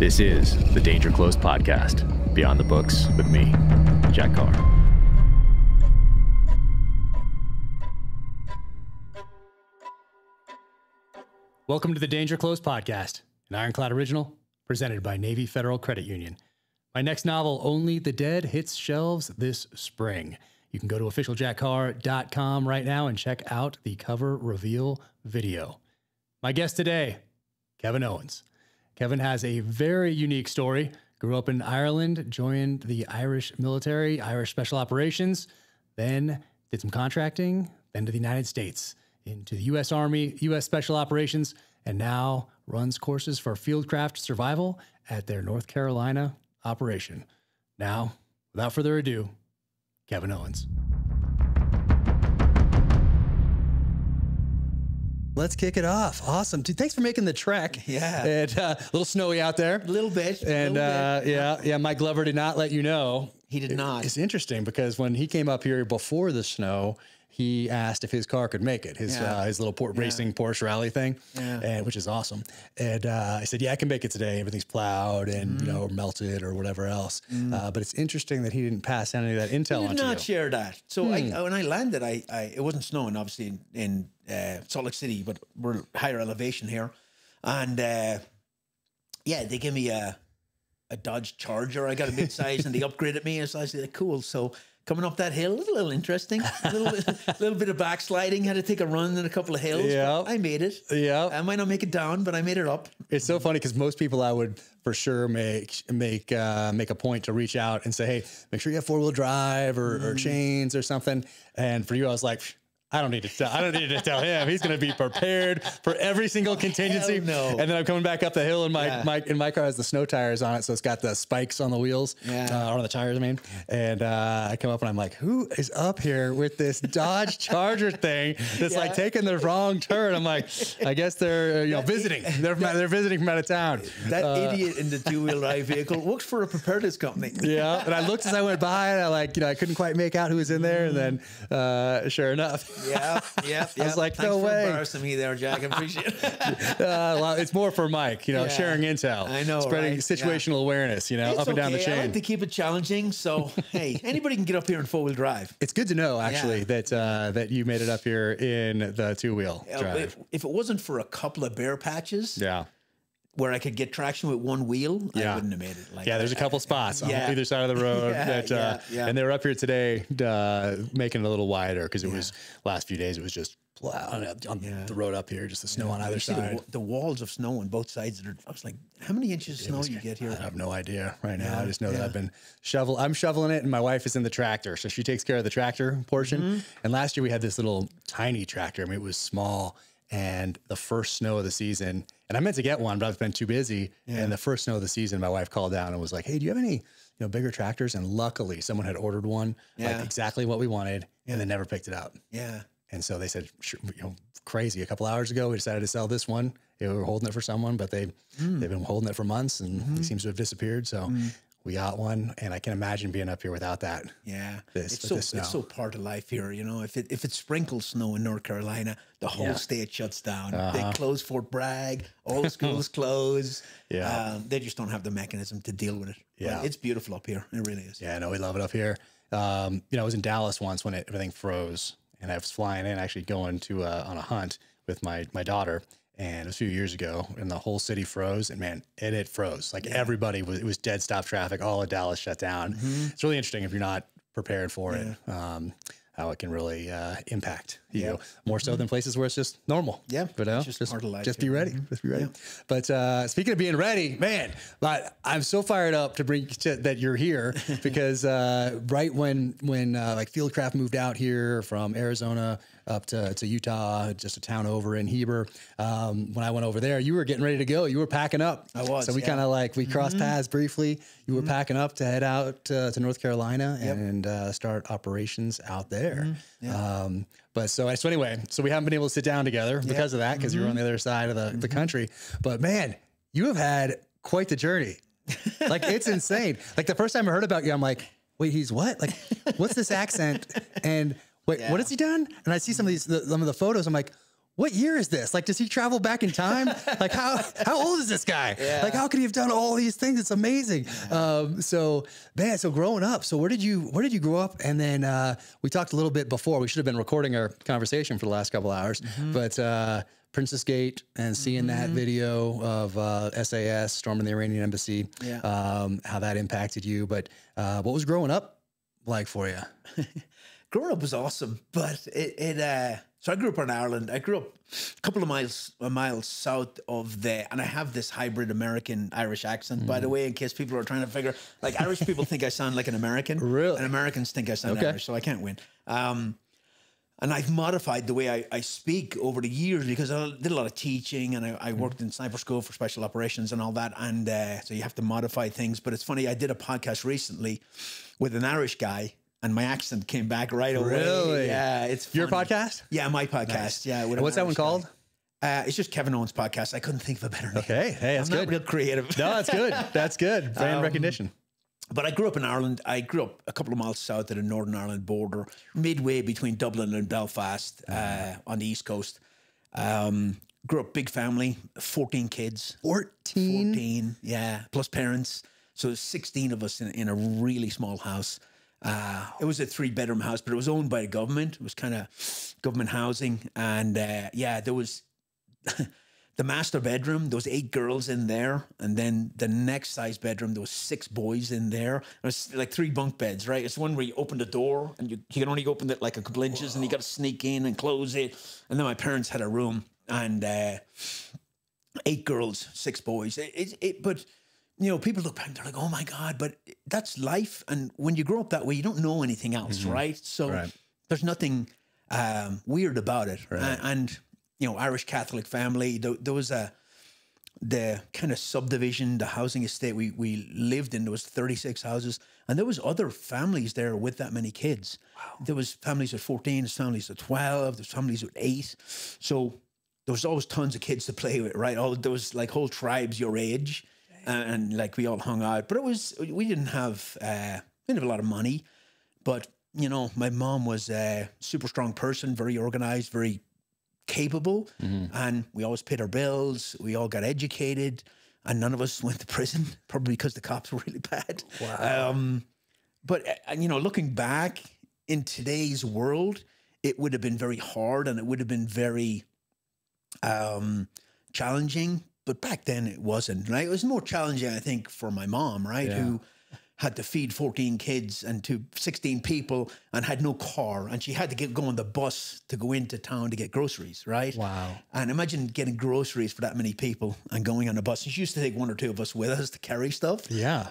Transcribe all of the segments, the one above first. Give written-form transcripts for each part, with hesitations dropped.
This is the Danger Close Podcast, Beyond the Books with me, Jack Carr. Welcome to the Danger Close Podcast, an Ironclad original presented by Navy Federal Credit Union. My next novel, Only the Dead, hits shelves this spring. You can go to officialjackcarr.com right now and check out the cover reveal video. My guest today, Kevin Owens. Kevin has a very unique story. Grew up in Ireland, joined the Irish military, Irish Special Operations, then did some contracting, then to the United States, into the U.S. Army, U.S. Special Operations, and now runs courses for FieldCraft Survival at their North Carolina operation. Now, without further ado, Kevin Owens. Let's kick it off. Awesome. Dude, thanks for making the trek. Yeah. And a little snowy out there. A little bit. And yeah, Mike Glover did not let you know. He did not. It's interesting because when he came up here before the snow, he asked if his car could make it, his little racing Porsche rally thing, and which is awesome. And I said, yeah, I can make it today. Everything's plowed and, you know, melted or whatever else. But it's interesting that he didn't pass any of that intel on to you. He did not share that. So when I landed, it wasn't snowing, obviously, in Salt Lake City, but we're higher elevation here. And they gave me a Dodge Charger. I got a mid-size and they upgraded me. So I said, cool. So coming up that hill, a little interesting, a little bit of backsliding. Had to take a run in a couple of hills. Yeah, I made it. Yeah, I might not make it down, but I made it up. It's so funny because most people I would for sure make a point to reach out and say, hey, make sure you have 4-wheel drive or chains or something. And for you, I was like, I don't need to tell him. He's going to be prepared for every single contingency. No. And then I'm coming back up the hill, and my car has the snow tires on it, so it's got the spikes on the wheels, on the tires, I mean. And I come up and I'm like, who is up here with this Dodge Charger thing that's like taking the wrong turn? I'm like, I guess they're visiting. They're visiting from out of town. That idiot in the 2-wheel drive vehicle works for a preparedness company. Yeah. And I looked as I went by, and I couldn't quite make out who was in there, and then sure enough. Yeah. I was like, thanks no for way. Embarrassing me there, Jack. I appreciate it. Well, it's more for Mike, sharing intel. I know, spreading situational awareness, up and down the chain. I like to keep it challenging. So, hey, anybody can get up here in 4-wheel drive. It's good to know, actually, that you made it up here in the 2-wheel drive. If it wasn't for a couple of bare patches, where I could get traction with one wheel, I wouldn't have made it. There's a couple spots on either side of the road and they were up here today making it a little wider because it was last few days. It was just plowed on the road up here, just the snow on either side. The walls of snow on both sides. I was like, how many inches of snow you get here? I have no idea right now. I just know that I've been I'm shoveling it, and my wife is in the tractor, so she takes care of the tractor portion. And last year we had this little tiny tractor. I mean, it was small. And the first snow of the season, and I meant to get one, but I've been too busy. And the first snow of the season, my wife called down and was like, hey, do you have any bigger tractors? And luckily someone had ordered one, like exactly what we they've never picked it up. Yeah. And so they said, sure, crazy. A couple hours ago, we decided to sell this one. We were holding it for someone, but they've been holding it for months, and he seems to have disappeared. So we got one, and I can imagine being up here without that. Yeah, it's so part of life here. If it sprinkles snow in North Carolina, the whole state shuts down. They close Fort Bragg, all the schools close. They just don't have the mechanism to deal with it. Yeah, but it's beautiful up here. It really is. Yeah, no, we love it up here. I was in Dallas once when everything froze, and I was flying in, actually going to on a hunt with my daughter. And a few years ago, and the whole city froze, and man, it froze. Like everybody it was dead stop traffic. All of Dallas shut down. It's really interesting if you're not prepared for it, how it can really impact you more so than places where it's just normal. Yeah, but just part of life. Just be ready. Just be ready. But speaking of being ready, man, but I'm so fired up to bring that you're here because right when FieldCraft moved out here from Arizona up to Utah, just a town over in Heber. When I went over there, you were getting ready to go. You were packing up. I was. So we kind of we crossed paths briefly. You were packing up to head out to North Carolina and start operations out there. So anyway, so we haven't been able to sit down together because of that, because you're on the other side of the country. But man, you have had quite the journey. Like, it's insane. Like, the first time I heard about you, I'm like, wait, he's what? Like, what's this accent? And wait, what has he done? And I see some of the photos. I'm like, what year is this? Like, does he travel back in time? Like, how old is this guy? Yeah. Like, how could he have done all these things? It's amazing. So growing up, so where did you grow up? And then we talked a little bit before. We should have been recording our conversation for the last couple hours, but Princess Gate and seeing that video of SAS storming the Iranian embassy, how that impacted you. But what was growing up like for you? Growing up was awesome, but so I grew up in Ireland. I grew up a couple of miles south of and I have this hybrid American-Irish accent, by the way, in case people are trying to figure, like Irish people think I sound like an American. Really? And Americans think I sound Irish, so I can't win. And I've modified the way I speak over the years because I did a lot of teaching and I worked in sniper school for special operations and all that. And so you have to modify things. But it's funny, I did a podcast recently with an Irish guy and my accent came back right away. Really? Yeah, it's funny. Your podcast? Yeah, my podcast. Nice. Yeah. What's that one called? It's just Kevin Owens Podcast. I couldn't think of a better name. Okay. Hey, that's I'm good. not real creative. No, that's good. That's good. Brand recognition. But I grew up in Ireland. I grew up a couple of miles south of the Northern Ireland border, midway between Dublin and Belfast on the East Coast. Grew up big family, 14 kids. 14, yeah, plus parents. So there's 16 of us in a really small house. It was a 3-bedroom house, but it was owned by the government. It was kind of government housing. And there was the master bedroom. There was 8 girls in there. And then the next size bedroom, there was 6 boys in there. It was like 3 bunk beds, right? It's one where you open the door and you can only open it like a couple inches and you got to sneak in and close it. And then my parents had a room and 8 girls, 6 boys. But you know, people look back and they're like, oh my God, but that's life. And when you grow up that way, you don't know anything else, right? So there's nothing weird about it. Right. And, you know, Irish Catholic family, there was the kind of subdivision, the housing estate we lived in, there was 36 houses. And there was other families there with that many kids. Wow. There was families with 14, there's families with 12, there's families with 8. So there was always tons of kids to play with, right? There was like whole tribes your age. And like we all hung out, but we didn't have a lot of money, but you know, my mom was a super strong person, very organized, very capable, and we always paid our bills. We all got educated, and none of us went to prison, probably because the cops were really bad. Wow. But you know, looking back in today's world, it would have been very hard, and it would have been very challenging. But back then it wasn't, right? It was more challenging, I think, for my mom, right? Yeah. Who had to feed 14 kids and to 16 people and had no car. And she had to go on the bus to go into town to get groceries, right? Wow. And imagine getting groceries for that many people and going on a bus. She used to take 1 or 2 of us with us to carry stuff. Yeah.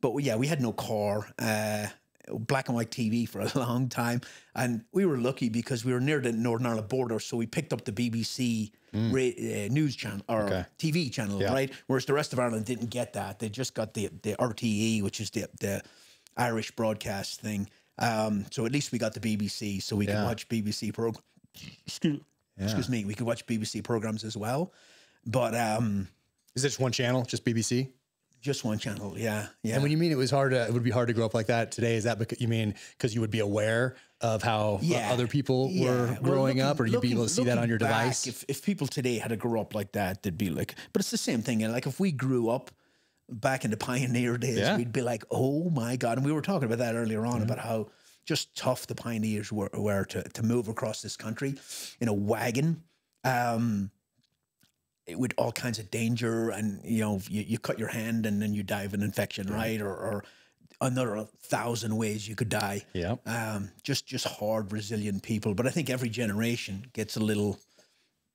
But yeah, we had no car. Black and white TV for a long time. And we were lucky because we were near the Northern Ireland border. So we picked up the BBC news channel or TV channel, right? Whereas the rest of Ireland didn't get that. They just got the RTE, which is the Irish broadcast thing. So at least we got the BBC so we could watch BBC programs. Excuse me. We could watch BBC programs as well. But is it just one channel, just BBC? Just one channel, yeah. And when you mean it would be hard to grow up like that today, is that because you mean because you would be aware of how other people were growing up, or you'd be able to see that on your device? If people today had to grow up like that, they'd be like, but it's the same thing. And like if we grew up back in the pioneer days, we'd be like, oh my God. And we were talking about that earlier on about how just tough the pioneers were to move across this country in a wagon. With all kinds of danger, and you know, you cut your hand and then you die of an infection, right? Or another 1,000 ways you could die. Yeah. Just hard, resilient people. But I think every generation gets a little,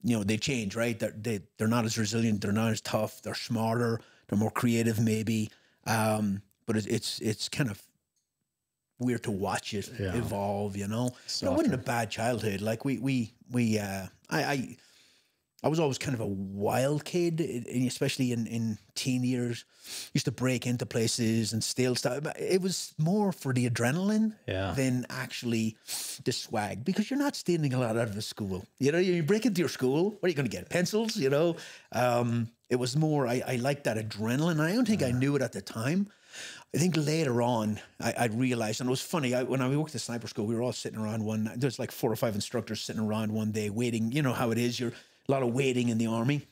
you know, they change, right? They're not as resilient, they're not as tough, they're smarter, they're more creative, maybe. But it's kind of weird to watch it evolve, you know. But it wasn't a bad childhood. Like I was always kind of a wild kid, especially in teen years. Used to break into places and steal stuff. It was more for the adrenaline than actually the swag, because you're not stealing a lot out of the school. You know, you break into your school, what are you going to get? Pencils, you know? It was more, I liked that adrenaline. I don't think I knew it at the time. I think later on, I realized, and it was funny, when I worked at sniper school, we were all sitting around there's like 4 or 5 instructors sitting around one day waiting. You know how it is, you're a lot of waiting in the army.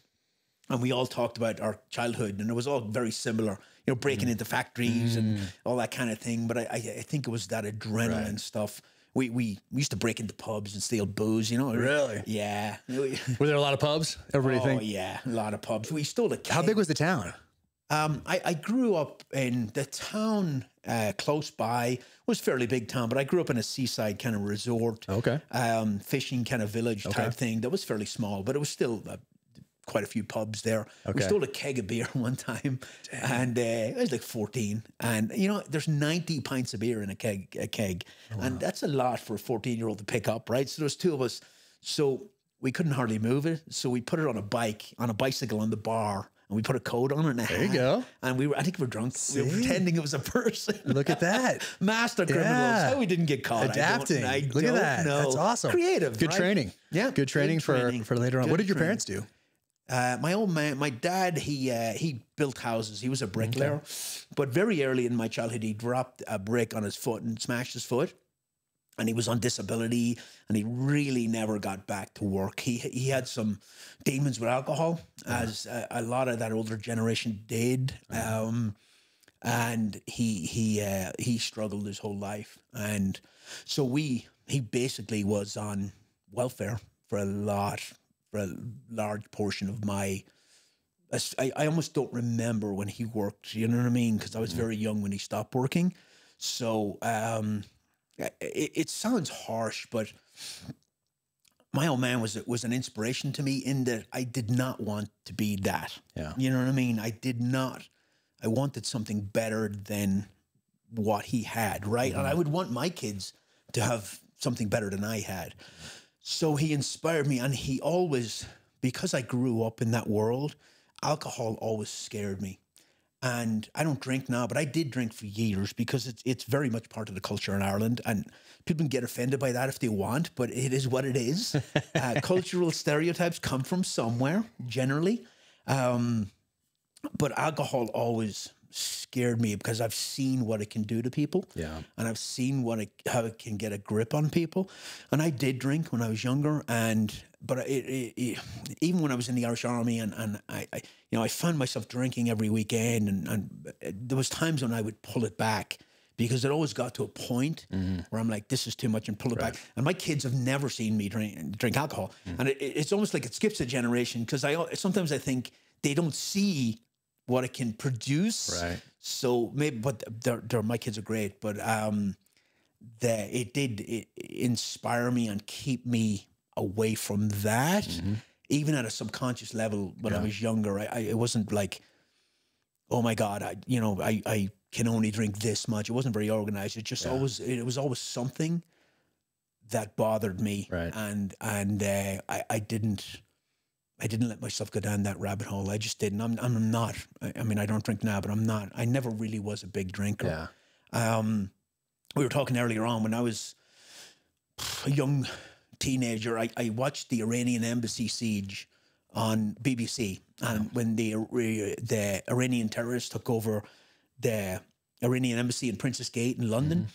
And we all talked about our childhood, and it was all very similar, you know, breaking into factories and all that kind of thing. But I think it was that adrenaline stuff. We used to break into pubs and steal booze, you know. Really? Yeah. Were there a lot of pubs? Everybody think? Oh, yeah, a lot of pubs. We stole a keg. How big was the town? I grew up in the town close by. Was a fairly big town, but I grew up in a seaside kind of resort. Okay. Fishing kind of village type thing. That was fairly small, but it was still quite a few pubs there. Okay. We stole a keg of beer one time. Damn. And I was like 14. And, you know, there's 90 pints of beer in a keg. Oh, wow. And that's a lot for a 14-year-old to pick up, right? So there's 2 of us. So we couldn't hardly move it. So we put it on a bicycle on the bar. And we put a coat on it and a hat. There you go. And I think we were drunk. See? We were pretending it was a person. Look at that. Master criminals. How we didn't get caught. Adapting. Look at that. Know. That's awesome. Creative. Good training. Yeah. Good training for later on. What did your parents do? My old man, my dad, he built houses. He was a bricklayer. Okay. But very early in my childhood, he dropped a brick on his foot and smashed his foot. And he was on disability, and he really never got back to work. He had some demons with alcohol, as a lot of that older generation did. And he struggled his whole life. And so he basically was on welfare for a large portion of my. I almost don't remember when he worked. You know what I mean? Because I was very young when he stopped working. So. It sounds harsh, but my old man was an inspiration to me in that I did not want to be that. Yeah. You know what I mean? I did not. I wanted something better than what he had, right? And I would want my kids to have something better than I had. So he inspired me, and he always, because I grew up in that world, alcohol always scared me. And I don't drink now, but I did drink for years because it's very much part of the culture in Ireland. And people can get offended by that if they want, but it is what it is. Cultural stereotypes come from somewhere, generally. But alcohol always scared me because I've seen what it can do to people. Yeah. And I've seen how it can get a grip on people. And I did drink when I was younger, but even when I was in the Irish Army, and I found myself drinking every weekend, and there was times when I would pull it back because it always got to a point where I'm like, this is too much, and pull it back. And my kids have never seen me drink alcohol. And it's almost like it skips a generation because sometimes I think they don't see what it can produce. Right. So maybe, but my kids are great, but it did inspire me and keep me away from that, even at a subconscious level. When I was younger, it wasn't like, oh my God, I can only drink this much. It wasn't very organized. It just it was always something that bothered me, right. And I didn't let myself go down that rabbit hole. I just didn't. I'm not. I mean, I don't drink now, but I'm not. I never really was a big drinker. Yeah. We were talking earlier on when I was a young teenager. I watched the Iranian embassy siege on BBC, and when the Iranian terrorists took over the Iranian embassy in Princess Gate in London.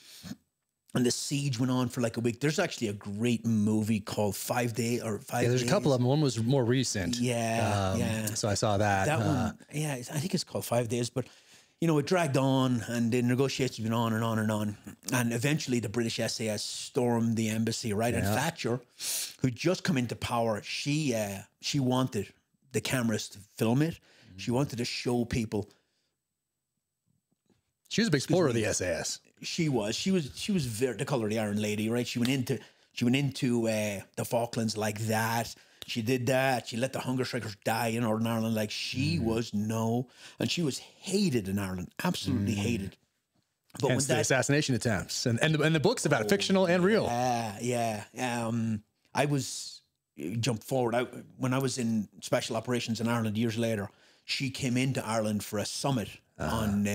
And the siege went on for like a week. There's actually a great movie called 5 Days or 5 Days. There's a couple of them. One was more recent. Yeah. So I saw that. That one, I think it's called 5 Days. But, it dragged on, and the negotiations went on and on and on. And eventually the British SAS stormed the embassy, right? Yeah. And Thatcher, who'd just come into power, she wanted the cameras to film it. She wanted to show people. She was a big supporter of the SAS. She was very the color of the Iron Lady, right? She went into the Falklands like that. She did that. She let the hunger strikers die in Northern Ireland. Like she and she was hated in Ireland, absolutely hated. But hence the assassination attempts and the books about it, fictional and real. Yeah. I was jumped forward. When I was in special operations in Ireland years later, she came into Ireland for a summit on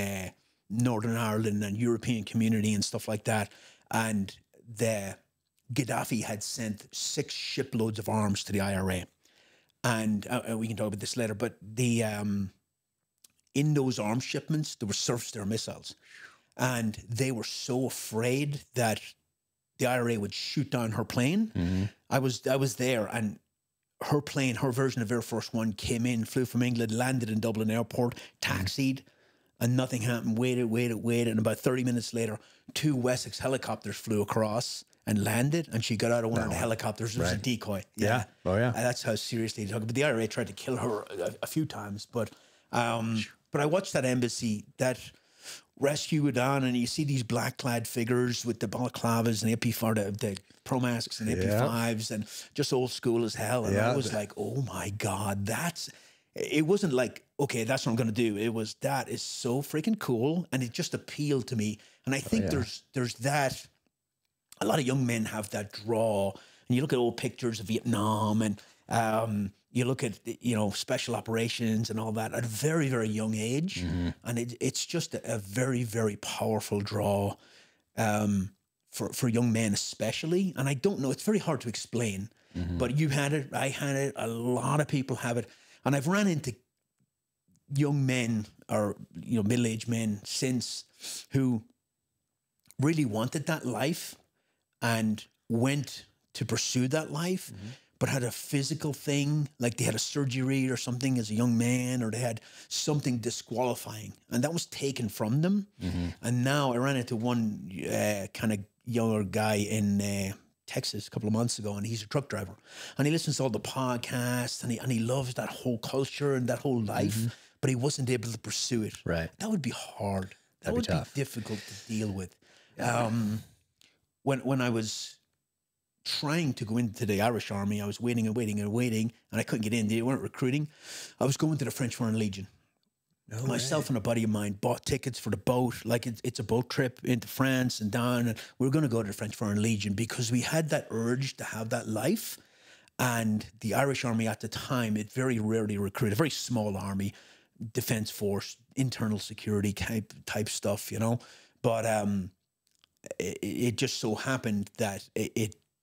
Northern Ireland and European community and stuff like that. And the Gaddafi had sent 6 shiploads of arms to the IRA. And we can talk about this later, but in those arms shipments, there were surface-to-air missiles. And they were so afraid that the IRA would shoot down her plane. Mm-hmm. I was there, and her plane, her version of Air Force One, came in, flew from England, landed in Dublin Airport, taxied, and nothing happened. Waited. And about 30 minutes later, 2 Wessex helicopters flew across and landed, and she got out of one of the helicopters. It was a decoy. Yeah. Oh, yeah. And that's how seriously they took it. But the IRA tried to kill her a few times. But I watched that embassy, that rescue go down, and you see these black-clad figures with the balaclavas and the pro masks and AP5s, and just old school as hell. And I was like, oh my God, it wasn't like, okay, that's what I'm going to do. It was, that is so freaking cool. And it just appealed to me. And I think there's that, a lot of young men have that draw. And you look at old pictures of Vietnam, and you look at, special operations and all that at a very, very young age. Mm-hmm. And it's just a very, very powerful draw for young men especially. And I don't know, it's very hard to explain. Mm-hmm. But you had it, I had it, a lot of people have it. And I've ran into young men or, middle-aged men since who really wanted that life and went to pursue that life, but had a physical thing, like they had a surgery or something as a young man, or they had something disqualifying, and that was taken from them. Mm-hmm. And now I ran into one kind of younger guy in Texas a couple of months ago, and he's a truck driver, and he listens to all the podcasts, and he loves that whole culture and that whole life, but he wasn't able to pursue it. Right. That would be hard. That That'd would be tough. be difficult to deal with. When I was trying to go into the Irish Army, I was waiting, and I couldn't get in. They weren't recruiting. I was going to the French Foreign Legion. Myself and a buddy of mine bought tickets for the boat, like it's a boat trip into France and down, and we were going to go to the French Foreign Legion because we had that urge to have that life. And the Irish Army at the time, it very rarely recruited, a very small army, defense force, internal security type stuff, But it just so happened that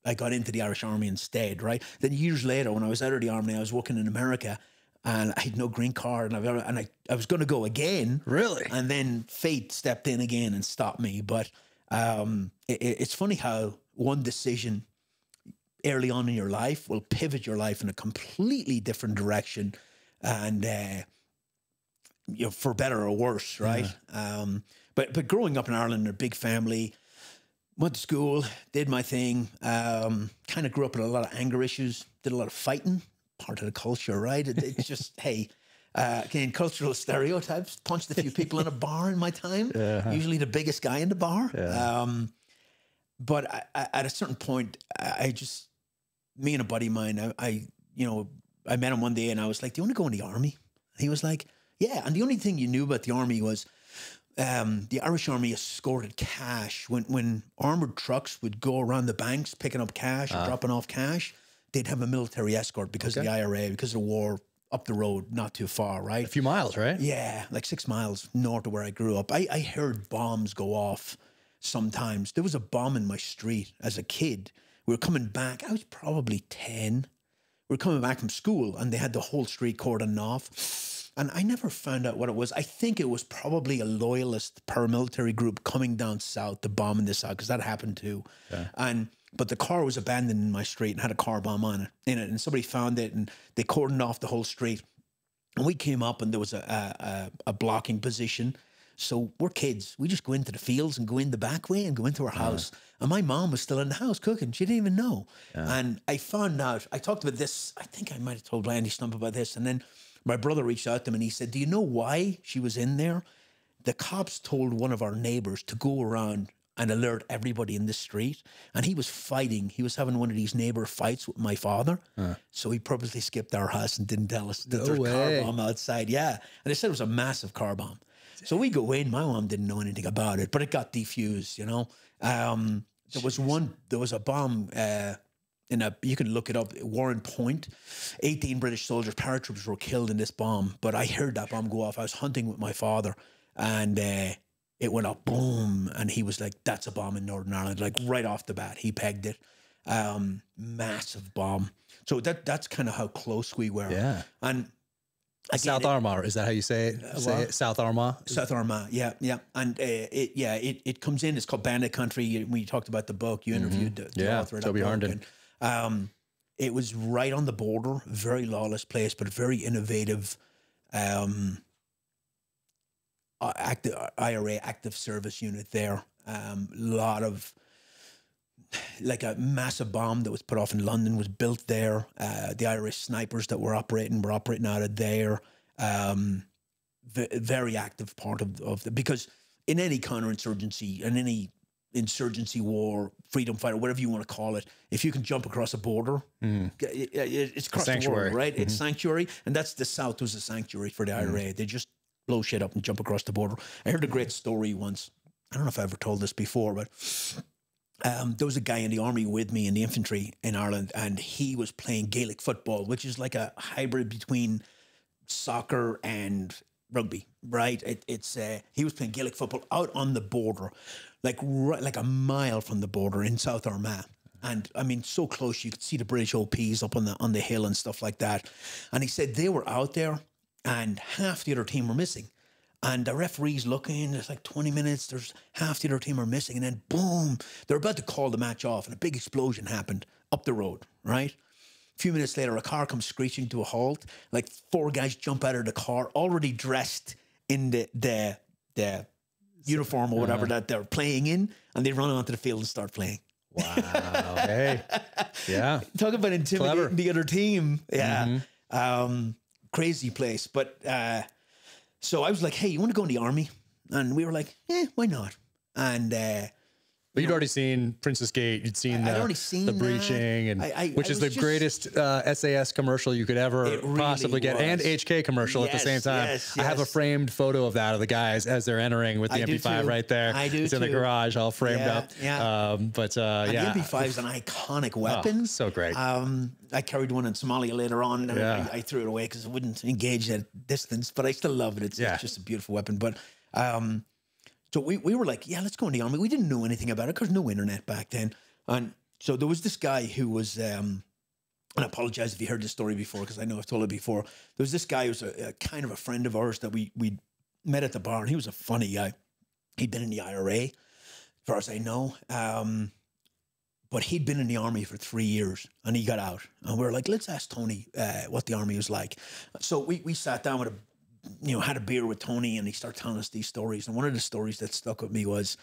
I got into the Irish Army instead, right? Then years later, when I was out of the Army, I was working in America, and I had no green card, and I was going to go again. Really? And then fate stepped in again and stopped me. But it's funny how one decision early on in your life will pivot your life in a completely different direction, and for better or worse, right? Yeah. But growing up in Ireland, a big family, went to school, did my thing, kind of grew up with a lot of anger issues, did a lot of fighting, part of the culture, right? It's just, hey, again, cultural stereotypes, punched a few people in a bar in my time, usually the biggest guy in the bar. Yeah. But at a certain point, me and a buddy of mine, I met him one day, and I was like, do you want to go in the army? And he was like, yeah. And the only thing you knew about the army was the Irish Army escorted cash. When armored trucks would go around the banks picking up cash or dropping off cash, they'd have a military escort because of the IRA, because of the war up the road, not too far, right? A few miles, right? Yeah, like 6 miles north of where I grew up. I heard bombs go off sometimes. There was a bomb in my street as a kid. We were coming back. I was probably 10. We were coming back from school, and they had the whole street cordoned off. And I never found out what it was. I think it was probably a loyalist paramilitary group coming down south to bomb in the south, because that happened too. Yeah. But the car was abandoned in my street and had a car bomb in it. And somebody found it, and they cordoned off the whole street. And we came up, and there was a blocking position. So we're kids. We just go into the fields and go in the back way and go into our house. And my mom was still in the house cooking. She didn't even know. And I found out, I talked about this, I think I might have told Andy Stump about this. And then my brother reached out to him, and he said, do you know why she was in there? The cops told one of our neighbors to go around and alert everybody in the street. And he was fighting. He was having one of these neighbor fights with my father. So he purposely skipped our house and didn't tell us that there's a car bomb outside. Yeah. And they said it was a massive car bomb. So we go in. My mom didn't know anything about it, but it got defused, There was a bomb you can look it up, Warren Point. 18 British soldiers, paratroopers were killed in this bomb. But I heard that bomb go off. I was hunting with my father, and it went up, boom. And he was like, that's a bomb in Northern Ireland. Like right off the bat, he pegged it. Massive bomb. So that's kind of how close we were. Yeah. And South Armagh, is that how you say it? South Armagh? South Armagh, yeah. And it comes in, it's called Bandit Country. When you talked about the book, you interviewed the author of that Toby book. Harnden. And, it was right on the border, very lawless place, but very innovative. IRA active service unit there. Lot of, like a massive bomb that was put off in London was built there. The Irish snipers that were operating out of there. Very active part of the, because in any counterinsurgency and any insurgency war, freedom fighter, whatever you want to call it, if you can jump across a border, it's across the world, right? It's sanctuary, and that's the South was a sanctuary for the IRA. They just blow shit up and jump across the border. I heard a great story once. I don't know if I ever told this before, but there was a guy in the army with me in the infantry in Ireland, and he was playing Gaelic football, which is like a hybrid between soccer and rugby, right? He was playing Gaelic football out on the border, like a mile from the border in South Armagh. And I mean, so close, you could see the British OPs up on the hill and stuff like that. And he said they were out there and half the other team were missing. And the referee's looking, there's like 20 minutes, there's half the other team are missing. And then boom, they're about to call the match off and a big explosion happened up the road, right? A few minutes later, a car comes screeching to a halt. Like 4 guys jump out of the car, already dressed in the uniform or whatever that they're playing in, and they run onto the field and start playing. Wow. Hey. Yeah. Talk about intimidating the other team. Yeah. Crazy place. But so I was like, hey, you want to go in the army? And we were like, why not? And but you'd already seen Princess Gate. You'd seen the breaching, and which is the greatest SAS commercial you could ever possibly get, and HK commercial at the same time. Yes. I have a framed photo of that of the guys as they're entering with the MP5 right there. I do. It's in the garage, all framed up. Yeah. And the MP5 is an iconic weapon. Oh, so great. I carried one in Somalia later on, and I threw it away because it wouldn't engage at distance. But I still love it. It's just a beautiful weapon. But so we were like, yeah, let's go in the army. We didn't know anything about it because no internet back then. And so there was this guy who was, and I apologize if you heard this story before because I know I've told it before. There was this guy who was a kind of a friend of ours that we met at the bar, and he was a funny guy. He'd been in the IRA, as far as I know. But he'd been in the army for 3 years and he got out. And we were like, let's ask Tony what the army was like. So we sat down with had a beer with Tony, and he started telling us these stories. And one of the stories that stuck with me was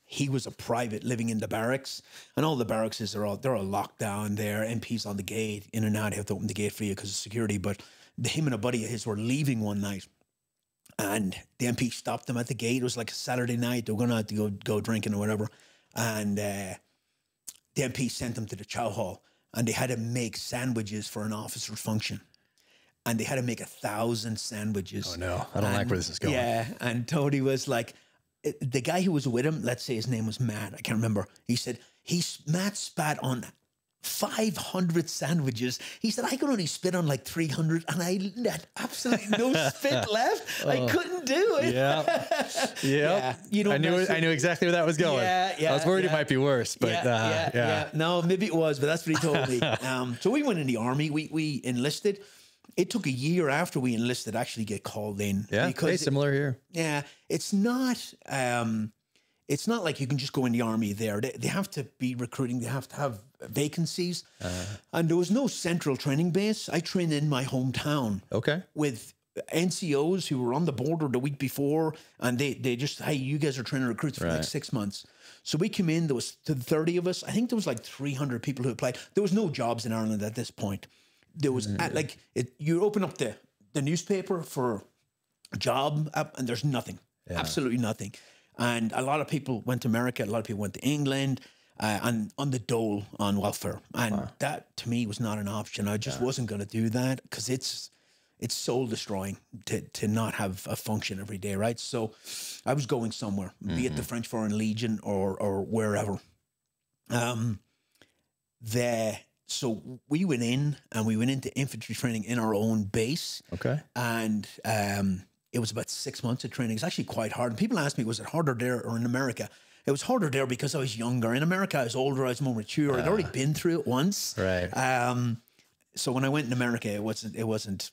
he was a private living in the barracks, and all the barracks they're all locked down there. MPs on the gate, in and out. They have to open the gate for you because of security. But him and a buddy of his were leaving one night, and the MP stopped them at the gate. It was like a Saturday night. They were going out to go drinking or whatever, and the MP sent them to the chow hall, and they had to make sandwiches for an officer's function. And they had to make 1,000 sandwiches. Oh, no. I don't like where this is going. Yeah. And Tony was like, the guy who was with him, let's say his name was Matt. I can't remember. He said, Matt spat on 500 sandwiches. He said, I could only spit on like 300, and I had absolutely no spit left. I couldn't do it. Yeah. You know, I knew exactly where that was going. I was worried it might be worse, but No, maybe it was, but that's what he told me. So we went in the army. We enlisted. It took a year after we enlisted to actually get called in. Yeah, because similar here. Yeah, it's not like you can just go in the army there. They have to be recruiting. They have to have vacancies. And there was no central training base. I trained in my hometown. Okay. With NCOs who were on the border the week before, and they just, hey, you guys are training recruits for like 6 months. So we came in, there was 30 of us. I think there was like 300 people who applied. There was no jobs in Ireland at this point. There was you open up the newspaper for a job and there's nothing, absolutely nothing. And a lot of people went to America. A lot of people went to England and on the dole on welfare. And that to me was not an option. I just wasn't going to do that because it's soul destroying to not have a function every day. Right. So I was going somewhere, be it the French Foreign Legion or wherever. So we went in and we went into infantry training in our own base. Okay. And it was about 6 months of training. It's actually quite hard. And people ask me, was it harder there or in America? It was harder there because I was younger. In America, I was older. I was more mature. I'd already been through it once. Right. So when I went in America, it wasn't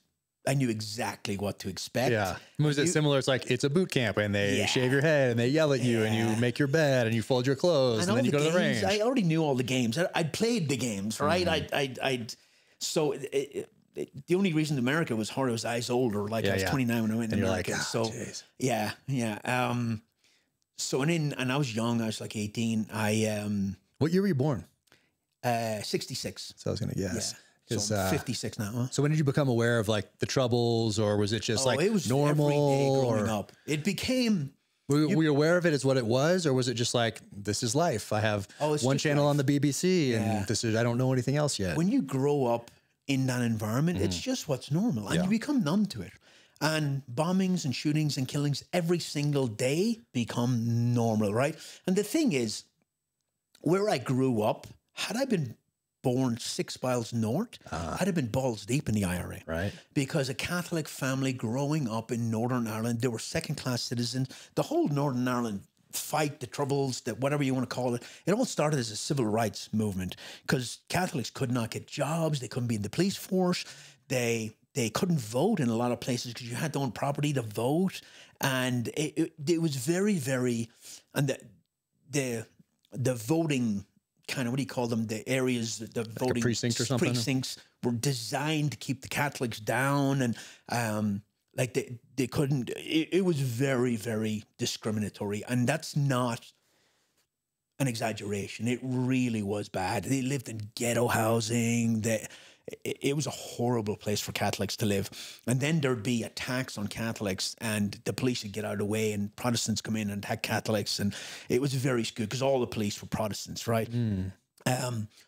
I knew exactly what to expect. Yeah. Was it similar? It's like, it's a boot camp and they shave your head and they yell at you and you make your bed and you fold your clothes and then you go to the range. I already knew all the games. I'd played the games, right? So the only reason America was hard was I was older. Like I was 29 when I went to America. Like, so geez. yeah. So and I was young. I was like 18. What year were you born? 66. So I was going to guess. Yeah. So I'm 56 now. Huh? So when did you become aware of like the troubles, or was it just like it was normal? Every day growing up. It became. Were you aware of it as what it was, or was it just like, this is life? I have one channel on the BBC, and this is, I don't know anything else yet. When you grow up in that environment, it's just what's normal, and you become numb to it. And bombings and shootings and killings every single day become normal, right? And the thing is, where I grew up, had I been born 6 miles north, I'd have been balls deep in the IRA. Right. Because a Catholic family growing up in Northern Ireland, they were second-class citizens. The whole Northern Ireland fight, the troubles, that whatever you want to call it, it all started as a civil rights movement because Catholics could not get jobs. They couldn't be in the police force. They couldn't vote in a lot of places because you had to own property to vote. And it was very, very, and the voting kind of, what do you call them? The areas, the like voting precinct or something? Precincts were designed to keep the Catholics down, and like they couldn't. It was very, very discriminatory, and that's not an exaggeration. It really was bad. They lived in ghetto housing. It was a horrible place for Catholics to live. And then there'd be attacks on Catholics and the police would get out of the way and Protestants come in and attack Catholics. And it was very good because all the police were Protestants, right?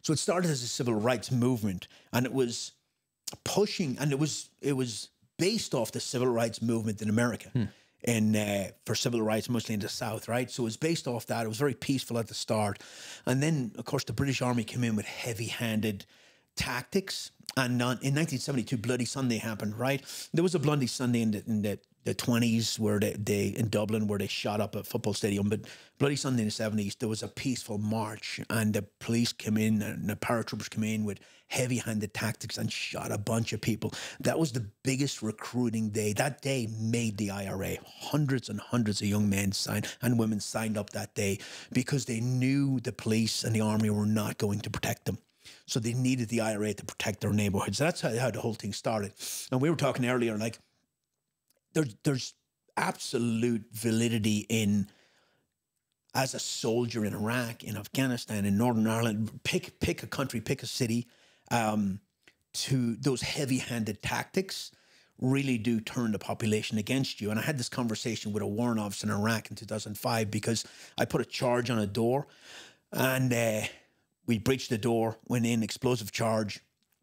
So it started as a civil rights movement, and it was pushing, and it was based off the civil rights movement in America. For civil rights, mostly in the South, right? So it was based off that. It was very peaceful at the start. And then, of course, the British Army came in with heavy-handed tactics, and in 1972, Bloody Sunday happened. Right, there was a Bloody Sunday in the 20s where they in Dublin where they shot up a football stadium. But Bloody Sunday in the 70s, there was a peaceful march, and the police came in and the paratroopers came in with heavy-handed tactics and shot a bunch of people. That was the biggest recruiting day. That day made the IRA. Hundreds and hundreds of young men and women signed up that day because they knew the police and the army were not going to protect them. So they needed the IRA to protect their neighborhoods. That's how the whole thing started. And we were talking earlier, like there's absolute validity in, as a soldier in Iraq, in Afghanistan, in Northern Ireland, pick a country, pick a city, to those heavy-handed tactics really do turn the population against you. And I had this conversation with a warrant officer in Iraq in 2005 because I put a charge on a door, and we breached the door, went in, explosive charge,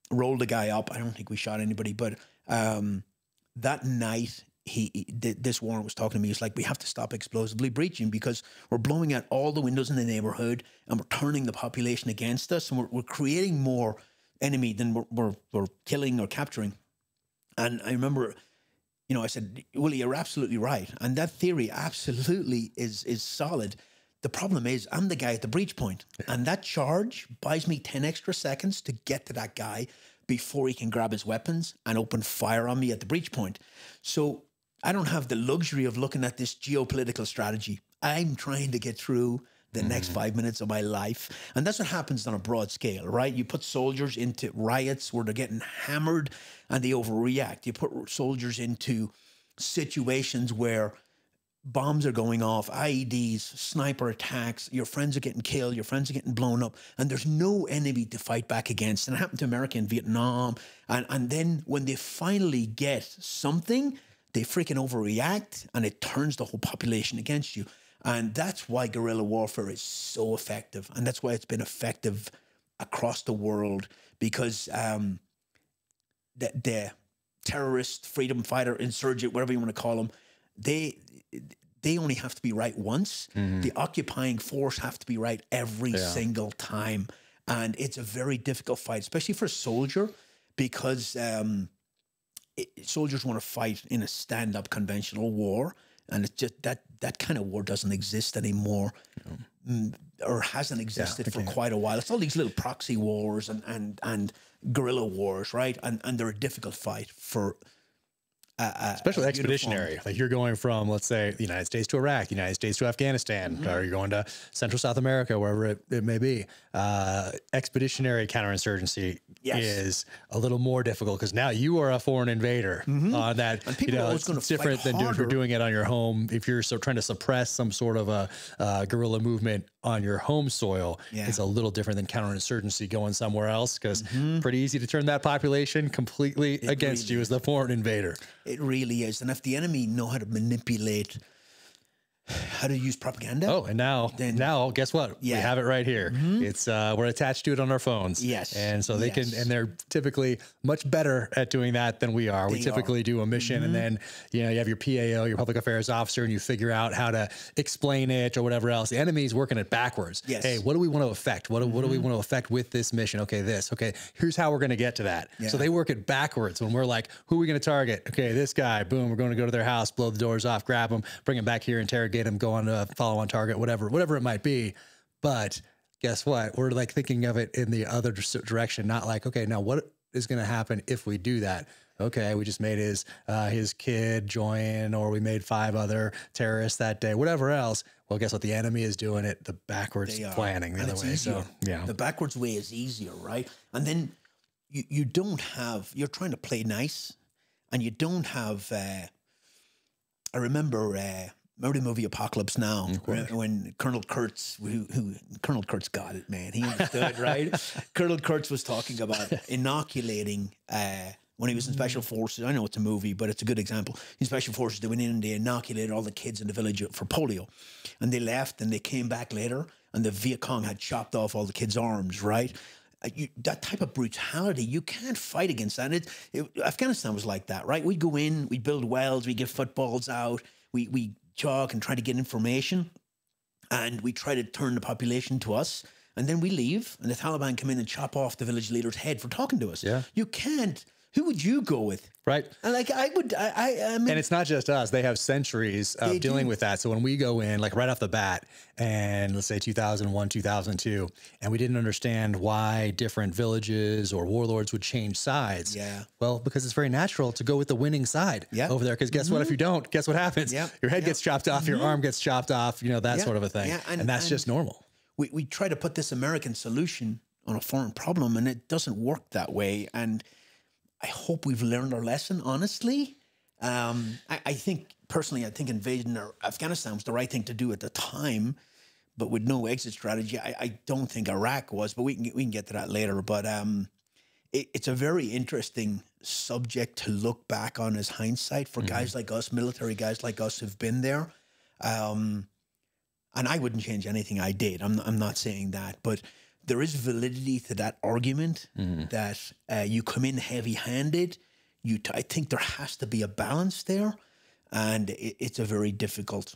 rolled the guy up. I don't think we shot anybody, but that night, this warrant was talking to me. He's like, we have to stop explosively breaching because we're blowing out all the windows in the neighborhood and we're turning the population against us, and we're creating more enemy than we're killing or capturing. And I remember, I said, Willie, you're absolutely right. And that theory absolutely is solid. The problem is I'm the guy at the breach point, and that charge buys me 10 extra seconds to get to that guy before he can grab his weapons and open fire on me at the breach point. So I don't have the luxury of looking at this geopolitical strategy. I'm trying to get through the next 5 minutes of my life. And that's what happens on a broad scale, right? You put soldiers into riots where they're getting hammered and they overreact. You put soldiers into situations where bombs are going off, IEDs, sniper attacks, your friends are getting killed, your friends are getting blown up, and there's no enemy to fight back against. And it happened to America in Vietnam. And then when they finally get something, they freaking overreact, and it turns the whole population against you. And that's why guerrilla warfare is so effective. And that's why it's been effective across the world, because the terrorist, freedom fighter, insurgent, whatever you want to call them, they only have to be right once. The occupying force have to be right every single time. And it's a very difficult fight, especially for a soldier, because soldiers want to fight in a stand-up conventional war. And it's just that kind of war doesn't exist anymore, or hasn't existed for quite a while. It's all these little proxy wars and guerrilla wars, right? And they're a difficult fight for especially expeditionary. uniformed. Like you're going from, let's say, the United States to Iraq, the United States to Afghanistan, or you're going to Central South America, wherever it may be. Expeditionary counterinsurgency is a little more difficult because now you are a foreign invader on that. And people are always going to it's different than if you're doing it on your home. If you're trying to suppress some sort of a guerrilla movement on your home soil, it's a little different than counterinsurgency going somewhere else because pretty easy to turn that population completely against you as the foreign invader. It really is. And if the enemy know how to manipulate, how to use propaganda. Oh, and now guess what? We have it right here. It's we're attached to it on our phones. Yes. And so they can, and they're typically much better at doing that than we are. We typically do a mission and then, you have your PAO, your public affairs officer, and you figure out how to explain it or whatever else. The enemy's working it backwards. Yes. Hey, what do we want to affect? What do we want to affect with this mission? Okay, this. Okay, here's how we're going to get to that. So they work it backwards when we're like, who are we going to target? Okay, this guy. Boom, we're going to go to their house, blow the doors off, grab them, bring them back here, interrogate them, go on to follow on target, whatever it might be. But guess what? We're like thinking of it in the other direction, not like, okay, now what is going to happen if we do that? Okay, we just made his kid join, or we made 5 other terrorists that day, whatever else. Well, guess what? The enemy is doing it the backwards planning the other way. Easier. So the backwards way is easier, right? And then you don't have, you're trying to play nice, and you don't have. I remember the movie Apocalypse Now, when Colonel Kurtz, who Colonel Kurtz got it, man. He understood, right? Colonel Kurtz was talking about inoculating when he was in Special Forces. I know it's a movie, but it's a good example. In Special Forces, they went in and they inoculated all the kids in the village for polio. And they left and they came back later and the Viet Cong had chopped off all the kids' arms, right? That type of brutality, you can't fight against that. Afghanistan was like that, right? We'd go in, we'd build wells, we'd get footballs out, we jog and try to get information, and we try to turn the population to us, and then we leave, and the Taliban come in and chop off the village leader's head for talking to us. Yeah. You can't. Who would you go with? Right. And like I mean, and it's not just us. They have centuries of dealing with that. So when we go in, like right off the bat, and let's say 2001, 2002, and we didn't understand why different villages or warlords would change sides. Yeah. Well, because it's very natural to go with the winning side over there. Because guess what? If you don't, guess what happens? Your head gets chopped off, your arm gets chopped off, that sort of a thing. And that's just normal. We try to put this American solution on a foreign problem, and it doesn't work that way. And I hope we've learned our lesson, honestly. I think, personally, I think invading Afghanistan was the right thing to do at the time, but with no exit strategy. I don't think Iraq was, but we can get to that later. But it's a very interesting subject to look back on as hindsight for guys like us, military guys like us who've been there. And I wouldn't change anything I did. I'm not saying that, but there is validity to that argument that you come in heavy-handed. I think there has to be a balance there, and it's a very difficult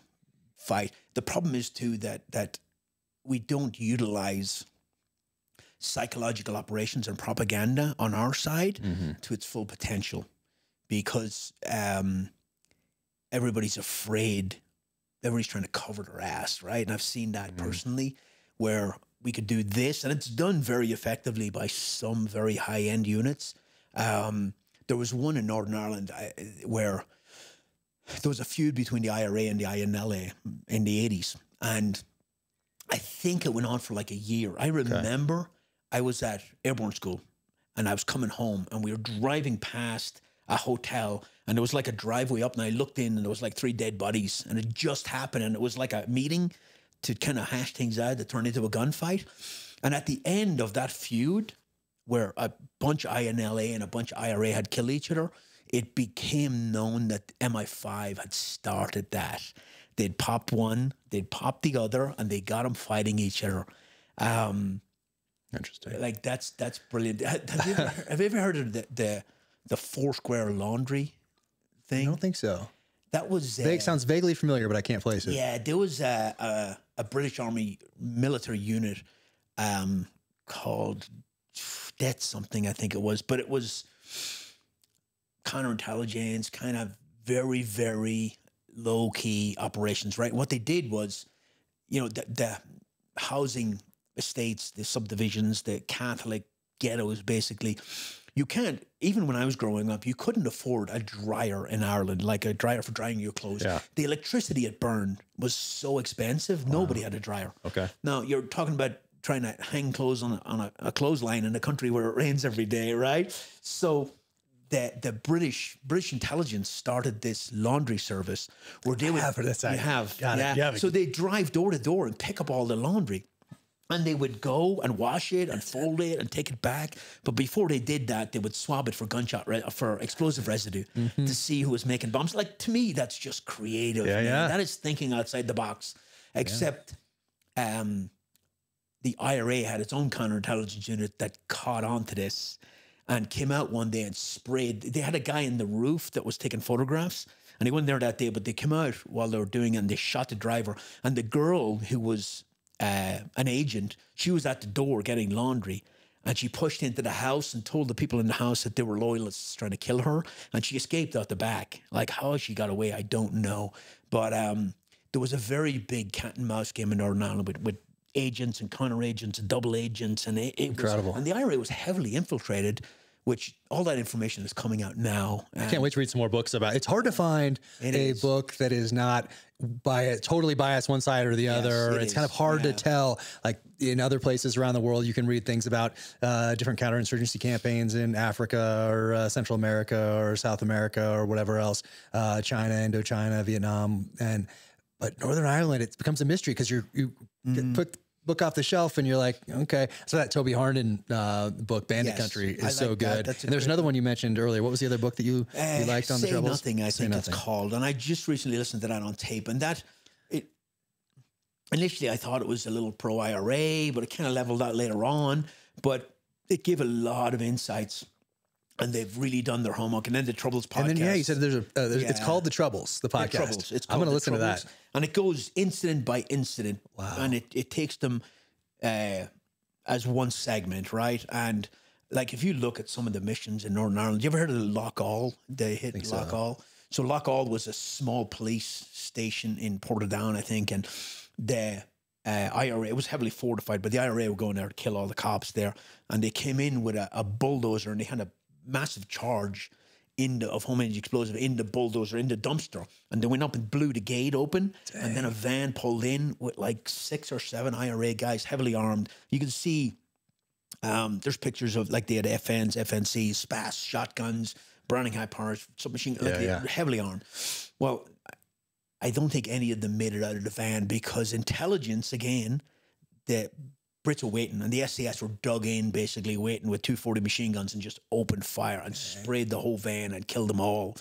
fight. The problem is too that we don't utilize psychological operations and propaganda on our side to its full potential, because everybody's afraid. Everybody's trying to cover their ass, right? And I've seen that personally, where we could do this, and it's done very effectively by some very high-end units. There was one in Northern Ireland where there was a feud between the IRA and the INLA in the 80s, and I think it went on for like a year. I remember I was at airborne school, and I was coming home, and we were driving past a hotel, and there was like a driveway up, and I looked in, and there was like 3 dead bodies, and it just happened, and it was like a meeting to kind of hash things out that turned into a gunfight. And at the end of that feud, where a bunch of INLA and a bunch of IRA had killed each other, it became known that MI5 had started that. They'd popped one, they'd popped the other, and they got them fighting each other. Interesting. Like that's brilliant. Have you ever heard of the Foursquare laundry thing? I don't think so. That was sounds vaguely familiar, but I can't place it. Yeah, there was a British Army military unit called Death something, I think it was, but it was counterintelligence, kind of very, very low key operations, right? What they did was, the housing estates, the subdivisions, the Catholic ghettos, basically, you can't, even when I was growing up, you couldn't afford a dryer in Ireland, like a dryer for drying your clothes. Yeah. The electricity it burned was so expensive. Nobody had a dryer. Okay. Now you're talking about trying to hang clothes on a clothesline in a country where it rains every day, right? So the British intelligence started this laundry service where they would for this side. You have. Got it. Yeah. So they drive door to door and pick up all the laundry. And they would go and wash it and fold it and take it back. But before they did that, they would swab it for for explosive residue to see who was making bombs. Like, to me, that's just creative. Yeah, man. yeah. That is thinking outside the box. Except the IRA had its own counterintelligence unit that caught on to this and came out one day and sprayed. They had a guy in the roof that was taking photographs. And he wasn't there that day, but they came out while they were doing it and they shot the driver. And the girl who was an agent, she was at the door getting laundry, and she pushed into the house and told the people in the house that they were loyalists trying to kill her, and she escaped out the back. Like, how she got away, I don't know. But there was a very big cat and mouse game in Northern Ireland with agents and counter-agents and double agents, and it Incredible. and the IRA was heavily infiltrated, which all that information is coming out now. I can't wait to read some more books about it. It's hard to find a book that is not totally biased one side or the other. It's kind of hard to tell. Like in other places around the world, you can read things about different counterinsurgency campaigns in Africa or Central America or South America or whatever else, China, Indochina, Vietnam. But Northern Ireland, it becomes a mystery because you put book off the shelf and you're like, okay. So that Toby Harnden book, Bandit Country, is so good. And there's another one you mentioned earlier. What was the other book that you liked on the Troubles? Nothing, I think it's called. And I just recently listened to that on tape. And initially I thought it was a little pro-IRA, but it kind of leveled out later on. But it gave a lot of insights. And they've really done their homework. And then the Troubles podcast. And then, you said it's called The Troubles, the podcast. The Troubles. I'm going to listen to that. And it goes incident by incident. Wow. And it takes them as one segment, right? And like, if you look at some of the missions in Northern Ireland, you ever heard of the Lockall? They hit Lockall. So Lockall was a small police station in Portadown, I think. And the IRA, it was heavily fortified, but the IRA were going there to kill all the cops there. And they came in with a bulldozer, and they had a massive charge of homemade explosive in the bulldozer, in the dumpster, and they went up and blew the gate open. Dang. And then a van pulled in with like 6 or 7 IRA guys, heavily armed. You can see there's pictures of, like, they had FNs, FNCs, SPAS, shotguns, Browning high powers, submachine, heavily armed. Well, I don't think any of them made it out of the van because intelligence, again, the Brits were waiting, and the SAS were dug in, basically waiting with 240 machine guns and just opened fire and sprayed the whole van and killed them all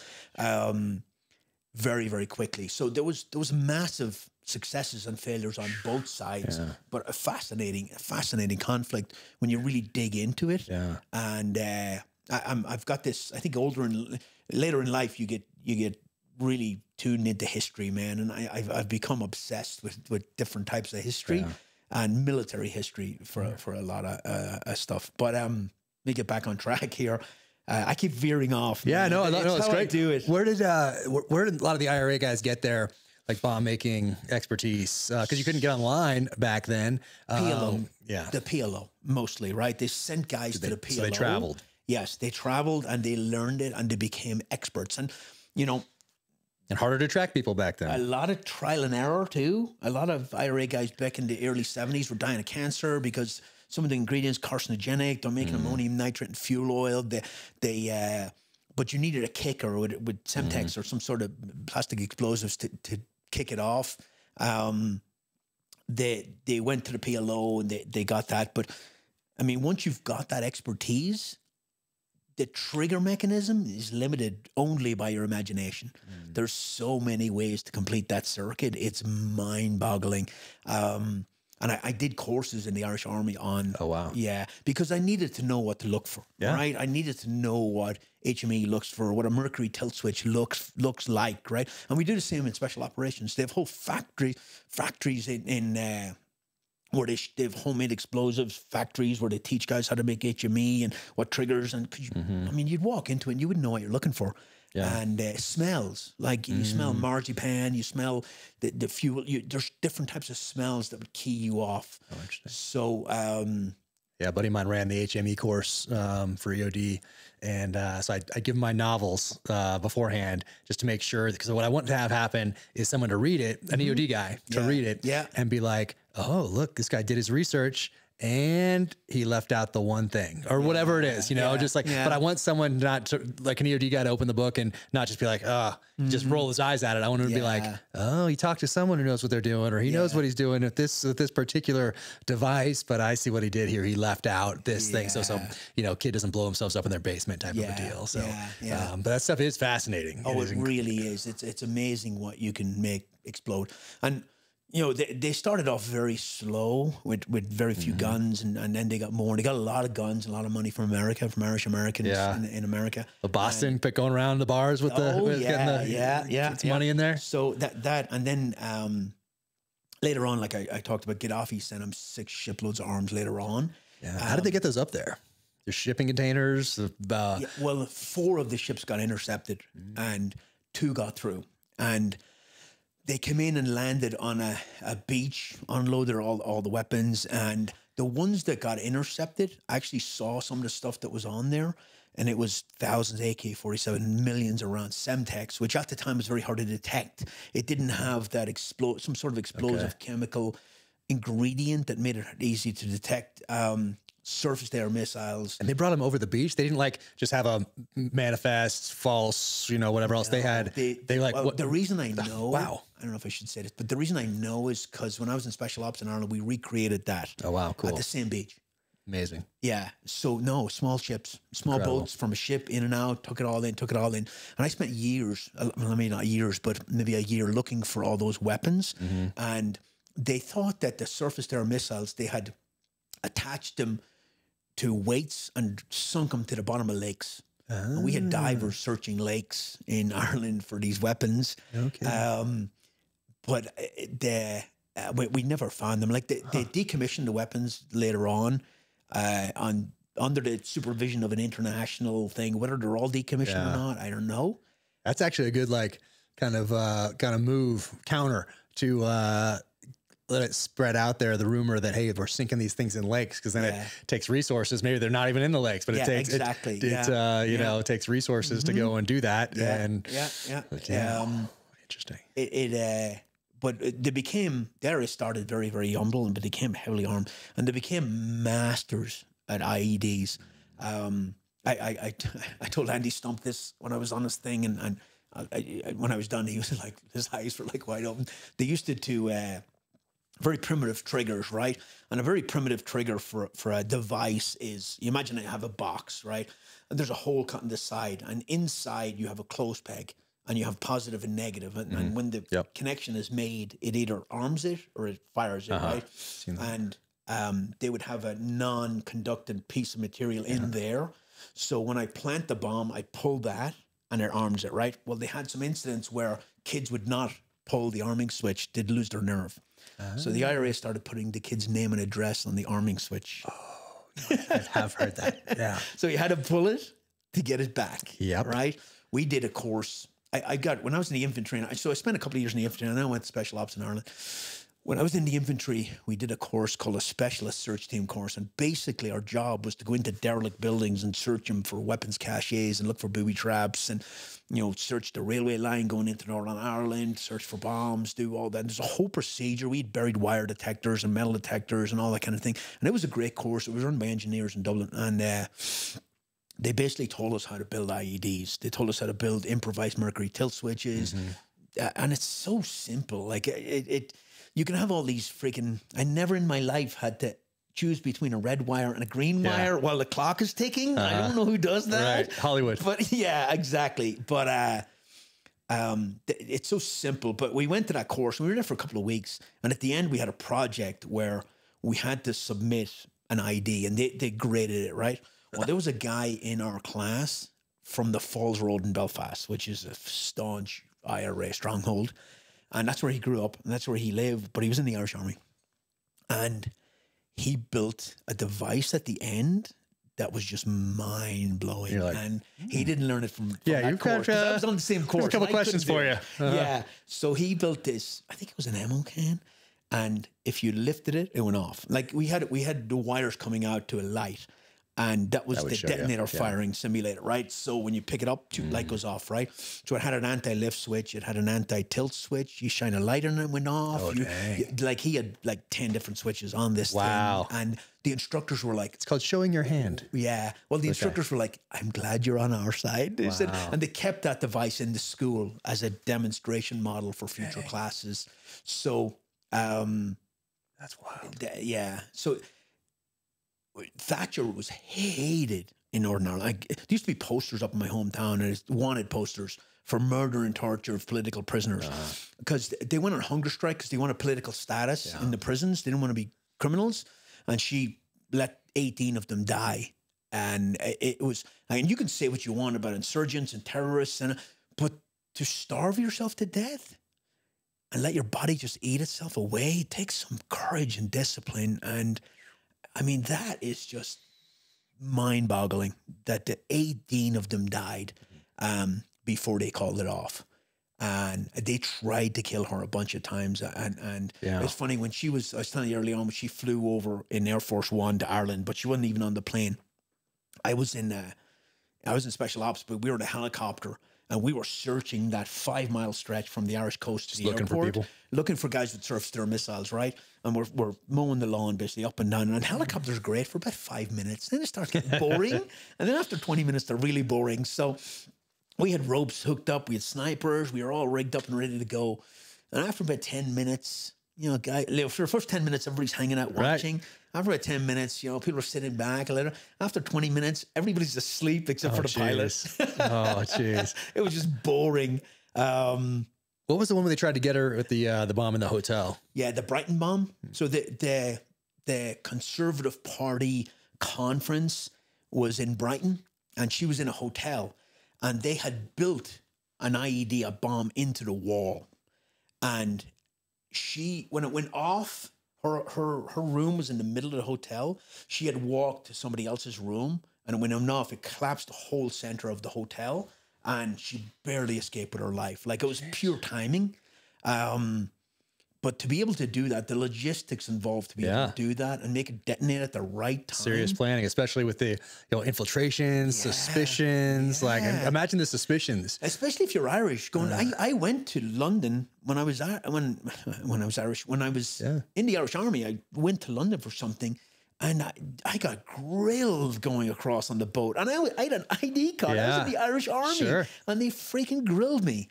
very, very quickly. So there was massive successes and failures on both sides, but a fascinating conflict when you really dig into it. Yeah. And I've got this. I think later in life, you get really tuned into history, man, and I've become obsessed with different types of history. Yeah. And military history for a lot of stuff. But let me get back on track here. I keep veering off. Yeah, no, it's great. I do it. Where did a lot of the IRA guys get their like bomb making expertise? Because you couldn't get online back then. PLO, the PLO mostly, right? They sent guys to the PLO. So they traveled. Yes, they traveled and they learned it and they became experts. And and harder to track people back then. A lot of trial and error too. A lot of IRA guys back in the early 70s were dying of cancer because some of the ingredients carcinogenic. They're making ammonium nitrate and fuel oil. But you needed a kicker with Semtex or some sort of plastic explosives to kick it off. They went to the PLO and they got that. But I mean, once you've got that expertise, the trigger mechanism is limited only by your imagination. There's so many ways to complete that circuit. It's mind-boggling. And I did courses in the Irish Army on... Oh, wow. Yeah, because I needed to know what to look for, right? I needed to know what HME looks for, what a mercury tilt switch looks like, right? And we do the same in special operations. They have whole factories in where they have homemade explosives factories where they teach guys how to make HME and what triggers. And I mean, you'd walk into it and you wouldn't know what you're looking for. Yeah. And smells, like you smell marzipan, you smell the fuel. There's different types of smells that would key you off. So Yeah, a buddy of mine ran the HME course for EOD. And so I give him my novels beforehand just to make sure, because what I want to have happen is someone to read it, an EOD guy to read it and be like, oh, look, this guy did his research and he left out the one thing or whatever it is, you know, just like, but I want someone not to, like an EOD guy to open the book and not just be like, just roll his eyes at it. I want him to be like, oh, he talked to someone who knows what they're doing, or he knows what he's doing with this particular device, but I see what he did here. He left out this thing. So, you know, kid doesn't blow themselves up in their basement type of a deal. So, but that stuff is fascinating. Oh, it really is. It's amazing what you can make explode. And, you know, they started off very slow with very few guns, and then they got more. They got a lot of guns, a lot of money from America, from Irish Americans in America. Boston, going around the bars with getting money in there. So that and then later on, like I talked about, Gaddafi sent them 6 shiploads of arms later on. Yeah. How did they get those up there? The shipping containers? Well, 4 of the ships got intercepted and 2 got through. And they came in and landed on a beach, unloaded all the weapons, and the ones that got intercepted, I actually saw some of the stuff that was on there, and it was thousands of AK-47, millions around Semtex, which at the time was very hard to detect. It didn't have that some sort of explosive chemical ingredient that made it easy to detect. Surface-to-air missiles. And they brought them over the beach. They didn't like just have a manifest, false, you know, whatever else they had. The reason I know, I don't know if I should say this, but the reason I know is because when I was in Special Ops in Ireland, we recreated that. Oh, wow, cool. At the same beach. Amazing. Yeah. So no, small ships, small boats from a ship in and out, took it all in. And I spent years, I mean, not years, but maybe a year looking for all those weapons. And they thought that the surface-to-air missiles, they had attached them to weights and sunk them to the bottom of lakes. And we had divers searching lakes in Ireland for these weapons. Okay. But we never found them. Like they decommissioned the weapons later on under the supervision of an international thing. Whether they're all decommissioned or not, I don't know. That's actually a good kind of move counter to let it spread out there, the rumor that, hey, we're sinking these things in lakes, because then it takes resources. Maybe they're not even in the lakes, but it takes it takes resources to go and do that. Interesting. But the area started very, very humble, but they became heavily armed, and they became masters at IEDs. I told Andy Stump this when I was on this thing, and when I was done, he was like, his eyes were like wide open. They used to do very primitive triggers, right? And a very primitive trigger for a device is, you imagine you have a box, right? And there's a hole cut in the side, and inside you have a close peg, and you have positive and negative. And when the connection is made, it either arms it or it fires it, right? And they would have a non-conductant piece of material in there. So when I plant the bomb, I pull that and it arms it, right? Well, they had some incidents where kids would not pull the arming switch, they'd lose their nerve. So the IRA started putting the kid's name and address on the arming switch. Oh, I have heard that. Yeah. So you had to pull it to get it back. Yep. Right? We did a course. I got, when I was in the infantry, so I spent a couple of years in the infantry, and then I went to Special Ops in Ireland. When I was in the infantry, we did a course called a Specialist Search Team course. And basically our job was to go into derelict buildings and search them for weapons caches and look for booby traps and, you know, search the railway line going into Northern Ireland, search for bombs, do all that. And there's a whole procedure. We had buried wire detectors and metal detectors and all that kind of thing. And it was a great course. It was run by engineers in Dublin. And they basically told us how to build IEDs. They told us how to build improvised mercury tilt switches. And it's so simple. Like you can have all these freaking, I never in my life had to choose between a red wire and a green wire while the clock is ticking. I don't know who does that. Right, Hollywood. But yeah, exactly. But it's so simple. But we went to that course, and we were there for a couple of weeks. And at the end, we had a project where we had to submit an ID, and they graded it, right? Well, there was a guy in our class from the Falls Road in Belfast, which is a staunch IRA stronghold. And that's where he grew up, and that's where he lived, but he was in the Irish Army. And he built a device at the end that was just mind-blowing. Like, and he didn't learn it from that course. I was on the same course. There's a couple questions for you. Yeah. So he built this, I think it was an ammo can, and if you lifted it, it went off. Like we had the wires coming out to a light, and that was the detonator firing simulator, right? So when you pick it up, light goes off, right? So it had an anti-lift switch, it had an anti-tilt switch. You shine a light on it, it went off. Like he had like 10 different switches on this thing. And the instructors were like... It's called showing your hand. Yeah. Well, the instructors were like, I'm glad you're on our side. They said, and they kept that device in the school as a demonstration model for future classes. So... that's wild. Yeah. So... Thatcher was hated in Northern Ireland. Like, there used to be posters up in my hometown, and it's wanted posters for murder and torture of political prisoners, because they went on hunger strike because they wanted political status in the prisons. They didn't want to be criminals, and she let 18 of them die. And it was, I mean, you can say what you want about insurgents and terrorists, but to starve yourself to death and let your body just eat itself away takes some courage and discipline. And I mean, that is just mind-boggling that the 18 of them died before they called it off. And they tried to kill her a bunch of times. And it's funny, when I was telling you early on, when she flew over in Air Force One to Ireland, but she wasn't even on the plane. I was in special ops, but we were in a helicopter, and we were searching that 5-mile stretch from the Irish coast to the airport. For people. Looking for guys with surface-to-air missiles, right? And we're mowing the lawn basically up and down. And helicopters are great for about 5 minutes. Then it starts getting boring. And then after 20 minutes, they're really boring. So we had ropes hooked up. We had snipers. We were all rigged up and ready to go. And after about 10 minutes, for the first 10 minutes, everybody's hanging out watching. Right. After about 10 minutes, people are sitting back a little. After 20 minutes, everybody's asleep except for the pilot. Oh, jeez. It was just boring. What was the one where they tried to get her at the bomb in the hotel? Yeah, the Brighton bomb. So the Conservative Party conference was in Brighton, and she was in a hotel, and they had built an IED, a bomb, into the wall. And when it went off, her room was in the middle of the hotel. She had walked to somebody else's room, and when it went off, it collapsed the whole center of the hotel. And she barely escaped with her life. Like, it was pure timing. But to be able to do that, the logistics involved to be able to do that and make it detonate at the right time. Serious planning, especially with the infiltrations, suspicions. Like, imagine the suspicions. Especially if you're Irish. I went to London when I was when I was Irish. When I was in the Irish Army, I went to London for something. And I got grilled going across on the boat. And I had an ID card. I was in the Irish Army. Sure. And they freaking grilled me.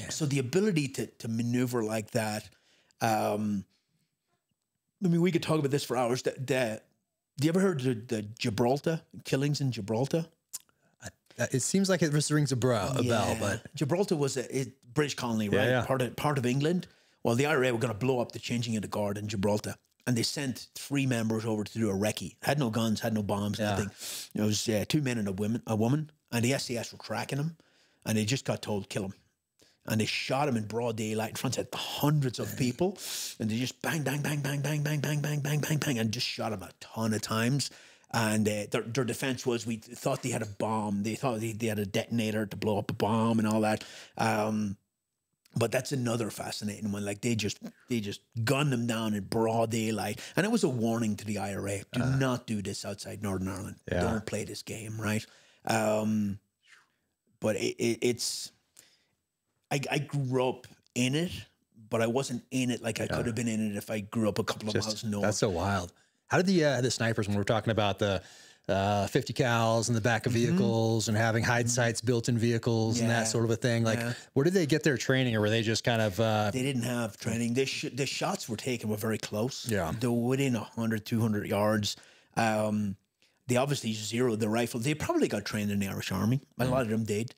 So the ability to maneuver like that. I mean, we could talk about this for hours. Do you ever heard the Gibraltar killings in Gibraltar? It seems like it just rings a bell. But Gibraltar was a British colony, right? Yeah. Part of England. Well, the IRA were going to blow up the changing of the guard in Gibraltar. And they sent 3 members over to do a recce. Had no guns, had no bombs, nothing. It was 2 men and a woman. And the SAS were tracking him. And they just got told, kill him. And they shot him in broad daylight in front of hundreds of people. And they just bang, bang, bang, bang, bang, bang, bang, bang, bang, bang, bang, and just shot him a ton of times. And their defense was, we thought they had a bomb. They thought they had a detonator to blow up a bomb and all that. But that's another fascinating one. Like, they just gunned them down in broad daylight. And it was a warning to the IRA. Do not do this outside Northern Ireland. Don't play this game, right? But it's... I grew up in it, but I wasn't in it like I could have been in it if I grew up a couple of miles north. That's so wild. How did the snipers, when we're talking about the 50 cals in the back of vehicles and having hide sites built in vehicles and that sort of a thing, like where did they get their training, or were they just kind of... They didn't have training. The shots were taken were very close. Yeah. They were within 100, 200 yards. They obviously zeroed the rifle. They probably got trained in the Irish Army. A lot of them did.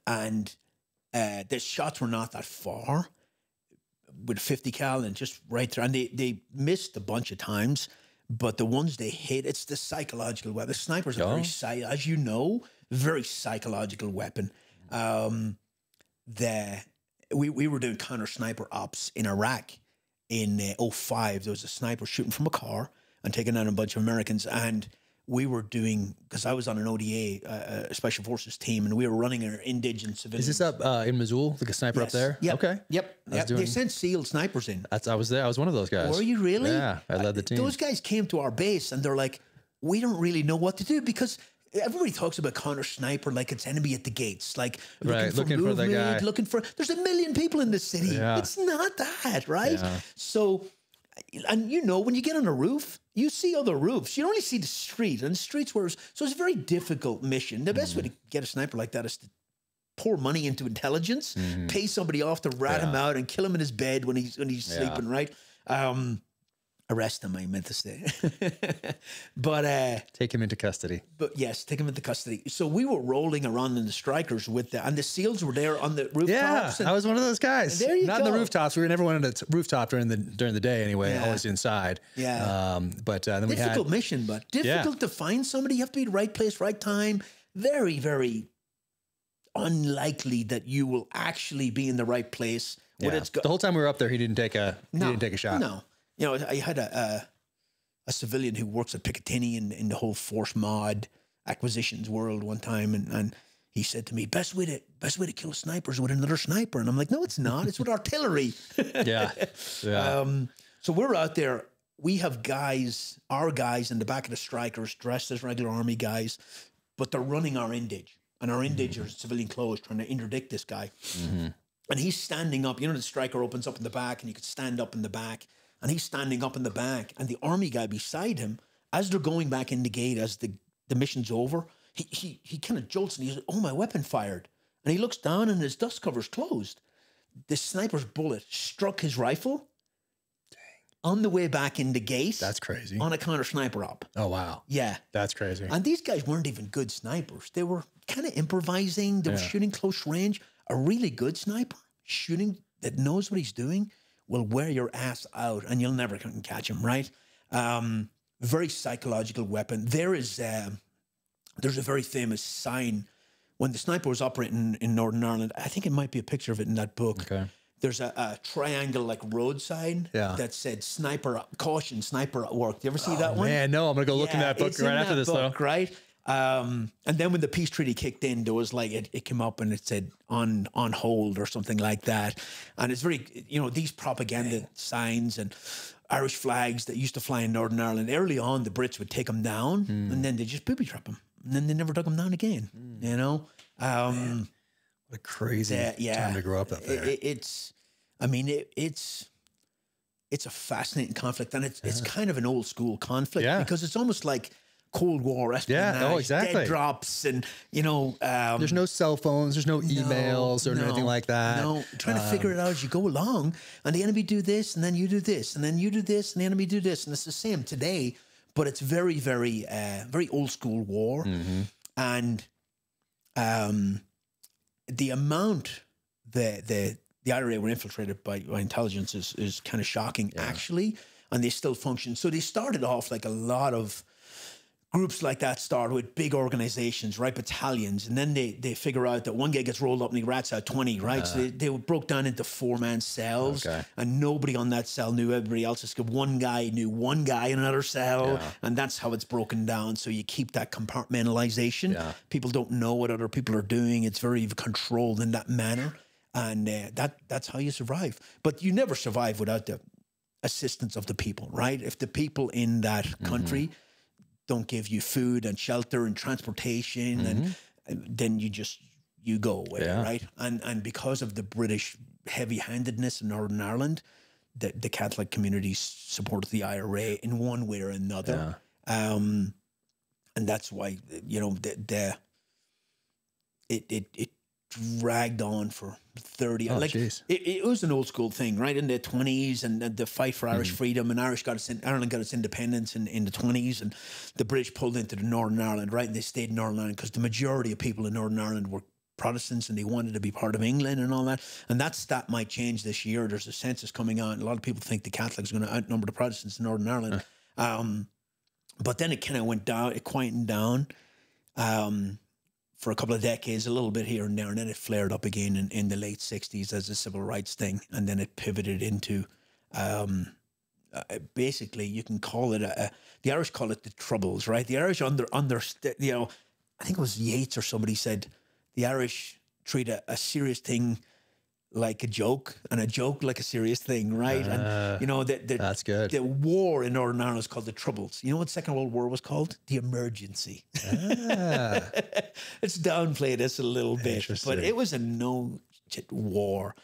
And the shots were not that far with 50 cal and just right through. And they missed a bunch of times, but the ones they hit, it's the psychological weapon. The snipers are very, as you know, very psychological weapon. We were doing counter sniper ops in Iraq in 2005. There was a sniper shooting from a car and taking out a bunch of Americans. And we were doing, because I was on an ODA, Special Forces team, and we were running our indigent civilians. Is this up in Missoula, like a sniper up there? Yep. Okay. Yep. They sent SEAL snipers in. I was there. I was one of those guys. Were you really? Yeah, I led the team. Those guys came to our base, and they're like, we don't really know what to do, because everybody talks about counter sniper like it's enemy at the gates, like looking for the guy. There's 1 million people in this city. Yeah. It's not that, right? Yeah. So, and you know, when you get on a roof, you see other roofs. You only see the street, and the streets so it's a very difficult mission. The best way to get a sniper like that is to pour money into intelligence, pay somebody off to rat him out and kill him in his bed when he's sleeping, right? Arrest him, I meant to say. But take him into custody. But yes, take him into custody. So we were rolling around in the strikers and the SEALs were there on the rooftops. Yeah, I was one of those guys. There you Not go. in the rooftops. We never went on the rooftop during the day anyway. Always inside. Yeah. But then we had difficult mission, but difficult to find somebody. You have to be at the right place, right time. Very, very unlikely that you will actually be in the right place. Yeah. The whole time we were up there, he didn't take a shot. No. You know, I had a civilian who works at Picatinny in the whole Force Mod acquisitions world one time, and he said to me, best way to kill snipers with another sniper. And I'm like, no, it's not. It's with artillery. Yeah. So we're out there. We have our guys in the back of the strikers dressed as regular army guys, but they're running our indige. And our indige are civilian clothes trying to interdict this guy. And he's standing up. You know, the striker opens up in the back and you could stand up in the back. And he's standing up in the back, and the army guy beside him, as they're going back in the gate, as the mission's over, he kind of jolts, and he's like, oh, my weapon fired. And he looks down, and his dust cover's closed. The sniper's bullet struck his rifle on the way back in the gate. That's crazy. On a counter sniper op. Oh, wow. Yeah. That's crazy. And these guys weren't even good snipers. They were kind of improvising. They were shooting close range. A really good sniper, shooting that knows what he's doing, will wear your ass out, and you'll never catch him, right? Very psychological weapon. There's a very famous sign when the sniper was operating in Northern Ireland. I think it might be a picture of it in that book. Okay. There's a triangle like road sign that said "Sniper Caution, Sniper at Work." Do you ever see that one? Man, no. I'm gonna go look in that book right after this, though. Right. And then when the peace treaty kicked in, there was like it came up and it said on hold or something like that. And it's very, you know, these propaganda signs and Irish flags that used to fly in Northern Ireland. Early on, the Brits would take them down and then they just booby trap them, and then they never took them down again. You know, what a crazy time to grow up up there. It's a fascinating conflict, and it's kind of an old school conflict because it's almost like Cold War espionage, dead drops, and you know, there's no cell phones, there's no emails or anything like that. No, trying to figure it out as you go along, and the enemy do this, and then you do this, and then you do this, and the enemy do this, and it's the same today, but it's very, very, very old school war, and the amount the IRA were infiltrated by intelligence is kind of shocking, actually, and they still function. So they started off like a lot of groups like that start with big organizations, right? Battalions. And then they figure out that one guy gets rolled up and he rats out 20, right? So they broke down into 4-man cells and nobody on that cell knew everybody else's. One guy knew one guy in another cell and that's how it's broken down. So you keep that compartmentalization. People don't know what other people are doing. It's very controlled in that manner. And that's how you survive. But you never survive without the assistance of the people, right? If the people in that country don't give you food and shelter and transportation, and then you go away, right? And because of the British heavy-handedness in Northern Ireland, the Catholic communities supported the IRA in one way or another, and that's why it dragged on for 30. It was an old school thing, right? In the 20s, and the fight for Irish freedom, and Ireland got its independence in the 20s, and the British pulled into the Northern Ireland, right? And they stayed in Northern Ireland because the majority of people in Northern Ireland were Protestants and they wanted to be part of England and all that. And that stat might change this year. There's a census coming out, and a lot of people think the Catholics are going to outnumber the Protestants in Northern Ireland. But then it kind of went down, it quietened down. For a couple of decades, a little bit here and there, and then it flared up again in the late 60s as a civil rights thing, and then it pivoted into basically you can call it the Irish call it the Troubles, right? The Irish you know, I think it was Yeats or somebody said the Irish treat a serious thing like a joke and a joke like a serious thing, right? And you know that's good. The war in Northern Ireland is called the Troubles. You know what the Second World War was called? The Emergency. It's downplayed this a little bit, but it was a no shit war.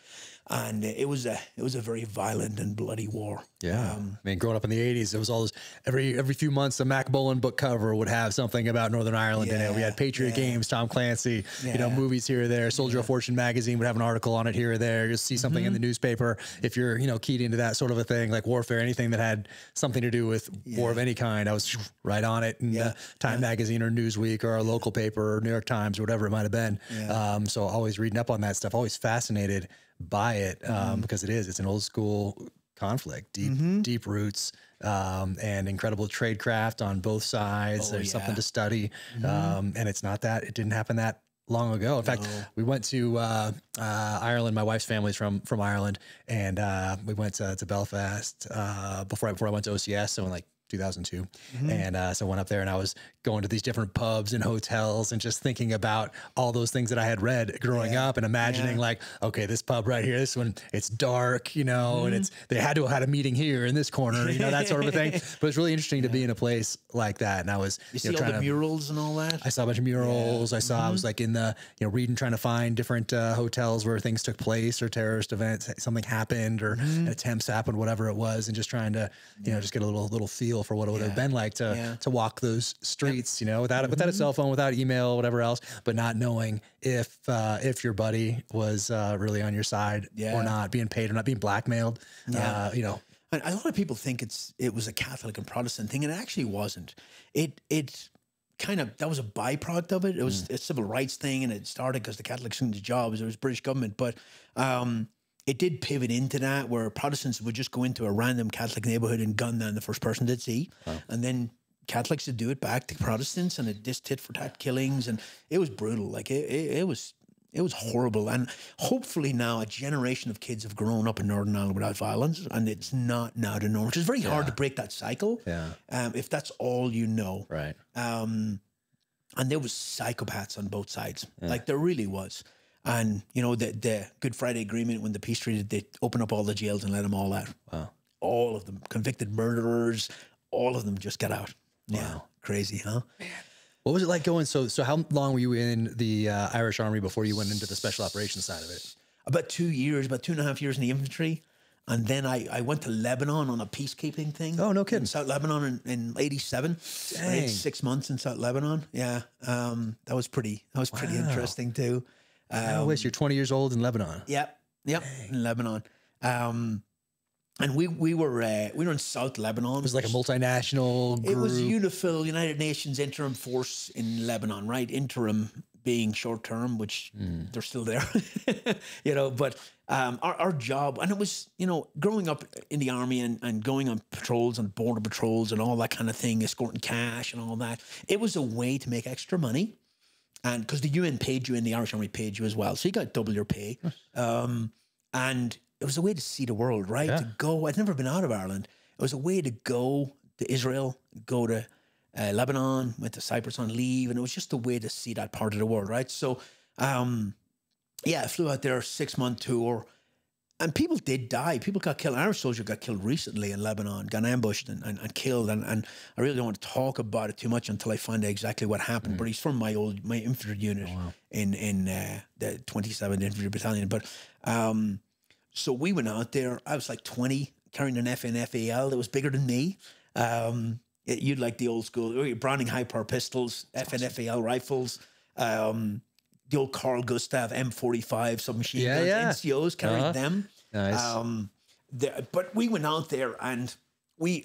And it was a very violent and bloody war. Yeah, I mean, growing up in the '80s, it was all this. Every few months, a Mac Bullen book cover would have something about Northern Ireland in it. We had Patriot Games, Tom Clancy, you know, movies here or there. Soldier of Fortune magazine would have an article on it here or there. You'll see something in the newspaper if you're, you know, keyed into that sort of a thing, like warfare, anything that had something to do with war of any kind. I was right on it in Time magazine or Newsweek or our local paper or New York Times or whatever it might have been. So always reading up on that stuff, always fascinated by it because it's an old school conflict, deep roots, and incredible tradecraft on both sides. There's something to study, and it's not that it didn't happen that long ago. In fact, we went to Ireland. My wife's family's from Ireland, and we went to Belfast before I went to OCS. So in like 2002. And so I went up there and I was going to these different pubs and hotels and just thinking about all those things that I had read growing up and imagining like, okay, this pub right here, this one, it's dark, you know, and they had to have had a meeting here in this corner, you know, that sort of a thing. But it's really interesting to be in a place like that. And I was, you see all the murals and all that? I saw a bunch of murals. I saw, I was like in the, you know, reading, trying to find different hotels where things took place or terrorist events, something happened or attempts happened, whatever it was. And just trying to, you know, just get a little feel for what it would have been like to walk those streets, you know, without a cell phone, without email, whatever else, but not knowing if your buddy was really on your side or not, being paid or not, being blackmailed, you know. And a lot of people think it was a Catholic and Protestant thing, and it actually wasn't. It kind of, that was a byproduct of it. It was a civil rights thing, and it started because the Catholics didn't get jobs. It was British government, but it did pivot into that, where Protestants would just go into a random Catholic neighborhood and gun down the first person they'd see, and then Catholics would do it back to Protestants, and it just tit for tat killings, and it was brutal. Like it was horrible. And hopefully now a generation of kids have grown up in Northern Ireland without violence, and it's not now the norm. Which is very hard to break that cycle. If that's all you know. Right. And there was psychopaths on both sides. Like there really was. And you know, the Good Friday Agreement, when the peace treaty, they opened up all the jails and let them all out. Wow. All of them, convicted murderers, all of them just got out. Wow. Yeah. Crazy, huh? Man. What was it like going? So how long were you in the Irish Army before you went into the special operations side of it? About 2 years, about 2.5 years in the infantry. And then I went to Lebanon on a peacekeeping thing. Oh, no kidding. In South Lebanon in 87. Dang. I did 6 months in South Lebanon. Yeah. That was pretty interesting too. I wish you're 20 years old in Lebanon. Yep. In Lebanon. And we were in South Lebanon. It was like a multinational group. It was UNIFIL, United Nations Interim Force in Lebanon, right? Interim being short term, which they're still there, you know. But our job, and it was, you know, growing up in the army and going on patrols and border patrols and all that kind of thing, escorting cash and all that. It was a way to make extra money. And because the UN paid you and the Irish Army paid you as well. So you got double your pay. And it was a way to see the world, right? To go, I'd never been out of Ireland. It was a way to go to Israel, go to Lebanon, went to Cyprus on leave. And it was just a way to see that part of the world, right? So, I flew out there, 6-month tour. And people did die. People got killed. An Irish soldier got killed recently in Lebanon, got ambushed and killed. And I really don't want to talk about it too much until I find out exactly what happened. But he's from my infantry unit in the 27th Infantry Battalion. But so we went out there. I was like 20, carrying an FNFAL that was bigger than me. You'd like the old school Browning high-power pistols, FNFAL rifles, the old Carl Gustav M45 submachine guns, NCOs carried them. Nice. But we went out there, and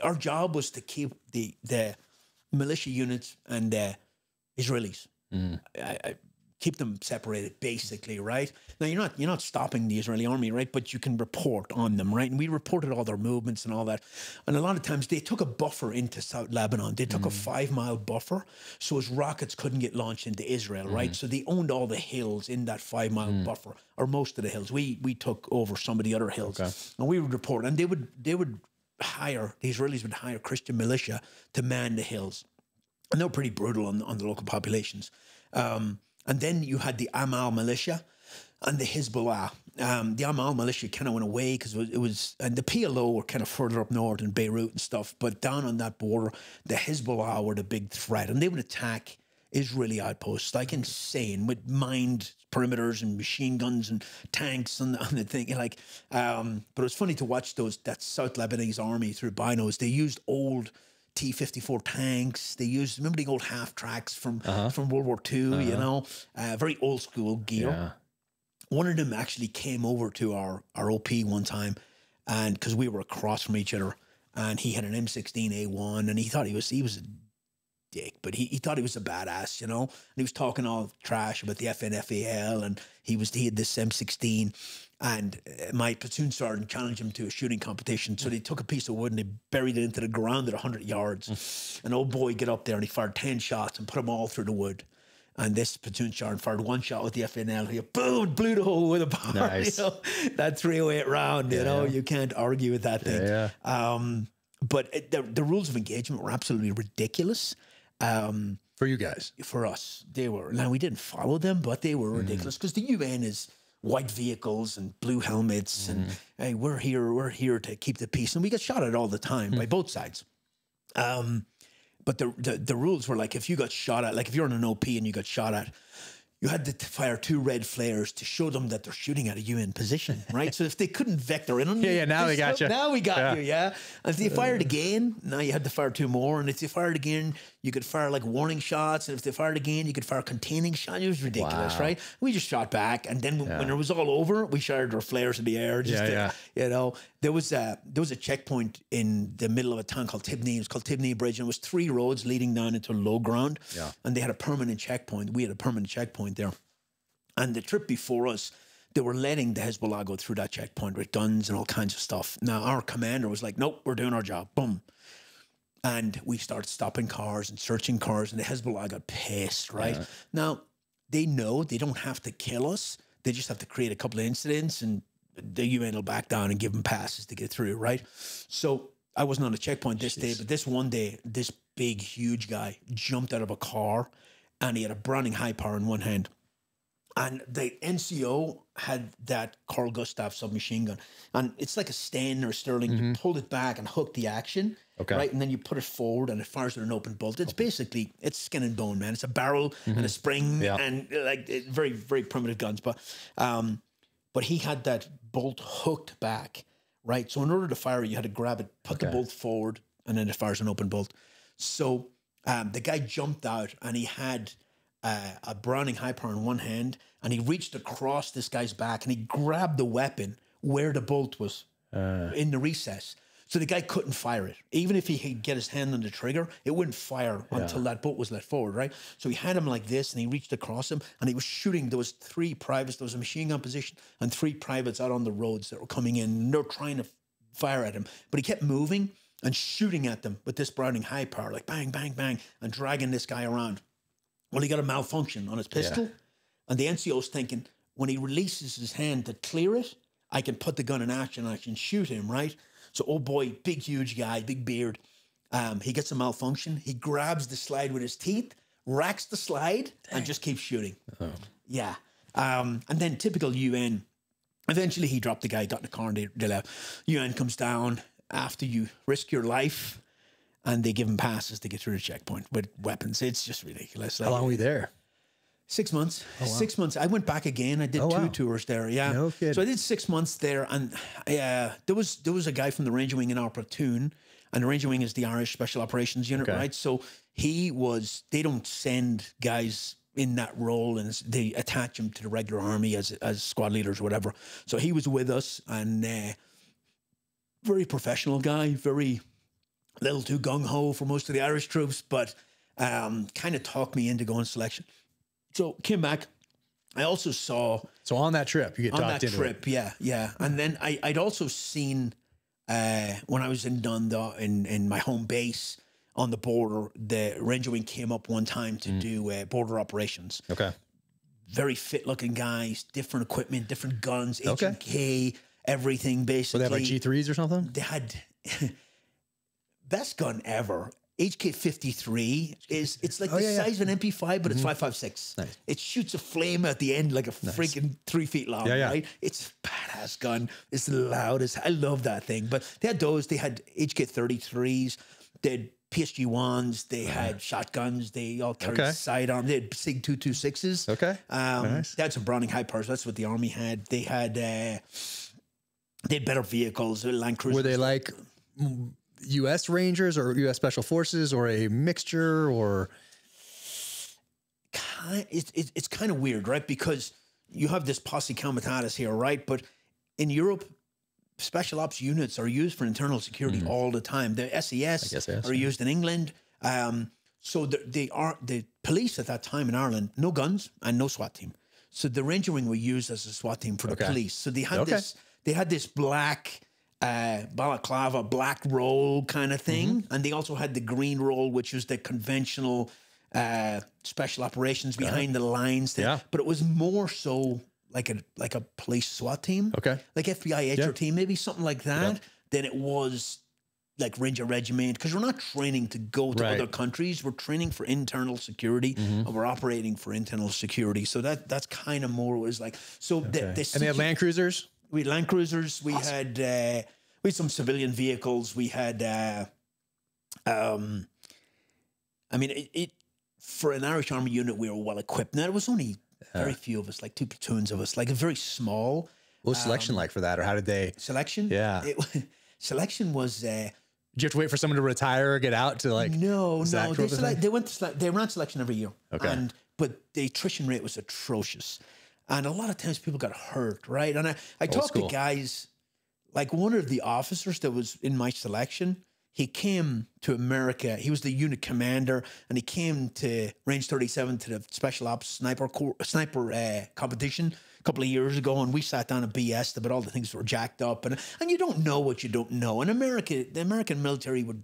our job was to keep the militia units and the Israelis. Keep them separated, basically, right? Now you're not stopping the Israeli army, right? But you can report on them, right? And we reported all their movements and all that. And a lot of times they took a buffer into South Lebanon. They took a 5-mile buffer, so as rockets couldn't get launched into Israel, right? So they owned all the hills in that 5-mile buffer, or most of the hills. We took over some of the other hills, and we would report. And they would hire, the Israelis would hire Christian militia to man the hills. And they were pretty brutal on the local populations. And then you had the Amal militia and the Hezbollah. The Amal militia kind of went away because it was, and the PLO were kind of further up north in Beirut and stuff. But down on that border, the Hezbollah were the big threat. And they would attack Israeli outposts like insane with mined perimeters and machine guns and tanks and the thing. Like, but it was funny to watch that South Lebanese army through binos. They used old T-54 tanks. They used, remember the old half tracks from World War II, you know, very old school gear. Yeah. One of them actually came over to our OP one time, and because we were across from each other, and he had an M16A1, and he thought he was a dick, but he thought he was a badass, you know, and he was talking all trash about the FNFAL, and he had this M16, and my platoon sergeant challenged him to a shooting competition. So they took a piece of wood and they buried it into the ground at 100 yards. And old boy get up there and he fired 10 shots and put them all through the wood. And this platoon sergeant fired one shot with the FNL. He boom, blew the whole wood apart. Nice. You know, that 308 round, you know, you can't argue with that thing. Yeah. But the rules of engagement were absolutely ridiculous. For you guys. For us, they were. Now, we didn't follow them, but they were ridiculous because the UN is white vehicles and blue helmets, and hey, we're here to keep the peace. And we get shot at all the time by both sides. But the rules were like, if you got shot at, like if you're in an OP and you got shot at, you had to fire 2 red flares to show them that they're shooting at a UN position, right? So if they couldn't vector in on you, now we got you. Now we got you, yeah. And if they fired again, now you had to fire 2 more. And if they fired again, you could fire like warning shots. And if they fired again, you could fire containing shots. It was ridiculous, right? We just shot back, and then when it was all over, we fired our flares in the air. Just to, you know, there was a checkpoint in the middle of a town called Tibney. It was called Tibney Bridge, and it was 3 roads leading down into low ground. Yeah. And they had a permanent checkpoint. We had a permanent checkpoint there. And the trip before us, they were letting the Hezbollah go through that checkpoint with guns and all kinds of stuff. Now, our commander was like, nope, we're doing our job. Boom. And we started stopping cars and searching cars, and the Hezbollah got pissed, right? Yeah. Now, they know they don't have to kill us. They just have to create a couple of incidents, and the UN will back down and give them passes to get through, right? So I wasn't on a checkpoint this day, but this one day, this big, huge guy jumped out of a car, and he had a Browning high power in one hand. And the NCO had that Carl Gustav submachine gun. And it's like a Sten or a Sterling. You pulled it back and hooked the action, right? And then you put it forward and it fires with an open bolt. It's basically, it's skin and bone, man. It's a barrel and a spring and like very, very primitive guns. But he had that bolt hooked back, right? So in order to fire it, you had to grab it, put the bolt forward, and then it fires an open bolt. So the guy jumped out and he had a Browning high power in one hand, and he reached across this guy's back and he grabbed the weapon where the bolt was in the recess. So the guy couldn't fire it. Even if he could get his hand on the trigger, it wouldn't fire until that bolt was let forward, right? So he had him like this, and he reached across him, and he was shooting. There was 3 privates. There was a machine gun position and 3 privates out on the roads that were coming in, and they're trying to fire at him. But he kept moving and shooting at them with this Browning high power, like bang, bang, bang, and dragging this guy around. Well, he got a malfunction on his pistol, and the NCO's thinking, when he releases his hand to clear it, I can put the gun in action and I can shoot him, right? So, oh boy, big, huge guy, big beard. He gets a malfunction. He grabs the slide with his teeth, racks the slide, and just keeps shooting. Yeah. And then typical UN, eventually he dropped the guy, got in the car, and they left. UN comes down after you risk your life, and they give him passes to get through the checkpoint with weapons. It's just ridiculous. Like, how long were you there? 6 months. Oh, wow. 6 months. I went back again. I did 2 tours there. Yeah. No kidding. So I did 6 months there, and there was a guy from the Ranger Wing in our platoon, and the Ranger Wing is the Irish Special Operations Unit, right? So they don't send guys in that role, and they attach him to the regular army as squad leaders or whatever. So he was with us, and very professional guy, very little too gung-ho for most of the Irish troops, but kind of talked me into going selection. So came back. I also saw... So on that trip, you get talked into it. Yeah. And then I'd also seen, when I was in Dundee, in my home base on the border, the Ranger Wing came up one time to do border operations. Okay. Very fit-looking guys, different equipment, different guns, H&K, everything, basically. Were they have like G3s or something? They had... best gun ever. HK-53 it's like the size of an MP5, but it's 5.56. Nice. It shoots a flame at the end like a freaking 3 feet long, right? It's a badass gun. It's the loudest. I love that thing. But they had those. They had HK-33s. They had PSG-1s. They had shotguns. They all carried sidearm. They had SIG 226s. Okay. Nice. They had some Browning high powers. That's what the Army had. They had better vehicles, Land Cruisers. Were they like U.S. Rangers or U.S. Special Forces or a mixture or? It's kind of weird, right? Because you have this posse comitatus here, right? But in Europe, special ops units are used for internal security all the time. The SES are used in England. So the police at that time in Ireland, no guns and no SWAT team. So the Ranger Wing were used as a SWAT team for the police. So they had this black balaclava, black roll kind of thing. And they also had the green roll, which was the conventional special operations behind the lines thing. But it was more so like a police SWAT team. Like FBI HR team, maybe something like that. Than it was like Ranger Regiment, because we're not training to go to other countries. We're training for internal security, and we're operating for internal security. So that's kind of more what it was like. So and they had Land Cruisers? We had Land Cruisers. We had some civilian vehicles. We had, I mean, for an Irish Army unit, we were well equipped. Now, there was only very few of us, like 2 platoons of us, like a very small. What was selection like for that, or how did they? Selection? Yeah. Selection was... did you have to wait for someone to retire or get out to like... No. They ran selection every year. But the attrition rate was atrocious. And a lot of times people got hurt, right? And I talked to guys... Like one of the officers that was in my selection, he came to America. He was the unit commander, and he came to Range 37 to the Special Ops sniper competition a couple of years ago, and we sat down and BS'd about all the things that were jacked up. And you don't know what you don't know. And the American military would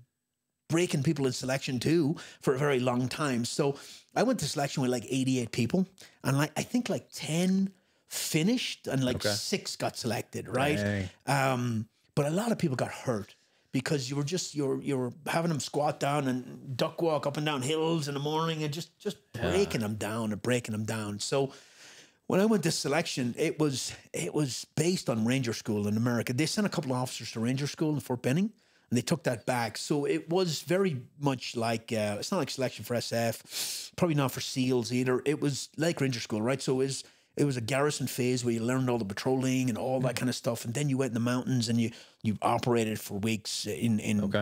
breaking people in selection too for a very long time. So I went to selection with like 88 people, and I think 10... finished and 6 got selected, right? But a lot of people got hurt because you were having them squat down and duck walk up and down hills in the morning and just breaking them down. So when I went to selection, it was based on Ranger School in America. They sent a couple of officers to Ranger School in Fort Benning, and they took that back. So it was very much like, it's not like selection for SF, probably not for SEALs either. It was like Ranger School, right? So it was a garrison phase where you learned all the patrolling and all that kind of stuff. And then you went in the mountains and you operated for weeks in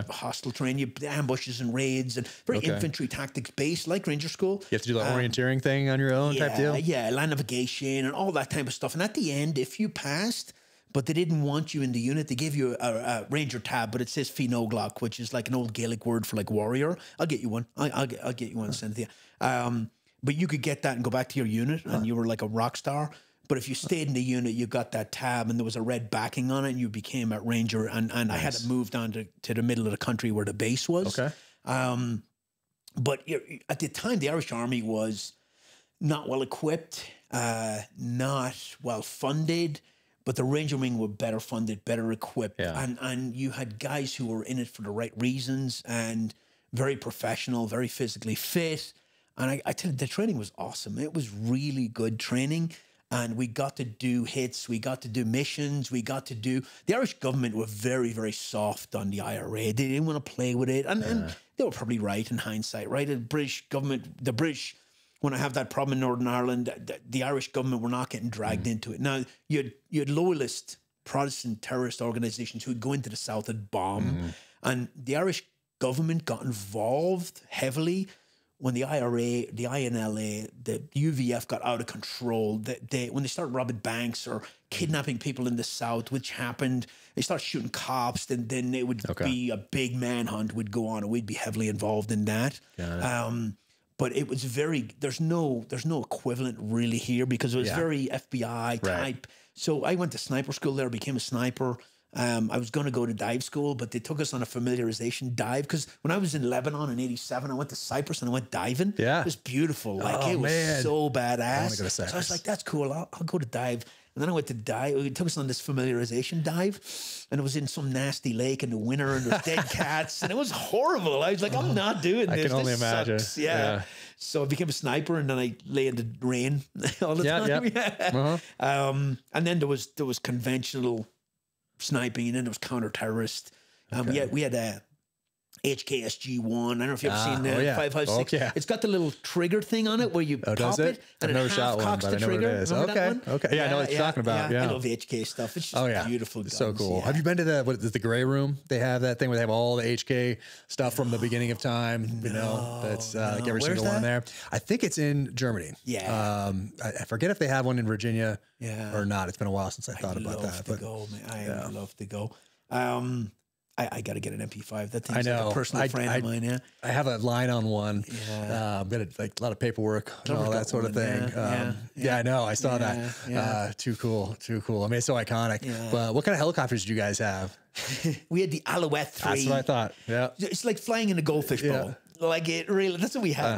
hostile terrain. You ambushes and raids and very infantry tactics based, like Ranger School. You have to do the orienteering thing on your own type deal? Yeah, land navigation and all that type of stuff. And at the end, if you passed, but they didn't want you in the unit, they gave you a Ranger tab, but it says Finoglock, which is like an old Gaelic word for like warrior. I'll get you one. I'll get you one and send it to you. But you could get that and go back to your unit, and you were like a rock star. But if you stayed in the unit, you got that tab, and there was a red backing on it, and you became a Ranger. And I had to move down to the middle of the country where the base was. But at the time, the Irish Army was not well equipped, not well funded, but the Ranger Wing were better funded, better equipped. And you had guys who were in it for the right reasons and very professional, very physically fit. And I tell you, the training was awesome. It was really good training. And we got to do hits. We got to do missions. The Irish government were very, very soft on the IRA. They didn't want to play with it. And they were probably right in hindsight, right? The British government, when I have that problem in Northern Ireland, the Irish government were not getting dragged into it. Now, you had loyalist Protestant terrorist organizations who would go into the South and bomb. And the Irish government got involved heavily when the IRA, the INLA, the UVF got out of control. When they started robbing banks or kidnapping people in the South, which happened, they started shooting cops, and then it would be a big manhunt would go on, and we'd be heavily involved in that. But it was there's no equivalent really here because it was very FBI type. So I went to sniper school there, became a sniper. I was going to go to dive school, but they took us on a familiarization dive because when I was in Lebanon in '87, I went to Cyprus and I went diving. It was beautiful. Like it was so badass. I want to go to Cyprus. So I was like, that's cool. I'll go to dive. And then I went to dive. It took us on this familiarization dive, and it was in some nasty lake in the winter, and there was dead cats, and it was horrible. I was like, I'm not doing this. I can only This imagine. sucks. Yeah. So I became a sniper, and then I lay in the rain all the time. Yeah. And then there was conventional sniping, and then there was counter-terrorist. We had HKSG-1. I don't know if you've ever seen the 5.56. Yeah. It's got the little trigger thing on it where you pop does it, it? and I've it never shot one, half-cocks but the I know what trigger. it is. Remember that one? Okay. Yeah, I know what you're talking about. Yeah. I love HK stuff. It's just beautiful guns. So cool. Yeah. Have you been to the Gray Room? They have that thing where they have all the HK stuff from the beginning of time. You know, that's like every single one there. I think it's in Germany. Yeah. I forget if they have one in Virginia or not. It's been a while since I thought about that. But I love to go. I got to get an MP5. That thing's I know. like a personal friend of mine. Yeah, I have a line on one. Yeah, got like a lot of paperwork and all that sort of thing. Yeah, I know. I saw that. Yeah. Too cool. I mean, it's so iconic. Yeah. But what kind of helicopters do you guys have? We had the Alouette 3. That's what I thought. Yeah, it's like flying in a goldfish bowl. Like it really. That's what we had.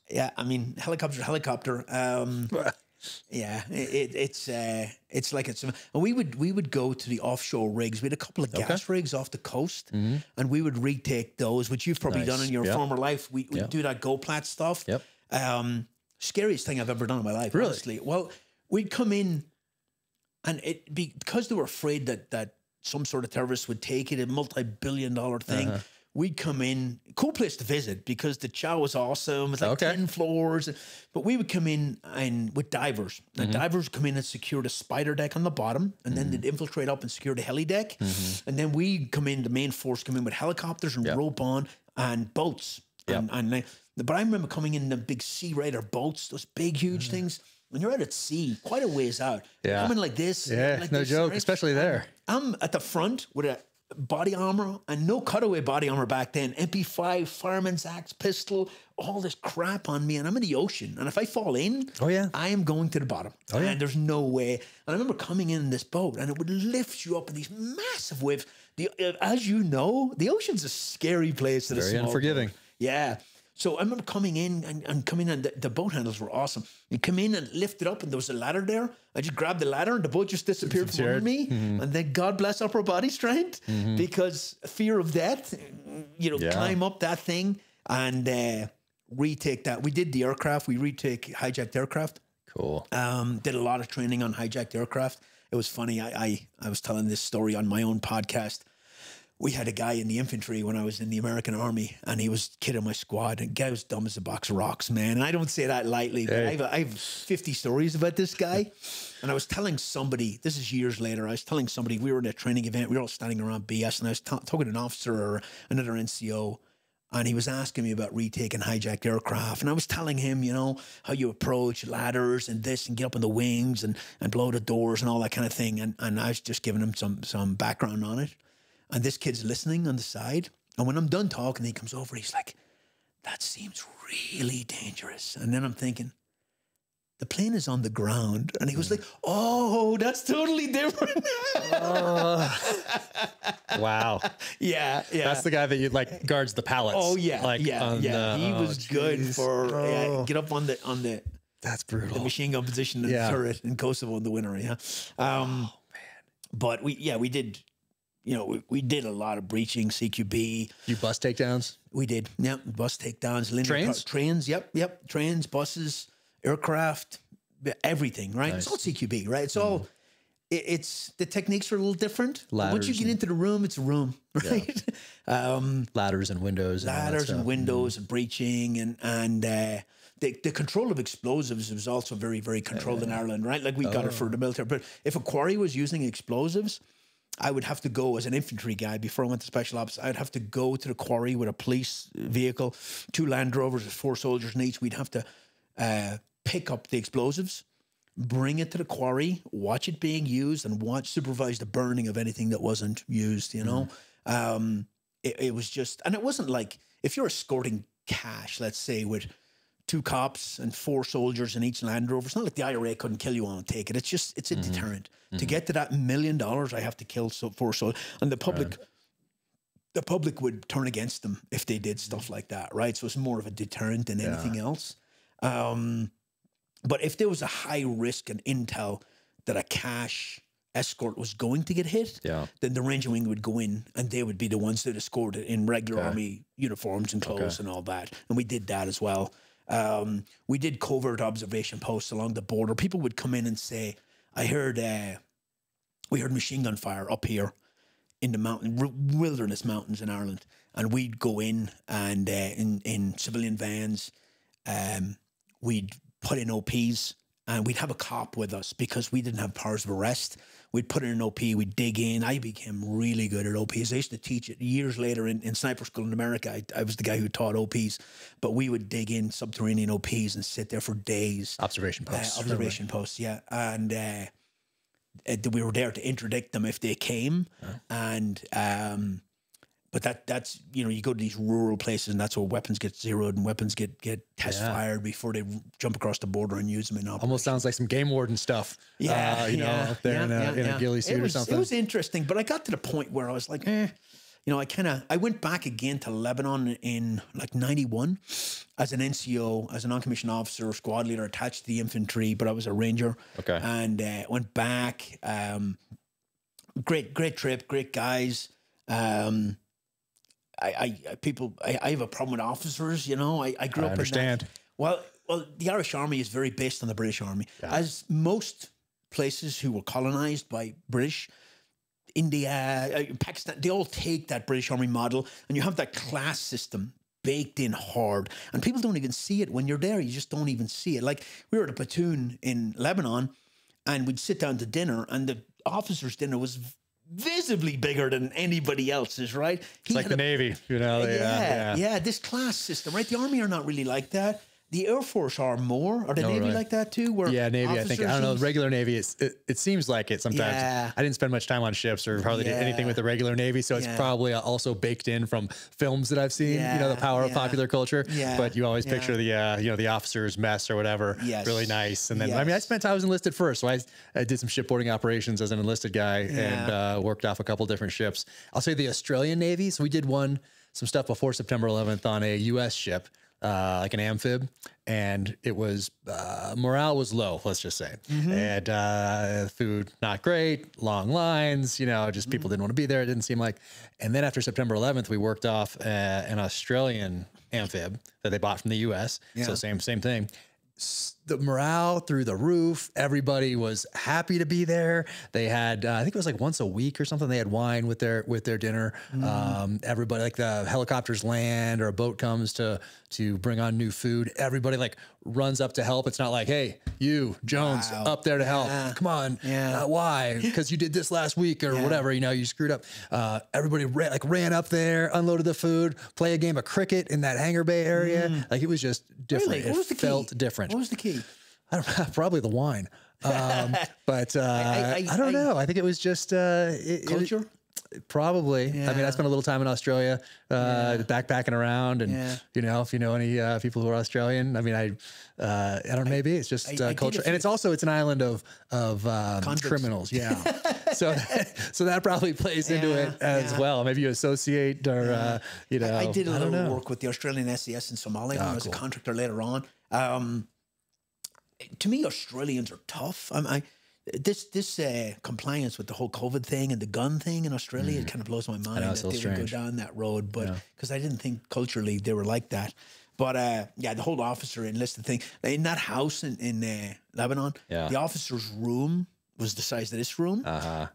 Yeah, I mean, helicopter. Yeah, it's like it's, and we would go to the offshore rigs. We had a couple of gas rigs off the coast, and we would retake those, which you've probably done in your former life. We do that GoPlat stuff. Yep. Scariest thing I've ever done in my life. Really? Honestly. Well, we'd come in, and because they were afraid that some sort of terrorist would take it, a multi-billion-dollar thing. We'd come in, cool place to visit because the chow was awesome. It's like 10 floors. But we would come in and with divers. And divers would come in and secure the spider deck on the bottom. And then they'd infiltrate up and secure the heli deck. And then we'd come in, the main force come in with helicopters and rope on and boats. But I remember coming in the big Sea Raider boats, those big, huge things. When you're out at sea, quite a ways out. Yeah. Coming like this. Yeah, like no this, joke, right? especially there. I'm at the front with a body armor and no cutaway body armor back then. MP5, fireman's axe, pistol, all this crap on me, and I'm in the ocean. And if I fall in, I am going to the bottom. And there's no way. And I remember coming in this boat, and it would lift you up in these massive waves. As you know, the ocean's a scary place. Very unforgiving. Yeah. So I remember coming in and the boat handles were awesome. You come in and lift it up, and there was a ladder there. I just grabbed the ladder, and the boat just disappeared from under me. And then God bless upper body strength, because fear of death, climb up that thing and retake that. We did the aircraft. We retake hijacked aircraft. Cool. Did a lot of training on hijacked aircraft. It was funny. I was telling this story on my own podcast. We had a guy in the infantry when I was in the American Army, and he was kid in my squad, and the guy was dumb as a box of rocks, man. And I don't say that lightly. Hey. I have 50 stories about this guy. And I was telling somebody, this is years later, I was telling somebody, we were at a training event, we were all standing around BS, and I was talking to an officer or another NCO, and he was asking me about retaking hijacked aircraft. And I was telling him, how you approach ladders and this and get up on the wings and blow the doors and all that kind of thing. And I was just giving him some background on it. And this kid's listening on the side. And when I'm done talking, he comes over. He's like, that seems really dangerous. And then I'm thinking, the plane is on the ground. And he was like, oh, that's totally different. Wow. Yeah. That's the guy that guards the pallets. Oh, yeah. He was good for get up on the that's brutal. The machine gun position in the turret in Kosovo in the winter. Yeah. But we did. We did a lot of breaching, CQB. You bus takedowns? We did. Yep. Bus takedowns. Trains? Yep. Trains, buses, aircraft, everything, right? Nice. It's all CQB, right? It's all, it's the techniques are a little different. Once you get into the room, it's a room, right? Yeah. Ladders and windows. And windows and breaching and the control of explosives was also very, very controlled in Ireland, right? Like we got it for the military. But if a quarry was using explosives, I would have to go as an infantry guy before I went to special ops. I'd have to go to the quarry with a police vehicle, 2 Land Rovers with 4 soldiers in each. We'd have to pick up the explosives, bring it to the quarry, watch it being used, and supervise the burning of anything that wasn't used, It was just, and it wasn't like, if you're escorting cash, let's say, with 2 cops and 4 soldiers in each Land Rover, it's not like the IRA couldn't kill you on and take it. It's just, it's a deterrent. To get to that $1 million, I have to kill 4 soldiers. And the public would turn against them if they did stuff like that, right? So it's more of a deterrent than anything else. But if there was a high risk and intel that a cash escort was going to get hit, then the Ranger Wing would go in and they would be the ones that escorted in regular army uniforms and clothes and all that. And we did that as well. We did covert observation posts along the border. People would come in and say, I heard, we heard machine gun fire up here in the wilderness mountains in Ireland. And we'd go in and in civilian vans, we'd put in OPs and we'd have a cop with us because we didn't have powers of arrest. We'd put in an OP, we'd dig in. I became really good at OPs. I used to teach it years later in sniper school in America. I was the guy who taught OPs, but we would dig in subterranean OPs and sit there for days. Observation posts. Observation posts, yeah. And we were there to interdict them if they came. And but that's, you know, you go to these rural places and that's where weapons get zeroed and weapons get test fired before they jump across the border and use them in operations. Almost sounds like some game warden stuff. Yeah, you know, up there in a ghillie suit or something. It was interesting, but I got to the point where I was like, you know, I went back again to Lebanon in like 91 as an NCO, as a non-commissioned officer, squad leader attached to the infantry, but I was a ranger. Okay. And went back. Great trip, great guys. I have a problem with officers, you know. I grew up understand. in that. Well, the Irish Army is very based on the British Army. As most places who were colonized by British, India, Pakistan, they all take that British Army model, and you have that class system baked in hard. And people don't even see it when you're there. You just don't even see it. Like, we were at a platoon in Lebanon, and we'd sit down to dinner, and the officers' dinner was visibly bigger than anybody else's, right? It's like the Navy, you know. Yeah, this class system, right? The Army are not really like that. The Air Force are more. Are the Navy like that too? Where Navy, I think. I don't know. The regular Navy, it seems like it sometimes. Yeah. I didn't spend much time on ships or hardly did anything with the regular Navy, so it's probably also baked in from films that I've seen, you know, the power of popular culture. Yeah. But you always picture the, you know, the officers' mess or whatever, really nice. And then, I mean, I was enlisted first, so I did some shipboarding operations as an enlisted guy and worked off a couple different ships. I'll say the Australian Navy, so we did some stuff before September 11th on a U.S. ship. Like an amphib, and it was morale was low, let's just say. And food not great, long lines, you know, just people didn't want to be there, it didn't seem like. And then after September 11th, we worked off an Australian amphib that they bought from the US. So same thing. The morale through the roof. Everybody was happy to be there. They had, I think it was like once a week or something. They had wine with their dinner. Everybody, like the helicopters land or a boat comes to bring on new food. Everybody like runs up to help. It's not like, hey, you Jones up there to help. Come on. Why? Because you did this last week or whatever. You know, you screwed up. Everybody ran up there, unloaded the food, play a game of cricket in that hangar bay area. Like it was just different. Really? It felt different. What was the key? I don't know, probably the wine. But I don't know. I think it was just culture. Probably. I mean, I spent a little time in Australia, backpacking around, and you know, if you know any people who are Australian, I mean, I don't know, maybe it's just culture, and it's an island of criminals. Yeah. so that probably plays into it as well. Maybe you associate or you know. I did a little work with the Australian SES in Somalia when I was a contractor later on. To me, Australians are tough. This compliance with the whole COVID thing and the gun thing in Australia, it kind of blows my mind that they would go down that road. But because I didn't think culturally they were like that. But the whole officer enlisted thing in that house in Lebanon, the officer's room was the size of this room,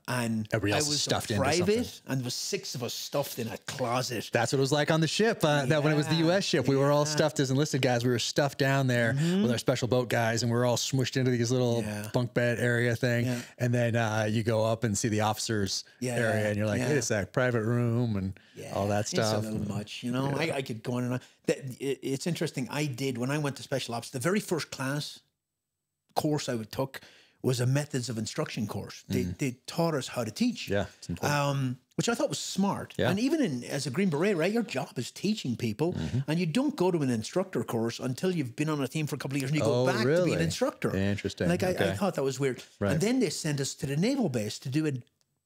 and everybody else I was stuffed private, and there was 6 of us stuffed in a closet. That's what it was like on the ship. That when it was the U.S. ship, we were all stuffed as enlisted guys. We were stuffed down there with our special boat guys, and we were all smushed into these little bunk bed area thing. And then you go up and see the officers area, and you're like, wait a sec, private room and all that stuff. It's a little much, you know. I could go on and on. It's interesting. I did when I went to special ops. The very first course I took was a methods of instruction course. They taught us how to teach. Yeah, it's important. Which I thought was smart. Yeah. And even as a Green Beret, right, your job is teaching people, and you don't go to an instructor course until you've been on a team for a couple of years and you go back to be an instructor. Interesting. Like I thought that was weird. Right. And then they sent us to the naval base to do a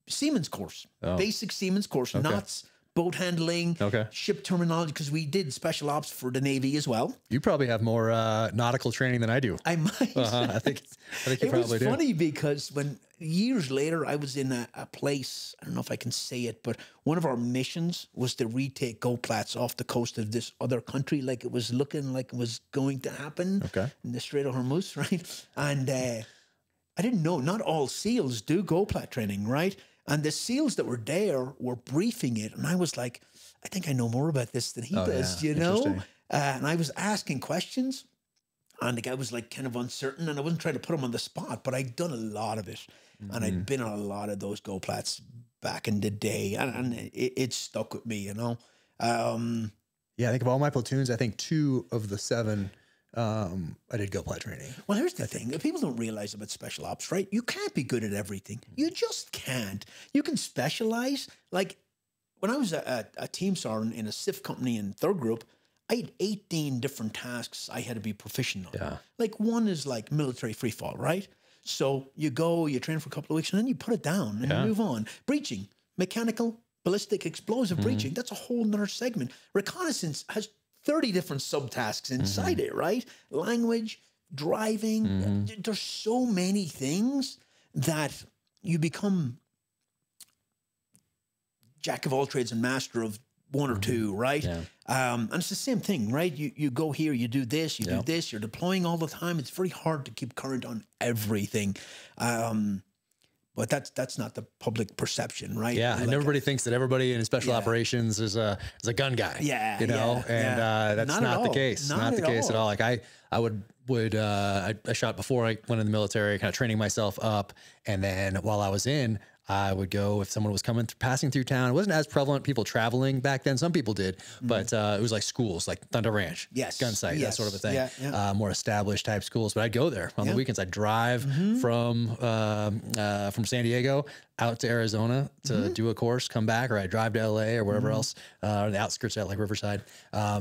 Seamen's course, basic Seamen's course, knots, boat handling, Okay. ship terminology, because we did special ops for the Navy as well. You probably have more nautical training than I do. I might. I think you It probably was do. funny because when years later I was in a place, I don't know if I can say it, but one of our missions was to retake gold plats off the coast of this other country, like it was looking like it was going to happen in the Strait of Hormuz, right? And I didn't know, not all SEALs do gold plat training, right? And the SEALs that were there were briefing it, and I was like, I think I know more about this than he does, you know? And I was asking questions, and the guy was like kind of uncertain, and I wasn't trying to put him on the spot, but I'd done a lot of it, and I'd been on a lot of those gold plats back in the day, and it stuck with me, you know? Yeah, I think of all my platoons, I think 2 of the 7 I did gold plat training. Well, here's the thing. People don't realize about special ops, right? You can't be good at everything. You just can't. You can specialize. Like when I was a team sergeant in a SIF company in 3rd Group, I had 18 different tasks I had to be proficient on. Yeah. Like one is like military free fall, right? So you go, you train for a couple of weeks, and then you put it down and you move on. Breaching, mechanical, ballistic, explosive breaching. That's a whole nother segment. Reconnaissance has 30 different subtasks inside it, right? Language, driving. There's so many things that you become jack of all trades and master of one or two, right? Yeah. And it's the same thing, right? You go here, you do this, you do this, you're deploying all the time. It's very hard to keep current on everything. But that's not the public perception, right? Yeah, and everybody thinks that everybody in special operations is a gun guy. Yeah, you know, and that's not the case. Not the case at all. Like I shot before I went in the military, kind of training myself up, and then while I was in, I would go if someone was passing through town. It wasn't as prevalent people traveling back then. Some people did, but it was like schools, like Thunder Ranch, gun site, that sort of a thing. More established type schools. But I'd go there on the weekends. I'd drive from San Diego out to Arizona to do a course, come back, or I'd drive to LA or wherever else, or the outskirts at like Riverside,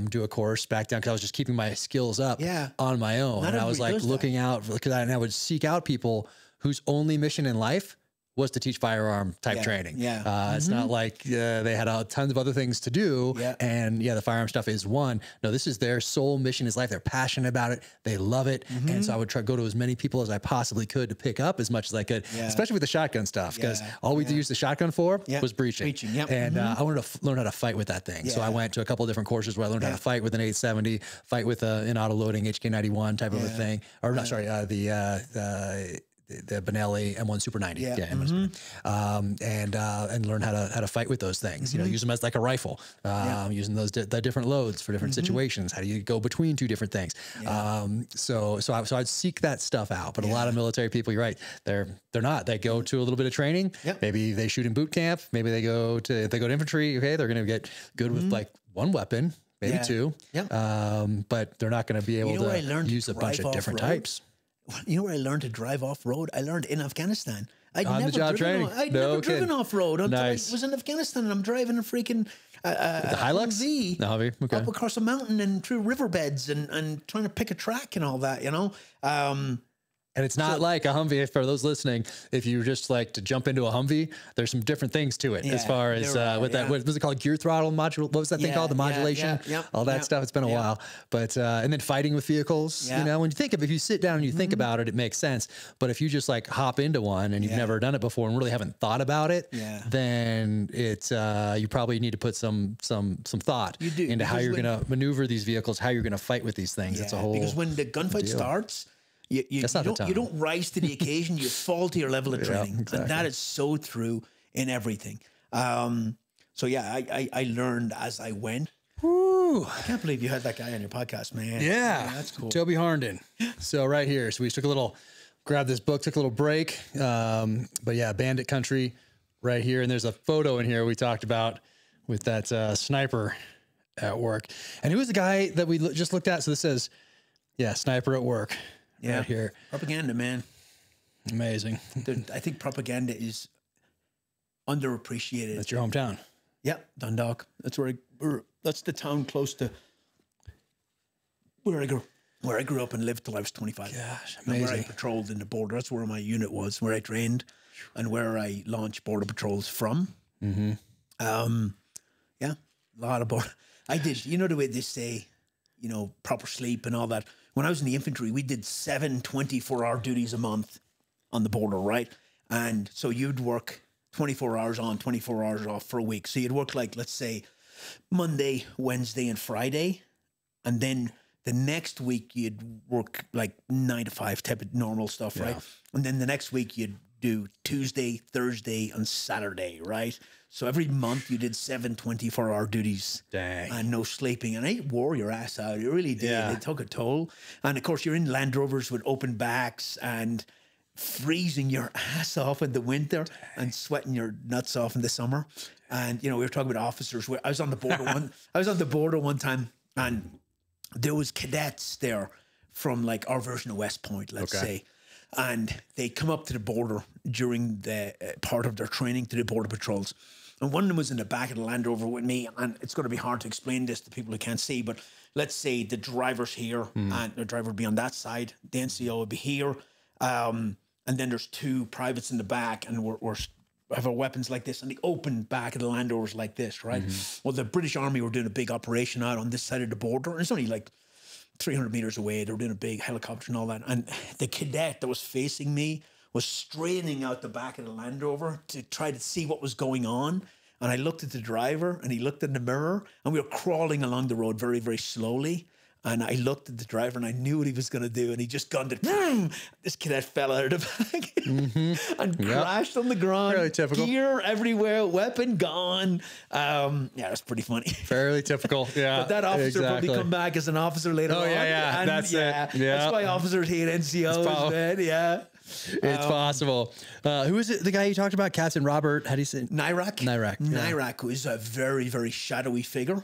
do a course back down because I was just keeping my skills up on my own. And I was like looking out because I would seek out people whose only mission in life was to teach firearm type training. It's not like they had tons of other things to do. And the firearm stuff is one. No, this is their sole mission is life. They're passionate about it. They love it. And so I would try to go to as many people as I possibly could to pick up as much as I could, especially with the shotgun stuff, because all we used the shotgun for was breaching. And I wanted to learn how to fight with that thing. So I went to a couple of different courses where I learned how to fight with an 870, fight with an auto-loading HK91 type of a thing. Or not, sorry, the Benelli M1 Super 90, and learn how to fight with those things. You know, use them as like a rifle, using those the different loads for different situations. How do you go between two different things? So I'd seek that stuff out. But a lot of military people, you're right, they're not. They go to a little bit of training. Maybe they shoot in boot camp. Maybe they go to infantry. Okay, they're going to get good with like one weapon, maybe two. But they're not going to be able to use a bunch of different types. You know where I learned to drive off-road? I learned in Afghanistan. I'd never driven off-road until I was in Afghanistan, and I'm driving a freaking the Hilux? Humvee, the Humvee, okay, up across a mountain and through riverbeds and trying to pick a track and all that, you know? And it's not like a Humvee. For those listening, if you just like to jump into a Humvee, there's some different things to it as far as that. What was it called? Gear throttle module. What was that thing called? The modulation. All that stuff. It's been a while. But and then fighting with vehicles. You know, when you think of, if you sit down and you think about it, it makes sense. But if you just like hop into one and you've never done it before and really haven't thought about it, then it's you probably need to put some thought into how you're going to maneuver these vehicles, how you're going to fight with these things. It's a whole, because when the gunfight starts, you don't rise to the occasion. You fall to your level of training. Exactly. And that is so true in everything. So yeah, I learned as I went. Woo. I can't believe you had that guy on your podcast, man. Yeah, that's cool. Toby Harnden. So right here, so we took a little, grabbed this book, took a little break. But yeah, Bandit Country right here. And there's a photo in here we talked about with that sniper at work. And who was the guy that we just looked at? So this says, sniper at work. Yeah, right here. Propaganda, man. Amazing. I think propaganda is underappreciated. That's your hometown. Yeah, Dundalk. That's that's the town close to where I grew up and lived till I was 25. Gosh, amazing. And where I patrolled in the border. That's where my unit was, where I trained, and where I launched border patrols from. Yeah, a lot of border. I did. You know the way they say, you know, proper sleep and all that. When I was in the infantry, we did 7 24-hour duties a month on the border, right? And so you'd work 24 hours on, 24 hours off for a week. So you'd work like, let's say, Monday, Wednesday, and Friday. And then the next week you'd work like 9 to 5 type of normal stuff, right? And then the next week you'd do Tuesday, Thursday, and Saturday, right? So every month you did 7 24-hour duties. Dang. And no sleeping. And it wore your ass out. It really did. Yeah. It took a toll. And of course, you're in Land Rovers with open backs and freezing your ass off in the winter and sweating your nuts off in the summer. And, you know, we were talking about officers. I was on the border one time, and there was cadets there from like our version of West Point, let's say. And they come up to the border during the part of their training to do border patrols. And one of them was in the back of the Land Rover with me. And it's going to be hard to explain this to people who can't see. But let's say the driver's here and the driver would be on that side. The NCO would be here. And then there's 2 privates in the back. And we have our weapons like this. And the open back of the Land Rover's like this, right? Well, the British Army were doing a big operation out on this side of the border. And it's only like 300 meters away. They were doing a big helicopter and all that. And the cadet that was facing me was straining out the back of the Land Rover to try to see what was going on. And I looked at the driver and he looked in the mirror, and we were crawling along the road very, very slowly. And I looked at the driver and I knew what he was going to do. And he just gunned it. This cadet fell out of the back and crashed on the ground. Fairly typical. Gear everywhere, weapon gone. Yeah, that's pretty funny. Fairly typical. Yeah. But that officer probably come back as an officer later on. Yeah. And That's it. Yeah. That's why officers hate NCOs, man. Yeah. It's possible. Who is it? The guy you talked about, Captain Robert? How do you say? Iraq. Yeah. Iraq was a very, very shadowy figure.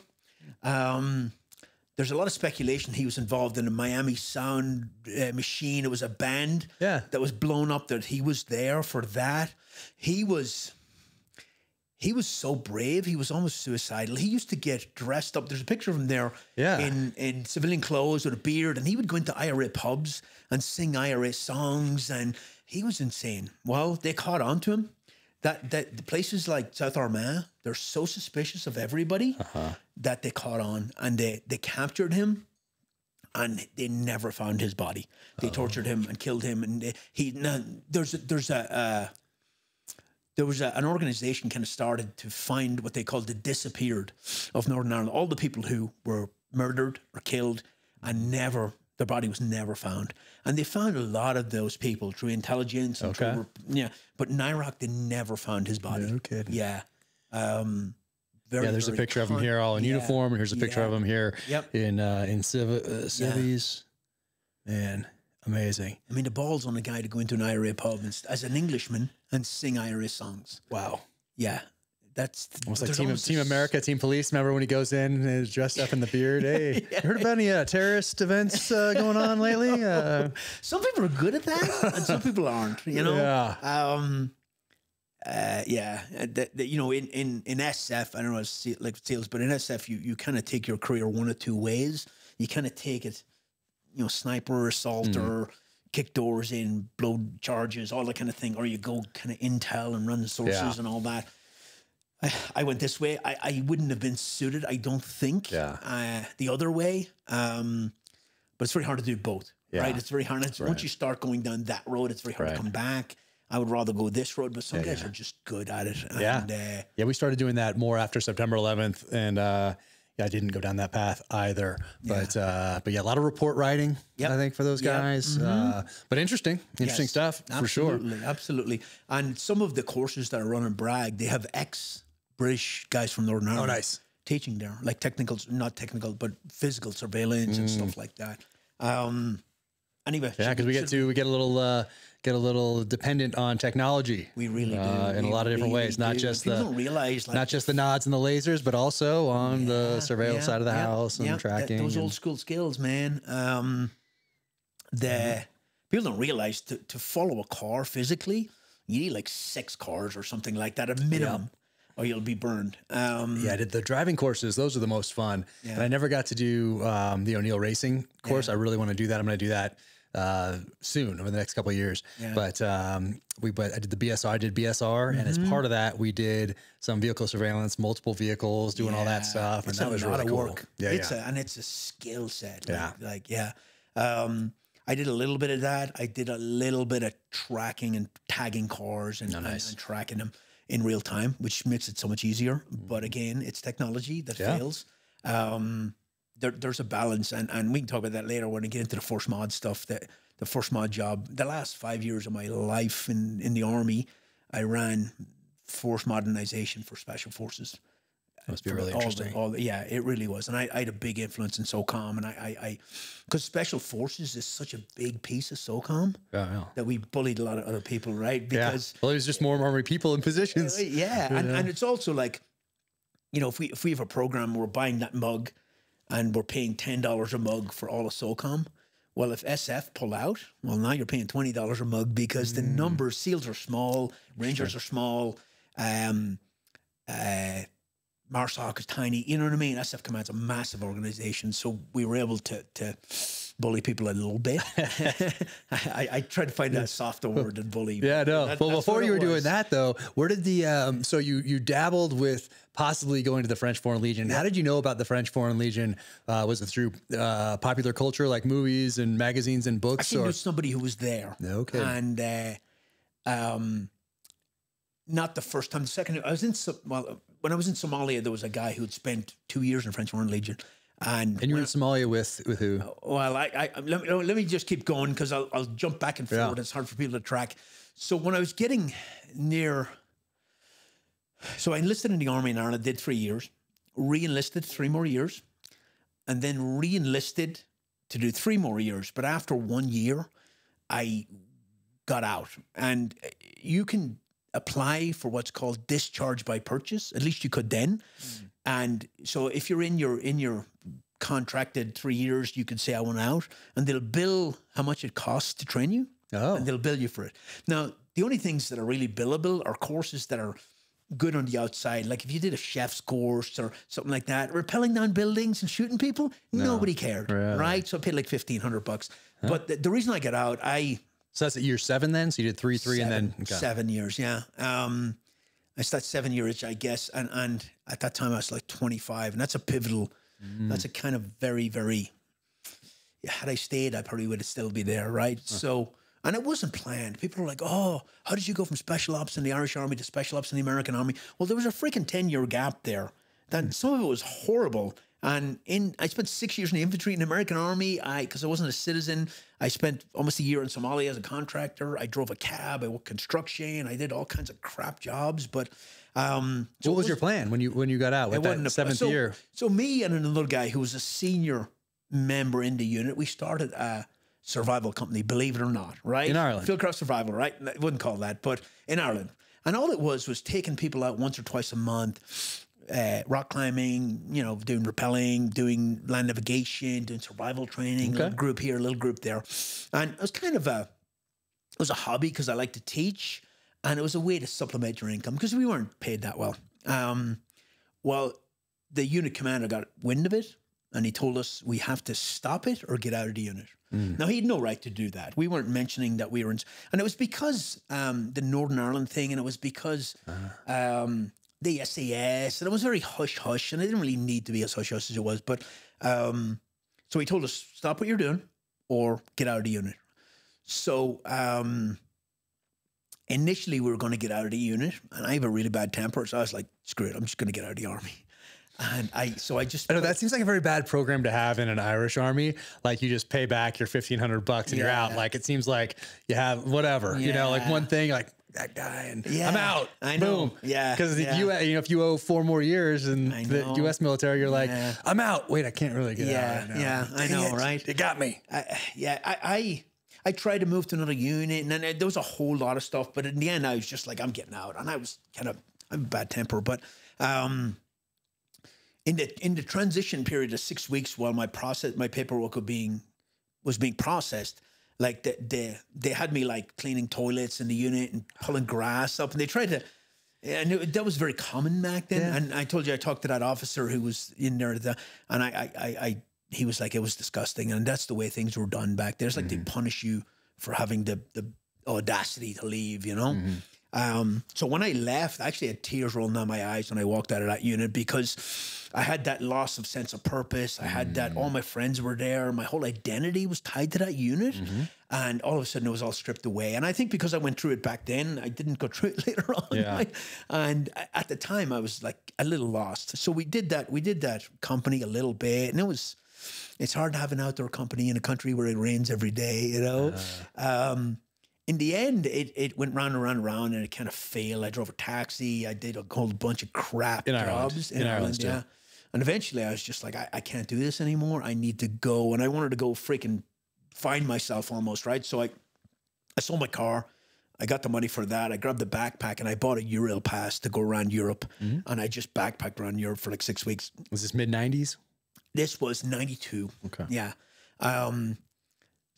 There's a lot of speculation he was involved in a Miami sound machine. It was a band that was blown up, that he was there for that. He was so brave. He was almost suicidal. He used to get dressed up. There's a picture of him there in civilian clothes with a beard, and he would go into IRA pubs and sing IRA songs, and he was insane. Well, they caught on to him. That the places like South Armagh, they're so suspicious of everybody that they caught on, and they captured him, and they never found his body. They tortured him and killed him, and there was an organization kind of started to find what they called the disappeared of Northern Ireland. All the people who were murdered or killed, and their body was never found. And they found a lot of those people through intelligence. And through, but in Iraq, they never found his body. No kidding. Yeah. There's a picture of him here all in uniform. Here's a picture of him here in civies. Man, amazing. I mean, the balls on a guy to go into an IRA pub as an Englishman and sing IRA songs. Wow. Yeah. That's almost like Team America, Team Police. Remember when he goes in and is dressed up in the beard? Hey, you heard about any terrorist events going on lately? Some people are good at that, and some people aren't. You know. Yeah. You know, in SF, I don't know like SEALs, but in SF, you kind of take your career one of two ways. You kind of take it, you know, sniper, assaulter, kick doors in, blow charges, all that kind of thing, or you go kind of intel and run sources and all that. I went this way. I wouldn't have been suited, I don't think, the other way. But it's very hard to do both, right? It's very hard. Once you start going down that road, it's very hard to come back. I would rather go this road, but some guys are just good at it. And, we started doing that more after September 11th, and I didn't go down that path either. But a lot of report writing, I think, for those guys. But interesting stuff for sure. Absolutely. And some of the courses that are run in Bragg, they have ex-British guys from Northern Ireland. Oh, nice. Teaching there, like not technical, but physical surveillance and stuff like that. Anyway, because we get a little dependent on technology. We really do in a lot of different ways. Not just don't realize, not just the nods and the lasers, but also on the surveillance side of the house and tracking. Those old school skills, man. People don't realize to follow a car physically, you need like 6 cars or something like that, a minimum. Or you'll be burned. I did the driving courses. Those are the most fun. And I never got to do the O'Neill racing course. I really want to do that. I'm going to do that soon over the next couple of years. Yeah. But I did the BSR. I did BSR, and as part of that, we did some vehicle surveillance, multiple vehicles, doing all that stuff, and that was really cool. Yeah, and it's a skill set. Yeah. I did a little bit of that. I did a little bit of tracking and tagging cars and tracking them in real time, which makes it so much easier. But again, it's technology that fails. There's a balance, and we can talk about that later when we get into the Force Mod stuff. The Force Mod job, the last 5 years of my life in the Army, I ran Force Modernization for Special Forces. That must be really interesting. Yeah, it really was. And I had a big influence in SOCOM, and because Special Forces is such a big piece of SOCOM that we bullied a lot of other people, right? Because well, there's just more Army people in positions. And it's also like, you know, if we have a program, we're buying that mug, and we're paying $10 a mug for all of SOCOM. Well, if SF pull out, well, now you're paying $20 a mug because the numbers, SEALs are small, Rangers are small, MARSOC is tiny. You know what I mean? SF Command's a massive organization, so we were able to bully people a little bit. I tried to find a softer word than bully. Yeah, no. Well, before you were doing that, though, where did the so you dabbled with possibly going to the French Foreign Legion? How did you know about the French Foreign Legion? Was it through popular culture, like movies and magazines and books? I knew somebody who was there. Okay. And not the first time. The second, when I was in Somalia, there was a guy who had spent 2 years in the French Foreign Legion. And you were in Somalia with who? Well, let me just keep going because I'll jump back and forward. Yeah. It's hard for people to track. So when I was getting near, so I enlisted in the Army in Ireland, did 3 years, re-enlisted 3 more years, and then re-enlisted to do 3 more years. But after 1 year, I got out. And you can apply for what's called discharge by purchase. At least you could then. And so if you're in your contracted 3 years, you could say I want out, and they'll bill how much it costs to train you. And they'll bill you for it. Now, the only things that are really billable are courses that are good on the outside. Like if you did a chef's course or something like that, rappelling down buildings and shooting people, nobody cared, right? So I paid like $1,500. But the reason I got out, so that's at year 7 then? So you did 3, and then... Okay. 7 years, yeah. I started 7 years, I guess. And at that time I was like 25, and that's a pivotal, that's a kind of very, very, had I stayed, I probably would have still be there, right? So, and it wasn't planned. People were like, oh, how did you go from special ops in the Irish Army to special ops in the American Army? Well, there was a freaking 10-year gap there. Then some of it was horrible. And I spent 6 years in the infantry in the American Army. Because I wasn't a citizen, I spent almost a year in Somalia as a contractor. I drove a cab, I worked construction, I did all kinds of crap jobs. But what was your plan when you got out? What, that seventh year? So me and another guy who was a senior member in the unit, we started a survival company, believe it or not, right? In Ireland. FieldCraft Survival, right? I wouldn't call that, but in Ireland. And all it was taking people out once or twice a month, rock climbing, you know, doing rappelling, doing land navigation, doing survival training, little group here, little group there. And it was kind of it was a hobby because I like to teach, and it was a way to supplement your income because we weren't paid that well. Well, the unit commander got wind of it, and he told us we have to stop it or get out of the unit. Now, he had no right to do that. We weren't mentioning that we were in... And it was because the Northern Ireland thing, and it was because the SAS, and it was very hush-hush, and it didn't really need to be as hush-hush as it was. But so he told us, stop what you're doing or get out of the unit. So initially, we were going to get out of the unit, and I have a really bad temper, so I was like, screw it, I'm just going to get out of the Army. And I know that seems like a very bad program to have in an Irish Army. Like you just pay back your $1,500 and you're out. Like it seems like you have whatever, you know, like one thing, like that guy, and I'm out. I know. Boom. Yeah. Because you know, if you owe 4 more years in the U.S. military, you're like, I'm out. Wait, I can't really get out. Right now. Yeah, I know, right? You got me. I tried to move to another unit, and then there was a whole lot of stuff. But in the end, I was just like, I'm getting out, and I have a bad temper, but. In the transition period of 6 weeks, while my paperwork was being processed, like they had me like cleaning toilets in the unit and pulling grass up, and they tried to, and that was very common back then. Yeah. And I told you I talked to that officer who was in there, and I he was like, it was disgusting. And that's the way things were done back there. It's like they punish you for having the audacity to leave, you know? So when I left, I actually had tears rolling down my eyes when I walked out of that unit, because I had that loss of sense of purpose. I had that all my friends were there. My whole identity was tied to that unit. And all of a sudden it was all stripped away. And I think because I went through it back then, I didn't go through it later on. Yeah. Right? And at the time I was like a little lost. So we did that company a little bit, and it's hard to have an outdoor company in a country where it rains every day, you know? In the end, it went round and round and round, and it kind of failed. I drove a taxi. I did a whole bunch of crap jobs in Ireland. Yeah. And eventually I was just like, I can't do this anymore. I need to go. And I wanted to go freaking find myself almost, right? So I sold my car. I got the money for that. I grabbed the backpack and I bought a Eurail pass to go around Europe. And I just backpacked around Europe for like 6 weeks. Was this mid-90s? This was 92. Okay. Yeah.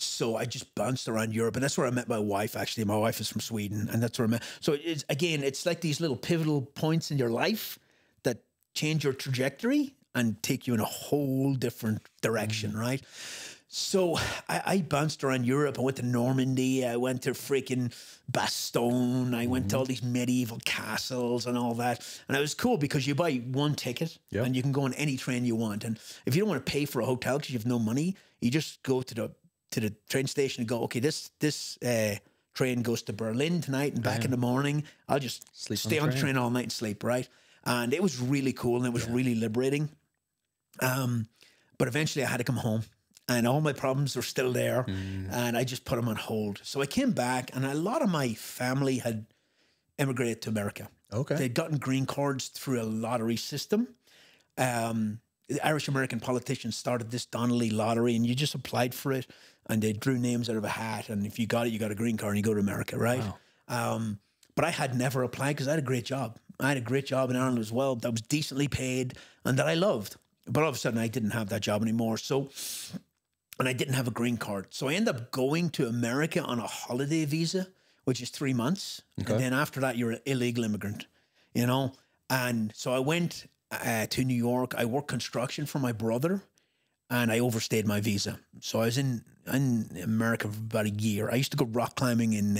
So I just bounced around Europe, and that's where I met my wife. Actually, my wife is from Sweden, and that's where I met. So it's like these little pivotal points in your life that change your trajectory and take you in a whole different direction, right? So I bounced around Europe. I went to Normandy. I went to freaking Bastogne. I went to all these medieval castles and all that. And it was cool because you buy one ticket and you can go on any train you want. And if you don't want to pay for a hotel because you have no money, you just go to the train station and go, okay, this train goes to Berlin tonight and back in the morning. I'll just stay on the train all night and sleep, right? And it was really cool, and it was really liberating. But eventually I had to come home, and all my problems were still there, and I just put them on hold. So I came back, and a lot of my family had immigrated to America. Okay. They'd gotten green cards through a lottery system. The Irish-American politicians started this Donnelly lottery, and you just applied for it, and they drew names out of a hat, and if you got it, you got a green card, and you go to America, right? Wow. But I had never applied because I had a great job. I had a great job in Ireland as well that was decently paid and that I loved. But all of a sudden, I didn't have that job anymore. And I didn't have a green card. So I ended up going to America on a holiday visa, which is 3 months. Okay. And then after that, you're an illegal immigrant, you know? And so I went to New York. I worked construction for my brother, and I overstayed my visa. So I was in America for about a year. I used to go rock climbing in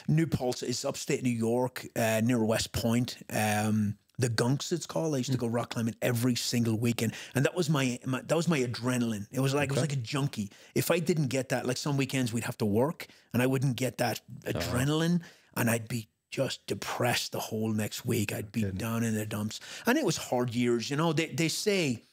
New Paltz. It's upstate New York, near West Point. The Gunks, it's called. I used to go rock climbing every single weekend, and that was my adrenaline. It was like a junkie. If I didn't get that, like some weekends we'd have to work, and I wouldn't get that adrenaline, and I'd be just depressed the whole next week. I'd be down in the dumps, and it was hard years. You know, they say.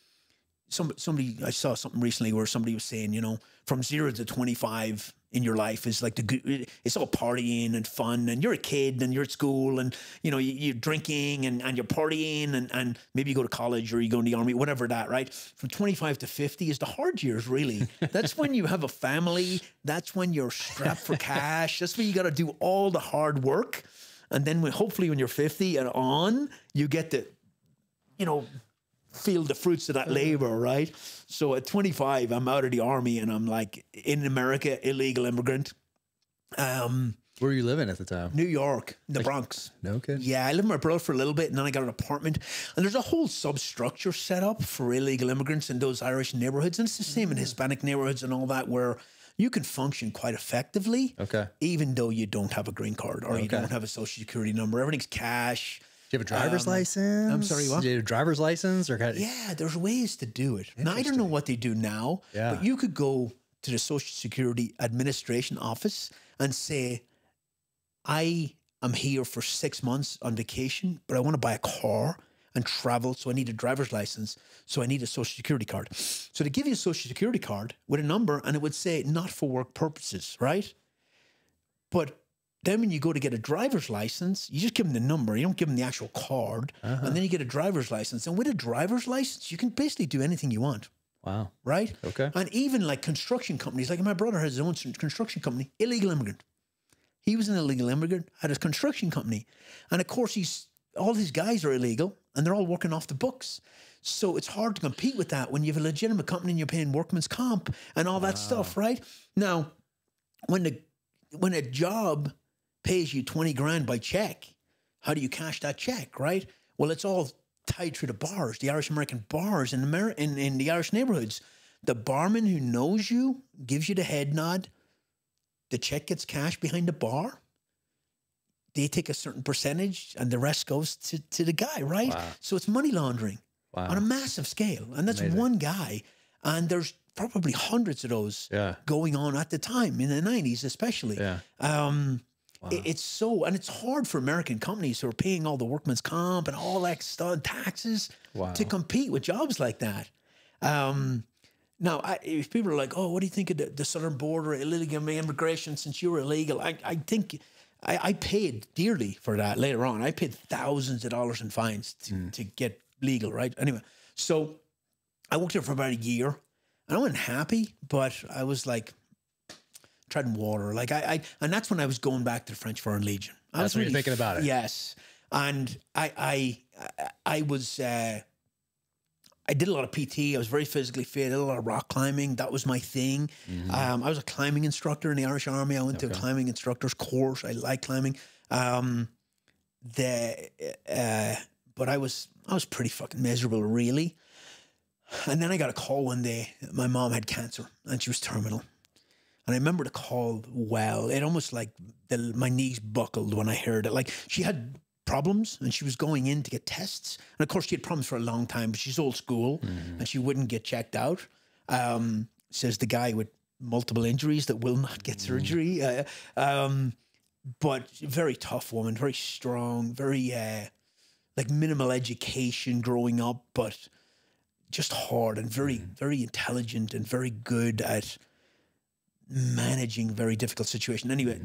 Somebody, I saw something recently where somebody was saying, you know, from 0 to 25 in your life is like it's all partying and fun, and you're a kid and you're at school, and you know you're drinking and you're partying, and maybe you go to college or you go in the army, whatever that, right? From 25 to 50 is the hard years, really. That's when you have a family. That's when you're strapped for cash. That's when you got to do all the hard work, and then hopefully when you're 50 and on, you get to, you know, feel the fruits of that labor, right? So at 25, I'm out of the army, and I'm like in America, illegal immigrant. Where were you living at the time? New York, the Bronx. No kidding. Yeah, I lived with my brother for a little bit, and then I got an apartment. And there's a whole substructure set up for illegal immigrants in those Irish neighborhoods, and it's the same in Hispanic neighborhoods and all that, where you can function quite effectively, even though you don't have a green card or you don't have a social security number. Everything's cash. Do you have a driver's license? I'm sorry, what? Do you have a driver's license? Yeah, there's ways to do it. Now, I don't know what they do now, but you could go to the Social Security Administration office and say, I am here for 6 months on vacation, but I want to buy a car and travel, so I need a driver's license, so I need a Social Security card. So they give you a Social Security card with a number, and it would say, not for work purposes, right? But then when you go to get a driver's license, you just give them the number. You don't give them the actual card. And then you get a driver's license. And with a driver's license, you can basically do anything you want. Wow. Right? Okay. And even like construction companies, like my brother has his own construction company, illegal immigrant. He was an illegal immigrant, had a construction company. And of course, all these guys are illegal, and they're all working off the books. So it's hard to compete with that when you have a legitimate company and you're paying workman's comp and all that stuff, right? Now, when a job pays you 20 grand by check, how do you cash that check, right? Well, it's all tied through the bars, the Irish-American bars in the Irish neighborhoods. The barman who knows you gives you the head nod. The check gets cashed behind the bar. They take a certain percentage and the rest goes to the guy, right? Wow. So it's money laundering on a massive scale. And that's Amazing. one guy. And there's probably hundreds of those going on at the time, in the 90s especially. Yeah. It's so, and it's hard for American companies who are paying all the workman's comp and all that stuff, taxes, to compete with jobs like that. Now, if people are like, oh, what do you think of the southern border, illegal immigration since you were illegal? I think I paid dearly for that later on. I paid thousands of dollars in fines to get legal, right? Anyway, so I worked there for about a year. And I wasn't happy, but I was like treading water. Like and that's when I was going back to the French Foreign Legion. That's when you're thinking about it. Yes. And I was... I did a lot of PT. I was very physically fit. I did a lot of rock climbing. That was my thing. I was a climbing instructor in the Irish Army. I went to a climbing instructor's course. I like climbing. But I was pretty fucking miserable, really. And then I got a call one day. My mom had cancer and she was terminal. And I remember the call well. It almost like my knees buckled when I heard it. Like she had problems and she was going in to get tests. And of course she had problems for a long time, but she's old school and she wouldn't get checked out. Says the guy with multiple injuries that will not get surgery. But very tough woman, very strong, very like minimal education growing up, but just hard and very, very intelligent and very good at managing very difficult situations. Anyway,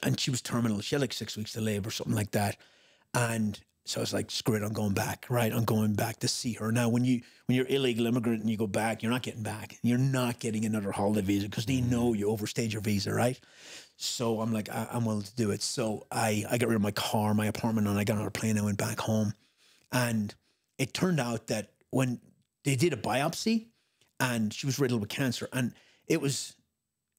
and she was terminal. She had like 6 weeks to live or something like that. And so I was like, screw it, I'm going back, right? I'm going back to see her. Now, when you're illegal immigrant and you go back, you're not getting back. You're not getting another holiday visa because they know you overstayed your visa, right? So I'm like, I'm willing to do it. So I got rid of my car, my apartment, and I got on a plane and went back home. And it turned out that when they did a biopsy and she was riddled with cancer, and it was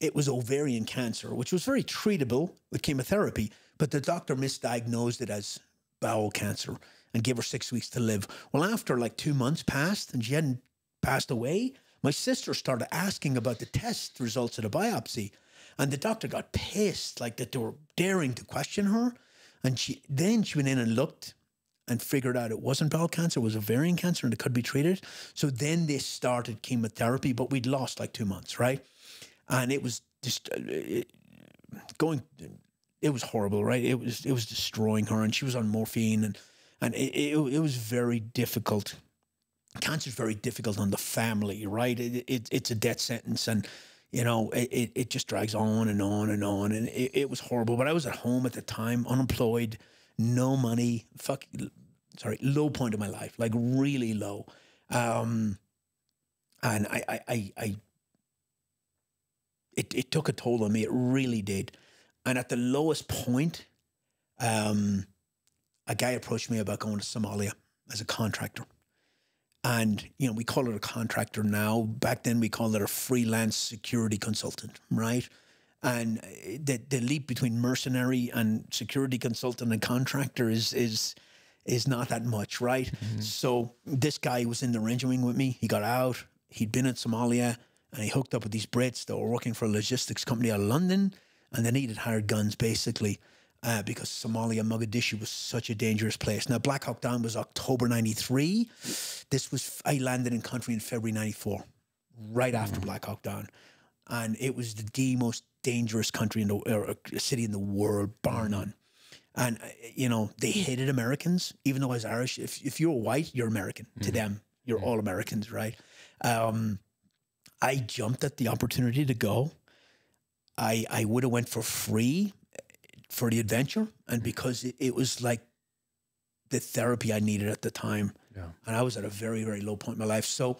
ovarian cancer, which was very treatable with chemotherapy, but the doctor misdiagnosed it as bowel cancer and gave her 6 weeks to live. Well, after like 2 months passed and she hadn't passed away, my sister started asking about the test results of the biopsy. And the doctor got pissed, like that they were daring to question her. And she went in and looked and figured out it wasn't bowel cancer, it was ovarian cancer and it could be treated. So then they started chemotherapy, but we'd lost like 2 months, right? And it was just it was horrible, right? It was destroying her, and she was on morphine, and it was very difficult. Cancer is very difficult on the family, right? It's a death sentence, and you know it just drags on and on and on, and it was horrible. But I was at home at the time, unemployed, no money, low point of my life, like really low, and It took a toll on me. It really did. And at the lowest point, a guy approached me about going to Somalia as a contractor. And, you know, we call it a contractor now. Back then we called it a freelance security consultant, right? And the leap between mercenary and security consultant and contractor is not that much, right? So this guy was in the ranging wing with me. He got out. He'd been in Somalia. And he hooked up with these Brits that were working for a logistics company out of London, and they needed hired guns, basically, because Somalia, Mogadishu was such a dangerous place. Now, Black Hawk Down was October 93. I landed in country in February 94, right after Black Hawk Down. And it was the most dangerous country or city in the world, bar none. And, you know, they hated Americans, even though I was Irish. If you're white, you're American. To them, you're all Americans, right? I jumped at the opportunity to go. I would have went for free for the adventure, and because it was like the therapy I needed at the time. Yeah. And I was at a very, very low point in my life. So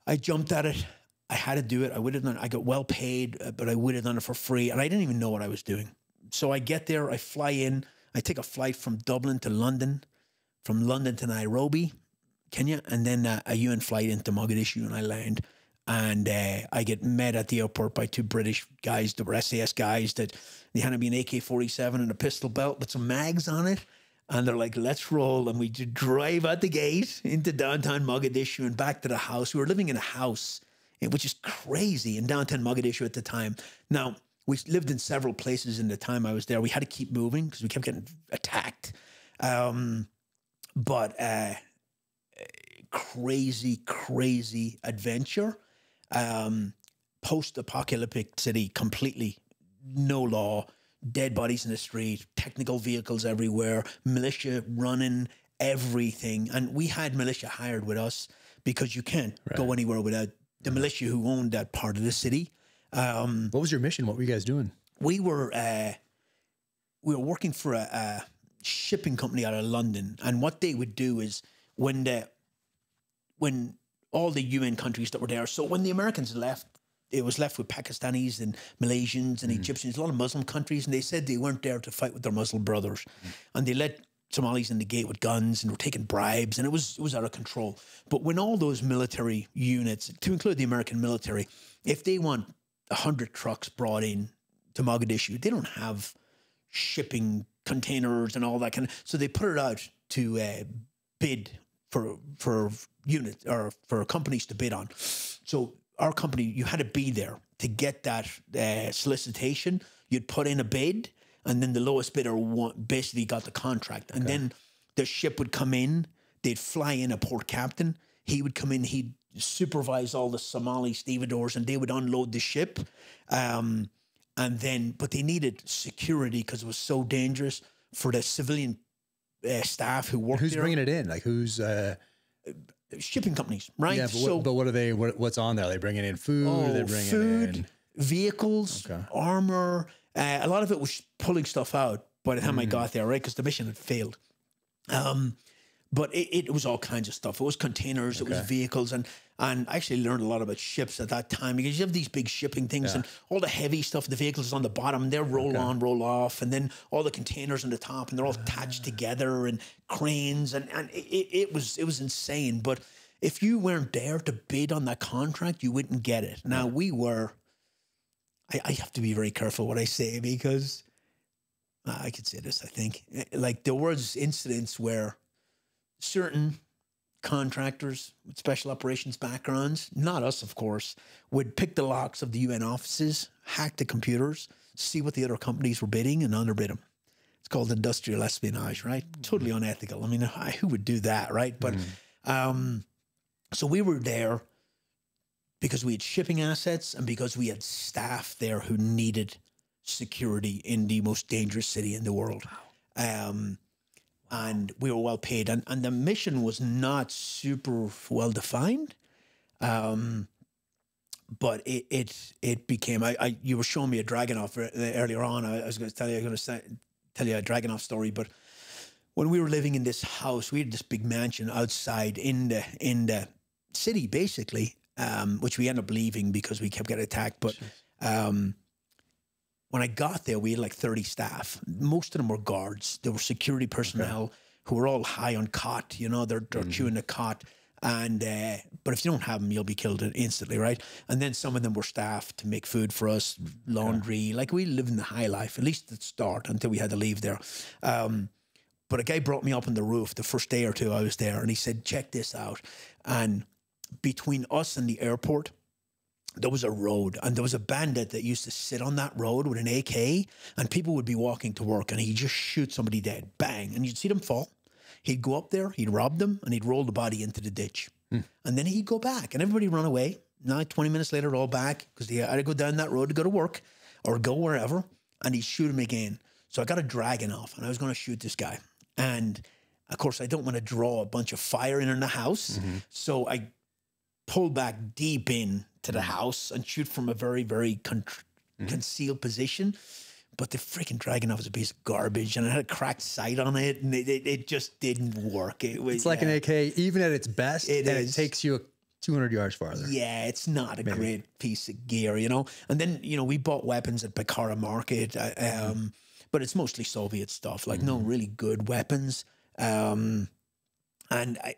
I jumped at it. I had to do it. I would have done it. I got well paid, but I would have done it for free. And I didn't even know what I was doing. So I get there, I fly in, I take a flight from Dublin to London, from London to Nairobi, Kenya, and then a UN flight into Mogadishu, and I land. And I get met at the airport by two British guys that were SAS guys that they handed me an AK-47 and a pistol belt with some mags on it. And they're like, let's roll. And we drive out the gate into downtown Mogadishu and back to the house. We were living in a house, which is crazy, in downtown Mogadishu at the time. Now, we lived in several places in the time I was there. We had to keep moving because we kept getting attacked. But crazy adventure. Post-apocalyptic city, completely no law, dead bodies in the street, technical vehicles everywhere, militia running everything. And we had militia hired with us because you can't go anywhere without the militia who owned that part of the city. What was your mission? What were you guys doing? We were working for a shipping company out of London. And what they would do is when all the UN countries that were there, so when the Americans left, it was left with Pakistanis and Malaysians and Egyptians, a lot of Muslim countries, and they said they weren't there to fight with their Muslim brothers. And they let Somalis in the gate with guns and were taking bribes, and it was out of control. But when all those military units, to include the American military, if they want 100 trucks brought in to Mogadishu, they don't have shipping containers and all that kind of, so they put it out to bid for units or for companies to bid on. So our company, you had to be there to get that solicitation. You'd put in a bid, and then the lowest bidder basically got the contract. And then the ship would come in. They'd fly in a port captain. He would come in. He'd supervise all the Somali stevedores, and they would unload the ship. And then, but they needed security because it was so dangerous for the civilian staff who worked there. Who's bringing it in? Like who's... shipping companies, right? Yeah, but what are they? What's on there? Are they bringing in food? Are they bringing in vehicles, armor. A lot of it was pulling stuff out by the time I got there, right? Because the mission had failed. But it was all kinds of stuff. It was containers, it was vehicles, and I actually learned a lot about ships at that time because you have these big shipping things and all the heavy stuff, the vehicles is on the bottom, and they're roll on, roll off, and then all the containers on the top, and they're all attached together, and cranes, and it was insane. But if you weren't there to bid on that contract, you wouldn't get it. Now we were. I have to be very careful what I say because I could say this. I think like there was incidents where certain contractors with special operations backgrounds, not us, of course, would pick the locks of the UN offices, hack the computers, see what the other companies were bidding, and underbid them. It's called industrial espionage, right? Totally unethical. I mean, who would do that, right? But so we were there because we had shipping assets and because we had staff there who needed security in the most dangerous city in the world. And we were well paid. And the mission was not super well defined. But it became, you were showing me a Dragunov earlier on. I was going to tell you a Dragunov story, but when we were living in this house, we had this big mansion outside in the city, basically, which we ended up leaving because we kept getting attacked. But when I got there, we had like 30 staff. Most of them were guards. There were security personnel who were all high on cot. You know, they're chewing the cot. And but if you don't have them, you'll be killed instantly, right? And then some of them were staff to make food for us, laundry. Like we lived in the high life, at least at the start, until we had to leave there. But a guy brought me up on the roof the first day or two I was there, and he said, check this out. And between us and the airport, there was a road, and there was a bandit that used to sit on that road with an AK, and people would be walking to work, and he'd just shoot somebody dead, bang, and you'd see them fall. He'd go up there, he'd rob them, and he'd roll the body into the ditch. And then he'd go back, and everybody run away. Now, 20 minutes later, they're all back, because they had to go down that road to go to work, or go wherever, and he'd shoot him again. So I got a Dragunov, and I was going to shoot this guy. And, of course, I don't want to draw a bunch of fire in the house, so I pull back deep in to the house and shoot from a very, very concealed position. But the freaking Dragunov was a piece of garbage, and it had a cracked sight on it, and it just didn't work. It's like an AK, even at its best, it takes you 200 yards farther. Yeah, it's not a great piece of gear, you know. And then, you know, we bought weapons at Bakara Market, but it's mostly Soviet stuff, like no really good weapons. And,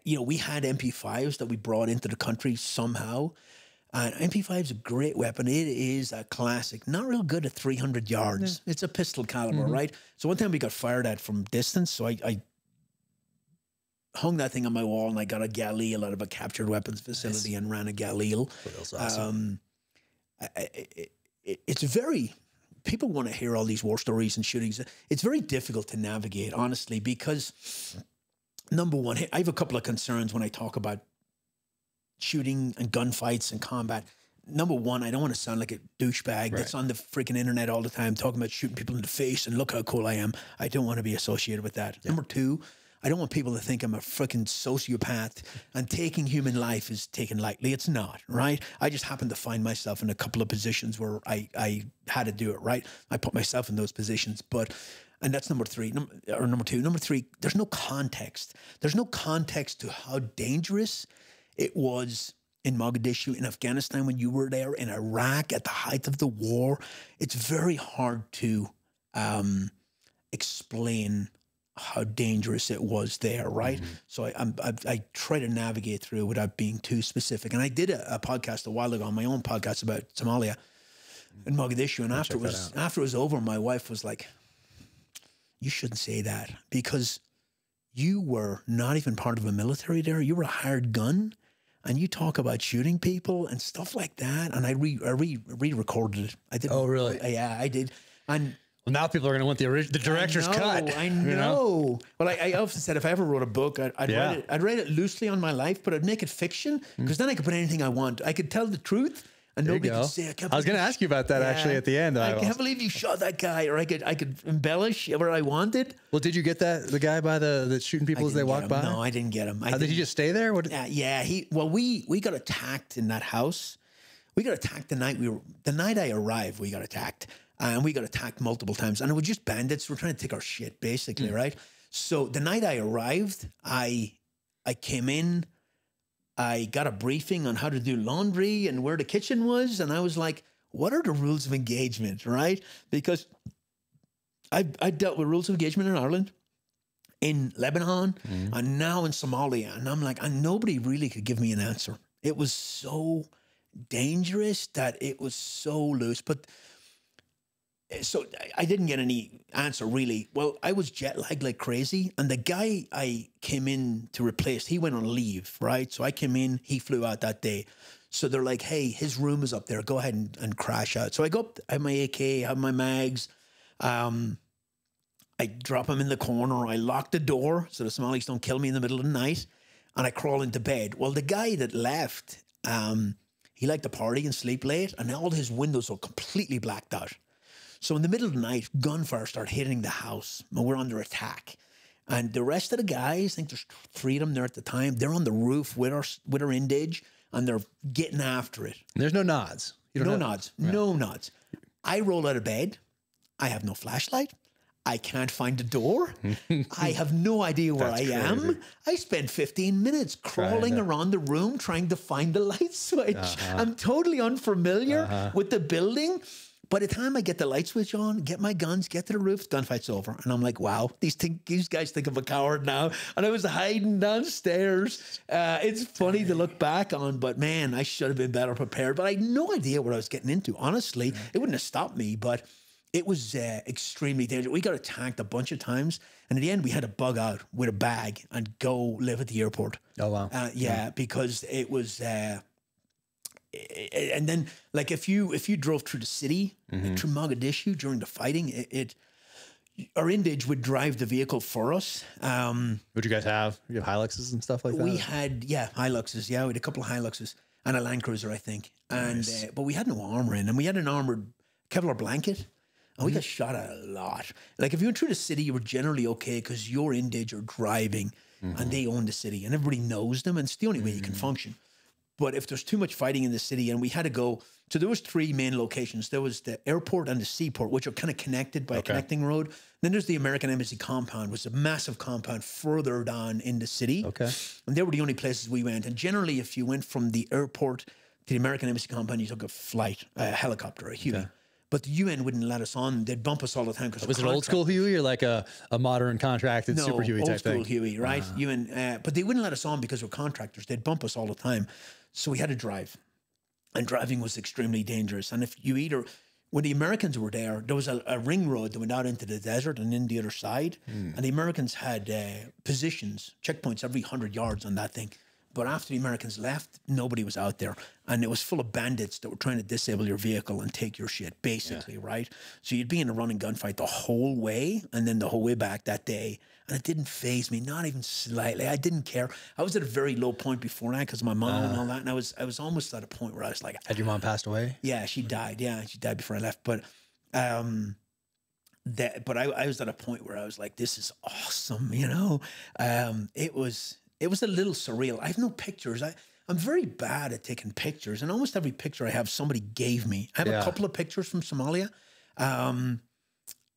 you know, we had MP5s that we brought into the country somehow. And MP5 is a great weapon. It is a classic. Not real good at 300 yards. It's a pistol caliber, right? So one time we got fired at from distance. So I hung that thing on my wall, and I got a Galil out of a captured weapons facility and ran a Galil. That's awesome. It's very, people want to hear all these war stories and shootings. It's very difficult to navigate, honestly, because number one, I have a couple of concerns when I talk about shooting and gunfights and combat. Number one, I don't want to sound like a douchebag that's on the freaking internet all the time talking about shooting people in the face and look how cool I am. I don't want to be associated with that. Number two, I don't want people to think I'm a freaking sociopath and taking human life is taken lightly. It's not, right? I just happen to find myself in a couple of positions where I had to do it, right? I put myself in those positions, and that's number three, or number two. Number three, there's no context. There's no context to how dangerous it was in Mogadishu, in Afghanistan, when you were there, in Iraq at the height of the war. It's very hard to explain how dangerous it was there, right? So I try to navigate through without being too specific. And I did a podcast a while ago, on my own podcast, about Somalia and Mogadishu. And after it was over, my wife was like, "You shouldn't say that, because you were not even part of a military there. You were a hired gun, and you talk about shooting people and stuff like that." And I re-recorded it. I did. Oh, really? Yeah, I did. And well, now people are going to want the director's cut. I know. You know? Well, I often said if I ever wrote a book, I'd write it loosely on my life, but I'd make it fiction, because then I could put anything I want. I could tell the truth, and nobody could say. I was going to ask you about that actually at the end. I can't believe you shot that guy, or I could embellish where I wanted. Well, did you get the guy by the shooting people as they walked by? No, I didn't get him. Did he just stay there? What? Yeah. We got attacked in that house. We got attacked the night I arrived. We got attacked. And we got attacked multiple times. And it was just bandits. We're trying to take our shit, basically, right? So the night I arrived, I came in. I got a briefing on how to do laundry and where the kitchen was. And I was like, what are the rules of engagement, right? Because I dealt with rules of engagement in Ireland, in Lebanon, and now in Somalia. And I'm like, and nobody really could give me an answer. It was so dangerous that it was so loose. So I didn't get any answer, really. Well, I was jet lagged like crazy. And the guy I came in to replace, he went on leave, right? So I came in, he flew out that day. So they're like, hey, his room is up there. Go ahead and crash out. So I go up, I have my AK, I have my mags. I drop him in the corner. I lock the door so the Somalis don't kill me in the middle of the night. And I crawl into bed. Well, the guy that left, he liked to party and sleep late. And all his windows were completely blacked out. So in the middle of the night, gunfire started hitting the house, and we're under attack. And the rest of the guys, I think there's 3 of them there at the time, they're on the roof with our Indige, and they're getting after it. And there's no nods. No nods. I roll out of bed. I have no flashlight. I can't find the door. I have no idea where I am. I spent 15 minutes crawling around the room trying to find the light switch. I'm totally unfamiliar with the building. By the time I get the light switch on, get my guns, get to the roof, gunfight's over. And I'm like, wow, these guys think I'm a coward now. And I was hiding downstairs. It's funny to look back on, but man, I should have been better prepared. But I had no idea what I was getting into. Honestly, it wouldn't have stopped me, but it was extremely dangerous. We got attacked a bunch of times. And in the end, we had to bug out with a bag and go live at the airport. Oh, wow. Because it was... and then, like, if you drove through the city, through Mogadishu during the fighting, our Indige would drive the vehicle for us. What'd you guys have? You have Hiluxes and stuff like that? We had, Hiluxes. Yeah, we had a couple of Hiluxes and a Land Cruiser, I think. And but we had no armor in, and we had an armored Kevlar blanket. And we got shot at a lot. Like, if you went through the city, you were generally okay because your Indige are driving, and they own the city, and everybody knows them, and it's the only way you can function. But if there's too much fighting in the city, and we had to go, so there was 3 main locations. There was the airport and the seaport, which are kind of connected by a connecting road. Then there's the American Embassy compound, which is a massive compound further down in the city. Okay. And they were the only places we went. And generally, if you went from the airport to the American Embassy compound, you took a flight, a helicopter, a Huey. Okay. But the UN wouldn't let us on. They'd bump us all the time. Was it old school Huey or like a modern contracted Super Huey type thing? No, old school Huey, right? UN, but they wouldn't let us on because we're contractors. They'd bump us all the time. So we had to drive. And driving was extremely dangerous. And if you when the Americans were there, there was a ring road that went out into the desert and in the other side. And the Americans had positions, checkpoints every 100 yards on that thing. But after the Americans left, nobody was out there. And it was full of bandits that were trying to disable your vehicle and take your shit, basically, right? So you'd be in a running gunfight the whole way and then the whole way back that day. And it didn't faze me, not even slightly. I didn't care. I was at a very low point before that because of my mom and all that. And I was almost at a point where I was like... Had your mom passed away? Yeah, she died. Yeah, she died before I left. But I was at a point where I was like, this is awesome, you know? It was a little surreal. I have no pictures. I'm very bad at taking pictures, and almost every picture I have, somebody gave me. I have a couple of pictures from Somalia.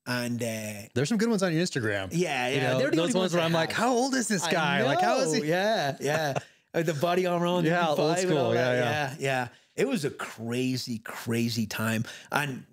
There's some good ones on your Instagram. Yeah, yeah. You know, they're the those ones where I'm like, how old is this guy? Like, how is he? Yeah, yeah. The body armor on. Yeah, old school. Yeah. It was a crazy, crazy time. And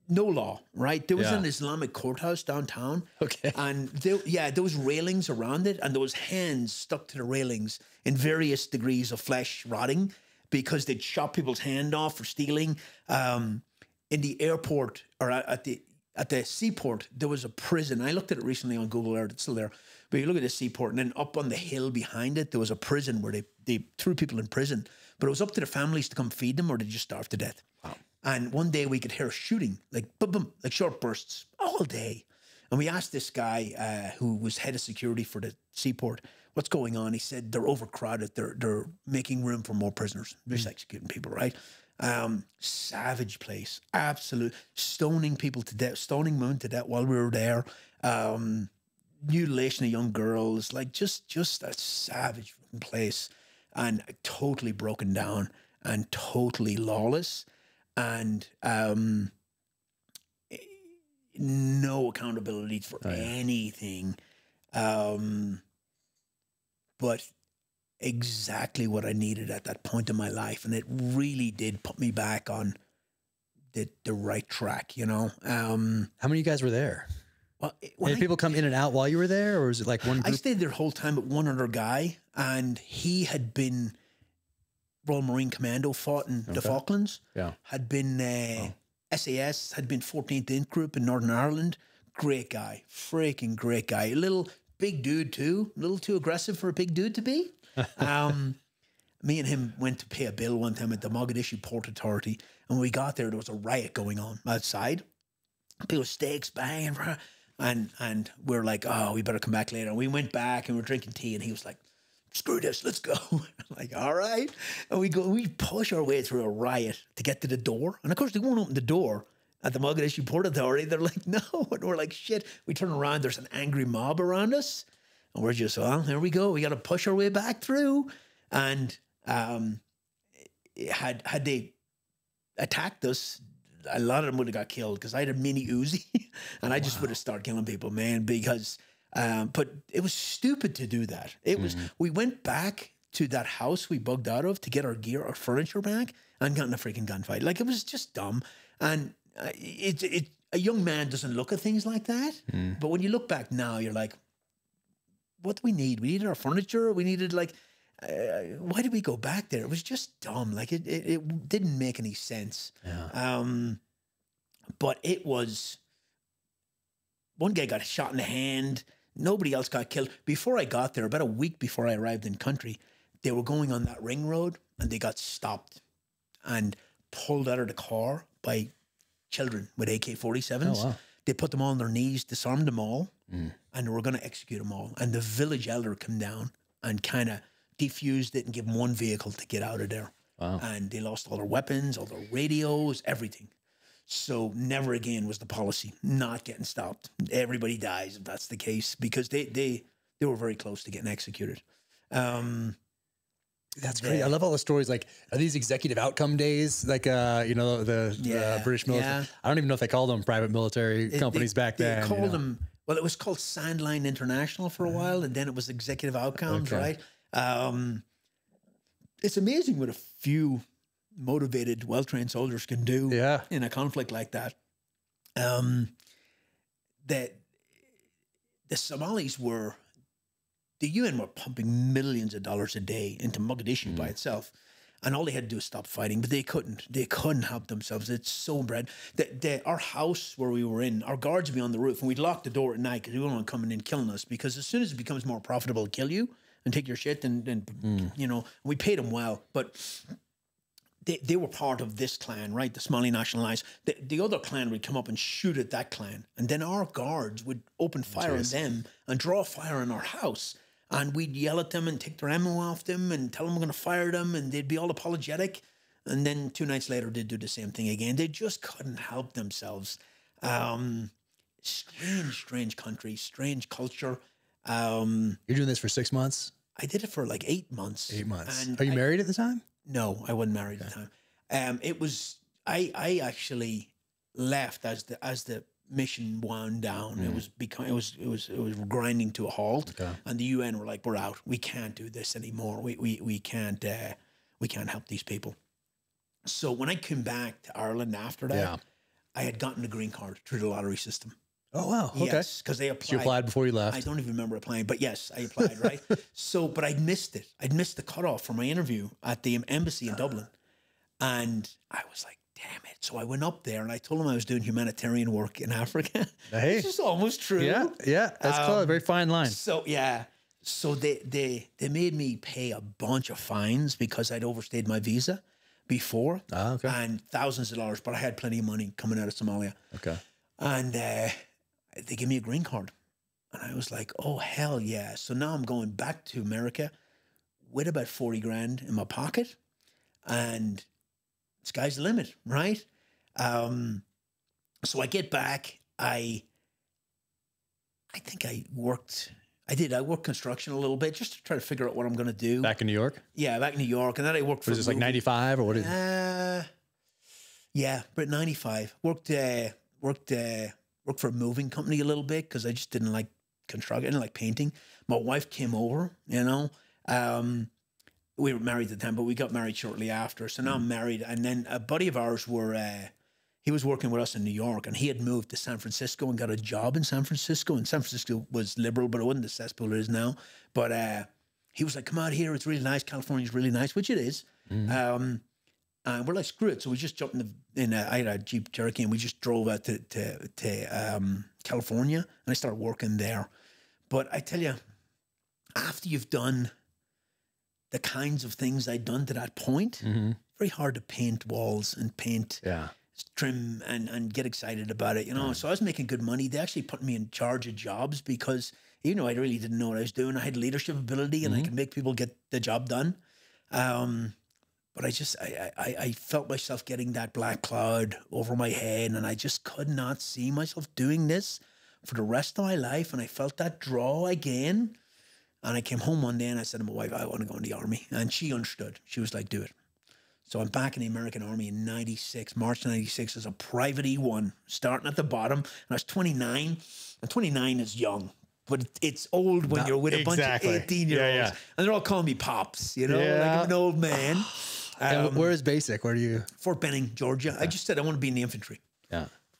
no law, right? There was an Islamic courthouse downtown. Okay. And there was railings around it, and there was hands stuck to the railings in various degrees of flesh rotting because they'd chop people's hand off for stealing. In the airport or at the seaport, there was a prison. I looked at it recently on Google Earth. It's still there. But you look at the seaport, and then up on the hill behind it, there was a prison where they threw people in prison. But it was up to the families to come feed them, or they just starved to death. Wow. And one day we could hear shooting, like boom, boom, like short bursts all day. And we asked this guy who was head of security for the seaport, what's going on? He said, they're overcrowded. They're making room for more prisoners. They're just executing people, right? Savage place, absolute, stoning people to death, stoning women to death while we were there. Mutilation of young girls, like just a savage place, and totally broken down and totally lawless, and no accountability for anything. But exactly what I needed at that point in my life, and it really did put me back on the right track, you know. How many of you guys were there? Well, did people come in and out while you were there, or was it like one group? I stayed there the whole time with one other guy, and he had been Royal Marine Commando, fought in the Falklands, had been SAS, had been 14th Inc Group in Northern Ireland. Great guy, freaking great guy. A little big dude too, a little too aggressive for a big dude to be. Me and him went to pay a bill one time at the Mogadishu Port Authority, and when we got there was a riot going on outside. People with stakes banging, and we're like, oh, we better come back later. And we went back and we're drinking tea, and he was like, screw this, let's go. I'm like, all right. And we push our way through a riot to get to the door. And of course, they won't open the door at the Mogadishu Port Authority. They're like, no. And we're like, shit. We turn around, there's an angry mob around us. And we're just, well, there we go. We got to push our way back through. And had they attacked us, a lot of them would have got killed, because I had a mini Uzi and I just would have started killing people, man, because, but it was stupid to do that. It was, we went back to that house we bugged out of to get our gear, our furniture back, and got in a freaking gunfight. Like, it was just dumb. And a young man doesn't look at things like that. But when you look back now, you're like, what do we need? We needed our furniture. We needed, like, why did we go back there? It was just dumb. Like, it didn't make any sense. Yeah. But it was, one guy got shot in the hand. Nobody else got killed. Before I got there, about a week before I arrived in country, they were going on that ring road, and they got stopped and pulled out of the car by children with AK-47s. Oh, wow. They put them all on their knees, disarmed them all, and they were going to execute them all. And the village elder came down and kind of defused it and gave them one vehicle to get out of there. Wow. And they lost all their weapons, all their radios, everything. So never again was the policy, not getting stopped. Everybody dies if that's the case, because they were very close to getting executed. That's great. I love all the stories. Like, are these executive outcome days? Like, you know, the British military. Yeah. I don't even know if they called them private military companies back then. They called them, well, it was called Sandline International for a while, and then it was executive outcomes, right? It's amazing what a few motivated, well-trained soldiers can do in a conflict like that. The Somalis the UN were pumping millions of dollars a day into Mogadishu by itself. And all they had to do was stop fighting, but they couldn't. They couldn't help themselves. It's so bad. Our house where we were in, our guards would be on the roof, and we'd lock the door at night because we wouldn't want coming in killing us. Because as soon as it becomes more profitable to kill you and take your shit, then you know, we paid them well, but they were part of this clan, right? The Somali National Alliance. The other clan would come up and shoot at that clan, and then our guards would open fire on them and draw fire on our house. And we'd yell at them and take their ammo off them and tell them we're going to fire them, and they'd be all apologetic. And then 2 nights later, they'd do the same thing again. They just couldn't help themselves. Strange country, strange culture. You're doing this for 6 months? I did it for like 8 months. 8 months. And Are you married at the time? No, I wasn't married at the time. It was, I actually left as the mission wound down. It was grinding to a halt, and the UN were like, "We're out. We can't do this anymore. We can't help these people." So when I came back to Ireland after that, I had gotten a green card through the lottery system. Oh wow! Okay, yes, because they applied. So you applied before you left. I don't even remember applying, but yes, I applied. Right. So, but I'd missed it. I'd missed the cutoff for my interview at the embassy in Dublin, and I was like, damn it. So I went up there and I told him I was doing humanitarian work in Africa. Hey. This is almost true. Yeah. That's close. Very fine line. So So they made me pay a bunch of fines because I'd overstayed my visa before. And thousands of dollars, but I had plenty of money coming out of Somalia. Okay. And they gave me a green card. And I was like, oh, hell yeah. So now I'm going back to America with about 40 grand in my pocket. And sky's the limit, right? So I get back. I think I worked construction a little bit just to try to figure out what I'm going to do. Back in New York? Yeah, back in New York. And then I worked for... Was this like 95 or what? Yeah, about 95. Worked for a moving company a little bit because I just didn't like construction. I didn't like painting. My wife came over, you know. We were married at the time, but we got married shortly after. So now I'm married. And then a buddy of ours he was working with us in New York, and he had moved to San Francisco and got a job in San Francisco. And San Francisco was liberal, but it wasn't the cesspool it is now. But he was like, come out here. It's really nice. California's really nice, which it is. And we're like, screw it. So we just jumped I had a Jeep Cherokee, and we just drove out to California, and I started working there. But I tell you, after you've done the kinds of things I'd done to that point, very hard to paint walls and paint, trim and get excited about it, you know. So I was making good money. They actually put me in charge of jobs because, you know, I really didn't know what I was doing. I had leadership ability and I could make people get the job done. But I felt myself getting that black cloud over my head, and I just could not see myself doing this for the rest of my life. And I felt that draw again. And I came home one day and I said to my wife, I want to go in the army. And she understood. She was like, do it. So I'm back in the American Army in March 96 as a private E1, starting at the bottom. And I was 29. And 29 is young, but it's old when you're with a bunch of 18-year-olds. And they're all calling me Pops, you know, like I'm an old man. And where is basic? Where do you? Fort Benning, Georgia. I just said I want to be in the infantry.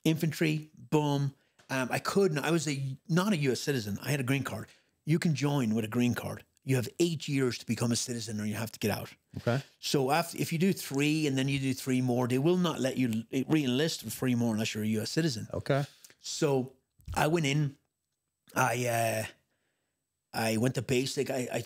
Infantry, boom. I couldn't. I was not a U.S. citizen. I had a green card. You can join with a green card. You have 8 years to become a citizen, or you have to get out. Okay. So if you do 3 and then you do 3 more, they will not let you re-enlist for 3 more unless you're a U.S. citizen. Okay. So I went in. I went to basic. I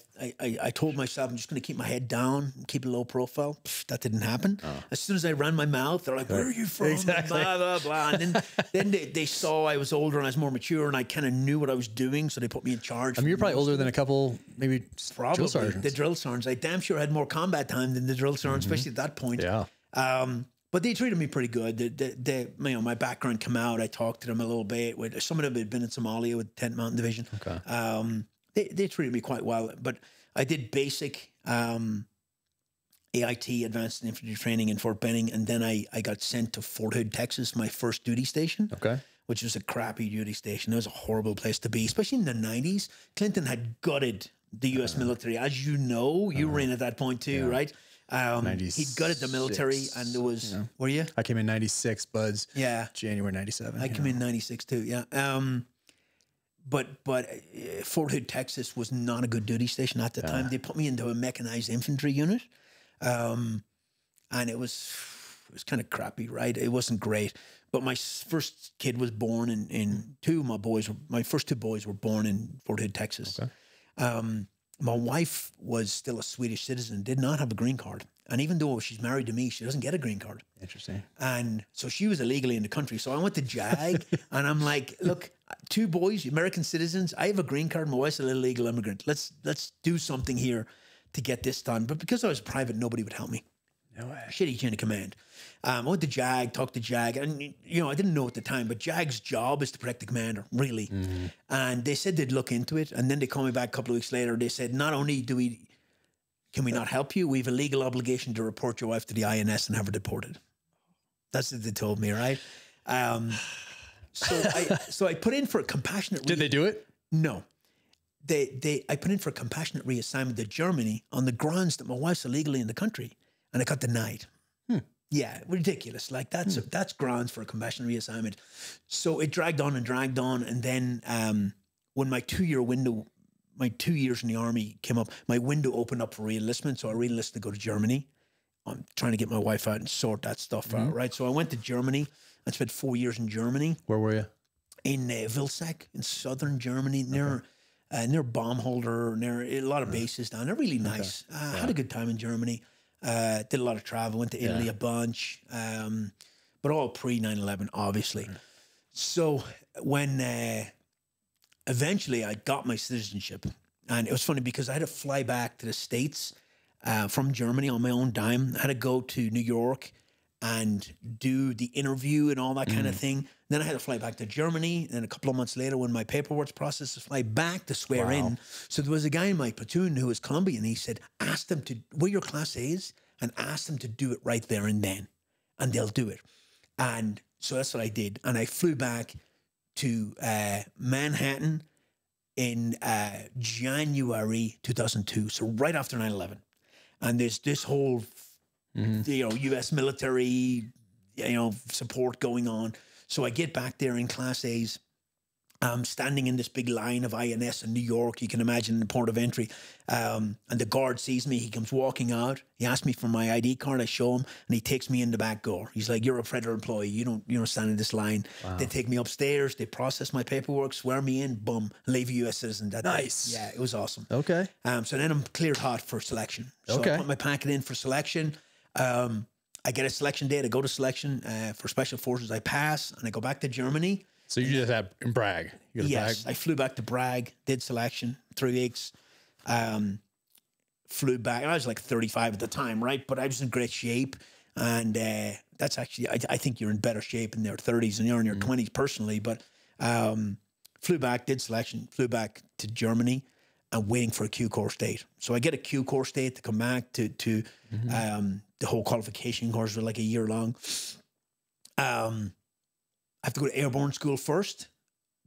told myself I'm just going to keep my head down, keep a low profile. That didn't happen. As soon as I ran my mouth, they're like, "Where are you from?" Exactly. Blah blah blah. And then they saw I was older and I was more mature, and I kind of knew what I was doing, so they put me in charge. I mean, you're probably older than a couple, maybe drill sergeants. The drill sergeants. I damn sure had more combat time than the drill sergeants, especially at that point. Yeah. But they treated me pretty good. You know, my background came out. I talked to them a little bit. Some of them had been in Somalia with 10th Mountain Division. Okay. They treated me quite well, but I did basic AIT, Advanced Infantry Training in Fort Benning, and then I got sent to Fort Hood, Texas, my first duty station, which was a crappy duty station. It was a horrible place to be, especially in the 90s. Clinton had gutted the U.S. military. As you know, you were in at that point too, right? He gutted the military, and there was, were you? I came in 96, Buds. Yeah. January 97. I came in 96 too, yeah. But Fort Hood, Texas was not a good duty station at the time. They put me into a mechanized infantry unit. And it was kind of crappy, right? It wasn't great. But my first kid was born in my first two boys were born in Fort Hood, Texas. Okay. My wife was still a Swedish citizen, did not have a green card. And even though she's married to me, she doesn't get a green card. Interesting. And so she was illegally in the country. So I went to JAG and I'm like, look, two boys, American citizens, I have a green card, my wife's an illegal immigrant. Let's do something here to get this done. But because I was private, nobody would help me. No way. Shitty chain of command. I went to JAG, talked to JAG, and I didn't know at the time, but JAG's job is to protect the commander, really. Mm-hmm. And they said they'd look into it, and then they called me back a couple of weeks later. They said, not only can we not help you, we have a legal obligation to report your wife to the INS and have her deported. That's what they told me, right? So I put in for a compassionate. Did they do it? No. I put in for a compassionate reassignment to Germany on the grounds that my wife's illegally in the country, and I got denied. Yeah, ridiculous. Like that's grounds for a compassionate reassignment. So it dragged on, and then when my 2-year window, my 2 years in the army came up, my window opened up for re-enlistment. So I re-enlisted to go to Germany. I'm trying to get my wife out and sort that stuff out, right? So I went to Germany. I spent 4 years in Germany. Where were you? In Vilseck, in southern Germany, near Baumholder, near a lot of bases down. They're really nice. Had a good time in Germany. Did a lot of travel, went to Italy a bunch, but all pre 9/11, obviously. So when eventually I got my citizenship, and it was funny because I had to fly back to the States from Germany on my own dime. I had to go to New York and do the interview and all that kind of thing. Then I had to fly back to Germany. And a couple of months later, when my paperwork's processed, to fly back to swear in. So there was a guy in my platoon who was Colombian. He said, ask them to, where your class is, and ask them to do it right there and then. And they'll do it. And so that's what I did. And I flew back to Manhattan in January 2002. So right after 9/11. And there's this whole U.S. military, support going on. So I get back there in Class A's. I'm standing in this big line of INS in New York. You can imagine the port of entry. And the guard sees me. He comes walking out. He asks me for my ID card. I show him, and he takes me in the back door. He's like, "You're a Predator employee. You don't stand in this line." Wow. They take me upstairs. They process my paperwork, swear me in, boom, leave a U.S. citizen. Nice. Yeah, it was awesome. Okay. So then I'm cleared hot for selection. So I put my packet in for selection. I get a selection date. I go to selection for Special Forces. I pass, and I go back to Germany. So you just had in Bragg? Yes, I flew back to Bragg, did selection, 3 weeks, flew back. I was like 35 at the time, right? But I was in great shape. And that's actually, I think you're in better shape in your 30s than you're in your 20s personally. But flew back, did selection, flew back to Germany. and waiting for a Q course date. So I get a Q course date to come back to the whole qualification course was like a year long. I have to go to airborne school first,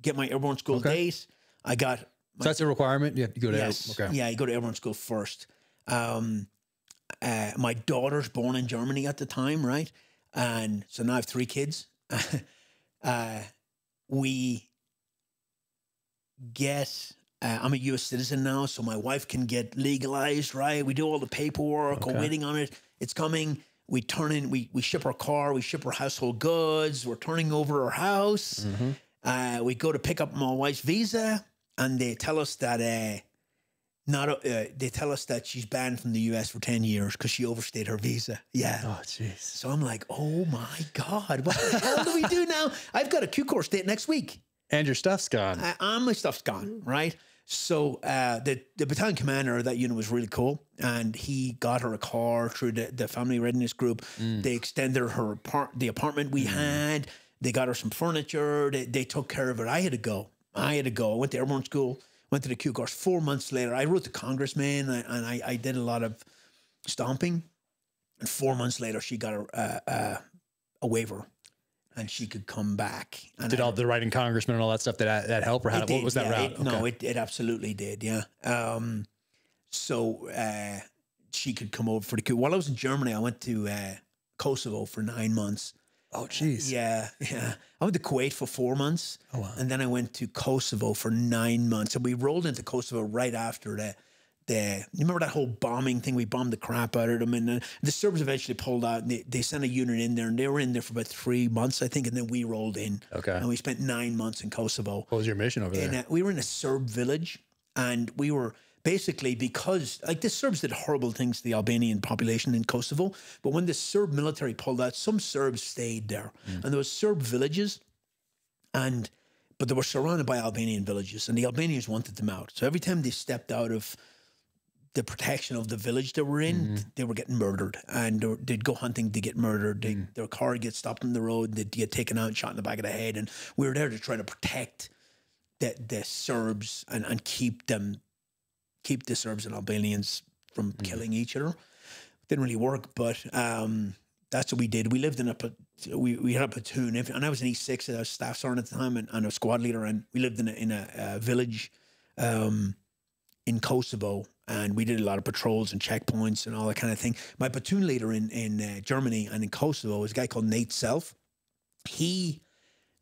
get my airborne school date. I got... So that's a requirement? You have to go to... Yes. Yeah, you go to airborne school first. My daughter's born in Germany at the time, right? And so now I have 3 kids. We get... I'm a U.S. citizen now, so my wife can get legalized, right? We do all the paperwork. We're waiting on it. It's coming. We turn in, we ship our car, we ship our household goods. We're turning over our house. We go to pick up my wife's visa, and they tell us that they tell us that she's banned from the U.S. for 10 years because she overstayed her visa. Yeah. Oh, jeez. So I'm like, oh my God, what the hell do we do now? I've got a Q course date next week. And your stuff's gone. My stuff's gone, right? So the battalion commander of that unit was really cool, and he got her a car through the family readiness group. They extended her the apartment we had. They got her some furniture. They took care of it. I had to go. I went to airborne school, went to the Q course. 4 months later, I wrote to congressman, and I did a lot of stomping. And 4 months later, she got a waiver. And she could come back. And did all the writing congressman and all that stuff that help, or what was that route? No, it absolutely did. Yeah. So she could come over for the Q. While I was in Germany, I went to Kosovo for 9 months. Oh, geez. Yeah. I went to Kuwait for 4 months. Oh, wow. And then I went to Kosovo for 9 months. And we rolled into Kosovo right after you remember that whole bombing thing? We bombed the crap out of them, and the Serbs eventually pulled out. And they sent a unit in there, and they were in there for about 3 months, I think, and then we rolled in. Okay. And we spent 9 months in Kosovo. What was your mission over there? And we were in a Serb village, and we were basically, because like the Serbs did horrible things to the Albanian population in Kosovo, but when the Serb military pulled out, some Serbs stayed there, and there was Serb villages, but they were surrounded by Albanian villages, and the Albanians wanted them out. So every time they stepped out of the protection of the village they were in, they were getting murdered, and they'd go hunting to get murdered. Their car would get stopped on the road, they'd get taken out and shot in the back of the head, and we were there to try to protect the Serbs and keep the Serbs and Albanians from killing each other. Didn't really work, but that's what we did. We lived in we had a platoon, and I was in E6, I was staff sergeant at the time, and a squad leader, and we lived in a village in Kosovo, and we did a lot of patrols and checkpoints and all that kind of thing. My platoon leader in Germany and in Kosovo was a guy called Nate Self. He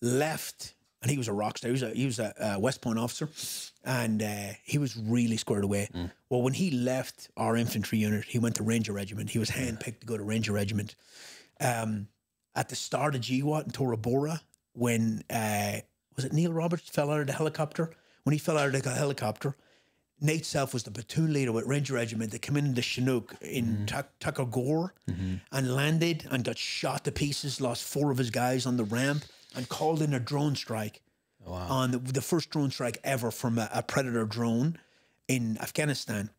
left, and he was a rock star. He was a West Point officer, and he was really squared away. Well, when he left our infantry unit, he went to Ranger Regiment. He was handpicked to go to Ranger Regiment. At the start of GWAT in Tora Bora, when was it Neil Roberts fell out of the helicopter? When he fell out of the helicopter, Nate Self was the platoon leader with Ranger Regiment that came into Chinook in Takagor and landed and got shot to pieces, lost 4 of his guys on the ramp, and called in a drone strike on the first drone strike ever from a Predator drone in Afghanistan.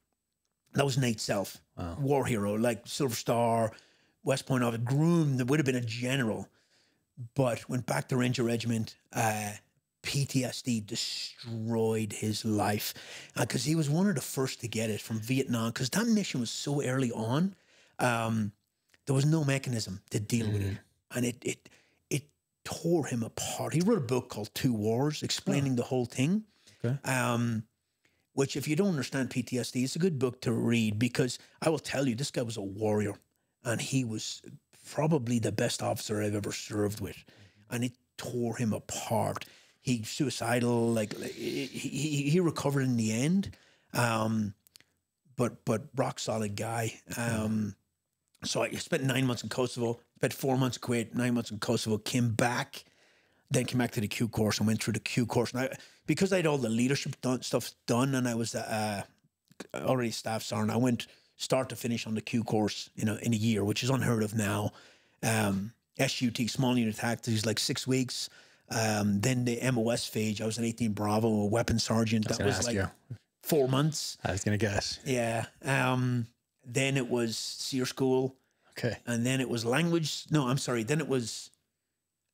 That was Nate Self, war hero, like Silver Star, West Point officer, groomed, that would have been a general, but went back to Ranger Regiment. PTSD destroyed his life because he was one of the first to get it from Vietnam, because that mission was so early on. There was no mechanism to deal with it, and it tore him apart. He wrote a book called Two Wars explaining the whole thing. Okay. Which, if you don't understand PTSD, it's a good book to read, because I will tell you, this guy was a warrior, and he was probably the best officer I've ever served with, and it tore him apart. He suicidal, like he recovered in the end, but rock solid guy. So I spent 9 months in Kosovo, spent 4 months in Kuwait, 9 months in Kosovo, came back, then came back to the Q course and went through the Q course. And because I had all the leadership stuff done, and I was already staff sergeant, I went start to finish on the Q course in a year, which is unheard of now. SUT, small unit tactics, like 6 weeks. Then the MOS phase, I was an 18 Bravo, a weapons sergeant. That was like 4 months. I was going to guess. Yeah. Then it was SEER school. Okay. And then it was language. No, I'm sorry. Then it was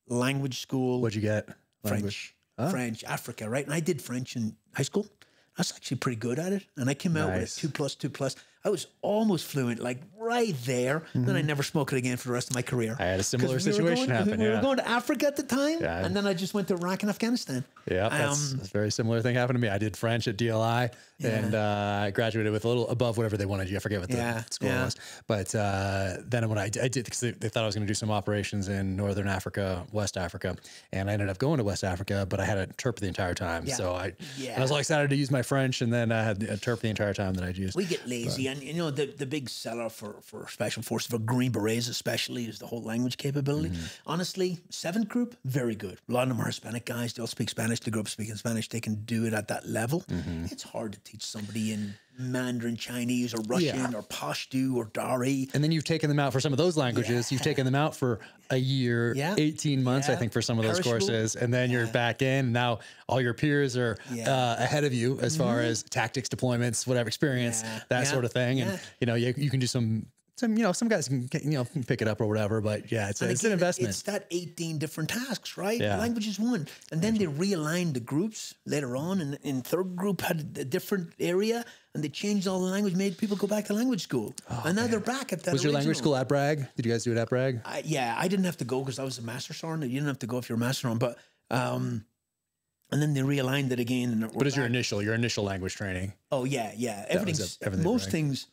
language school. What'd you get? French. French, Africa, right? And I did French in high school. I was actually pretty good at it. And I came out with a 2+2+. I was almost fluent, like right there. Then I never spoke it again for the rest of my career. I had a similar situation happen. We were going to Africa at the time, and then I just went to Iraq and Afghanistan. Yeah, that's a very similar thing happened to me. I did French at DLI, and I graduated with a little above whatever they wanted you. I forget what the school was. But then when I did, because they thought I was going to do some operations in Northern Africa, West Africa, and I ended up going to West Africa, but I had to interpret the entire time. So I was all excited to use my French, and then I had to interpret the entire time that I'd used. We get lazy. And, the big seller for Special Forces, for Green Berets especially, is the whole language capability. Honestly, 7th Group, very good. A lot of them are Hispanic guys. They all speak Spanish. They grew up speaking Spanish. They can do it at that level. It's hard to teach somebody in Mandarin Chinese or Russian or Pashto or Dari. And then you've taken them out for some of those languages. You've taken them out for a year, 18 months, I think, for some of those courses. And then you're back in. Now all your peers are ahead of you as far as tactics, deployments, whatever experience, that sort of thing. And, you can do some guys can, pick it up or whatever, but it's an investment. It's that 18 different tasks, right? Language is one. And then they realigned the groups later on, and in 3rd Group had a different area, and they changed all the language, made people go back to language school. And now they're back at that. Was your language school at Bragg? Did you guys do it at Bragg? I didn't have to go because I was a master sergeant. You didn't have to go if you're a master sergeant, but and then they realigned it again. And what is your initial language training? Oh yeah. Most things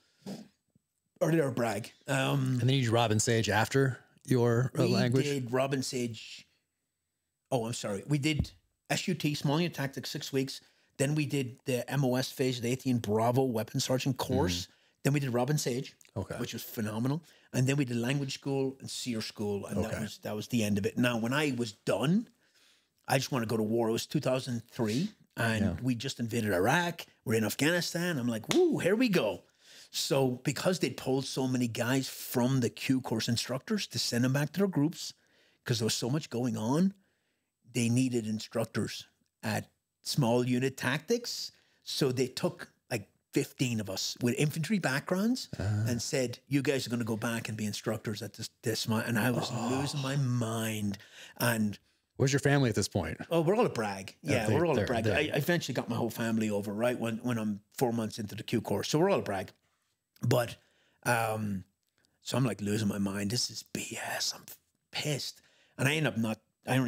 are there at Bragg. And then you did Robin Sage after your language? We did Robin Sage. Oh, I'm sorry. We did SUT, small unit tactics, 6 weeks. Then we did the MOS phase, the 18 Bravo Weapons Sergeant course. Then we did Robin Sage, which was phenomenal. And then we did language school and SEER school, and that was the end of it. Now, when I was done, I just want to go to war. It was 2003, and we just invaded Iraq. We're in Afghanistan. I'm like, woo, here we go. So because they'd pulled so many guys from the Q course instructors to send them back to their groups, because there was so much going on, they needed instructors at small unit tactics. So they took like 15 of us with infantry backgrounds and said, you guys are going to go back and be instructors at this. And I was losing my mind. And where's your family at this point? oh, we're all at Bragg. Yeah, we're all at Bragg. I eventually got my whole family over, right, when I'm 4 months into the Q course. So we're all at Bragg. But, so I'm like losing my mind. This is BS. I'm pissed. And I end up I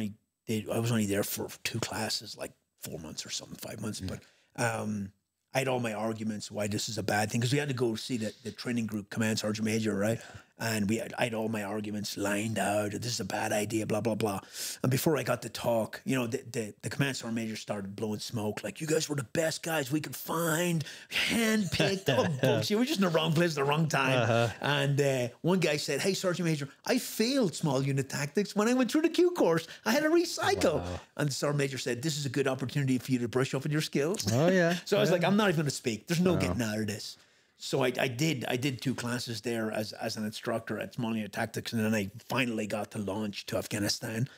was only there for 2 classes, like 4 months or something, 5 months. But I had all my arguments why this is a bad thing, because we had to go see the training group command sergeant major, right? And I had all my arguments lined out. This is a bad idea, blah, blah, blah. And before I got to talk, you know, the command sergeant major started blowing smoke. Like, you guys were the best guys we could find, handpicked. Oh, bullshit. We're just in the wrong place at the wrong time. And one guy said, hey, Sergeant Major, I failed small unit tactics when I went through the Q course. I had to recycle. And the sergeant major said, this is a good opportunity for you to brush up on your skills. Oh, yeah. So I was like, I'm not even going to speak. There's no getting out of this. So I did 2 classes there as an instructor at small unit tactics, and then I finally got to launch to Afghanistan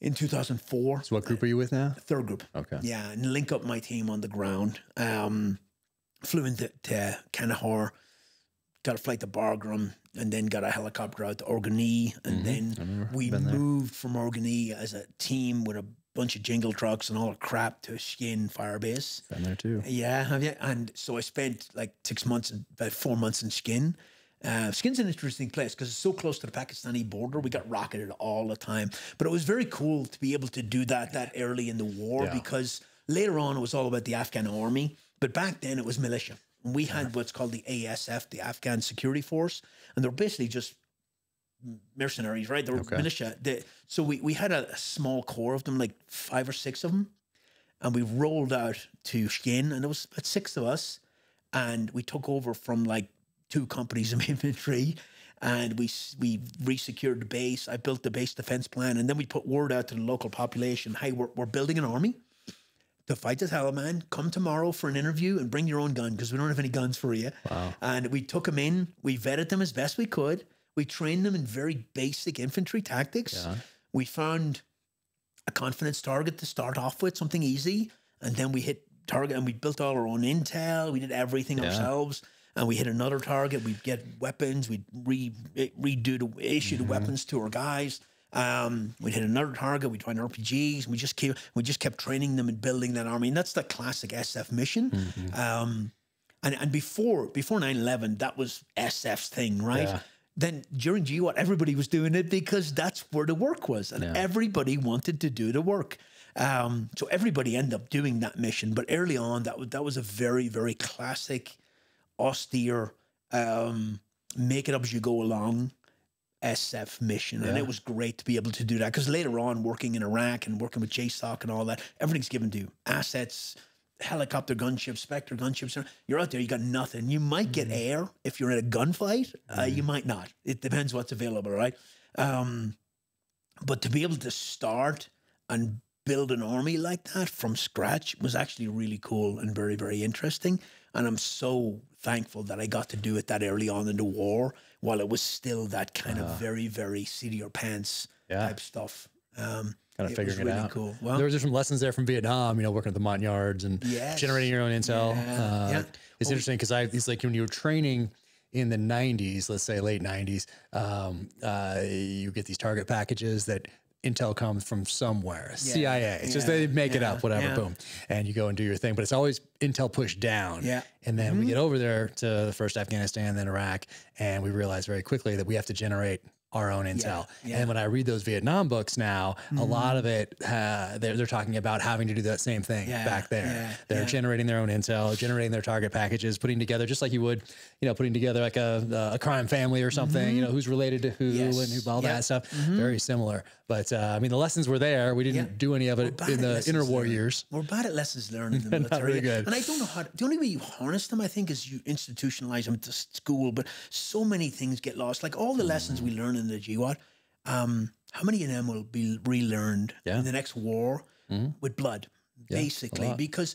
in 2004. So what group are you with now? 3rd group. Okay. Yeah, and link up my team on the ground. Flew into Kandahar, got a flight to Bagram, and then got a helicopter out to Organy, and then we moved from Organy as a team with a bunch of jingle trucks and all the crap to Skin Firebase. Been there too. Yeah, have you? And so I spent like 6 months, about 4 months in Skin. Skin's an interesting place because it's so close to the Pakistani border. We got rocketed all the time. But it was very cool to be able to do that early in the war, because later on it was all about the Afghan army. But back then it was militia. And we had what's called the ASF, the Afghan Security Force. And they're basically just mercenaries, right? They were militia. So we had a small core of them, like 5 or 6 of them. And we rolled out to Skin, and there was about 6 of us. And we took over from like 2 companies of infantry, and we resecured the base. I built the base defense plan, and then we put word out to the local population, hey, we're building an army to fight the Taliban. Come tomorrow for an interview and bring your own gun, because we don't have any guns for you. Wow. And we took them in. We vetted them as best we could. We trained them in very basic infantry tactics. Yeah. We found a confidence target to start off with, something easy. And then we hit target, and we built all our own intel. We did everything ourselves. And we hit another target. We'd get weapons. We'd issue the weapons to our guys. We'd hit another target. We'd find RPGs. We just kept training them and building that army. And that's the classic SF mission. And before 9/11, that was SF's thing, right? Yeah. Then during GWAT, everybody was doing it because that's where the work was. And everybody wanted to do the work. So everybody ended up doing that mission. But early on, that was a very, very classic, austere, make it up as you go along SF mission. And it was great to be able to do that, because later on, working in Iraq and working with JSOC and all that, everything's given to you. Assets, helicopter gunships, Spectre gunships. You're out there, you got nothing. You might get air if you're in a gunfight. You might not. It depends what's available, right? But to be able to start and build an army like that from scratch was actually really cool and very, very interesting. And I'm so thankful that I got to do it that early on in the war, while it was still that kind of very, very seat of your pants type stuff. Kind of figuring it out. Cool. Well, there were different lessons there from Vietnam, you know, working at the Montyards and generating your own intel. It's interesting because it's like when you were training in the 90s, let's say late 90s, you get these target packages that intel comes from somewhere, CIA. It's just they make it up, whatever, boom. And you go and do your thing. But it's always intel pushed down. And then we get over there to the first Afghanistan, then Iraq, and we realize very quickly that we have to generate our own intel. Yeah. And when I read those Vietnam books now, a lot of it, they're talking about having to do that same thing back there. They're generating their own intel, generating their target packages, putting together, just like you would, putting together like a crime family or something, who's related to who and who, all that stuff. Very similar. But I mean, the lessons were there. We didn't do any of it in the interwar years. We're bad at lessons learned in the military. Not really good. And I don't know how the only way you harness them, I think, is you institutionalize them to school. But so many things get lost. Like all the lessons we learn in the GWAT, how many of them will be relearned in the next war with blood, basically? Because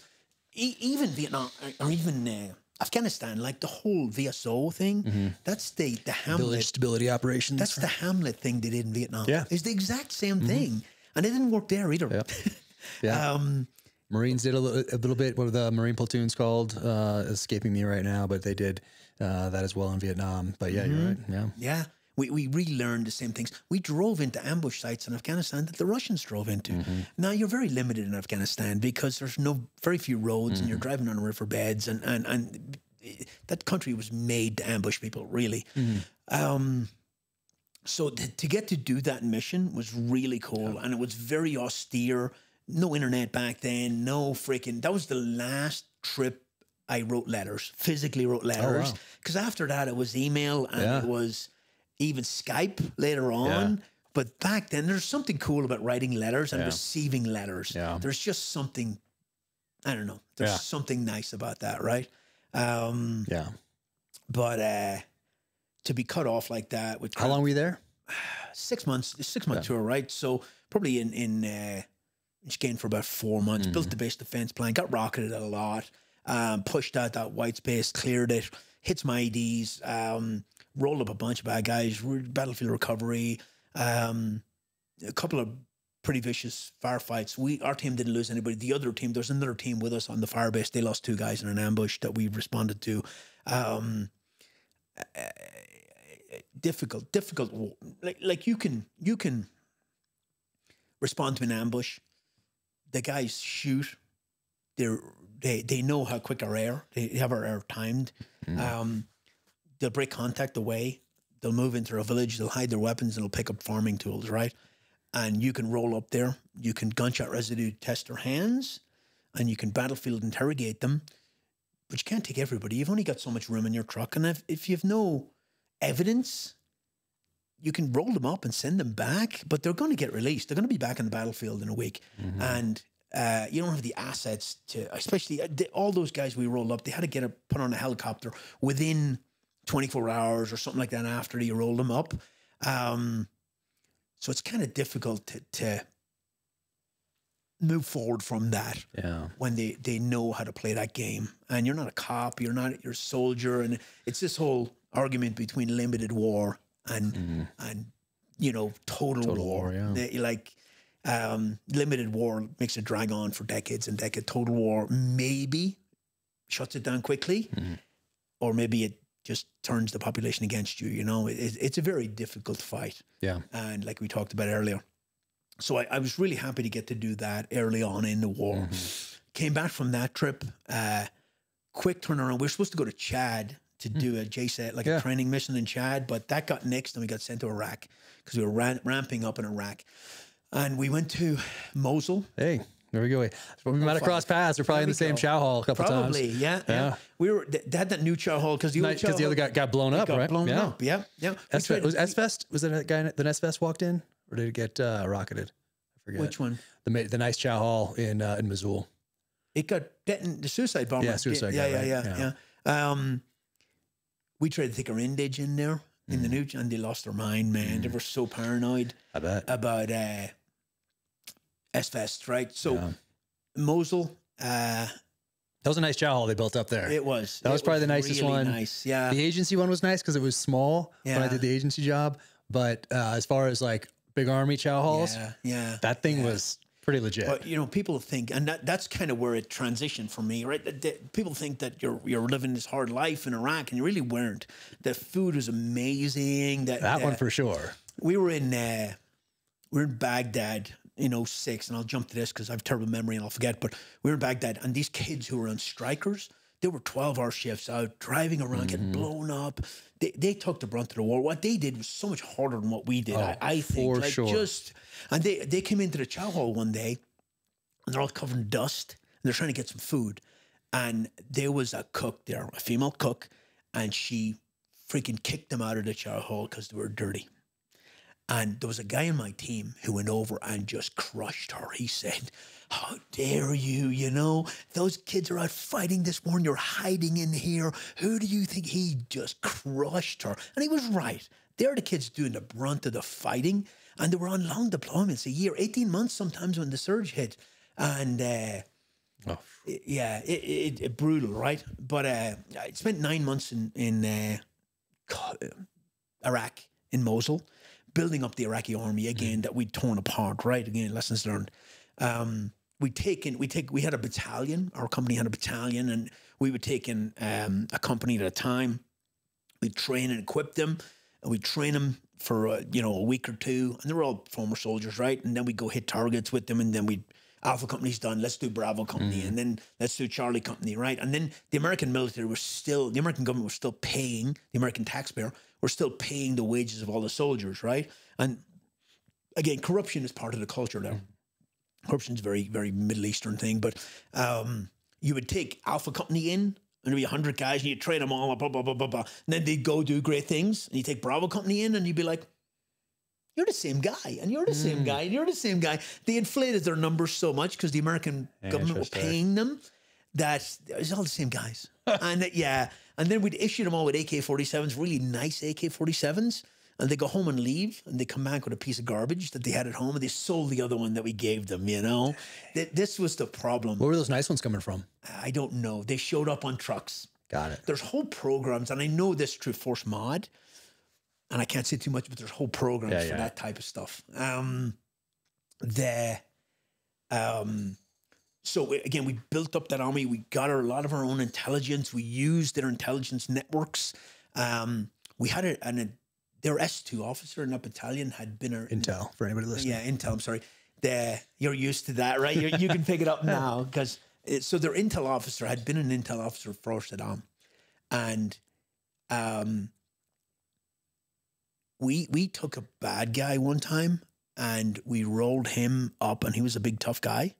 even Vietnam or even Afghanistan, like the whole VSO thing, that's the Hamlet. Village stability operations. That's the Hamlet thing they did in Vietnam. Yeah. It's the exact same thing. And it didn't work there either. Yeah. Marines did a little bit. What are the Marine platoons called? Escaping me right now, but they did that as well in Vietnam. But yeah, you're right. Yeah. Yeah. We relearned the same things. We drove into ambush sites in Afghanistan that the Russians drove into. Now you're very limited in Afghanistan because there's very few roads and you're driving on riverbeds and that country was made to ambush people, really. So to get to do that mission was really cool and it was very austere. No internet back then, that was the last trip I wrote letters, physically wrote letters. Because after that it was email and it was even Skype later on. But back then there's something cool about writing letters and receiving letters. There's just something, I don't know, there's something nice about that, right? But to be cut off like that with how long were you there? 6 months, 6-month tour, right? So probably in Skane for about 4 months, built the base defense plan, got rocketed a lot, pushed out that white space, cleared it, hits my IDs, rolled up a bunch of bad guys, battlefield recovery, a couple of pretty vicious firefights. Our team didn't lose anybody. The other team, there's another team with us on the fire base. They lost 2 guys in an ambush that we responded to. Difficult. Like you can respond to an ambush. The guys shoot. They know how quick our air. They have our air timed. They'll break contact away. They'll move into a village. They'll hide their weapons and they'll pick up farming tools, right? And you can roll up there. You can gunshot residue test their hands, and you can battlefield interrogate them. But you can't take everybody. You've only got so much room in your truck, and if you have no evidence, you can roll them up and send them back. But they're going to get released. They're going to be back on the battlefield in a week, and you don't have the assets to. Especially all those guys we rolled up, they had to put on a helicopter within 24 hours or something like that after you roll them up. So it's kind of difficult to move forward from that when they know how to play that game. And you're not a cop, you're a soldier. And it's this whole argument between limited war and total war. Limited war makes it drag on for decades and decades. Total war maybe shuts it down quickly, or maybe it just turns the population against you. It's a very difficult fight. And like we talked about earlier. So I was really happy to get to do that early on in the war. Came back from that trip, quick turnaround. We were supposed to go to Chad to do a JSET, like a training mission in Chad, but that got nixed and we got sent to Iraq because we were ramping up in Iraq. And we went to Mosul. Hey, there we go. We might have crossed paths. We're probably in the same chow hall a couple times. Probably, yeah. They had that new chow hall because the other guy got blown up, right? Blown up, yeah. Was S-Fest? Was that a guy the S-Fest walked in? Or did it get rocketed? I forget. Which one? The nice chow hall in Mosul. It got the suicide bomber. Yeah, suicide guy. Yeah. We tried to take a Rindage in there in the nuke, and they lost their mind, man. They were so paranoid. I bet. About S-Fest, right? So Mosul. That was a nice chow hall they built up there. It was. That was probably the nicest really one. Nice, yeah. The agency one was nice because it was small when I did the agency job. But as far as like big army chow halls, that thing was pretty legit. But people think, and that's kind of where it transitioned for me, right? People think that you're living this hard life in Iraq, and you really weren't. The food was amazing. That one for sure. We were in Baghdad in 2006, and I'll jump to this because I have terrible memory and I'll forget. But we were in Baghdad, and these kids who were on strikers, They were 12-hour shifts out, driving around, getting blown up. They took the brunt of the war. What they did was so much harder than what we did, I think. For sure. And they came into the chow hall one day, and they're all covered in dust, and they're trying to get some food. And there was a cook there, a female cook, and she freaking kicked them out of the chow hall because they were dirty. And there was a guy in my team who went over and just crushed her. He said, "How dare you, you know? Those kids are out fighting this war and you're hiding in here. Who do you think?" He just crushed her. And he was right. They're the kids doing the brunt of the fighting. And they were on long deployments, a year, 18 months sometimes when the surge hit. And it brutal, right? But I spent 9 months in Iraq, in Mosul, building up the Iraqi army again that we'd torn apart, right? Again, lessons learned. We had a battalion. Our company had a battalion, and we would take in a company at a time. We'd train and equip them, and we'd train them for a week or two, and they were all former soldiers, right? And then we'd go hit targets with them, and then Alpha Company's done, let's do Bravo Company, and then let's do Charlie Company, right? And then the American military the American government was still paying, the American taxpayer were still paying the wages of all the soldiers, right? And again, corruption is part of the culture there. Corruption is a very, very Middle Eastern thing, but you would take Alpha Company in, and there'd be 100 guys, and you'd train them all, blah, blah, blah, blah, blah. And then they'd go do great things, and you take Bravo Company in, and you'd be like, you're the same guy, and you're the same guy, and you're the same guy. They inflated their numbers so much because the American government were paying them that it was all the same guys. And then we'd issue them all with AK-47s, really nice AK-47s, and they go home and leave, and they come back with a piece of garbage that they had at home, and they sold the other one that we gave them, you know? This was the problem. Where were those nice ones coming from? I don't know. They showed up on trucks. Got it. There's whole programs, and I know this through Force Mod, and I can't say too much, but there's whole programs for that type of stuff. So again, we built up that army. We got a lot of our own intelligence. We used their intelligence networks. We had their S2 officer in that battalion had been Intel, for anybody listening. Yeah, Intel, I'm sorry. You're used to that, right? You can pick it up now. Because so their Intel officer had been an Intel officer for Saddam. And we took a bad guy one time, and we rolled him up, and he was a big, tough guy.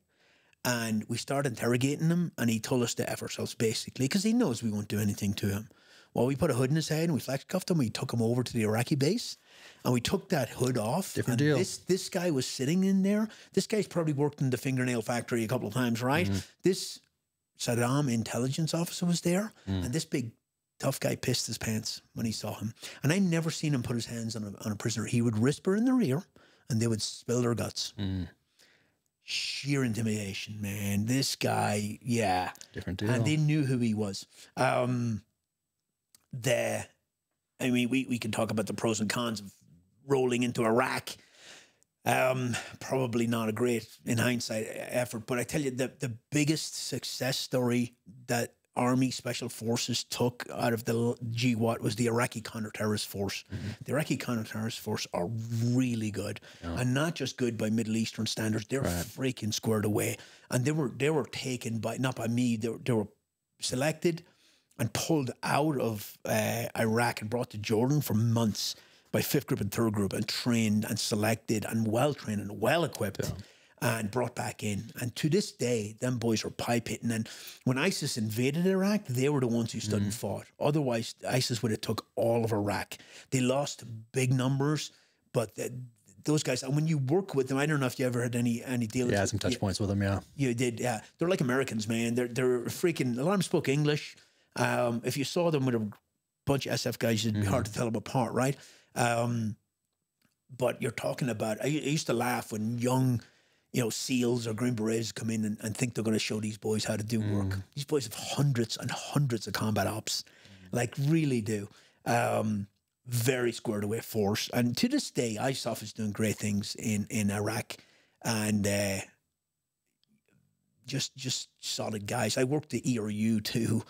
And we started interrogating him, and he told us to F ourselves, basically, because he knows we won't do anything to him. Well, we put a hood in his head, and we flex cuffed him. We took him over to the Iraqi base, and we took that hood off. Different deal. This guy was sitting in there. This guy's probably worked in the fingernail factory a couple of times, right? This Saddam intelligence officer was there, and this big, tough guy pissed his pants when he saw him. And I never seen him put his hands on a prisoner. He would whisper in their ear, and they would spill their guts. Sheer intimidation, man. This guy, different deal. And they knew who he was. We can talk about the pros and cons of rolling into Iraq. Probably not a great, in hindsight, effort. But I tell you, the biggest success story that Army Special Forces took out of the GWAT was the Iraqi counter-terrorist force. The Iraqi counter-terrorist force are really good, and not just good by Middle Eastern standards. They're freaking squared away, and they were taken by, not by me. They were selected and pulled out of Iraq and brought to Jordan for months by 5th Group and 3rd Group, and trained and selected and well-trained and well-equipped. And brought back in. And to this day, them boys are pipe hitting. And when ISIS invaded Iraq, they were the ones who stood and fought. Otherwise, ISIS would have took all of Iraq. They lost big numbers, but those guys, and when you work with them, I don't know if you ever had any dealings. Yeah, some touch points with them, You did, yeah. They're like Americans, man. They're freaking, a lot of them spoke English. If you saw them with a bunch of SF guys, it'd be hard to tell them apart, right? But you're talking about, I used to laugh when young, SEALs or Green Berets come in and think they're going to show these boys how to do work. These boys have hundreds and hundreds of combat ops, like really do. Very squared away force. And to this day, ISAF is doing great things in Iraq, and just solid guys. I worked the ERU too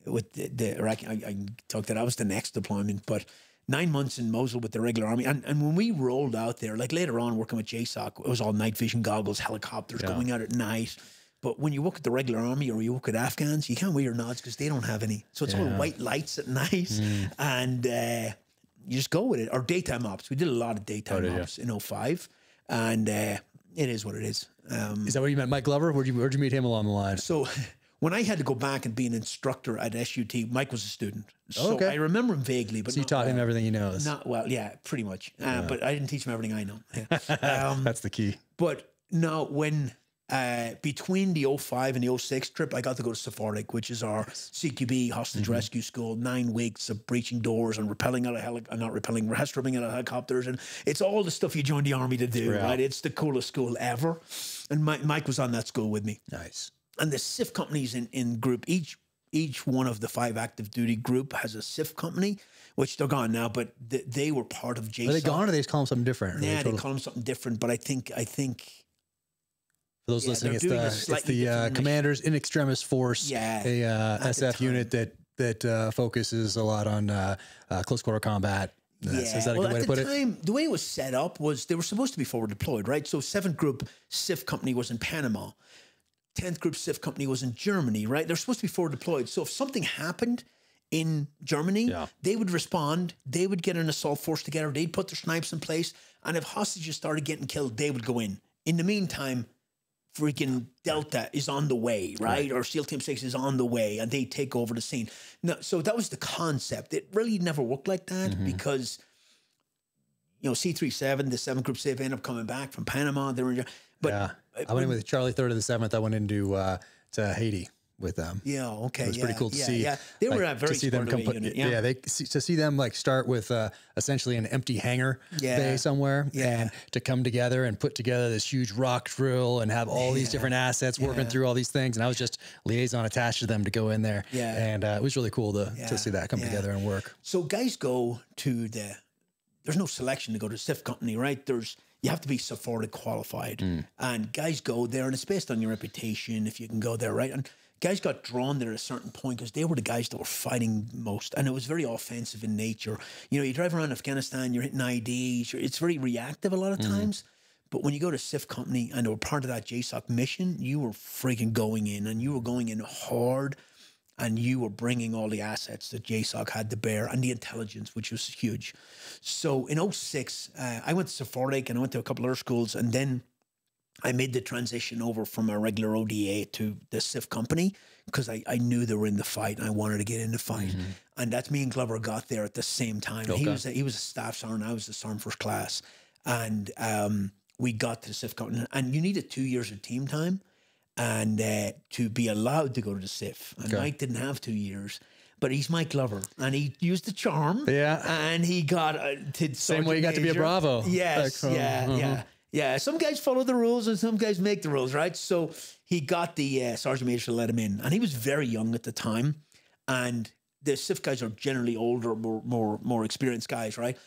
with the Iraqi. I talked that was the next deployment, but 9 months in Mosul with the regular army. And when we rolled out there, like later on working with JSOC, it was all night vision goggles, helicopters going out at night. But when you look at the regular army or you look at Afghans, you can't wear your nods because they don't have any. So it's all white lights at night, and you just go with it. Or daytime ops. We did a lot of daytime ops in 05, and it is what it is. Is that what you meant, Mike Glover? Where'd you meet him along the line? So when I had to go back and be an instructor at SUT, Mike was a student. So I remember him vaguely. But so you taught him everything he knows? Not well, yeah, pretty much. But I didn't teach him everything I know. Yeah. That's the key. But no, when between the 05 and the 06 trip, I got to go to Sephardic, which is our CQB hostage rescue school, 9 weeks of breaching doors and rappelling out of stripping out of helicopters. And it's all the stuff you join the army to do, right? It's the coolest school ever. And Mike was on that school with me. Nice. And the SIF companies in group, each one of the 5 active duty group has a SIF company, which they're gone now, but they were part of JSOC. Are they gone or they just call them something different? Yeah, they call them something different, but I think for those listening, it's the Commanders in Extremis Force, a SF unit that focuses a lot on close quarter combat. Is that a good way to put it? The way it was set up was they were supposed to be forward deployed, right? So 7th Group SIF company was in Panama. 10th Group SIF company was in Germany, right? They're supposed to be forward deployed. So if something happened in Germany, they would respond. They would get an assault force together. They'd put their snipes in place. And if hostages started getting killed, they would go in. In the meantime, freaking Delta is on the way, right? Or SEAL Team 6 is on the way, and they take over the scene. No, so that was the concept. It really never worked like that because, you know, C-37, the 7th Group SIF, ended up coming back from Panama. They were, but I went in with Charlie 3rd of the 7th. I went into to Haiti with them. Yeah, okay. It was pretty cool to see. Yeah, they were a very smart unit. Yeah, to see them like start with essentially an empty hangar bay somewhere, and to come together and put together this huge rock drill and have all these different assets working through all these things. And I was just liaison attached to them to go in there. Yeah, and it was really cool to see that come together and work. So guys go to there's no selection to go to SIF company, right? You have to be Sephardic qualified, and guys go there, and it's based on your reputation if you can go there, right? And guys got drawn there at a certain point because they were the guys that were fighting most, and it was very offensive in nature. You know, you drive around Afghanistan, you're hitting IDs, it's very reactive a lot of times. But when you go to SIF company and they were part of that JSOC mission, you were freaking going in, and you were going in hard, and you were bringing all the assets that JSOC had to bear and the intelligence, which was huge. So in 06, I went to Sephardic and I went to a couple other schools, and then I made the transition over from a regular ODA to the SIF company because I knew they were in the fight and I wanted to get in the fight. And that's me and Glover got there at the same time. Okay. He was a staff sergeant, I was the sergeant first class. And we got to the SIF company. And you needed 2 years of team time and to be allowed to go to the SIF. And Mike didn't have 2 years. But he's Mike Glover, and he used the charm. Yeah. And he got to same way he got to be a Bravo. Yes. Yeah. Some guys follow the rules, and some guys make the rules, right? So he got the sergeant major to let him in, and he was very young at the time. And the SIF guys are generally older, more experienced guys, right?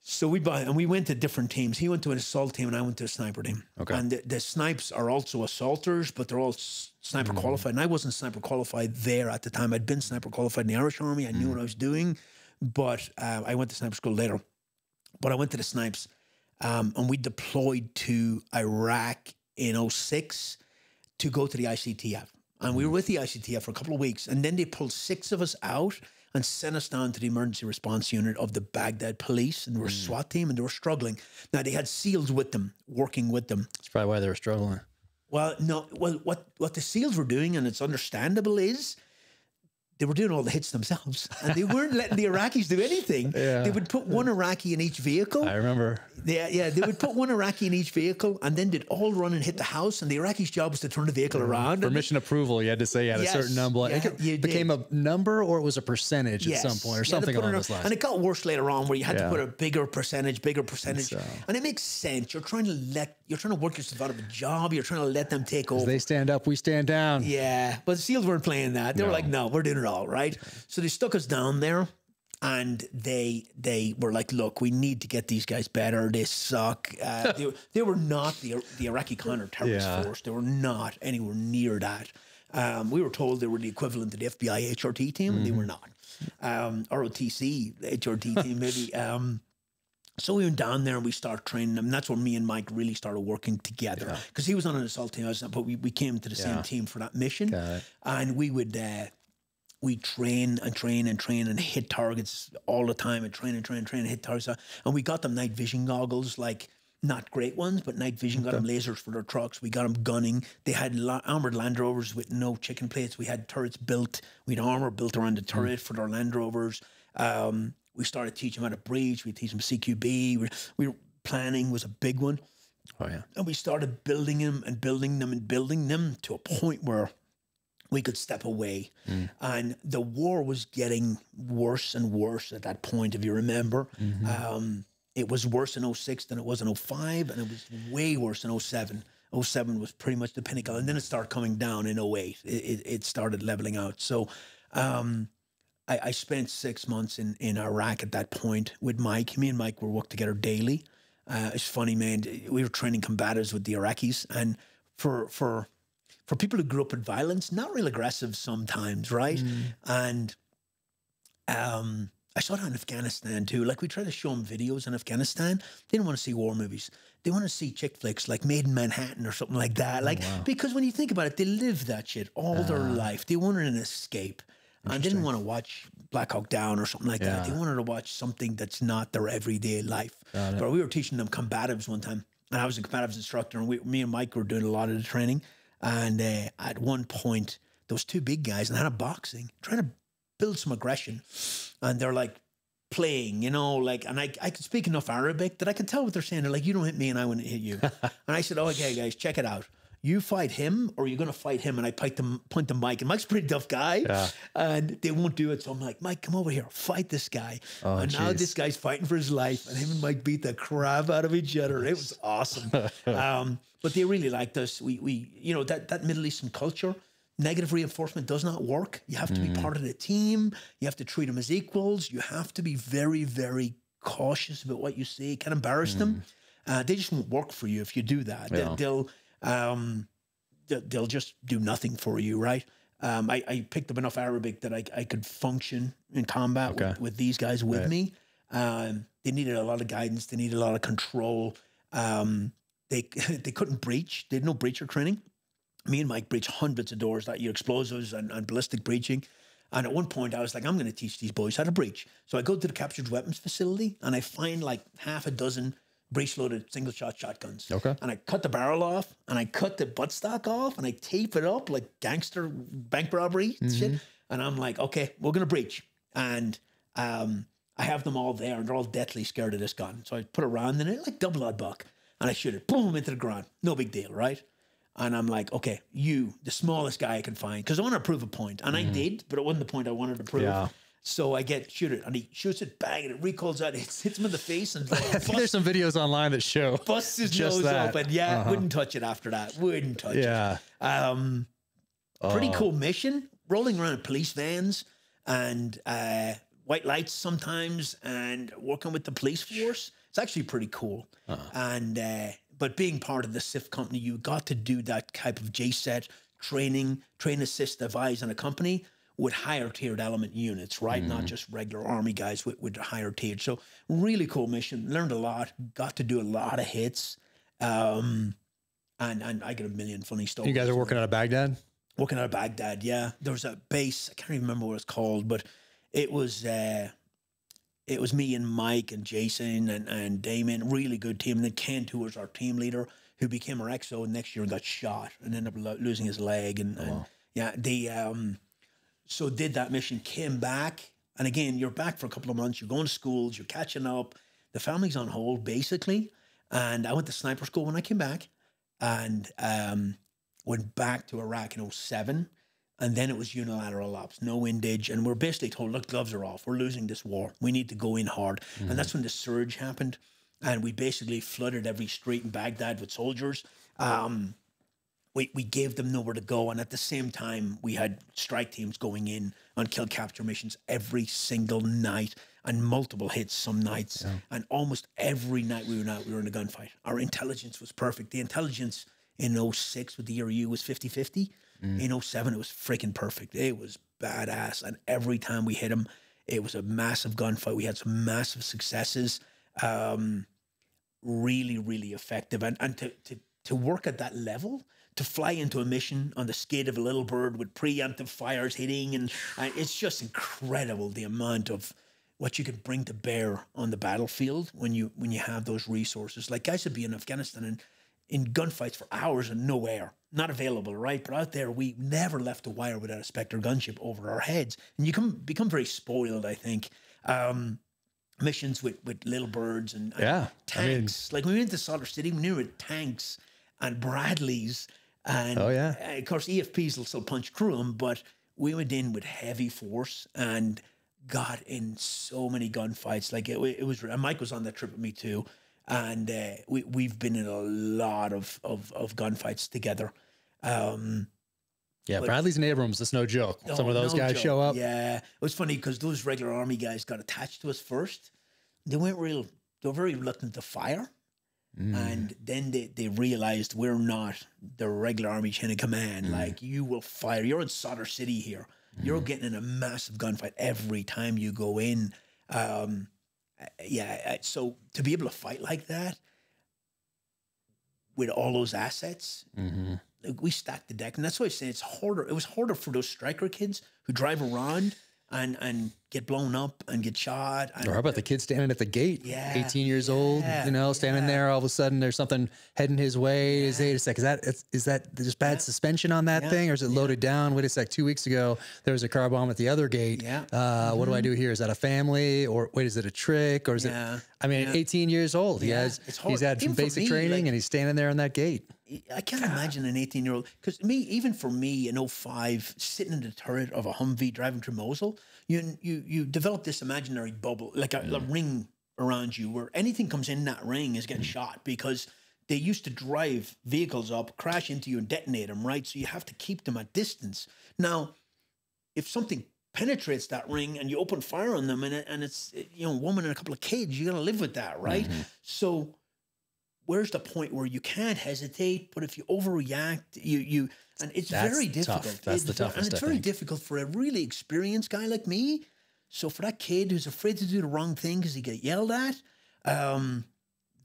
So we went to different teams. He went to an assault team, and I went to a sniper team. Okay. And the snipes are also assaulters, but they're all sniper qualified. And I wasn't sniper qualified there at the time. I'd been sniper qualified in the Irish Army. I knew what I was doing, but I went to sniper school later. But I went to the snipes, and we deployed to Iraq in 06 to go to the ICTF. And we were with the ICTF for a couple of weeks, and then they pulled 6 of us out and sent us down to the emergency response unit of the Baghdad police, and they were a SWAT team, and they were struggling. Now, they had SEALs with them, working with them. That's probably why they were struggling. Well, no. Well, what the SEALs were doing, and it's understandable, is they were doing all the hits themselves, and they weren't letting the Iraqis do anything. They would put one Iraqi in each vehicle. I remember. Yeah, they would put one Iraqi in each vehicle, and then they'd all run and hit the house, and the Iraqi's job was to turn the vehicle around. For mission approval, you had to say you had a certain number. It became a number, or it was a percentage at some point, or something along those lines. And it got worse later on, where you had to put a bigger percentage. And it makes sense. You're trying to work yourself out of a job. You're trying to let them take over. They stand up, we stand down. Yeah, but the SEALs weren't playing that. They were like, no, we're doing it all, right? So they stuck us down there, and they were like, look, we need to get these guys better. They suck. They were not the Iraqi counter-terrorist force. They were not anywhere near that. We were told they were the equivalent of the FBI HRT team, and they were not. ROTC HRT team, maybe. So we went down there and we started training them. And that's where me and Mike really started working together. Because he was on an assault team, but we came to the same team for that mission. And we would we train and hit targets all the time and train and hit targets. And we got them night vision goggles, like not great ones, but night vision, got them lasers for their trucks. We got them gunning. They had armored Land Rovers with no chicken plates. We had turrets built. We had armor built around the turret for their Land Rovers. We started teaching them how to breach. We teach them CQB. We were planning was a big one. Oh yeah. And we started building them and building them and building them to a point where we could step away. And the war was getting worse and worse at that point, if you remember. It was worse in 06 than it was in 05, and it was way worse in 07. 07 was pretty much the pinnacle, and then it started coming down in 08. It started leveling out. So I spent 6 months in Iraq at that point with Mike. Me and Mike were worked together daily. It's funny, man. We were training combatives with the Iraqis, and for people who grew up in violence, not real aggressive sometimes, right? And I saw that in Afghanistan too. Like, we tried to show them videos in Afghanistan. They didn't want to see war movies. They want to see chick flicks like Made in Manhattan or something like that. Like, because when you think about it, they lived that shit all their life. They wanted an escape. And they didn't want to watch Black Hawk Down or something like that. They wanted to watch something that's not their everyday life. But we were teaching them combatives one time. And I was a combatives instructor. And me and Mike were doing a lot of the training. And at one point, there was two big guys and had a boxing, trying to build some aggression. And they're like playing, you know, like, and I could speak enough Arabic that I could tell what they're saying. They're like, you don't hit me and I wouldn't hit you. And I said, oh, okay, guys, check it out. You fight him or you're going to fight him. And I point to Mike. And Mike's a pretty tough guy. And they won't do it. So I'm like, Mike, come over here. Fight this guy. And now this guy's fighting for his life. And him and Mike beat the crap out of each other. It was awesome. But they really liked us. We you know, that Middle Eastern culture, negative reinforcement does not work. You have to be part of the team. You have to treat them as equals. You have to be very, very cautious about what you say. Can't embarrass them. They just won't work for you if you do that. They'll just do nothing for you, right? I picked up enough Arabic that I could function in combat with these guys with me. They needed a lot of guidance. They needed a lot of control. They couldn't breach. They had no breacher training. Me and Mike breached hundreds of doors that year, explosives and ballistic breaching. And at one point I was like, I'm going to teach these boys how to breach. So I go to the captured weapons facility and I find like half a dozen breech-loaded single-shot shotguns. And I cut the barrel off and I cut the buttstock off and I tape it up like gangster bank robbery shit. And I'm like, okay, we're going to breach. And I have them all there and they're all deathly scared of this gun. So I put a round in it, like double odd buck, and I shoot it, boom, into the ground. No big deal, right? And I'm like, okay, you, the smallest guy I can find, because I want to prove a point. And I did, but it wasn't the point I wanted to prove. So I shoot it, and he shoots it, bang, and it recoils out. It hits him in the face. And I think there's some videos online that show busts his nose open. Yeah, wouldn't touch it after that. Wouldn't touch it. Pretty cool mission. Rolling around in police vans and white lights sometimes and working with the police force. It's actually pretty cool. And but being part of the SIF company, you got to do that type of JSET training, train, assist, advise, and accompany with higher tiered element units, right? Not just regular army guys with higher tiered. So really cool mission. Learned a lot. Got to do a lot of hits. And I got a million funny stories. You guys are working out of Baghdad? Working out of Baghdad, yeah. There was a base. I can't even remember what it's called, but it was me and Mike and Jason and Damon, really good team. And then Kent, who was our team leader, who became our XO next year and got shot and ended up losing his leg. And yeah, they so did that mission, came back. And again, you're back for a couple of months. You're going to schools. You're catching up. The family's on hold, basically. And I went to sniper school when I came back and went back to Iraq in 07. And then it was unilateral ops, no windage. And we're basically told, look, gloves are off. We're losing this war. We need to go in hard. And that's when the surge happened. And we basically flooded every street in Baghdad with soldiers. We gave them nowhere to go. And at the same time, we had strike teams going in on kill capture missions every single night and multiple hits some nights. And almost every night we were out, we were in a gunfight. Our intelligence was perfect. The intelligence in 06 with the ERU was 50-50. In 07, it was freaking perfect. It was badass. And every time we hit them, it was a massive gunfight. We had some massive successes. Really, really effective. And to work at that level, to fly into a mission on the skid of a little bird with preemptive fires hitting, and it's just incredible the amount of what you can bring to bear on the battlefield when you have those resources. Like guys would be in Afghanistan and in gunfights for hours and no air, not available, right? But out there, we never left a wire without a Spectre gunship over our heads. And you become very spoiled, I think. Missions with little birds and tanks. Like we went to Salt City, we knew with tanks and Bradleys. And of course, EFPs will still punch through them, but we went in with heavy force and got in so many gunfights. Like it was, and Mike was on that trip with me too. And we've been in a lot of gunfights together. Bradleys and Abrams, that's no joke. Some of those guys show up. Yeah, it was funny because those regular Army guys got attached to us first. They were very reluctant to fire. And then they realized we're not the regular Army chain of command. Like, you will fire. You're in Soldier City here. You're getting in a massive gunfight every time you go in. So to be able to fight like that with all those assets, we stacked the deck. And that's why I say it's harder. It was harder for those striker kids who drive around and get blown up and get shot. And, or how about the kid standing at the gate, 18 years old, standing there, all of a sudden there's something heading his way. Is that just bad suspension on that thing, or is it loaded down? Wait a sec, 2 weeks ago, there was a car bomb at the other gate. What do I do here? Is that a family, or wait, is it a trick, or is it, 18 years old. He's had some basic training, and he's standing there on that gate. I can't imagine an 18-year-old, because even for me in 05, sitting in the turret of a Humvee driving through Mosul, you develop this imaginary bubble, like a ring around you, where anything comes in that ring is getting shot, because they used to drive vehicles up, crash into you and detonate them, right? So you have to keep them at distance. Now, if something penetrates that ring and you open fire on them, and it's a woman and a couple of kids, you got to live with that, right? So where's the point where you can't hesitate, but if you overreact, and it's very difficult. Tough. That's the toughest. And it's very difficult for a really experienced guy like me. So for that kid who's afraid to do the wrong thing because he get yelled at,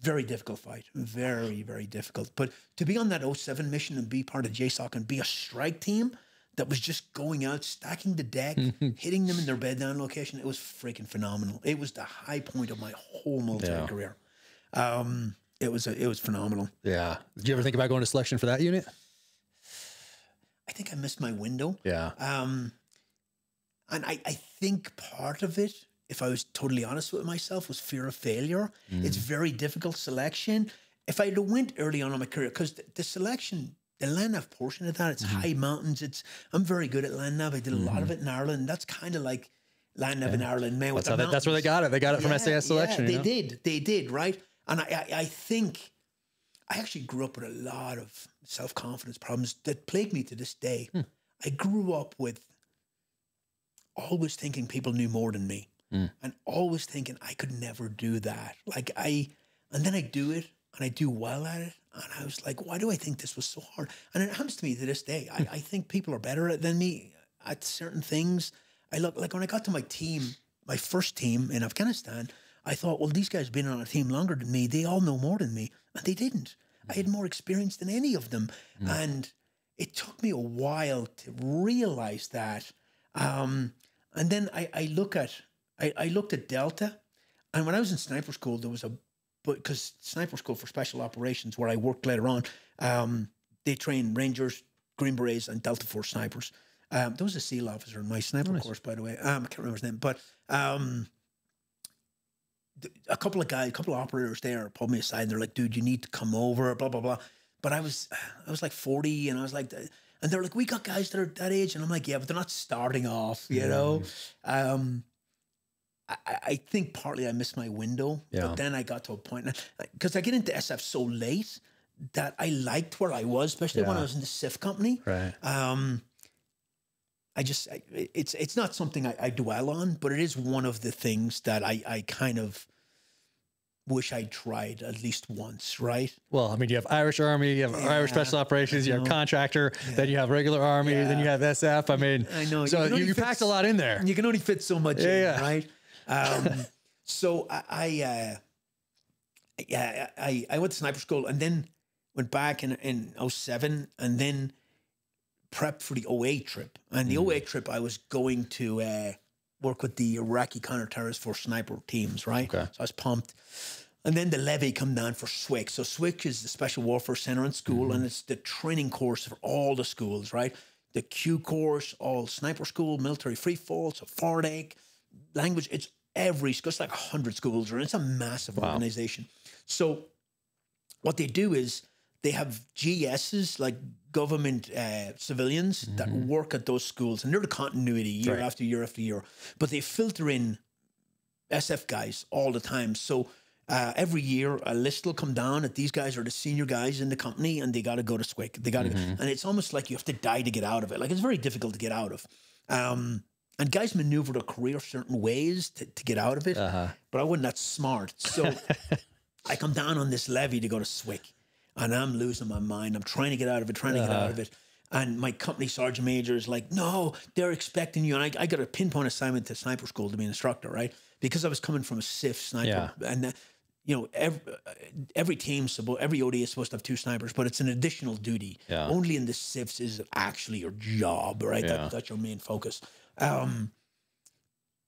very difficult fight. Very, very difficult. But to be on that 07 mission and be part of JSOC and be a strike team that was just going out, stacking the deck, hitting them in their bed down location, it was freaking phenomenal. It was the high point of my whole military career. It was phenomenal. Yeah. Did you ever think about going to selection for that unit? I think I missed my window. Yeah. And I think part of it, if I was totally honest with myself, was fear of failure. It's very difficult selection. If I had went early on in my career, because the selection, the land nav portion of that, it's high mountains. I'm very good at land nav. I did a lot of it in Ireland. That's kind of like land nav in Ireland. Man, that's where they got it. They got it from SAS selection. They did, right? And I think I actually grew up with a lot of self-confidence problems that plague me to this day. I grew up with always thinking people knew more than me and always thinking I could never do that. And then I do it and I do well at it. And I was like, why do I think this was so hard? And it happens to me to this day. I think people are better than me at certain things. I look like when I got to my team, my first team in Afghanistan, I thought, well, these guys have been on a team longer than me. They all know more than me. And they didn't. I had more experience than any of them. And it took me a while to realize that. And then I looked at Delta. And when I was in sniper school, there was because sniper school for special operations, where I worked later on, they train Rangers, Green Berets, and Delta Force snipers. There was a SEAL officer in my sniper course, by the way. I can't remember his name, but a couple of operators there pulled me aside and they're like, dude, you need to come over, blah, blah, blah. But I was like 40 and I was like, and they're like, we got guys that are that age. And I'm like, yeah, but they're not starting off, you know? I think partly I missed my window, but then I got to a point, because I get into SF so late that I liked where I was, especially when I was in the SIF company. Right. It's not something I dwell on, but it is one of the things that I kind of wish I tried at least once, right? Well, I mean, you have Irish Army, you have Irish Special Operations, you have contractor, then you have regular Army, then you have SF. I mean, I know. So you packed a lot in there. You can only fit so much in, right? So I yeah, I went to sniper school and then went back in 2007 and then prepped for the 2008 trip. And the 2008 trip, I was going to work with the Iraqi counter-terrorist force sniper teams, right? Okay. So I was pumped. And then the levy come down for SWIC. So SWIC is the Special Warfare Center in school, and it's the training course for all the schools, right? The Q course, all sniper school, military free fall, so FARDAC, language, it's every school. It's like 100 schools, and it's a massive organization. So what they do is they have GSs, like government civilians that work at those schools, and they're the continuity year after year after year. But they filter in SF guys all the time. So every year a list will come down that these guys are the senior guys in the company and they got to go to SWIC. They got to, and it's almost like you have to die to get out of it. Like it's very difficult to get out of. And guys maneuver their career certain ways to get out of it, but I wasn't that smart. So I come down on this levy to go to SWIC, and I'm losing my mind. I'm trying to get out of it, And my company sergeant major is like, no, they're expecting you. And I got a pinpoint assignment to sniper school to be an instructor, right? Because I was coming from a SIF sniper. And, every team, every OD is supposed to have 2 snipers, but it's an additional duty. Yeah. Only in the SIFs is it actually your job, right? Yeah. That's your main focus.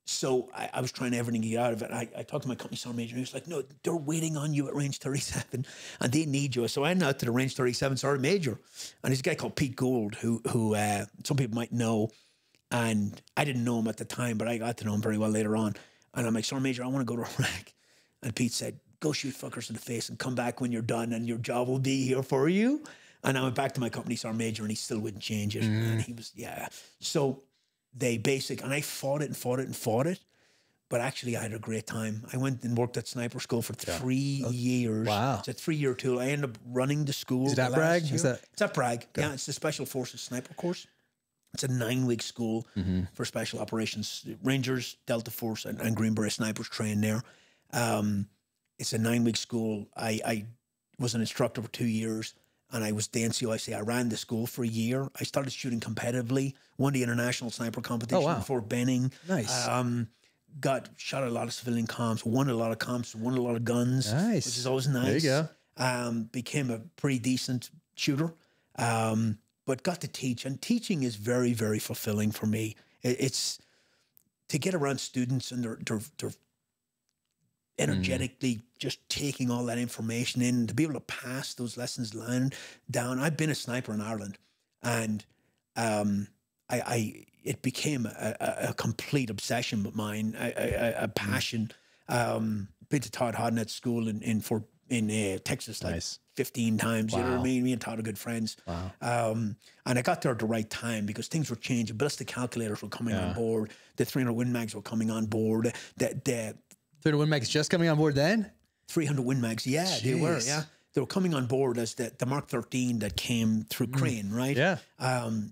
So I was trying everything to get out of it. I talked to my company sergeant major, and he was like, no, they're waiting on you at range 37 and they need you. So I went out to the range 37 sergeant major, and there's a guy called Pete Gould who some people might know, and I didn't know him at the time, but I got to know him very well later on. And I'm like, sergeant major, I want to go to Iraq. And Pete said, go shoot fuckers in the face and come back when you're done and your job will be here for you. And I went back to my company sergeant major, and he still wouldn't change it. And he was, So and I fought it, but actually I had a great time. I went and worked at sniper school for 3 years. Wow. It's a 3-year tool. I ended up running the school. Is that Bragg? It's at Bragg. Okay. Yeah, it's the Special Forces Sniper course. It's a 9-week school for special operations. Rangers, Delta Force, and Green Beret snipers train there. It's a 9-week school. I was an instructor for 2 years. And I was the NCOIC. I ran the school for a year. I started shooting competitively, won the international sniper competition in Fort Benning. Nice. Shot a lot of civilian comps, won a lot of comps, won a lot of guns. Nice. Which is always nice. There you go. Became a pretty decent shooter, but got to teach. And teaching is very, very fulfilling for me. It's to get around students and they're energetically just taking all that information in, to be able to pass those lessons learned down. I've been a sniper in Ireland, and it became a complete obsession of mine, a passion. Been to Todd Hodnett's school in Texas like 15 times. You know what I mean? Me and Todd are good friends. Wow. And I got there at the right time because things were changing. Ballistic calculators were coming on board. The 300 Win Mags were coming on board. The 300 Win Mags just coming on board then? 300 Win Mags, they were, They were coming on board as the Mark 13 that came through Crane, right? Yeah.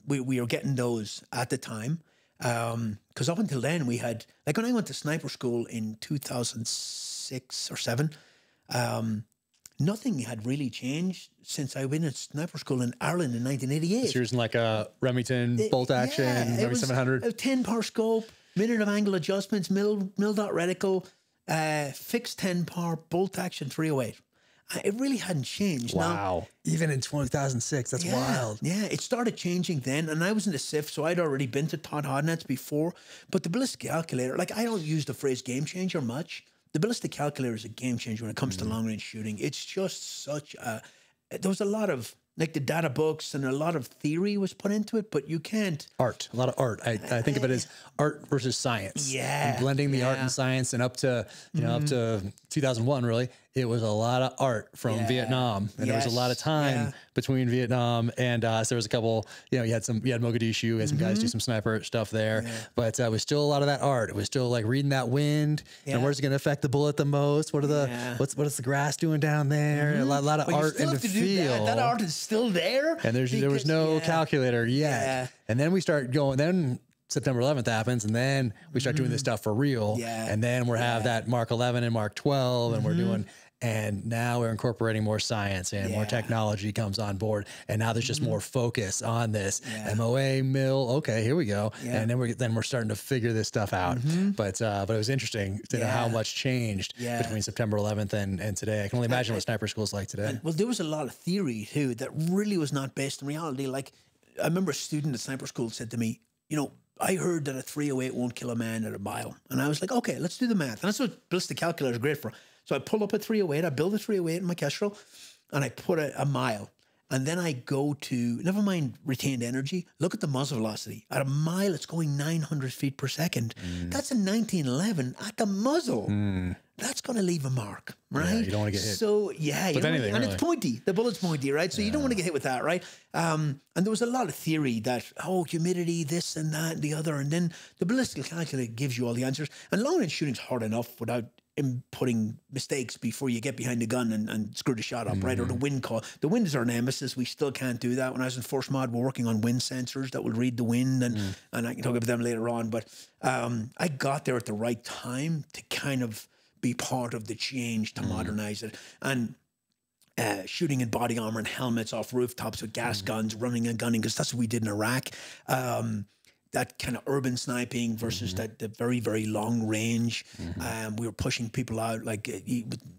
We were getting those at the time. Because up until then we had, like when I went to sniper school in 2006 or 7, nothing had really changed since I've been at sniper school in Ireland in 1988. So you're using like a Remington bolt action, Remy 700? A 10-par scope, minute of angle adjustments, mil dot reticle, fixed 10-par, bolt action 308. It really hadn't changed. Wow. Now, even in 2006, that's wild. Yeah, it started changing then. And I was in the SIF, so I'd already been to Todd Hodnett's before. But the ballistic calculator, like I don't use the phrase game changer much. The ballistic calculator is a game changer when it comes to long-range shooting. It's just such a... There was a lot of... Like the data books and a lot of theory was put into it, but you can't... Art, a lot of art. I think of it as art versus science. Yeah. And blending the art and science, and up to, up to 2001, really, it was a lot of art from Vietnam. And there was a lot of time between Vietnam and so there was a couple, you had Mogadishu, you had some guys do some sniper stuff there, but it was still a lot of that art. It was still like reading that wind and where's it going to affect the bullet the most? What are the, what's the grass doing down there? A lot of art and the feel. That art is still there. And there was no calculator yet. Yeah. And then we start going, then September 11th happens, and then we start doing this stuff for real. Yeah. And then we have that Mark 11 and Mark 12, and we're doing And now we're incorporating more science and more technology comes on board. And now there's just more focus on this MOA mill. Okay, here we go. And then we're starting to figure this stuff out. But it was interesting to know how much changed between September 11th and today. I can only imagine what sniper school is like today. And, well, there was a lot of theory too that really was not based in reality. Like, I remember a student at sniper school said to me, you know, I heard that a 308 won't kill a man at a mile. And I was like, okay, let's do the math. And that's what ballistic calculator is great for. So I pull up a 308, I build a 308 in my Kestrel, and I put a mile. And then I go to, never mind retained energy, look at the muzzle velocity. At a mile, it's going 900 feet per second. That's a 1911 at the muzzle. That's going to leave a mark, right? Yeah, you don't want to get hit. So, yeah. With anything, and really. it's pointy. The bullet's pointy, right? So you don't want to get hit with that, right? And there was a lot of theory that, humidity, this and that and the other. And then the ballistic calculator gives you all the answers. And long-range shooting's hard enough without inputting mistakes before you get behind the gun and screw the shot up, right? Or the wind call. The wind is our nemesis. We still can't do that. When I was in Force Mod, we're working on wind sensors that will read the wind, and I can talk about them later on. But I got there at the right time to kind of be part of the change to modernize it. And shooting in body armor and helmets off rooftops with gas guns, running and gunning, because that's what we did in Iraq. That kind of urban sniping versus the very, very long range. We were pushing people out, like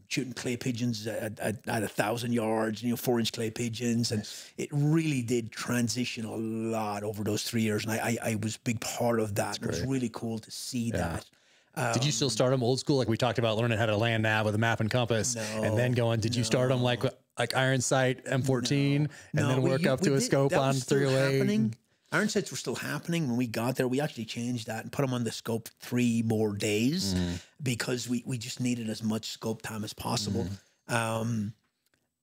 shooting clay pigeons at 1,000 yards, 4-inch clay pigeons. And it really did transition a lot over those 3 years. And I was a big part of that. It was really cool to see that. Did you still start them old school? Like we talked about learning how to land nav with a map and compass and then going, did you start them like iron sight M14 and then work up to a scope on 308? Iron sights were still happening when we got there. We actually changed that and put them on the scope 3 more days because we just needed as much scope time as possible.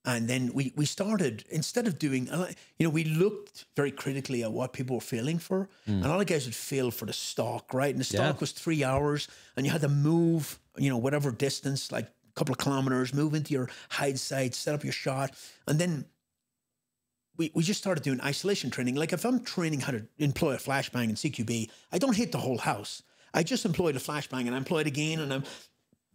And then we started, instead of doing, we looked very critically at what people were failing for. And a lot of guys would fail for the stock, right? And the stock was 3 hours and you had to move, whatever distance, like a couple of kilometers, move into your hide site, set up your shot. And then we just started doing isolation training. Like if I'm training how to employ a flashbang in CQB, I don't hit the whole house. I just employ the flashbang and I employ it again and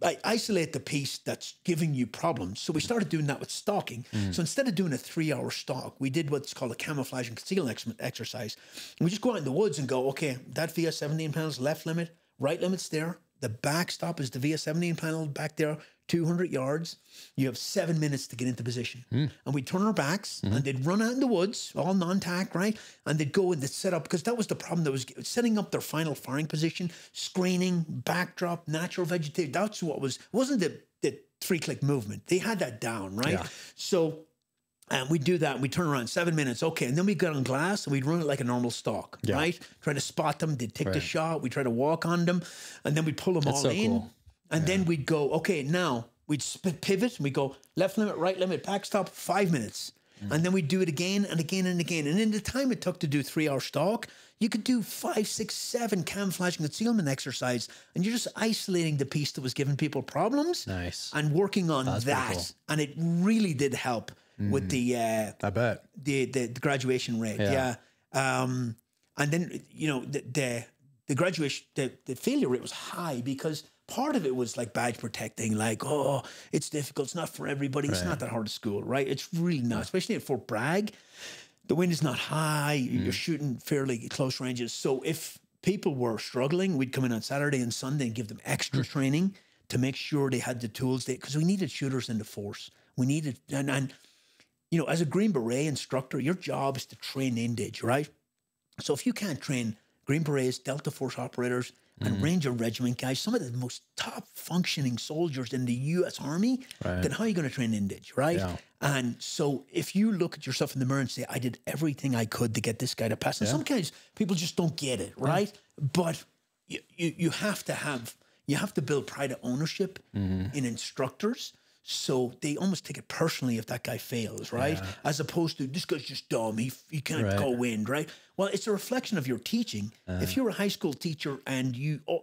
I isolate the piece that's giving you problems. So we started doing that with stalking. So instead of doing a 3-hour stalk, we did what's called a camouflage and conceal exercise. And we just go out in the woods and go, okay, that VS 17 panel's left limit, right limit's there. The backstop is the VS 17 panel back there, 200 yards. You have 7 minutes to get into position. And we'd turn our backs and they'd run out in the woods, all non-tack, right? And they'd go and they'd set up, because that was the problem, that was setting up their final firing position, screening, backdrop, natural vegetation. That's what was, it wasn't the 3-click movement. They had that down, right? So we'd do that and we'd turn around 7 minutes. Okay. And then we'd get on glass and we'd run it like a normal stalk, right? Try to spot them. They'd take the shot. We'd try to walk on them and then we'd pull them all in. Cool. And then we'd go, okay, now we'd pivot and we'd go left limit, right limit, backstop, 5 minutes. And then we'd do it again and again and again. And in the time it took to do 3-hour stalk, you could do 5, 6, 7 camouflage and concealment exercise. And you're just isolating the piece that was giving people problems. Nice. And working on that. Cool. And it really did help with the I bet the graduation rate. And then the graduation the failure rate was high because part of it was like badge protecting, like, oh, it's difficult, it's not for everybody, it's not that hard to school, right? It's really not, especially at Fort Bragg. The wind is not high, you're shooting fairly close ranges. So if people were struggling, we'd come in on Saturday and Sunday and give them extra training to make sure they had the tools, because we needed shooters in the force. We needed, and as a Green Beret instructor, your job is to train Indage, right? So if you can't train Green Berets, Delta Force operators, and Ranger Regiment guys, some of the most top functioning soldiers in the U.S. Army, then how are you going to train Indage, right? Yeah. And so if you look at yourself in the mirror and say, I did everything I could to get this guy to pass, and sometimes people just don't get it, right? But you have to build pride of ownership in instructors. So they almost take it personally if that guy fails, right? Yeah. As opposed to, this guy's just dumb, he can't go win, right? Well, it's a reflection of your teaching. If you're a high school teacher and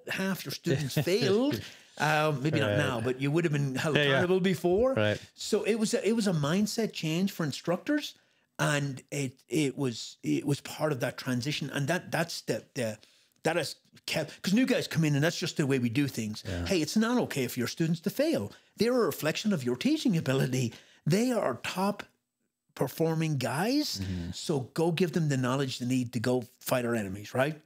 half your students failed, maybe not now, but you would have been held accountable before. Right. So it was a mindset change for instructors, and it was part of that transition, and that's that has kept, because new guys come in and that's just the way we do things. Yeah. Hey, it's not okay for your students to fail. they're a reflection of your teaching ability. They are top performing guys. So go give them the knowledge they need to go fight our enemies, right?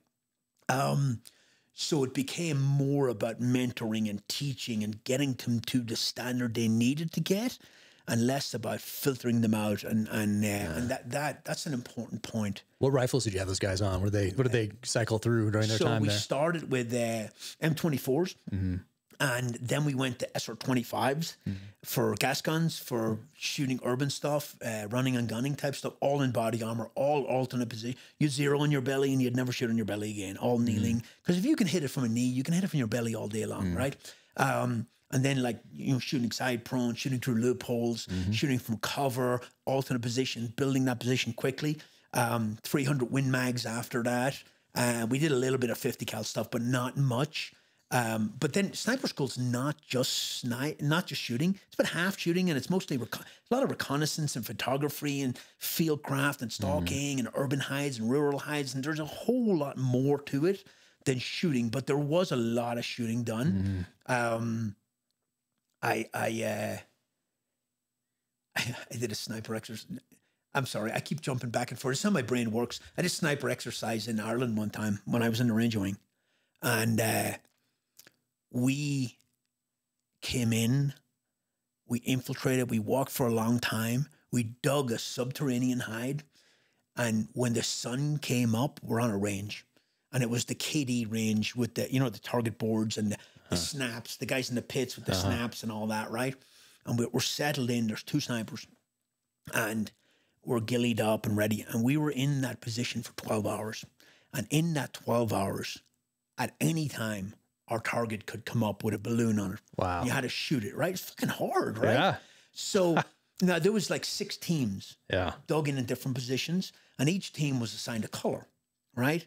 So it became more about mentoring and teaching and getting them to the standard they needed to get, and less about filtering them out. And that's an important point. What rifles did you have those guys on? What did they cycle through during their time there? So we started with M24s. And then we went to SR25s for gas guns, for shooting urban stuff, running and gunning type stuff, all in body armor, all alternate position. You'd zero in your belly and you'd never shoot on your belly again, all kneeling. Because if you can hit it from a knee, you can hit it from your belly all day long, right? And then shooting side prone, shooting through loopholes, shooting from cover, alternate position, building that position quickly. 300 Win Mags after that. We did a little bit of 50 cal stuff, but not much. But then sniper school's not just shooting. It's about half shooting, and it's mostly a lot of reconnaissance and photography and fieldcraft and stalking and urban hides and rural hides. And there's a whole lot more to it than shooting, but there was a lot of shooting done. I did a sniper exercise. I'm sorry, I keep jumping back and forth. It's how my brain works. I did sniper exercise in Ireland one time when I was in the Ranger Wing. And we came in, we infiltrated, we walked for a long time. We dug a subterranean hide. And when the sun came up, we're on a range. And it was the KD range with the, the target boards and the snaps, the guys in the pits with the snaps and all that, right? And we're settled in. There's 2 snipers. And we're gillied up and ready. And we were in that position for 12 hours. And in that 12 hours, at any time, our target could come up with a balloon on it. Wow. You had to shoot it, right? It's fucking hard, right? Yeah. So now there was like 6 teams dug in different positions, and each team was assigned a color, right?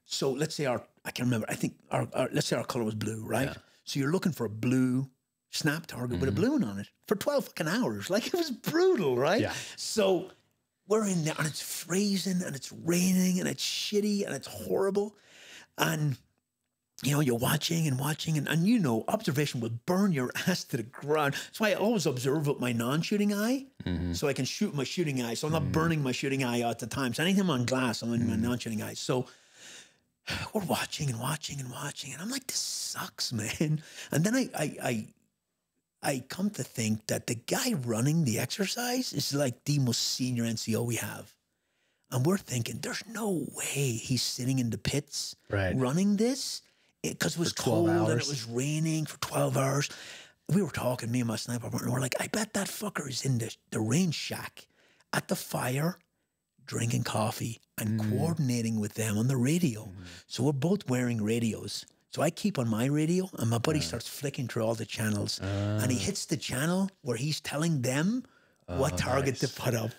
So let's say I can't remember, I think let's say our color was blue, right? Yeah. So you're looking for a blue snap target with a balloon on it for 12 fucking hours. Like, it was brutal, right? Yeah. So we're in there, and it's freezing, and it's raining, and it's shitty, and it's horrible. And, you're watching and watching, and observation will burn your ass to the ground. That's why I always observe with my non-shooting eye, so I can shoot my shooting eye. So I'm not burning my shooting eye at the time. So anything on glass, I'm in my non-shooting eye. So we're watching and watching and watching, and I'm like, this sucks, man. And then I come to think that the guy running the exercise is like the most senior NCO we have. And we're thinking, there's no way he's sitting in the pits running this, because it was cold and it was raining for 12 hours. We were talking, me and my sniper partner, we're like, I bet that fucker is in the range shack at the fire, drinking coffee and coordinating with them on the radio. So we're both wearing radios. So I keep on my radio, and my buddy starts flicking through all the channels, and he hits the channel where he's telling them what target to put up.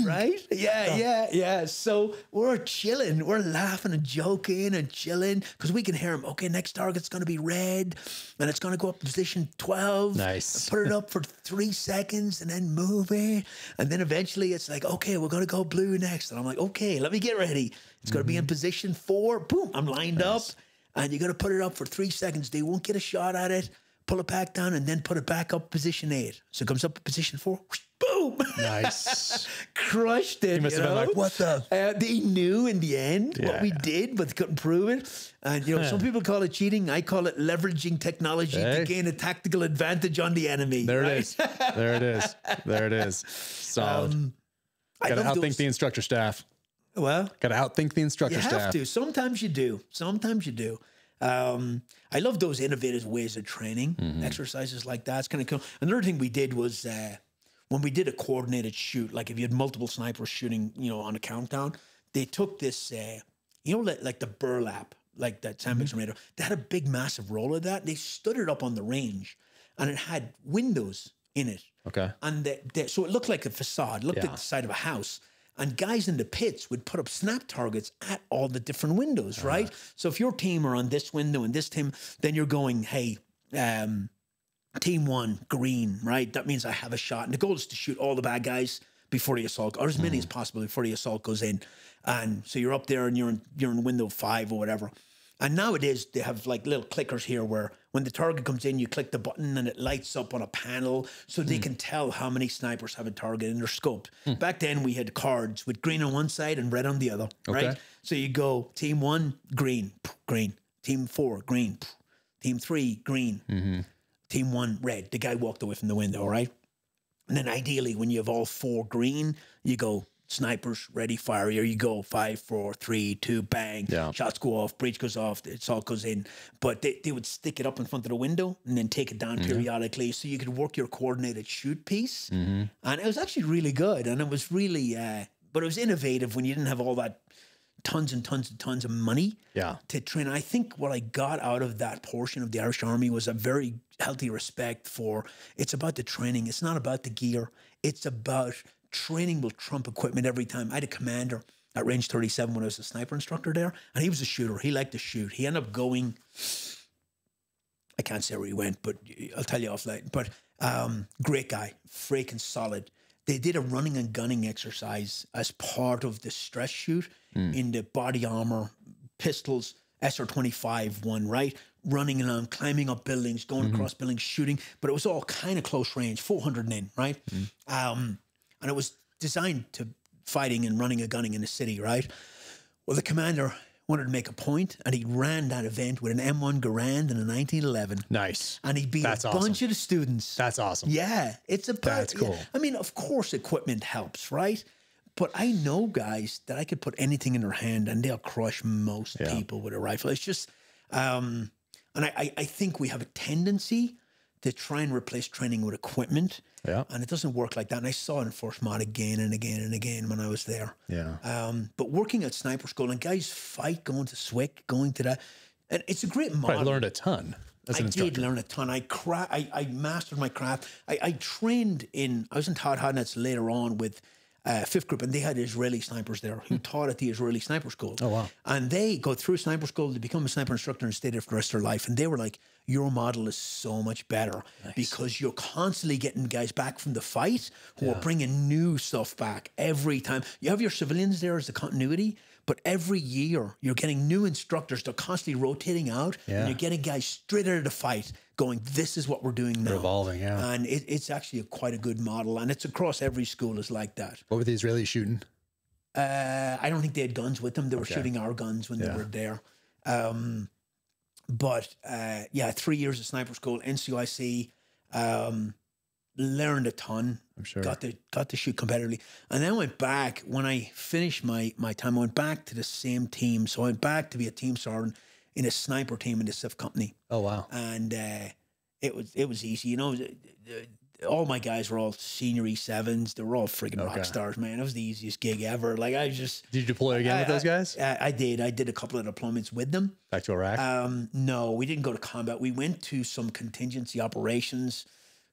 Right? Yeah. So we're chilling. We're laughing and joking and chilling, because we can hear him. Okay, next target's going to be red, and it's going to go up to position 12. Nice. Put it up for 3 seconds and then move it. And then eventually it's like, okay, we're going to go blue next. And I'm like, okay, let me get ready. It's going to be in position 4. Boom, I'm lined up. And you're going to put it up for 3 seconds. They won't get a shot at it. Pull it back down, and then put it back up position 8. So it comes up to position 4. Whoosh, boom. Nice. Crushed it. You must have been like, what the? They knew in the end what we did, but they couldn't prove it. And, some people call it cheating. I call it leveraging technology to gain a tactical advantage on the enemy. There it is. There it is. There it is. Solid. Got to outthink the instructor staff. Well, got to outthink the instructor staff. You have to. Sometimes you do. Sometimes you do. I love those innovative ways of training, exercises like that. It's kind of cool. Another thing we did was when we did a coordinated shoot, like if you had multiple snipers shooting, on a countdown, they took this, like the burlap, like that Sandvik Tornado. They had a big, massive roll of that. They stood it up on the range, and it had windows in it. Okay. And so it looked like a facade, looked like the side of a house. And guys in the pits would put up snap targets at all the different windows, right? So if your team are on this window and this team, then you're going, hey, team 1, green, right? That means I have a shot. And the goal is to shoot all the bad guys before the assault, or as many as possible before the assault goes in. And so you're up there, and you're in window 5 or whatever. And nowadays they have like little clickers here where when the target comes in, you click the button and it lights up on a panel so they can tell how many snipers have a target in their scope. Back then we had cards with green on one side and red on the other, right? So you go team 1, green, green. Team 4, green. Team 3, green. Team 1, red. The guy walked away from the window, right? And then ideally when you have all 4 green, you go snipers, ready, fire. Here you go. 5, 4, 3, 2, bang. Shots go off, breach goes off, it all goes in. But they would stick it up in front of the window and then take it down periodically so you could work your coordinated shoot piece. And it was actually really good. And it was really, but it was innovative when you didn't have all that tons and tons and tons of money to train. I think what I got out of that portion of the Irish Army was a very healthy respect for, it's about the training. It's not about the gear. It's about training will trump equipment every time. I had a commander at Range 37 when I was a sniper instructor there, and he was a shooter. He liked to shoot. He ended up going, I can't say where he went, but I'll tell you offline. But great guy, freaking solid. They did a running and gunning exercise as part of the stress shoot in the body armor, pistols, SR-25 one, right? Running around, climbing up buildings, going across buildings, shooting. But it was all kind of close range, 400 in, right? And it was designed to fighting and running and gunning in the city, right? Well, the commander wanted to make a point, and he ran that event with an M1 Garand in a 1911. Nice. And he beat bunch of the students. That's awesome. Yeah, it's about. That's cool. I mean, of course, equipment helps, right? But I know guys that I could put anything in their hand and they'll crush most people with a rifle. It's just, and I think we have a tendency to try and replace training with equipment. And it doesn't work like that. And I saw it in Force Mod again and again and again when I was there. But working at sniper school, and guys fight, going to SWIC, going to that. And it's a great model. I learned a ton as an instructor. I did learn a ton. I mastered my craft. I trained I was in Todd Hodnett's later on with 5th Group, and they had Israeli snipers there who taught at the Israeli sniper school. Oh, wow. And they go through sniper school to become a sniper instructor and stay there for the rest of their life. And they were like, your model is so much better because you're constantly getting guys back from the fight who are bringing new stuff back every time. You have your civilians there as the continuity, but every year you're getting new instructors. They're constantly rotating out, and you're getting guys straight out of the fight going, this is what we're doing now. Evolving, And it's actually quite a good model, and it's across every school is like that. What were the Israelis shooting? I don't think they had guns with them. They were shooting our guns when they were there. But 3 years of sniper school, NCIC, learned a ton. I'm sure. Got to shoot competitively. And then I went back, when I finished my time, I went back to the same team. So I went back to be a team sergeant in a sniper team in the 5th Company. Oh, wow. And it was easy. You know, all my guys were all senior E7s. They were all freaking rock stars, man. It was the easiest gig ever. Like, I just... Did you deploy again with those guys? I did. I did a couple of deployments with them. Back to Iraq? No, we didn't go to combat. We went to some contingency operations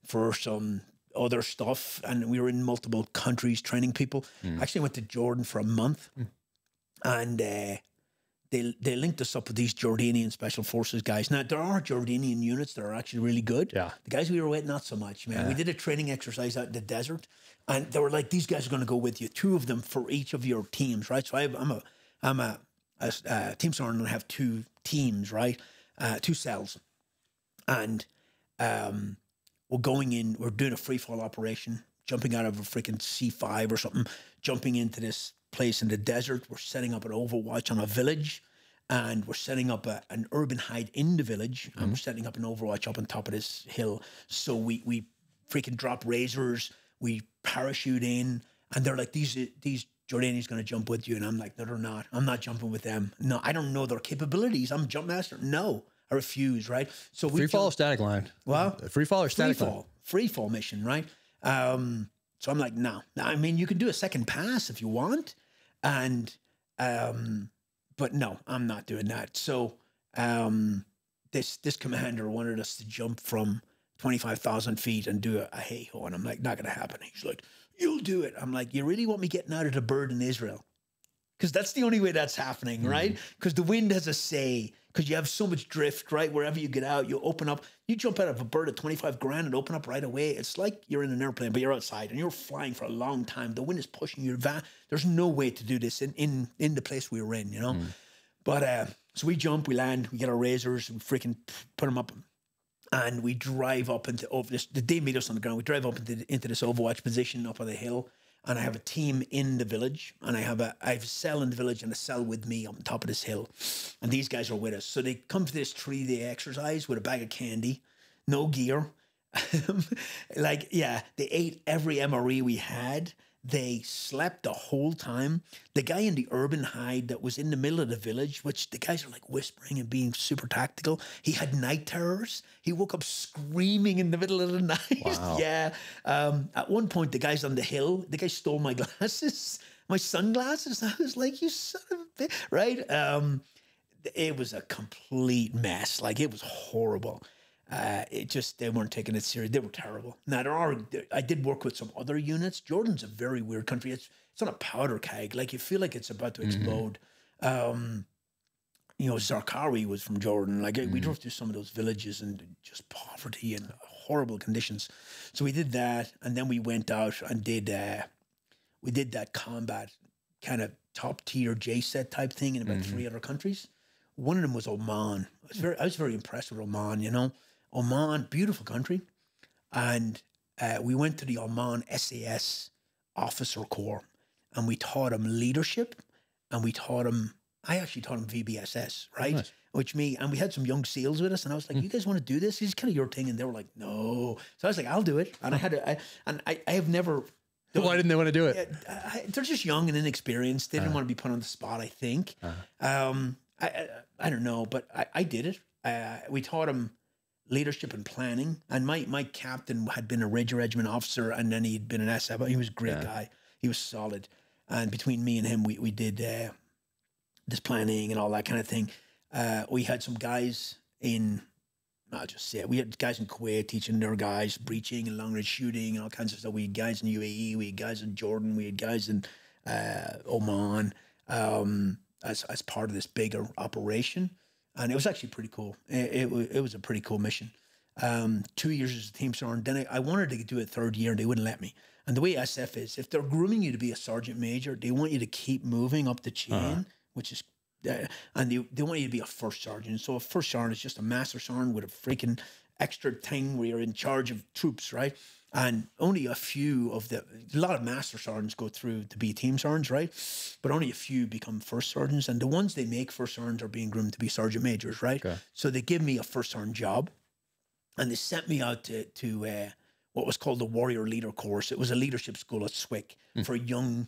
for some other stuff, and we were in multiple countries training people. Actually went to Jordan for a month, and they linked us up with these Jordanian Special Forces guys. Now, there are Jordanian units that are actually really good. The guys we were with, not so much, man. We did a training exercise out in the desert, and they were like, these guys are going to go with you, 2 of them for each of your teams, right? So I'm a team sergeant, and I have 2 teams, right? 2 cells. And we're going in, we're doing a free fall operation, jumping out of a freaking C5 or something, jumping into this place in the desert. We're setting up an overwatch on a village, and we're setting up an urban hide in the village, and we're setting up an overwatch up on top of this hill. So we freaking drop razors, we parachute in, and they're like, these Jordanians going to jump with you. And I'm like, no, they're not. I'm not jumping with them. No, I don't know their capabilities. I'm jump master. No. I refuse, right? So we free fall or static line? Well, free fall or static line? Free fall mission, right? So I'm like, no. I mean, you can do a second pass if you want, and but no, I'm not doing that. So this commander wanted us to jump from 25,000 feet and do a hey-ho, and I'm like, not going to happen. He's like, you'll do it. I'm like, you really want me getting out of the bird in Israel? Because that's the only way that's happening, right? Because the wind has a say. Because you have so much drift, right? Wherever you get out, you open up. You jump out of a bird at 25 grand and open up right away. It's like you're in an airplane, but you're outside and you're flying for a long time. The wind is pushing your van. There's no way to do this in the place we were in, you know? But so we jump, we land, we get our razors, we freaking put them up, and we drive up into this. They meet us on the ground. We drive up into this overwatch position up on the hill, and I have a team in the village, and I have a cell in the village and a cell with me on top of this hill, and these guys are with us. So they come to this 3-day exercise with a bag of candy, no gear. They ate every MRE we had. They slept the whole time. The guy in the urban hide that was in the middle of the village, which the guys are like whispering and being super tactical, he had night terrors. He woke up screaming in the middle of the night. Wow. Yeah. At one point, the guys on the hill, the guy stole my glasses, my sunglasses. I was like, you son of a bitch, right? It was a complete mess. Like, it was horrible. They weren't taking it serious. They were terrible. Now, I did work with some other units. Jordan's a very weird country. It's on a powder keg. Like, you feel like it's about to explode. Zarqawi was from Jordan. Like, we drove through some of those villages and just poverty and horrible conditions. So we did that, and then we went out and did that combat kind of top tier JSET type thing in about 3 other countries. One of them was Oman. I was very impressed with Oman, you know. Oman, beautiful country. And we went to the Oman SAS officer corps, and we taught them leadership, and I actually taught them VBSS, right? Oh, nice. And we had some young SEALs with us, and I was like, you guys want to do this? It's kind of your thing. And they were like, no. So I was like, I'll do it. And I have never... Why didn't they want to do it? They're just young and inexperienced. They didn't want to be put on the spot, I think. I don't know, but I did it. We taught them leadership and planning. And my captain had been a Ranger Regiment officer, and then he'd been an SF. He was a great guy. He was solid. And between me and him, we did this planning and all that kind of thing. We had some guys I'll just say it. We had guys in Kuwait teaching their guys breaching and long range shooting and all kinds of stuff. We had guys in UAE. We had guys in Jordan. We had guys in Oman as part of this bigger operation. And it was actually pretty cool. It was a pretty cool mission. 2 years as a team sergeant. Then I wanted to do it 3rd year, and they wouldn't let me. And the way SF is, if they're grooming you to be a sergeant major, they want you to keep moving up the chain, which is... and they want you to be a first sergeant. So a first sergeant is just a master sergeant with a freaking extra thing where you're in charge of troops, right? And only a lot of master sergeants go through to be team sergeants, right? But only a few become first sergeants. And the ones they make first sergeants are being groomed to be sergeant majors, right? Okay. So they give me a first sergeant job, and they sent me out to what was called the Warrior Leader Course. It was a leadership school at SWIC for young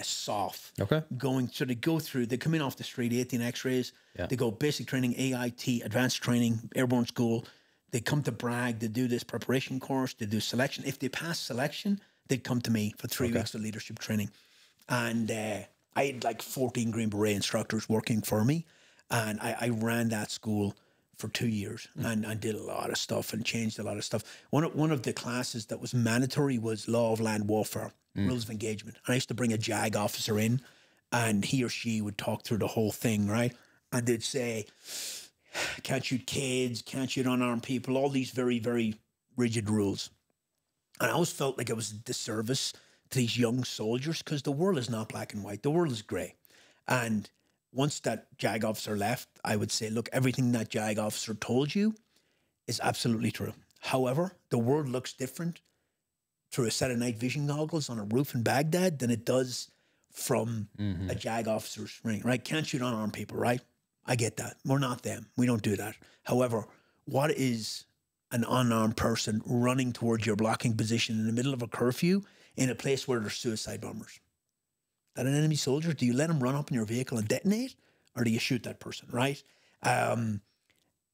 SOF. Okay. They go through, they come in off the street, 18 X-rays. Yeah. They go basic training, AIT, advanced training, airborne school. They come to Bragg, they do this preparation course, they do selection. If they pass selection, they'd come to me for 3 weeks of leadership training. And I had like 14 Green Beret instructors working for me. And I ran that school for 2 years and did a lot of stuff and changed a lot of stuff. One of the classes that was mandatory was Law of Land Warfare, Rules of Engagement. And I used to bring a JAG officer in, and he or she would talk through the whole thing, right? And they'd say, can't shoot kids, can't shoot unarmed people, all these very, very rigid rules. And I always felt like it was a disservice to these young soldiers, because the world is not black and white. The world is gray. And once that JAG officer left, I would say, look, everything that JAG officer told you is absolutely true. However, the world looks different through a set of night vision goggles on a roof in Baghdad than it does from a JAG officer's ring, right? Can't shoot unarmed people, right? I get that. We're not them. We don't do that. However, what is an unarmed person running towards your blocking position in the middle of a curfew in a place where there's suicide bombers? That an enemy soldier? Do you let him run up in your vehicle and detonate, or do you shoot that person, right?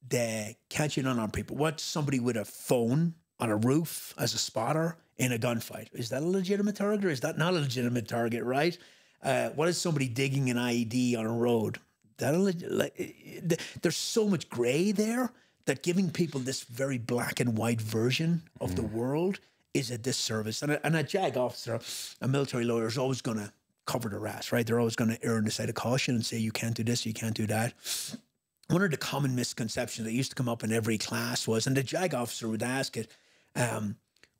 They can't shoot unarmed people. What's somebody with a phone on a roof as a spotter in a gunfight? Is that a legitimate target, or is that not a legitimate target, right? What is somebody digging an IED on a road? There's so much gray there that giving people this very black and white version of the world is a disservice. And a JAG officer, a military lawyer, is always going to cover their ass, right? They're always going to err on the side of caution and say, you can't do this, you can't do that. One of the common misconceptions that used to come up in every class was, and the JAG officer would ask it,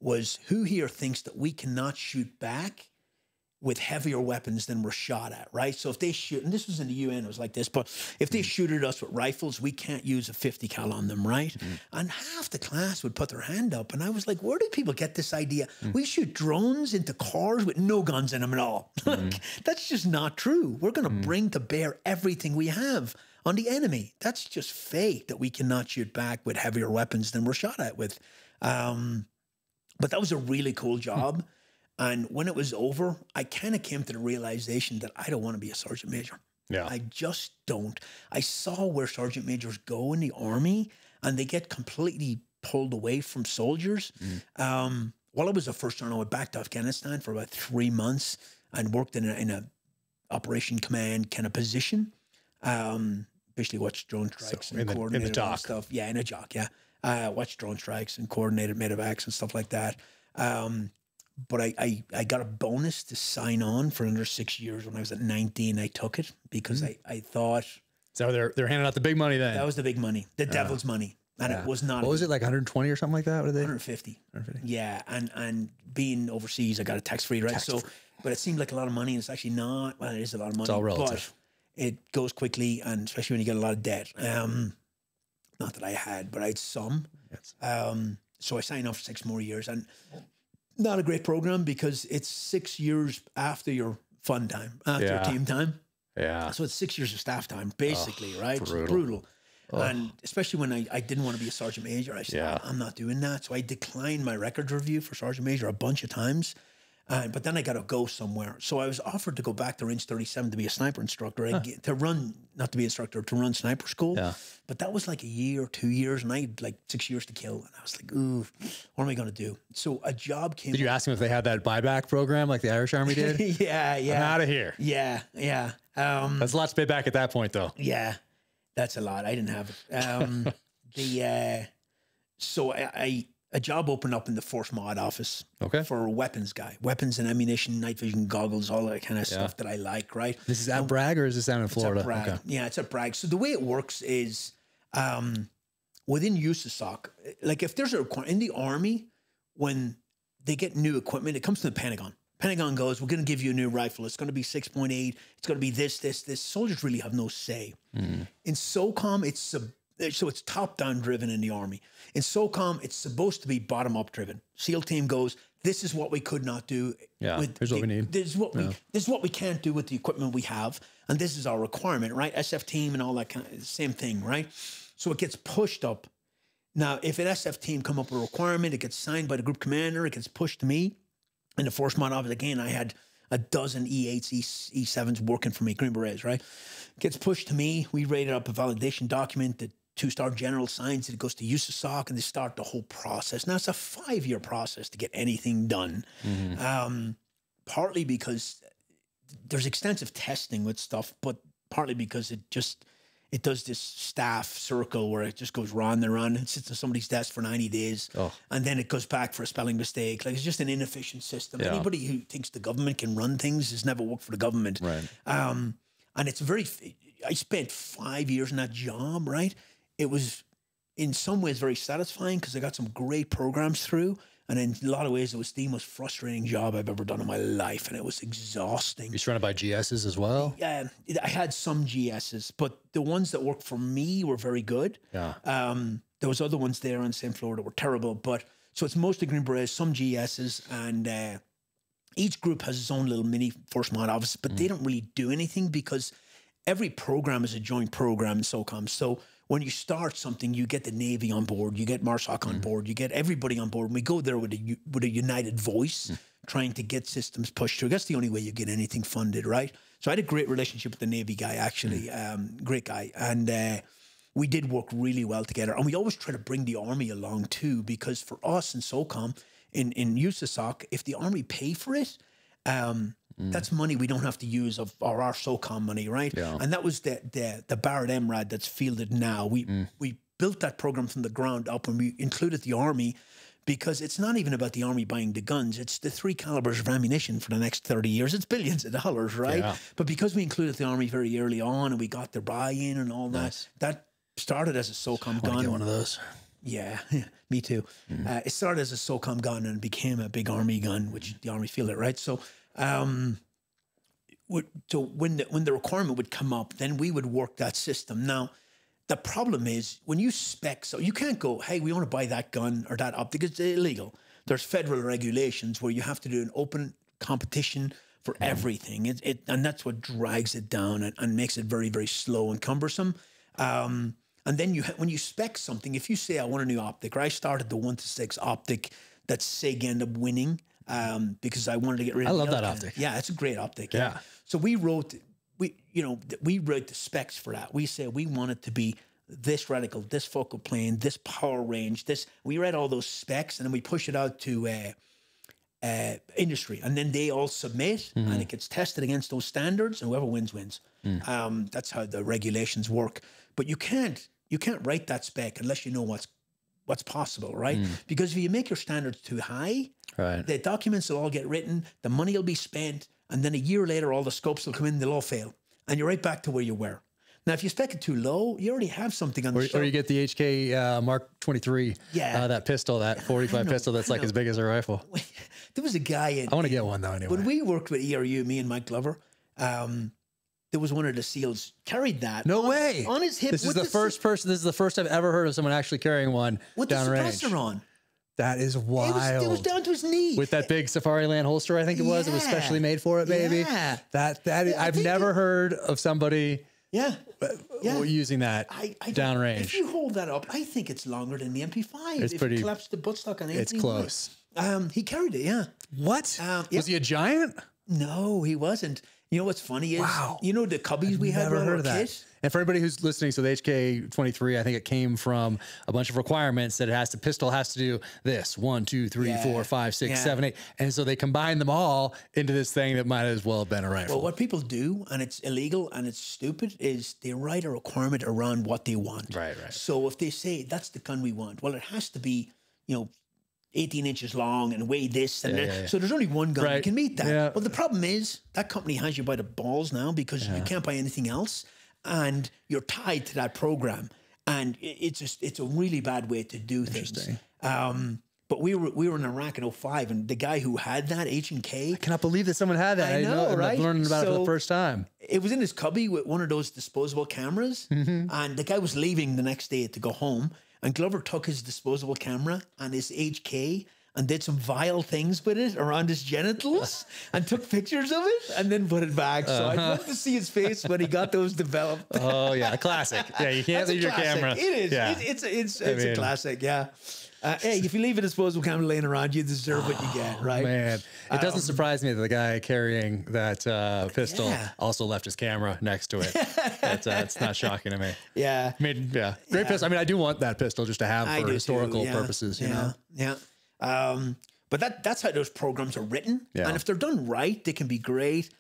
was, who here thinks that we cannot shoot back with heavier weapons than we're shot at, right? So if they shoot, and this was in the UN, it was like this, but if they shoot at us with rifles, we can't use a 50 cal on them, right? And half the class would put their hand up. And I was like, where did people get this idea? We shoot drones into cars with no guns in them at all. That's just not true. We're going to bring to bear everything we have on the enemy. That's just fake that we cannot shoot back with heavier weapons than we're shot at with. But that was a really cool job. And when it was over, I kind of came to the realization that I don't want to be a sergeant major. Yeah. I just don't. I saw where sergeant majors go in the army, and they get completely pulled away from soldiers. While I was a first sergeant, I went back to Afghanistan for about 3 months and worked in a operation command kind of position. Basically watched drone strikes and coordinated in the dock. stuff. Yeah, in a jock, yeah. Watched drone strikes and coordinated medevacs and stuff like that. But I got a bonus to sign on for another 6 years. When I was at 19, I took it because I thought... So they're handing out the big money then. That was the big money, the devil's money. And it was not... What was it, like 120 or something like that? What are they? 150. Yeah, and being overseas, I got a tax-free, right? But it seemed like a lot of money, and it's actually not. Well, it is a lot of money. It's all relative. But it goes quickly, and especially when you get a lot of debt. Not that I had, but I had some. Yes. So I signed on for 6 more years, and not a great program because it's 6 years after your fun time, after your team time. Yeah. So it's 6 years of staff time, basically, right? Brutal. It's brutal. And especially when I didn't want to be a sergeant major, I said, I'm not doing that. So I declined my records review for sergeant major a bunch of times. But then I got to go somewhere. So I was offered to go back to Range 37 to be a sniper instructor, to run sniper school. Yeah. But that was like a year or 2 years, and I had like 6 years to kill. And I was like, ooh, what am I going to do? So a job came. Did you ask them if they had that buyback program like the Irish Army did? Yeah. I'm out of here. Yeah. That's a lot to pay back at that point, though. Yeah, that's a lot. I didn't have it. So a job opened up in the Force Mod office for a weapons guy, weapons and ammunition, night vision goggles, all that kind of stuff that I like, right? This is at Bragg, or is this down in Florida? It's at Bragg. Okay. Yeah, it's at Bragg. So the way it works is within USASOC, like if there's a requirement in the Army, when they get new equipment, it comes to the Pentagon. Pentagon goes, we're going to give you a new rifle. It's going to be 6.8. It's going to be this. Soldiers really have no say. In SOCOM, it's top-down driven in the Army. In SOCOM, it's supposed to be bottom-up driven. SEAL team goes, this is what we could not do. Yeah, here's what we need. This is what we can't do with the equipment we have, and this is our requirement, right? SF team and all that kind of same thing, right? So it gets pushed up. Now, if an SF team come up with a requirement, it gets signed by the group commander, it gets pushed to me. In the Force Mod office, again, I had a dozen E8s, E7s working for me, Green Berets, right? Gets pushed to me. We rated up a validation document. The 2-star general signs it. It goes to USASOC, and they start the whole process. Now, it's a 5-year process to get anything done. Partly because there's extensive testing with stuff, but partly because it does this staff circle where it just goes round and round. It sits on somebody's desk for 90 days, and then it goes back for a spelling mistake. Like, it's just an inefficient system. Yeah. Anybody who thinks the government can run things has never worked for the government. Right. And it's I spent 5 years in that job, right? It was in some ways very satisfying because I got some great programs through. And in a lot of ways, it was the most frustrating job I've ever done in my life, and it was exhausting. You're surrounded by GSs as well? Yeah, I had some GSs, but the ones that worked for me were very good. Yeah. There was other ones there on the same floor that were terrible, but so it's mostly Green Berets, some GSs, and each group has its own little mini Force Mod office, but they don't really do anything because every program is a joint program in SOCOM. So when you start something, you get the Navy on board, you get MARSOC on board, you get everybody on board. And we go there with a united voice, trying to get systems pushed through. That's the only way you get anything funded, right? So I had a great relationship with the Navy guy, actually, great guy. And we did work really well together. And we always try to bring the Army along too, because for us in SOCOM, in USASOC, if the Army pay for it, that's money we don't have to use of our SOCOM money, right? Yeah. And that was the Barrett MRAD that's fielded now. We built that program from the ground up, and we included the Army because it's not even about the Army buying the guns. It's the 3 calibers of ammunition for the next 30 years. It's billions of dollars, right? Yeah. But because we included the Army very early on and we got their buy-in and all that, that started as a SOCOM gun. Get one of those. Yeah, me too. It started as a SOCOM gun and became a big Army gun, which the Army fielded, right? So so when the requirement would come up, then we would work that system. Now, the problem is when you spec, so you can't go, hey, we want to buy that gun or that optic. It's illegal. There's federal regulations where you have to do an open competition for everything. And that's what drags it down and makes it very, very slow and cumbersome. And then when you spec something, if you say I want a new optic, or I started the 1-6 optic that SIG ended up winning because I wanted to get rid of. I love that optic. Yeah, it's a great optic. Yeah. So we wrote the specs for that. We said we want it to be this reticle, this focal plane, this power range, this. We read all those specs and then we push it out to industry, and then they all submit, and it gets tested against those standards, and whoever wins wins. That's how the regulations work. But you can't write that spec unless you know what's possible, right? Because if you make your standards too high, the documents will all get written, the money will be spent, and then a year later, all the scopes will come in, they'll all fail, and you're right back to where you were. Now, if you spec it too low, you already have something on the shelf. Or you get the HK Mark 23, that pistol, that 45 pistol that's like as big as a rifle. There was a guy I want to get one though anyway. When we worked with ERU, me and Mike Glover, there was one of the SEALs carried that. No way. On his hip. This is the first person. This is the first I've ever heard of someone actually carrying one with the downrange. suppressor on. That is wild. It was down to his knee. With that big Safariland holster, I think it was. It was specially made for it, baby. Yeah. I've never heard of somebody using that downrange. If you hold that up, I think it's longer than the MP5. It's if pretty. You collapse the buttstock on anything. It's close. He carried it, yeah. What? Was he a giant? No, he wasn't. You know what's funny is, you know the cubbies we had Never around heard our of that. kit? And for everybody who's listening, so the HK-23, I think it came from a bunch of requirements that pistol has to do this 1, 2, 3, 4, 5, 6, 7, 8. And so they combine them all into this thing that might as well have been a rifle. Well, what people do, and it's illegal and it's stupid, is they write a requirement around what they want. Right. So if they say that's the gun we want, well, it has to be, 18 inches long and weigh this and that. So there's only one gun that can meet that. Yeah. Well, the problem is that company has you by the balls now because you can't buy anything else, and you're tied to that program. And it's a really bad way to do things. But we were in Iraq in 2005, and the guy who had that H&K. I cannot believe that someone had that. I know, right? I'm learning about it for the first time. It was in his cubby with one of those disposable cameras, and the guy was leaving the next day to go home. And Glover took his disposable camera and his HK and did some vile things with it around his genitals and took pictures of it and then put it back. So I'd love to see his face when he got those developed. Oh, yeah, a classic. Yeah, you can't leave your camera. It is. Yeah. It's a classic, yeah. Hey, if you leave a disposable camera laying around, you deserve what you get, right? Man, it doesn't surprise me that the guy carrying that pistol also left his camera next to it. It's not shocking to me. Yeah. Great pistol. I mean, I do want that pistol just to have for historical purposes, you know? Yeah. But that's how those programs are written. Yeah. And if they're done right, they can be great.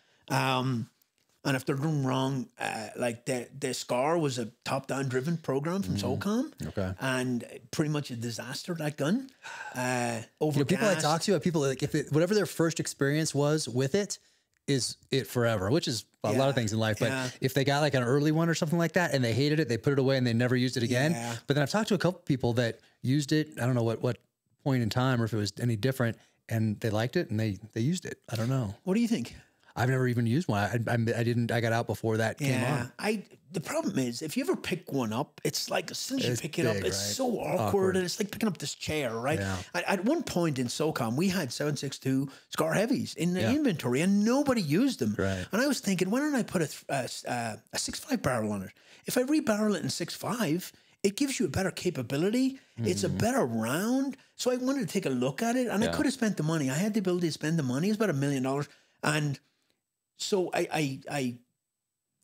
And if they're done wrong, like the SCAR was a top-down driven program from SOCOM. Okay. And pretty much a disaster, that gun. People I talk to, people like whatever their first experience was with it is it forever, which is a lot of things in life. But if they got like an early one or something like that and they hated it, they put it away and they never used it again. Yeah. But then I've talked to a couple people that used it. I don't know what point in time or if it was any different, and they liked it and they used it. I don't know. What do you think? I've never even used one. I didn't. I got out before that came on. The problem is, if you ever pick one up, it's like as soon as you pick it up, it's so awkward, and it's like picking up this chair, right? Yeah. At one point in SOCOM, we had 7.62 SCAR heavies in the inventory, and nobody used them. Right. And I was thinking, why don't I put a 6.5 barrel on it? If I rebarrel it in 6.5, it gives you a better capability. It's a better round. So I wanted to take a look at it, and I could have spent the money. I had the ability to spend the money. It was about $1 million, and so I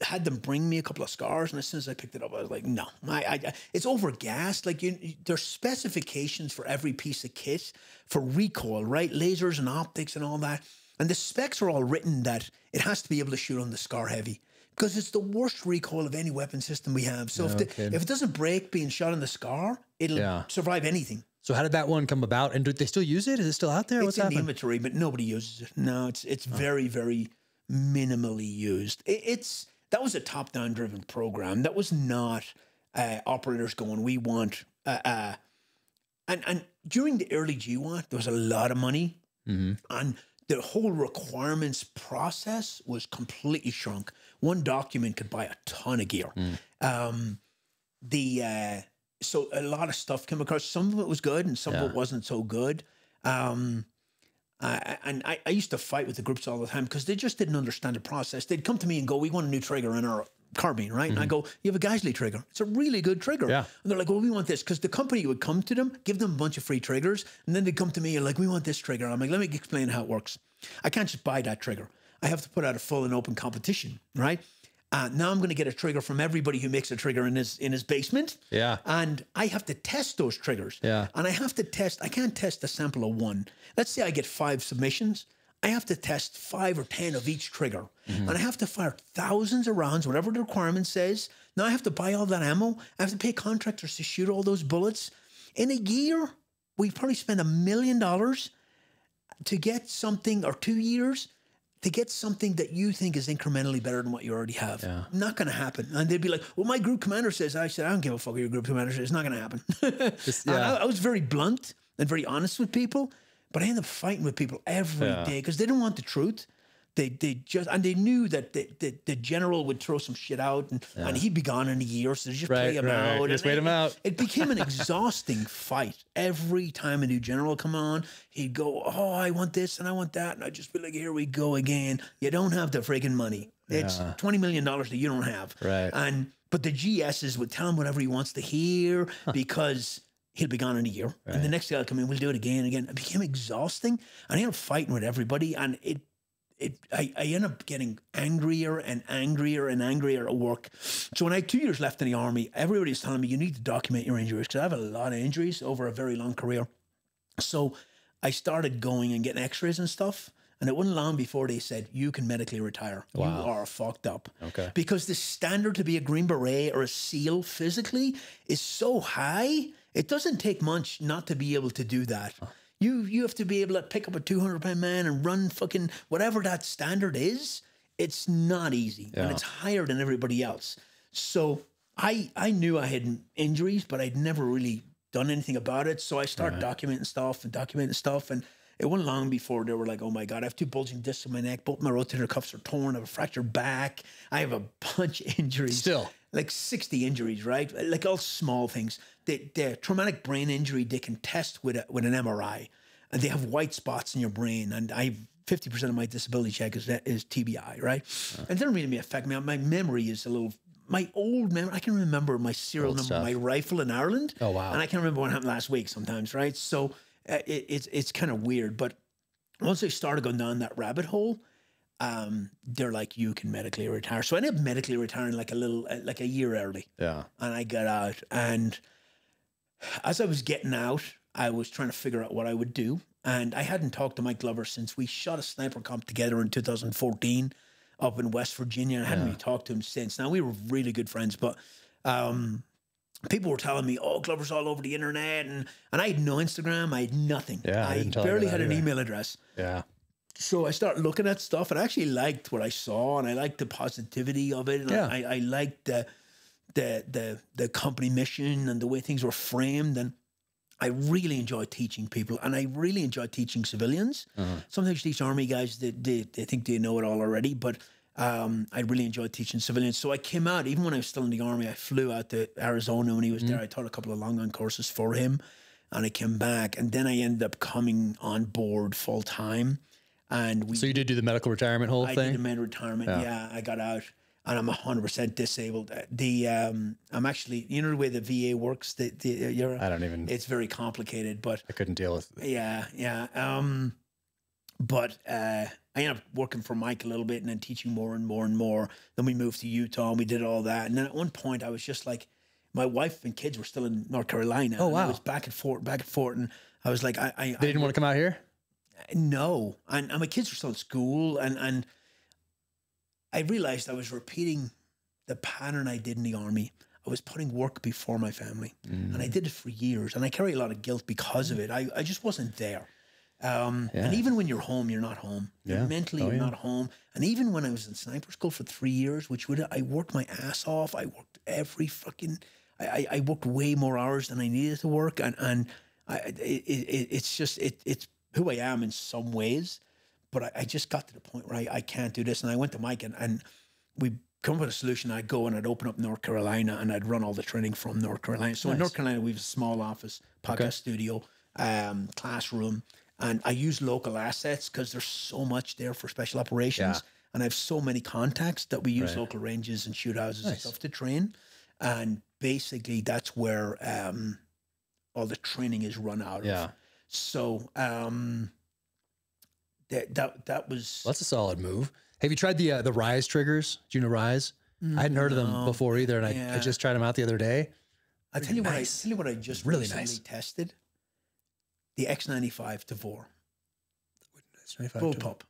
had them bring me a couple of SCARs, and as soon as I picked it up, I was like, no, it's overgassed. Like there's specifications for every piece of kit for recoil, right? Lasers and optics and all that. And the specs are all written that it has to be able to shoot on the SCAR Heavy because it's the worst recoil of any weapon system we have. So if it doesn't break being shot on the SCAR, it'll survive anything. So how did that one come about? And do they still use it? Is it still out there? It's in the inventory, but nobody uses it. No, it's very, very minimally used. That was a top-down driven program. That was not operators going, we want and during the early GWAT, there was a lot of money, and the whole requirements process was completely shrunk. One document could buy a ton of gear. So a lot of stuff came across. Some of it was good and some of it wasn't so good. And I used to fight with the groups all the time because they just didn't understand the process. They'd come to me and go, we want a new trigger in our carbine, right? And I go, you have a Geisley trigger. It's a really good trigger. Yeah. And they're like, well, we want this. Because the company would come to them, give them a bunch of free triggers, and then they'd come to me and like, we want this trigger. I'm like, let me explain how it works. I can't just buy that trigger. I have to put out a full and open competition, right? Now I'm going to get a trigger from everybody who makes a trigger in his basement. Yeah. And I have to test those triggers. Yeah. And I can't test a sample of one. Let's say I get 5 submissions. I have to test 5 or 10 of each trigger. And I have to fire thousands of rounds, whatever the requirement says. Now I have to buy all that ammo. I have to pay contractors to shoot all those bullets. In a year, we probably spend $1 million to get something, or 2 years, to get something that you think is incrementally better than what you already have. Yeah. Not going to happen. And they'd be like, well, my group commander says. I said, I don't give a fuck what your group commander says. It's not going to happen. I was very blunt and very honest with people, but I ended up fighting with people every day because they didn't want the truth. They knew that the general would throw some shit out and he'd be gone in a year, so they just play him out. Just wait him out. It became an exhausting fight. Every time a new general come on, he'd go, oh, I want this and I want that. And I'd just be like, here we go again. You don't have the friggin' money. It's $20 million that you don't have. Right. But the GSs would tell him whatever he wants to hear because he'll be gone in a year. Right. And the next guy will come in, we'll do it again and again. It became exhausting. And I ended up fighting with everybody. And I ended up getting angrier and angrier and angrier at work. So when I had 2 years left in the army, everybody was telling me, you need to document your injuries because I have a lot of injuries over a very long career. So I started going and getting x-rays and stuff. And it wasn't long before they said, you can medically retire. Wow. You are fucked up. Okay. Because the standard to be a Green Beret or a SEAL physically is so high, it doesn't take much not to be able to do that. You have to be able to pick up a 200-pound man and run fucking whatever that standard is. It's not easy. And it's higher than everybody else. So I knew I had injuries, but I'd never really done anything about it. So I started documenting stuff. And it wasn't long before they were like, oh my God, I have 2 bulging discs in my neck. Both my rotator cuffs are torn. I have a fractured back. I have a bunch of injuries. Still. Like 60 injuries, right? Like all small things. The traumatic brain injury, they can test with an MRI. And they have white spots in your brain. And 50% of my disability check is TBI, right? And it doesn't really affect me. My memory is my old memory. I can remember my serial number, my rifle in Ireland. Oh, wow. And I can remember what happened last week sometimes, right? So it's kind of weird. But once I started going down that rabbit hole, they're like, you can medically retire. So I ended up medically retiring like a year early. Yeah. And I got out. And as I was getting out, I was trying to figure out what I would do. And I hadn't talked to Mike Glover since we shot a sniper comp together in 2014 up in West Virginia. And I hadn't really talked to him since. Now, we were really good friends, but people were telling me, oh, Glover's all over the internet. And I had no Instagram. I had nothing. Yeah, I barely had an email address. Yeah. So I started looking at stuff, and I actually liked what I saw, and I liked the positivity of it, and I liked the company mission and the way things were framed, and I really enjoy teaching people, and I really enjoy teaching civilians. Sometimes you teach army guys, they think they know it all already, but I really enjoyed teaching civilians. So I came out, even when I was still in the army, I flew out to Arizona when he was there. I taught a couple of long-run courses for him, and I came back, and then I ended up coming on board full-time. And so you did do the medical retirement whole thing? I did the medical retirement. Yeah, I got out, and I'm 100% disabled. I'm actually, you know the way the VA works. I don't even. It's very complicated, but I couldn't deal with it. Yeah. But I ended up working for Mike a little bit, and then teaching more and more and more. Then we moved to Utah, and we did all that. And then at one point, I was just like, my wife and kids were still in North Carolina. Oh wow! I was back and forth, and I was like, They didn't want to come out here. No, and my kids were still in school, and I realized I was repeating the pattern I did in the army. I was putting work before my family, and I did it for years, and I carry a lot of guilt because of it. I just wasn't there. And even when you're home, you're not home. Mentally, you're not home. And even when I was in sniper school for 3 years, I worked my ass off. I worked I worked way more hours than I needed to work, and it's who I am in some ways, but I just got to the point where I can't do this. And I went to Mike and we come up with a solution. I'd go and I'd open up North Carolina and I'd run all the training from North Carolina. So in North Carolina, we have a small office, podcast studio, classroom, and I use local assets because there's so much there for special operations. And I have so many contacts that we use local ranges and shoot houses and stuff to train. And basically that's where all the training is run out of. So that was... That's a solid move. Have you tried the Rise triggers? Do you know Rise? I hadn't heard of them before either, and I just tried them out the other day. I'll tell you what I just really recently tested. The X95 to VOR. Bullpup.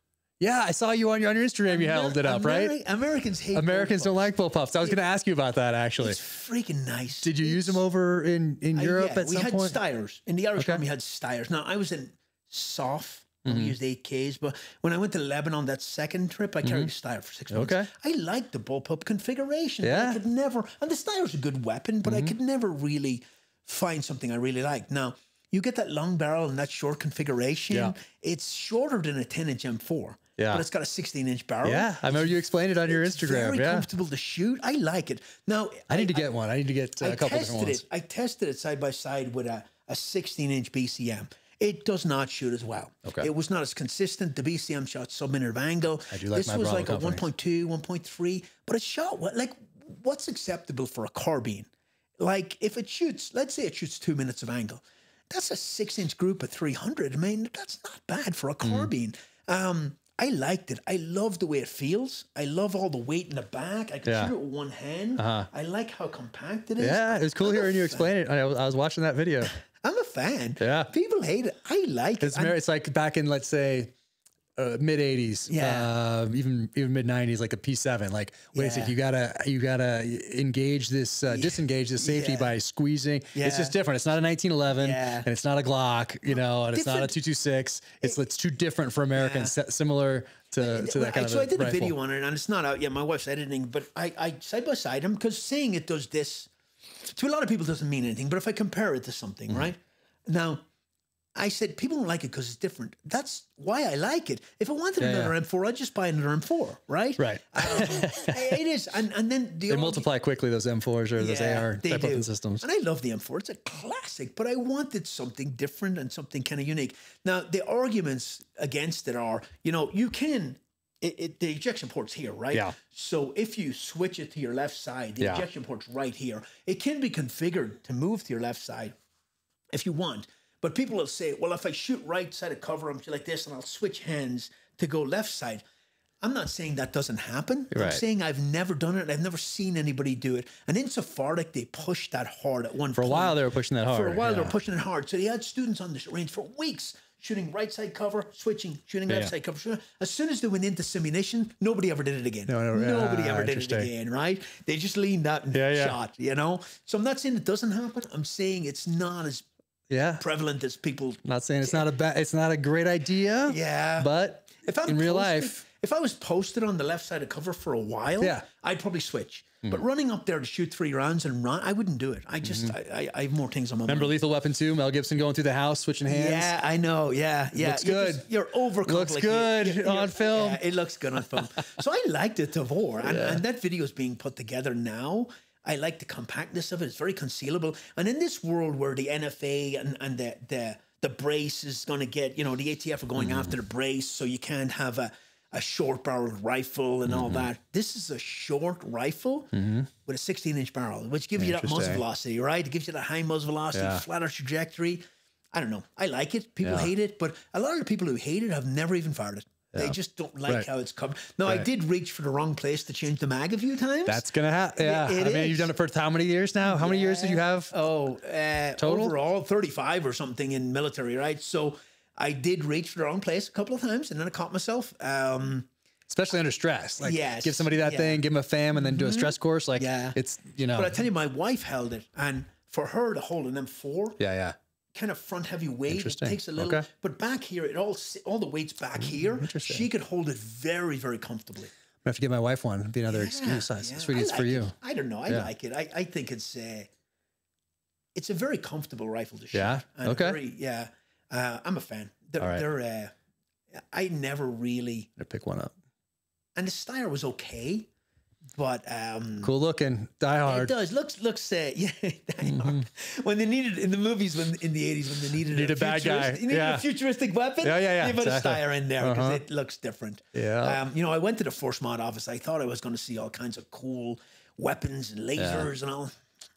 Yeah, I saw you on your Instagram. You held it up, right? Americans hate Americans don't like bullpups. I was going to ask you about that, actually. It's freaking nice. Did you use them over in Europe at some point? We had Steyrs. In the Irish Army, we had Steyrs. Now, I was in SOF. We used 8Ks. But when I went to Lebanon that second trip, I carried a Steyr for 6 months. I liked the bullpup configuration. Yeah. I could never... And the Steyer's a good weapon, but I could never really find something I really liked. Now, you get that long barrel and that short configuration. Yeah. It's shorter than a 10-inch M4. Yeah. But it's got a 16-inch barrel. Yeah, I remember you explained it on your Instagram. Very comfortable to shoot. I like it. Now, I need to get one. I need to get a couple different ones. I tested it side by side with a 16-inch BCM. It does not shoot as well. It was not as consistent. The BCM shot sub-minute angle. I do like this my was Bravo like company. A 1.2, 1.3, but it shot like what's acceptable for a carbine? Like if it shoots, let's say it shoots 2 minutes of angle. That's a 6-inch group at 300. I mean, that's not bad for a carbine. I liked it. I love the way it feels. I love all the weight in the back. I can shoot it with one hand. I like how compact it is. Yeah, it was cool hearing you explain it. I was watching that video. I'm a fan. Yeah. People hate it. I like it. It's like back in, let's say, mid 80s, even mid 90s, like a P7. Like, wait a second, you gotta engage this, disengage this safety by squeezing. It's just different. It's not a 1911, and it's not a Glock, and it's not a 226. It's too different for Americans. Similar to that kind of. So I did a rifle. video on it, and it's not out yet. My wife's editing, but I side by side them because saying it does this to a lot of people doesn't mean anything. But if I compare it to something, right now. I said, people don't like it because it's different. That's why I like it. If I wanted another M4, I'd just buy another M4, right? Right. It is. And then they multiply quickly, those M4s or those AR type weapon systems. And I love the M4. It's a classic, but I wanted something different and something kind of unique. Now, the arguments against it are, you can... the ejection port's here, right? Yeah. So if you switch it to your left side, the ejection port's right here. It can be configured to move to your left side if you want. But people will say, well, if I shoot right side of cover, I'm like this, and I'll switch hands to go left side. I'm not saying that doesn't happen. I'm saying I've never done it. I've never seen anybody do it. And in Sephardic, they pushed that hard at one point. For a while, they were pushing that hard. For a while, they were pushing it hard. So they had students on the range for weeks shooting right side cover, switching, shooting left side cover. As soon as they went into simunition, nobody ever did it again. Nobody ever did it again, right? They just leaned out and shot, So I'm not saying it doesn't happen. I'm saying it's not as prevalent as people. Not saying it's not a great idea. Yeah. But if I'm in real life, if I was posted on the left side of cover for a while, I'd probably switch. But running up there to shoot 3 rounds and run, I wouldn't do it. I just, I have more things on my mind. Remember Lethal Weapon 2, Mel Gibson going through the house, switching hands? Yeah, I know. Yeah. Looks good. You're overcomplicated. Looks good on film. Yeah, it looks good on film. So I liked it to VOR. And that video is being put together now. I like the compactness of it. It's very concealable. And in this world where the NFA and the brace is going to get, the ATF are going after the brace, so you can't have a short barreled rifle and all that. This is a short rifle with a 16-inch barrel, which gives you that muzzle velocity, right? It gives you that high muzzle velocity, flatter trajectory. I don't know. I like it. People hate it, but a lot of the people who hate it have never even fired it. They just don't like how it's covered. Now, I did reach for the wrong place to change the mag a few times. That's going to happen. Yeah. I mean, you've done it for how many years now? How many years did you have? Total? Overall, 35 or something in military, right? So I did reach for the wrong place a couple of times, and then I caught myself. Especially under stress. Like, give somebody that thing, give them a FAM, and then do a stress course. Like, it's, But I tell you, my wife held it, and for her to hold an M4... kind of front heavy weight. It takes a little, but back here, all the weight's back here. She could hold it very, very comfortably. I have to get my wife one. It'd be another excuse. Sweetie, it's for you. I don't know. I like it. I think it's a very comfortable rifle to shoot. Yeah. And I'm a fan. I never really. To pick one up. And the Steyr was okay, but cool looking, Die Hard. It does looks yeah, Die Hard. When they needed in the movies in the 80s when they needed a bad guy, you needed a futuristic weapon. Yeah. They put exactly. a Steyr in there because it looks different. Yeah. You know, I went to the Force Mod office. I thought I was going to see all kinds of cool weapons and lasers and all.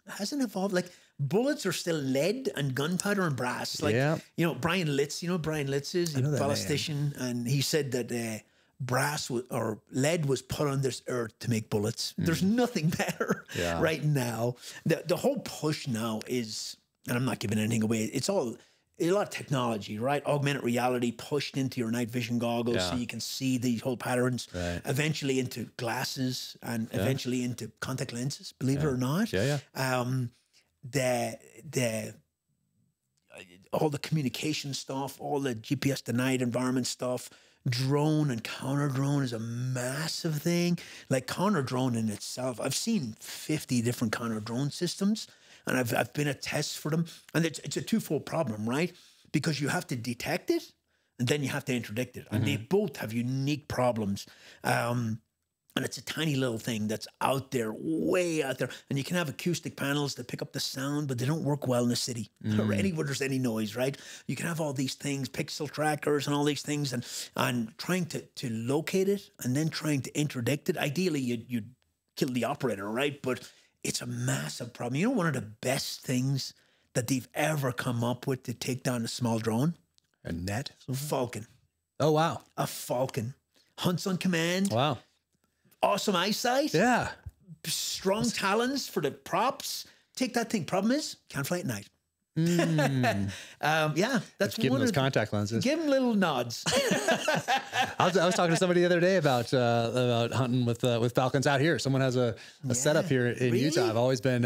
It hasn't evolved. Like bullets are still lead and gunpowder and brass. Like you know, Brian Litz. You know, Brian Litz is a ballistician, and he said that. Brass or lead was put on this earth to make bullets. There's nothing better right now. The whole push now is, and I'm not giving anything away, it's all a lot of technology, right? Augmented reality pushed into your night vision goggles so you can see these whole patterns, eventually into glasses and eventually into contact lenses, believe it or not. All the communication stuff, all the GPS denied environment stuff, drone and counter drone is a massive thing. Like counter drone in itself, I've seen 50 different counter drone systems, and I've been at tests for them, and it's a twofold problem, right? Because you have to detect it, and then you have to interdict it, and they both have unique problems. And it's a tiny little thing that's out there, way out there. And you can have acoustic panels that pick up the sound, but they don't work well in the city or anywhere there's any noise, right? You can have all these things, pixel trackers and all these things, and trying to locate it and then trying to interdict it. Ideally, you'd kill the operator, right? But it's a massive problem. You know, one of the best things that they've ever come up with to take down a small drone? A net? Falcon. Oh, wow. A Falcon. Hunts on command. Wow. Awesome eyesight. Yeah. Strong talons for the props. Take that thing. Problem is, can't fly at night. That's give one him those of contact lenses. Give him little nods. I was talking to somebody the other day about hunting with falcons out here. Someone has a setup here in Utah. I've always been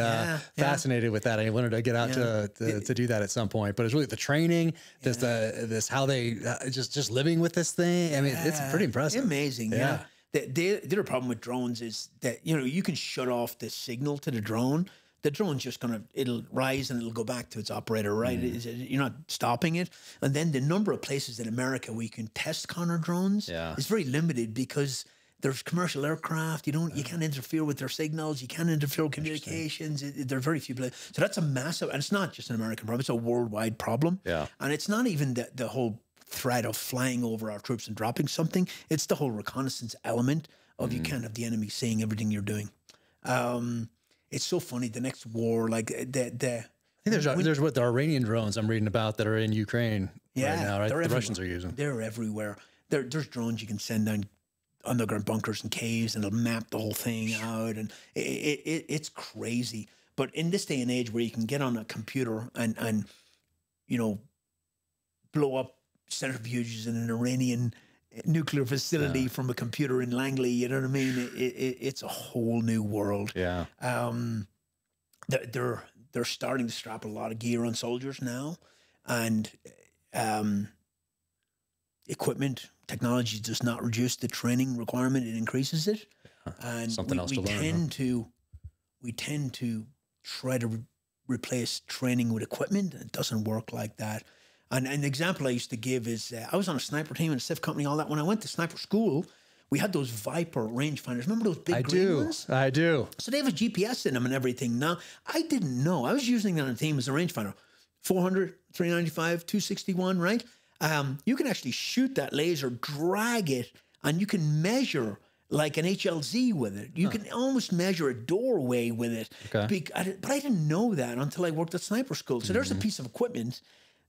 fascinated with that. I wanted to get out to do that at some point. But it's really the training, this how they just living with this thing. I mean, it's pretty impressive. Amazing. Yeah. The other problem with drones is that, you know, you can shut off the signal to the drone. The drone's just it'll rise and it'll go back to its operator, right? You're not stopping it. And then the number of places in America where you can test counter drones is very limited because there's commercial aircraft. You can't interfere with their signals. You can't interfere with communications. There are very few places. So that's a massive, and it's not just an American problem. It's a worldwide problem. Yeah. And it's not even the whole threat of flying over our troops and dropping something. It's the whole reconnaissance element of you can't have the enemy seeing everything you're doing. It's so funny. The next war, like I think there's what the Iranian drones I'm reading about that are in Ukraine right now, right? The Russians are using. They're everywhere. There's drones you can send down underground bunkers and caves, and it'll map the whole thing out, and it's crazy. But in this day and age, where you can get on a computer and you know blow up centrifuges in an Iranian nuclear facility from a computer in Langley, you know what I mean? It's a whole new world. Yeah. They're starting to strap a lot of gear on soldiers now, and equipment technology does not reduce the training requirement; it increases it. Yeah. And something else to learn. We tend to try to replace training with equipment. It doesn't work like that. And an example I used to give is I was on a sniper team in a SIF company, all that. When I went to sniper school, we had those Viper rangefinders. Remember those big green ones? I do. So they have a GPS in them and everything. Now, I didn't know. I was using that on a team as a rangefinder. 400, 395, 261, right? You can actually shoot that laser, drag it, and you can measure like an HLZ with it. You can almost measure a doorway with it. Okay. But I didn't know that until I worked at sniper school. So there's a piece of equipment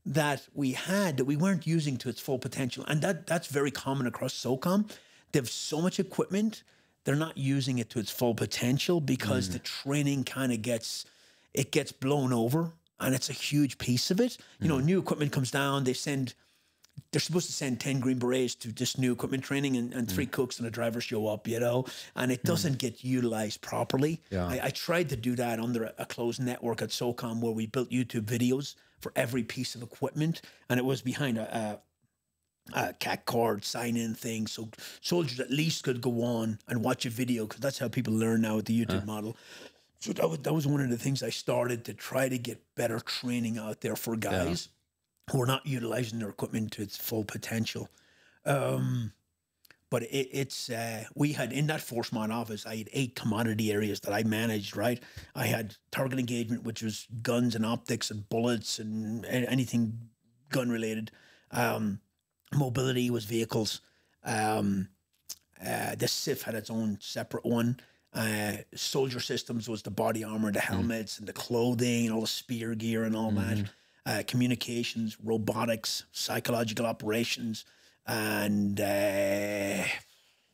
that we had that we weren't using to its full potential. And that's very common across SOCOM. They have so much equipment, they're not using it to its full potential because the training kind of gets blown over, and it's a huge piece of it. You know, new equipment comes down, they're supposed to send 10 Green Berets to this new equipment training, and 3 cooks and a driver show up, you know, and it doesn't get utilized properly. Yeah. I tried to do that under a closed network at SOCOM where we built YouTube videos for every piece of equipment, and it was behind a CAC cord sign-in thing, so soldiers at least could go on and watch a video, because that's how people learn now with the YouTube model. So that was one of the things I started to try to get better training out there for guys who are not utilizing their equipment to its full potential. But it's we had in that Force Mod office, I had 8 commodity areas that I managed, right? I had target engagement, which was guns and optics and bullets and anything gun related. Mobility was vehicles. The SIF had its own separate one. Soldier systems was the body armor, the helmets and the clothing, all the spear gear and all that. Communications, robotics, psychological operations, and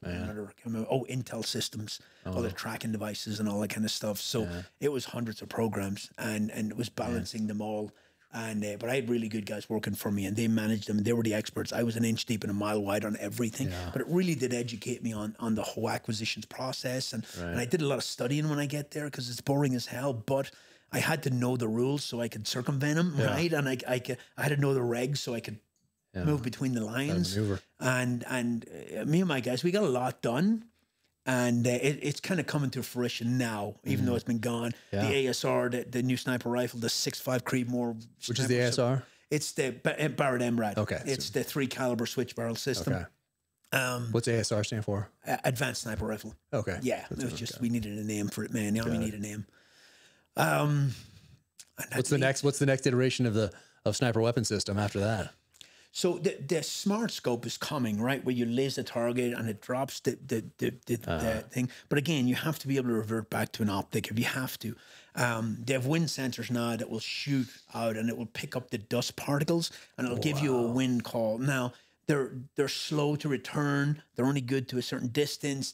Intel systems, all the tracking devices and all that kind of stuff. So it was hundreds of programs, and it was balancing them all. And but I had really good guys working for me, and they managed them. They were the experts. I was an inch deep and a mile wide on everything. But it really did educate me on the whole acquisitions process, and I did a lot of studying when I get there because it's boring as hell. But I had to know the rules so I could circumvent them, right? And I had to know the regs so I could move between the lines. And me and my guys, we got a lot done. And it's kind of coming to fruition now, even though it's been gone. The ASR, the new sniper rifle, the 6.5 Creedmoor. Which is the ASR? It's the Barrett MRAD. Okay. It's the 3 caliber switch barrel system. Okay. What's ASR stand for? Advanced Sniper Rifle. Okay. Yeah, it was just we needed a name for it, man. Now we need a name. What's the next iteration of the sniper weapon system after that? So the smart scope is coming, right? Where you laser target and it drops the thing. But again, you have to be able to revert back to an optic if you have to. They have wind sensors now that will shoot out and it will pick up the dust particles and it'll give you a wind call. Now, they're slow to return. They're only good to a certain distance.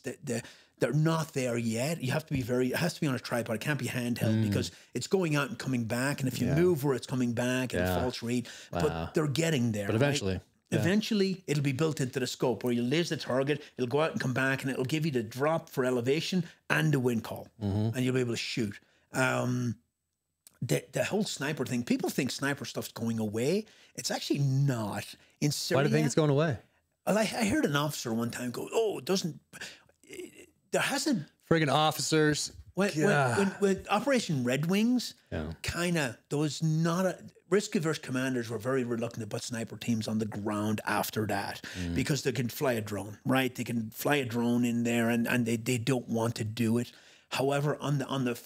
They're not there yet. You have to be it has to be on a tripod. It can't be handheld because it's going out and coming back. And if you move where it's coming back and false read, but they're getting there. But eventually. Right? Eventually, it'll be built into the scope where you laser the target, it'll go out and come back, and it'll give you the drop for elevation and the wind call, and you'll be able to shoot. The whole sniper thing, people think sniper stuff's going away. It's actually not. In Syria, Why do you think it's going away? Well, I heard an officer one time go, "Oh, it doesn't." There hasn't friggin' officers. When Operation Red Wings, kind of those risk-averse commanders were very reluctant to put sniper teams on the ground after that because they can fly a drone, right? They can fly a drone in there, and they don't want to do it. However, on the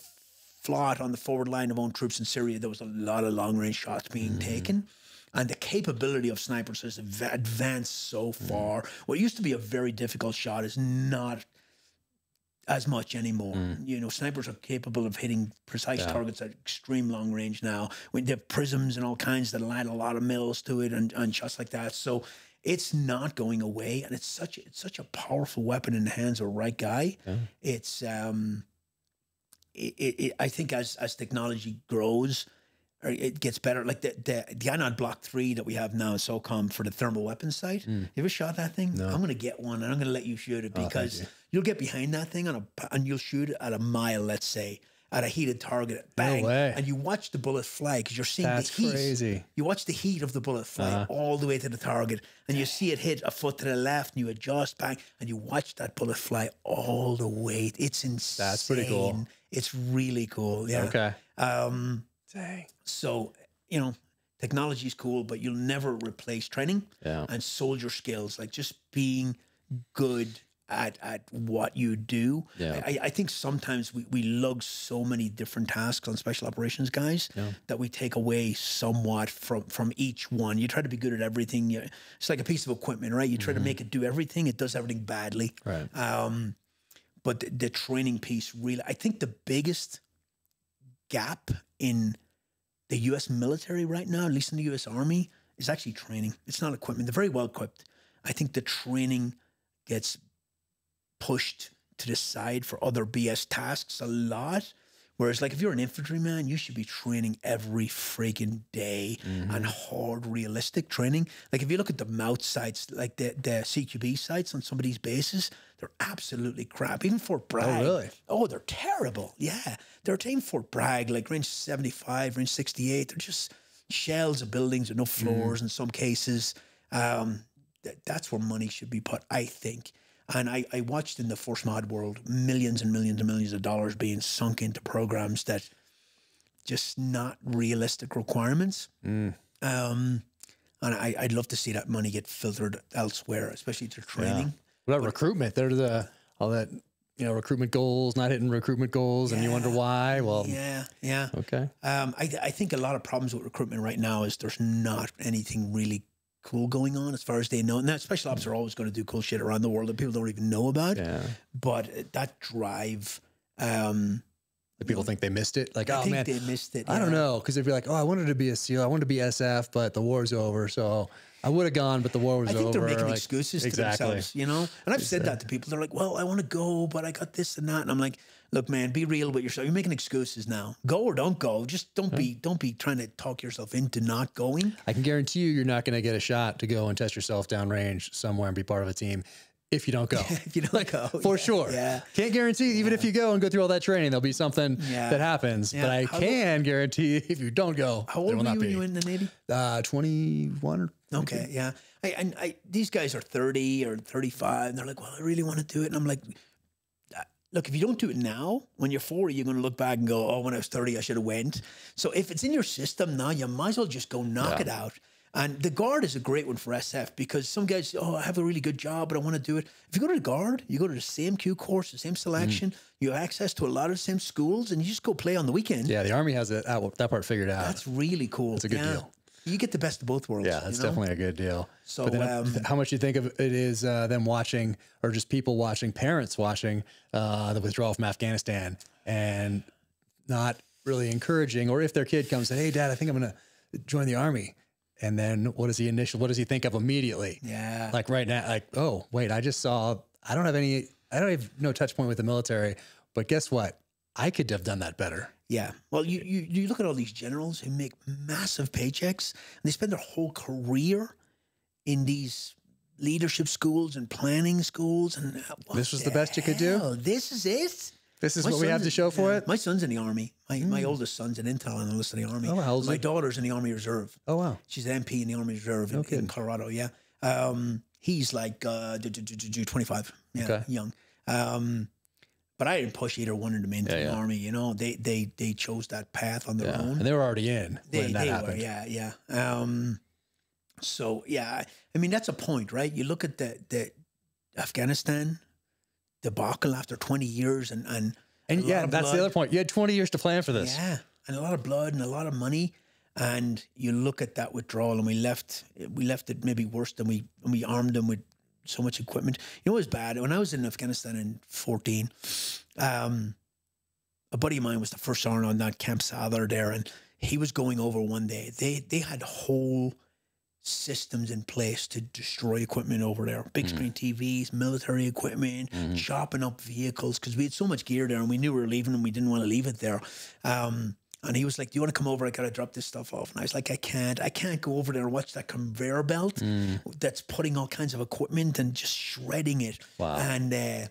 forward line of own troops in Syria, there was a lot of long-range shots being taken. And the capability of snipers has advanced so far. What used to be a very difficult shot is not as much anymore. You know, snipers are capable of hitting precise targets at extreme long range now. We have prisms and all kinds that add a lot of mils to it and shots like that. So it's not going away, and it's such a powerful weapon in the hands of a right guy. It's I think as technology grows, or it gets better. Like the Anod Block 3 that we have now in SOCOM for the thermal weapons sight. You ever shot that thing? No. I'm going to get one, and I'm going to let you shoot it because you'll get behind that thing and you'll shoot it at a mile, let's say, at a heated target. Bang. No way. And you watch the bullet fly because you're seeing That's the heat. crazy. You watch the heat of the bullet fly all the way to the target, and you see it hit a foot to the left, and you adjust, bang, and you watch that bullet fly all the way. It's insane. That's pretty cool. It's really cool. Yeah. Okay. Dang. So, you know, technology is cool, but you'll never replace training and soldier skills, like just being good at what you do. I think sometimes we lug so many different tasks on special operations guys that we take away somewhat from each one. You try to be good at everything. It's like a piece of equipment, right? You try to make it do everything. It does everything badly. Right. But the training piece really, I think the biggest gap in the U.S. military right now, at least in the U.S. Army, is actually training. It's not equipment. They're very well equipped. I think the training gets pushed to the side for other BS tasks a lot. Whereas, like, if you're an infantryman, you should be training every freaking day and hard, realistic training. Like, if you look at the MOUT sites, like the CQB sites on some of these bases, they're absolutely crap. Even Fort Bragg. Oh, really? Oh, they're terrible. Yeah. They're taking Fort Bragg, like range 75, range 68. They're just shells of buildings with no floors in some cases. That's where money should be put, I think. And I watched in the Force Mod world millions and millions and millions of dollars being sunk into programs that just not realistic requirements. And And I'd love to see that money get filtered elsewhere, especially to training. What about recruitment? They're all that, recruitment goals, not hitting recruitment goals, and you wonder why. Well, yeah. Okay. I think a lot of problems with recruitment right now is there's not anything really cool going on as far as they know. Now, special ops are always going to do cool shit around the world that people don't even know about. Yeah. But that drive, people think they missed it. Like, I think man, they missed it. I don't know, because they'd be like, I wanted to be a SEAL, I wanted to be SF, but the war's over, so I would have gone, but the war was over. I think they're making excuses to themselves, And I've said that to people. They're like, well, I want to go, but I got this and that. And I'm like, look, man, be real with yourself. You're making excuses now. Go or don't go. Just don't be trying to talk yourself into not going. I can guarantee you're not going to get a shot to go and test yourself downrange somewhere and be part of a team if you don't go. If you don't go. For sure. Yeah. Can't guarantee, even if you go and go through all that training, there'll be something that happens. Yeah. But I can guarantee if you don't go, how old were you when you were in the Navy? 21 or 22. Okay, yeah. These guys are 30 or 35, and they're like, well, I really want to do it. And I'm like, look, if you don't do it now, when you're 40, you're going to look back and go, oh, when I was 30, I should have went. So if it's in your system now, you might as well just go knock it out. And the Guard is a great one for SF because some guys, I have a really good job, but I want to do it. If you go to the Guard, you go to the same Q course, the same selection, you have access to a lot of the same schools, and you just go play on the weekend. Yeah, the Army has that part figured out. That's really cool. It's a good deal. You get the best of both worlds. Yeah, that's definitely a good deal. So, but then, how much do you think of it is them watching, or just people watching, parents watching the withdrawal from Afghanistan and not really encouraging, or if their kid comes and, hey, Dad, I think I'm going to join the Army. And then what does he think of immediately? Yeah. Like right now, like, oh, wait, I don't have no touch point with the military, but guess what? I could have done that better. Yeah. Well, you look at all these generals who make massive paychecks and they spend their whole career in these leadership schools and planning schools. And this was the best you could do? This is it? This is what we have to show for it? My son's in the Army. My oldest son's an intel analyst in the Army. Oh, how old is My he? daughter's in the Army Reserve. Oh, wow. She's an MP in the Army Reserve in Colorado, yeah. He's like 25, young. But I didn't push either one of them into the Army, They chose that path on their own. And they were already in when that happened. Yeah. So, yeah, I mean, that's a point, right? You look at the Afghanistan debacle after 20 years and yeah, that's the other point. You had 20 years to plan for this. Yeah, and a lot of blood and a lot of money. And you look at that withdrawal, and we left it maybe worse than we armed them with so much equipment. You know what was bad? When I was in Afghanistan in 2014, a buddy of mine was the first sergeant on that Camp Sadler there, and he was going over one day. They had whole systems in place to destroy equipment over there. Big screen TVs, military equipment, chopping up vehicles, because we had so much gear there and we knew we were leaving and we didn't want to leave it there. And he was like, do you want to come over? I got to drop this stuff off. And I was like, I can't go over there and watch that conveyor belt that's putting all kinds of equipment and just shredding it. Wow. And,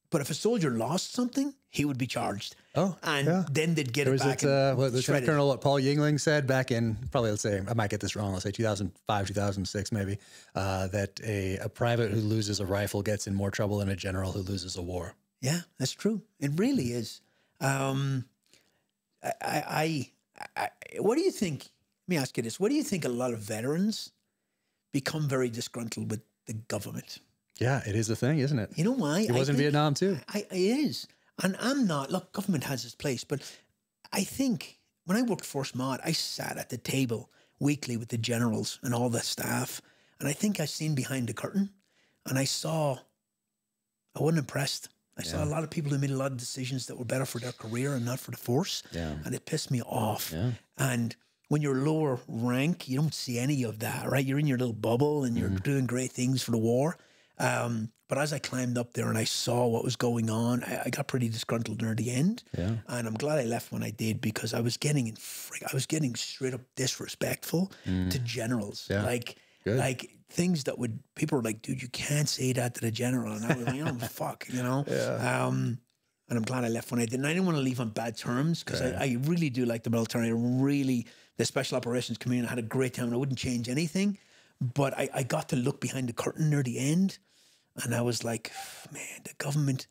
but if a soldier lost something, he would be charged. Oh, and then they'd get it back. What Lieutenant Colonel Paul Yingling said back in probably, let's say, I might get this wrong, let's say 2005, 2006 maybe, that a private who loses a rifle gets in more trouble than a general who loses a war. Yeah, that's true. It really is. What do you think? Let me ask you this. What do you think a lot of veterans become very disgruntled with the government? Yeah, it is a thing, isn't it? You know why? It was in Vietnam too. It is. And I'm not, look, government has its place, but I think when I worked Force Mod, I sat at the table weekly with the generals and all the staff. And I think I seen behind the curtain and I wasn't impressed. I saw a lot of people who made a lot of decisions that were better for their career and not for the force. Yeah. And it pissed me off. Yeah. And when you're lower rank, you don't see any of that, right? You're in your little bubble and you're doing great things for the war. But as I climbed up there and I saw what was going on, I got pretty disgruntled near the end. Yeah. And I'm glad I left when I did, because I was getting straight up disrespectful to generals. Yeah. Like things that people were like, dude, you can't say that to the general. And I was like, oh, fuck, Yeah. And I'm glad I left when I did. And I didn't want to leave on bad terms, because I really do like the military. The special operations community, I had a great time and I wouldn't change anything. But I got to look behind the curtain near the end. And I was like, man, the government,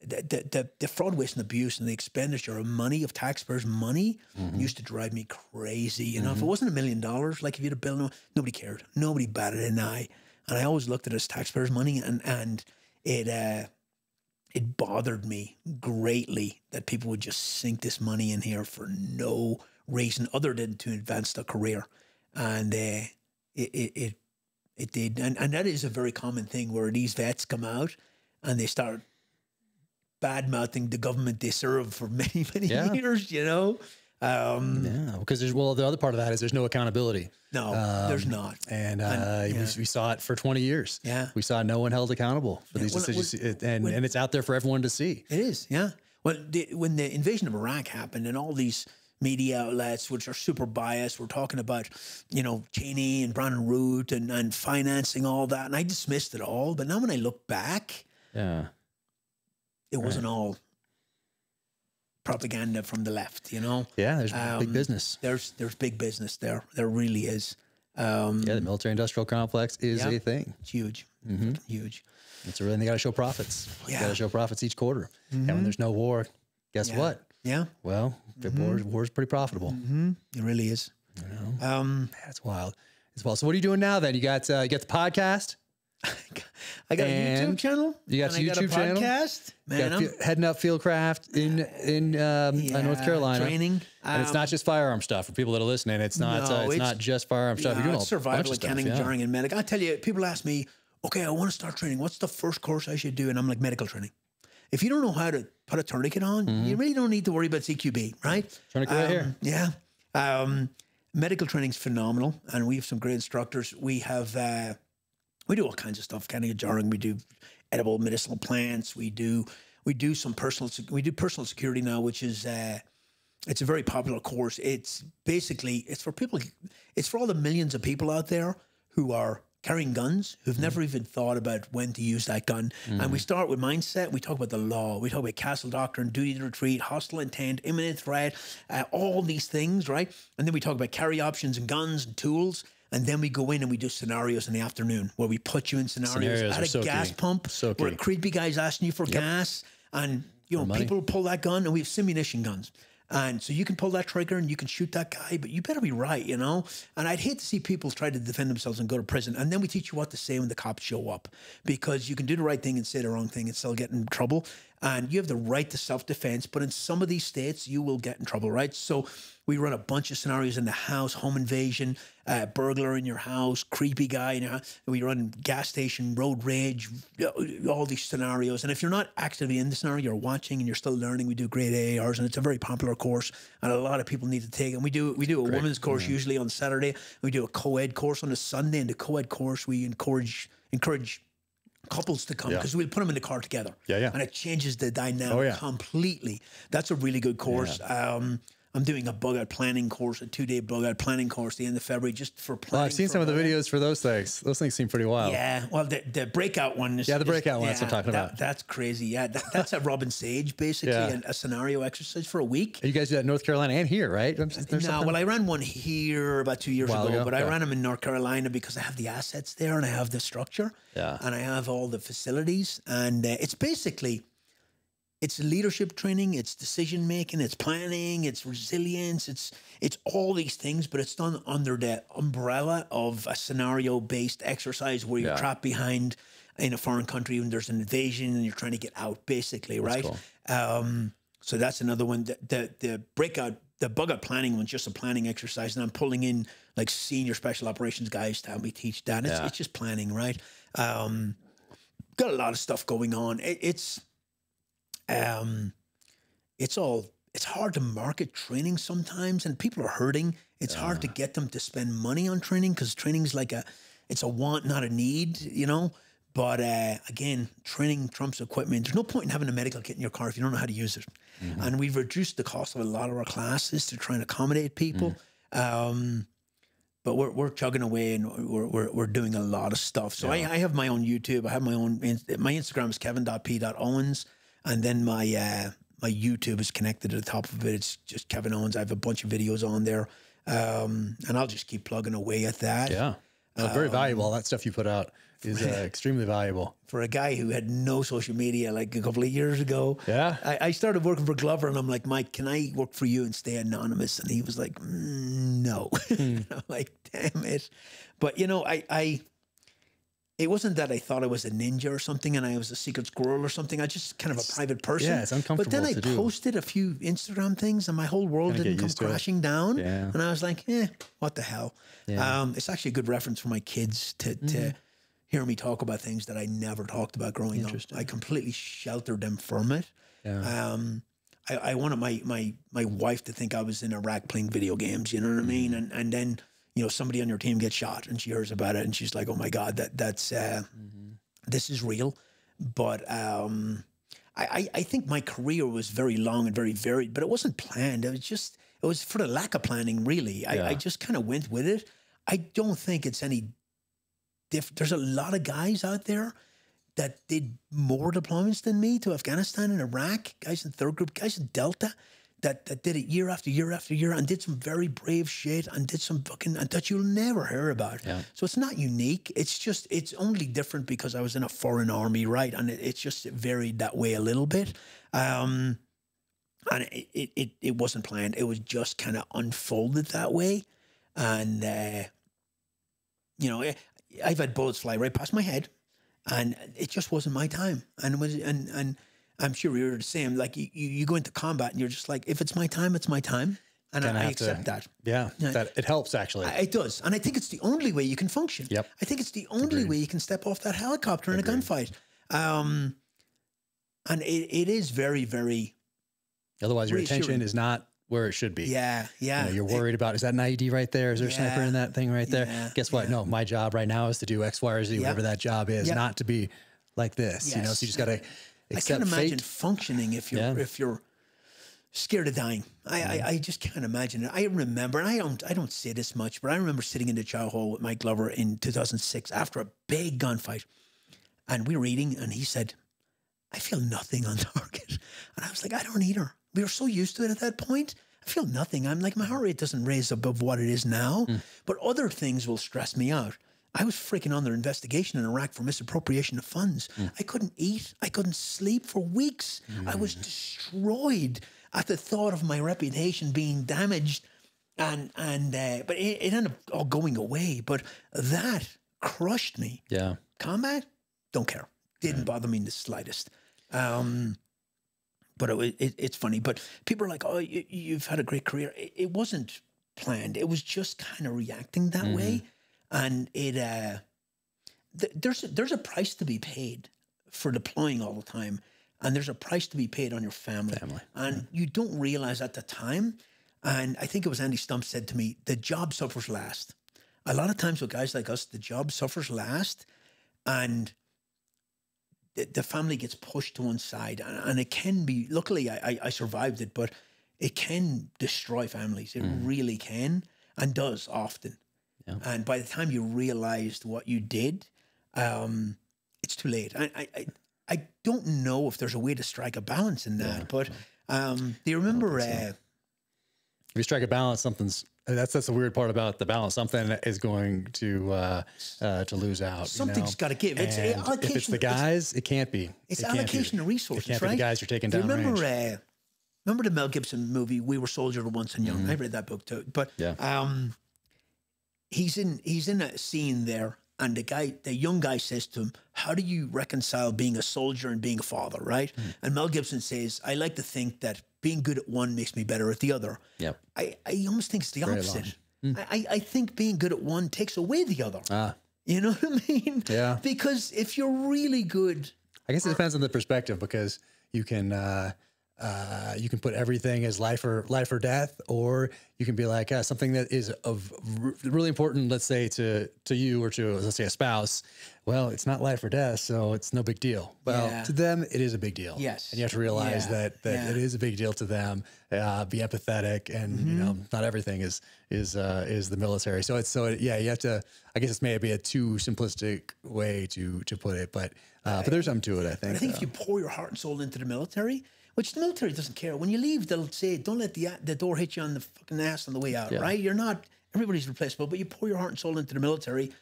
the fraud, waste, and abuse, and the expenditure of money, of taxpayers' money, used to drive me crazy. You know, if it wasn't $1 million, like if you had a bill, nobody cared, nobody batted an eye, and I always looked at it as taxpayers' money, and it bothered me greatly that people would just sink this money in here for no reason other than to advance their career, and it did, and that is a very common thing where these vets come out and they start bad-mouthing the government they serve for many, many years, you know? Because the other part of that is there's no accountability. No, there's not. And we saw it for 20 years. Yeah. We saw no one held accountable for these decisions. And it's out there for everyone to see. It is, yeah. Well, when the invasion of Iraq happened and all these media outlets, which are super biased, were talking about, you know, Cheney and Brown and Root and financing all that. And I dismissed it all. But now when I look back, it wasn't all propaganda from the left, you know? Yeah, there's big business. There's big business there. There really is. The military-industrial complex is a thing. It's huge. Huge. It's really, they got to show profits. Yeah. Got to show profits each quarter. And when there's no war, guess what? Yeah. Well, the war is pretty profitable. It really is. You know? That's wild. It's wild. So what are you doing now then? You got the podcast? I got a YouTube channel. You got a YouTube channel? Podcast. Man, heading up FieldCraft in North Carolina. Training. And it's not just firearm stuff. For people that are listening, it's not just firearm stuff. You're doing it's survival, accounting, jarring, and medic. I tell you, people ask me, okay, I want to start training. What's the first course I should do? And I'm like, medical training. If you don't know how to put a tourniquet on, you really don't need to worry about CQB, right? Tourniquet right here. Yeah. Medical training's phenomenal, and we have some great instructors. We have we do all kinds of stuff, kind of jarring. We do edible medicinal plants. We do personal security now, which is it's a very popular course. It's basically it's for all the millions of people out there who are carrying guns, who've never even thought about when to use that gun. And we start with mindset. We talk about the law. We talk about castle doctrine, duty to retreat, hostile intent, imminent threat, all these things, right? And then we talk about carry options and guns and tools. And then we go in and we do scenarios in the afternoon where we put you in scenarios at a gas pump where a creepy guy's asking you for gas, and you know people pull that gun, and we have simunition guns. And so you can pull that trigger and you can shoot that guy, but you better be right, you know? And I'd hate to see people try to defend themselves and go to prison. And then we teach you what to say when the cops show up, because you can do the right thing and say the wrong thing and still get in trouble. And you have the right to self-defense, but in some of these states, you will get in trouble, right? So we run a bunch of scenarios in the house: home invasion, burglar in your house, creepy guy in your house. We run gas station, road rage, all these scenarios. And if you're not actively in the scenario, you're watching and you're still learning, we do grade AARs, and it's a very popular course, and a lot of people need to take it. And we do a women's course usually on Saturday. We do a co-ed course on a Sunday, and the co-ed course we encourage couples to come, because we'll put them in the car together. And it changes the dynamic completely. That's a really good course. I'm doing a bug-out planning course, a 2-day bug-out planning course at the end of February, just for planning. Well, I've seen some of the videos for those things. Those things seem pretty wild. Yeah, well, the breakout one is... Yeah, the breakout one, that's what I'm talking about. That's crazy, yeah. That's a Robin Sage, basically, a scenario exercise for a week. And you guys do that in North Carolina and here, right? Well, I ran one here about 2 years ago, but I ran them in North Carolina because I have the assets there and I have the structure and I have all the facilities. And it's basically... It's leadership training, it's decision making, it's planning, it's resilience, it's all these things, but it's done under the umbrella of a scenario-based exercise where you're trapped behind in a foreign country when there's an invasion and you're trying to get out, basically, right? Cool. So that's another one. The breakout, the bug-out planning one's just a planning exercise, and I'm pulling in like senior special operations guys to help me teach that. It's just planning, right? Got a lot of stuff going on. It's hard to market training sometimes, and people are hurting. It's hard to get them to spend money on training, because training's like it's a want, not a need, you know? But again, training trumps equipment. There's no point in having a medical kit in your car if you don't know how to use it. And we've reduced the cost of a lot of our classes to try and accommodate people. But we're chugging away, and we're doing a lot of stuff. So I have my own YouTube. I have my own, my Instagram is kevin.p.owens. And then my YouTube is connected to the top of it. It's just Kevin Owens. I have a bunch of videos on there. And I'll just keep plugging away at that. Yeah. Very valuable, all that stuff you put out. is extremely valuable. For a guy who had no social media like a couple of years ago. Yeah. I started working for Glover and I'm like, Mike, can I work for you and stay anonymous? And he was like, no. I'm like, damn it. But, you know, it wasn't that I thought I was a ninja or something and I was a secret squirrel or something. I just kind of a private person. Yeah, it's uncomfortable. But then I posted a few Instagram things and my whole world didn't come crashing down. Yeah. And I was like, what the hell? Yeah. It's actually a good reference for my kids to hear me talk about things that I never talked about growing up. I completely sheltered them from it. Yeah. I wanted my wife to think I was in Iraq playing video games, you know what I mean? And then, you know, somebody on your team gets shot and she hears about it and she's like, oh my God, that's this is real. But I think my career was very long and very varied, but it wasn't planned. It was for the lack of planning, really. I just kind of went with it. I don't think it's any different. There's a lot of guys out there that did more deployments than me to Afghanistan and Iraq, guys in third group, guys in Delta, that did it year after year after year and did some very brave shit and did some fucking, and that you'll never hear about. Yeah. So it's not unique. It's just, it's only different because I was in a foreign army, right? And it's just varied that way a little bit. And it wasn't planned. It was just kind of unfolded that way. And, you know, I've had bullets fly right past my head and it just wasn't my time. And I'm sure you're the same. Like you go into combat and you're just like, if it's my time, it's my time. And I accept that. Yeah, that it helps actually. It does. And I think it's the only way you can function. Yep. I think it's the only way you can step off that helicopter in a gunfight. And it is very, very... Otherwise your attention is not where it should be. Yeah, yeah. You know, you're worried about, is that an IED right there? Is there a sniper in that thing right there? Yeah, guess what? No, my job right now is to do X, Y, or Z, whatever that job is, not to be like this. You know, so you just got to... I can't imagine functioning if you're scared of dying. I just can't imagine it. I remember, and I don't say this much, but I remember sitting in the chow hall with Mike Glover in 2006 after a big gunfight, and we were eating, and he said, "I feel nothing on target," and I was like, "I don't either." We were so used to it at that point. I feel nothing. I'm like, my heart rate doesn't raise above what it is now, but other things will stress me out. I was freaking under investigation in Iraq for misappropriation of funds. I couldn't eat. I couldn't sleep for weeks. I was destroyed at the thought of my reputation being damaged. But it ended up all going away. But that crushed me. Yeah. Combat, don't care. Didn't bother me in the slightest. But it's funny. But people are like, oh, you've had a great career. It wasn't planned. It was just kind of reacting that way. And there's a price to be paid for deploying all the time, and there's a price to be paid on your family. And you don't realize at the time. And I think it was Andy Stump said to me, the job suffers last. A lot of times with guys like us, the job suffers last, and the family gets pushed to one side, and it can be. Luckily, I survived it, but it can destroy families. It really can, and does often. Yeah. And by the time you realized what you did, it's too late. I don't know if there's a way to strike a balance in that, but do you remember? If you strike a balance, that's the weird part about the balance. Something is going to lose out. Something's got to give. It's allocation. If it's the guys, it can't be. It's allocation of resources, it can't right? Be the guys you're taking down. Remember the Mel Gibson movie, We Were Soldiers Once and Young? I read that book too, but he's in a scene there, and the young guy says to him, how do you reconcile being a soldier and being a father, right? And Mel Gibson says, I like to think that being good at one makes me better at the other. Yep. I almost think it's the opposite. I think being good at one takes away the other. You know what I mean? Yeah. Because if you're really good... I guess it depends on the perspective, because you can put everything as life or death, or you can be like something that is of really important, let's say to you or to, let's say, a spouse. Well, it's not life or death, so it's no big deal. Well, to them, it is a big deal. Yes. And you have to realize that it is a big deal to them. Be empathetic, and you know, not everything is the military. So you have to. I guess it's maybe a too simplistic way to put it, but there's something to it. I think. But I think if you pour your heart and soul into the military, which the military doesn't care. When you leave, they'll say, don't let the door hit you on the fucking ass on the way out, right? You're not, everybody's replaceable, but you pour your heart and soul into the military,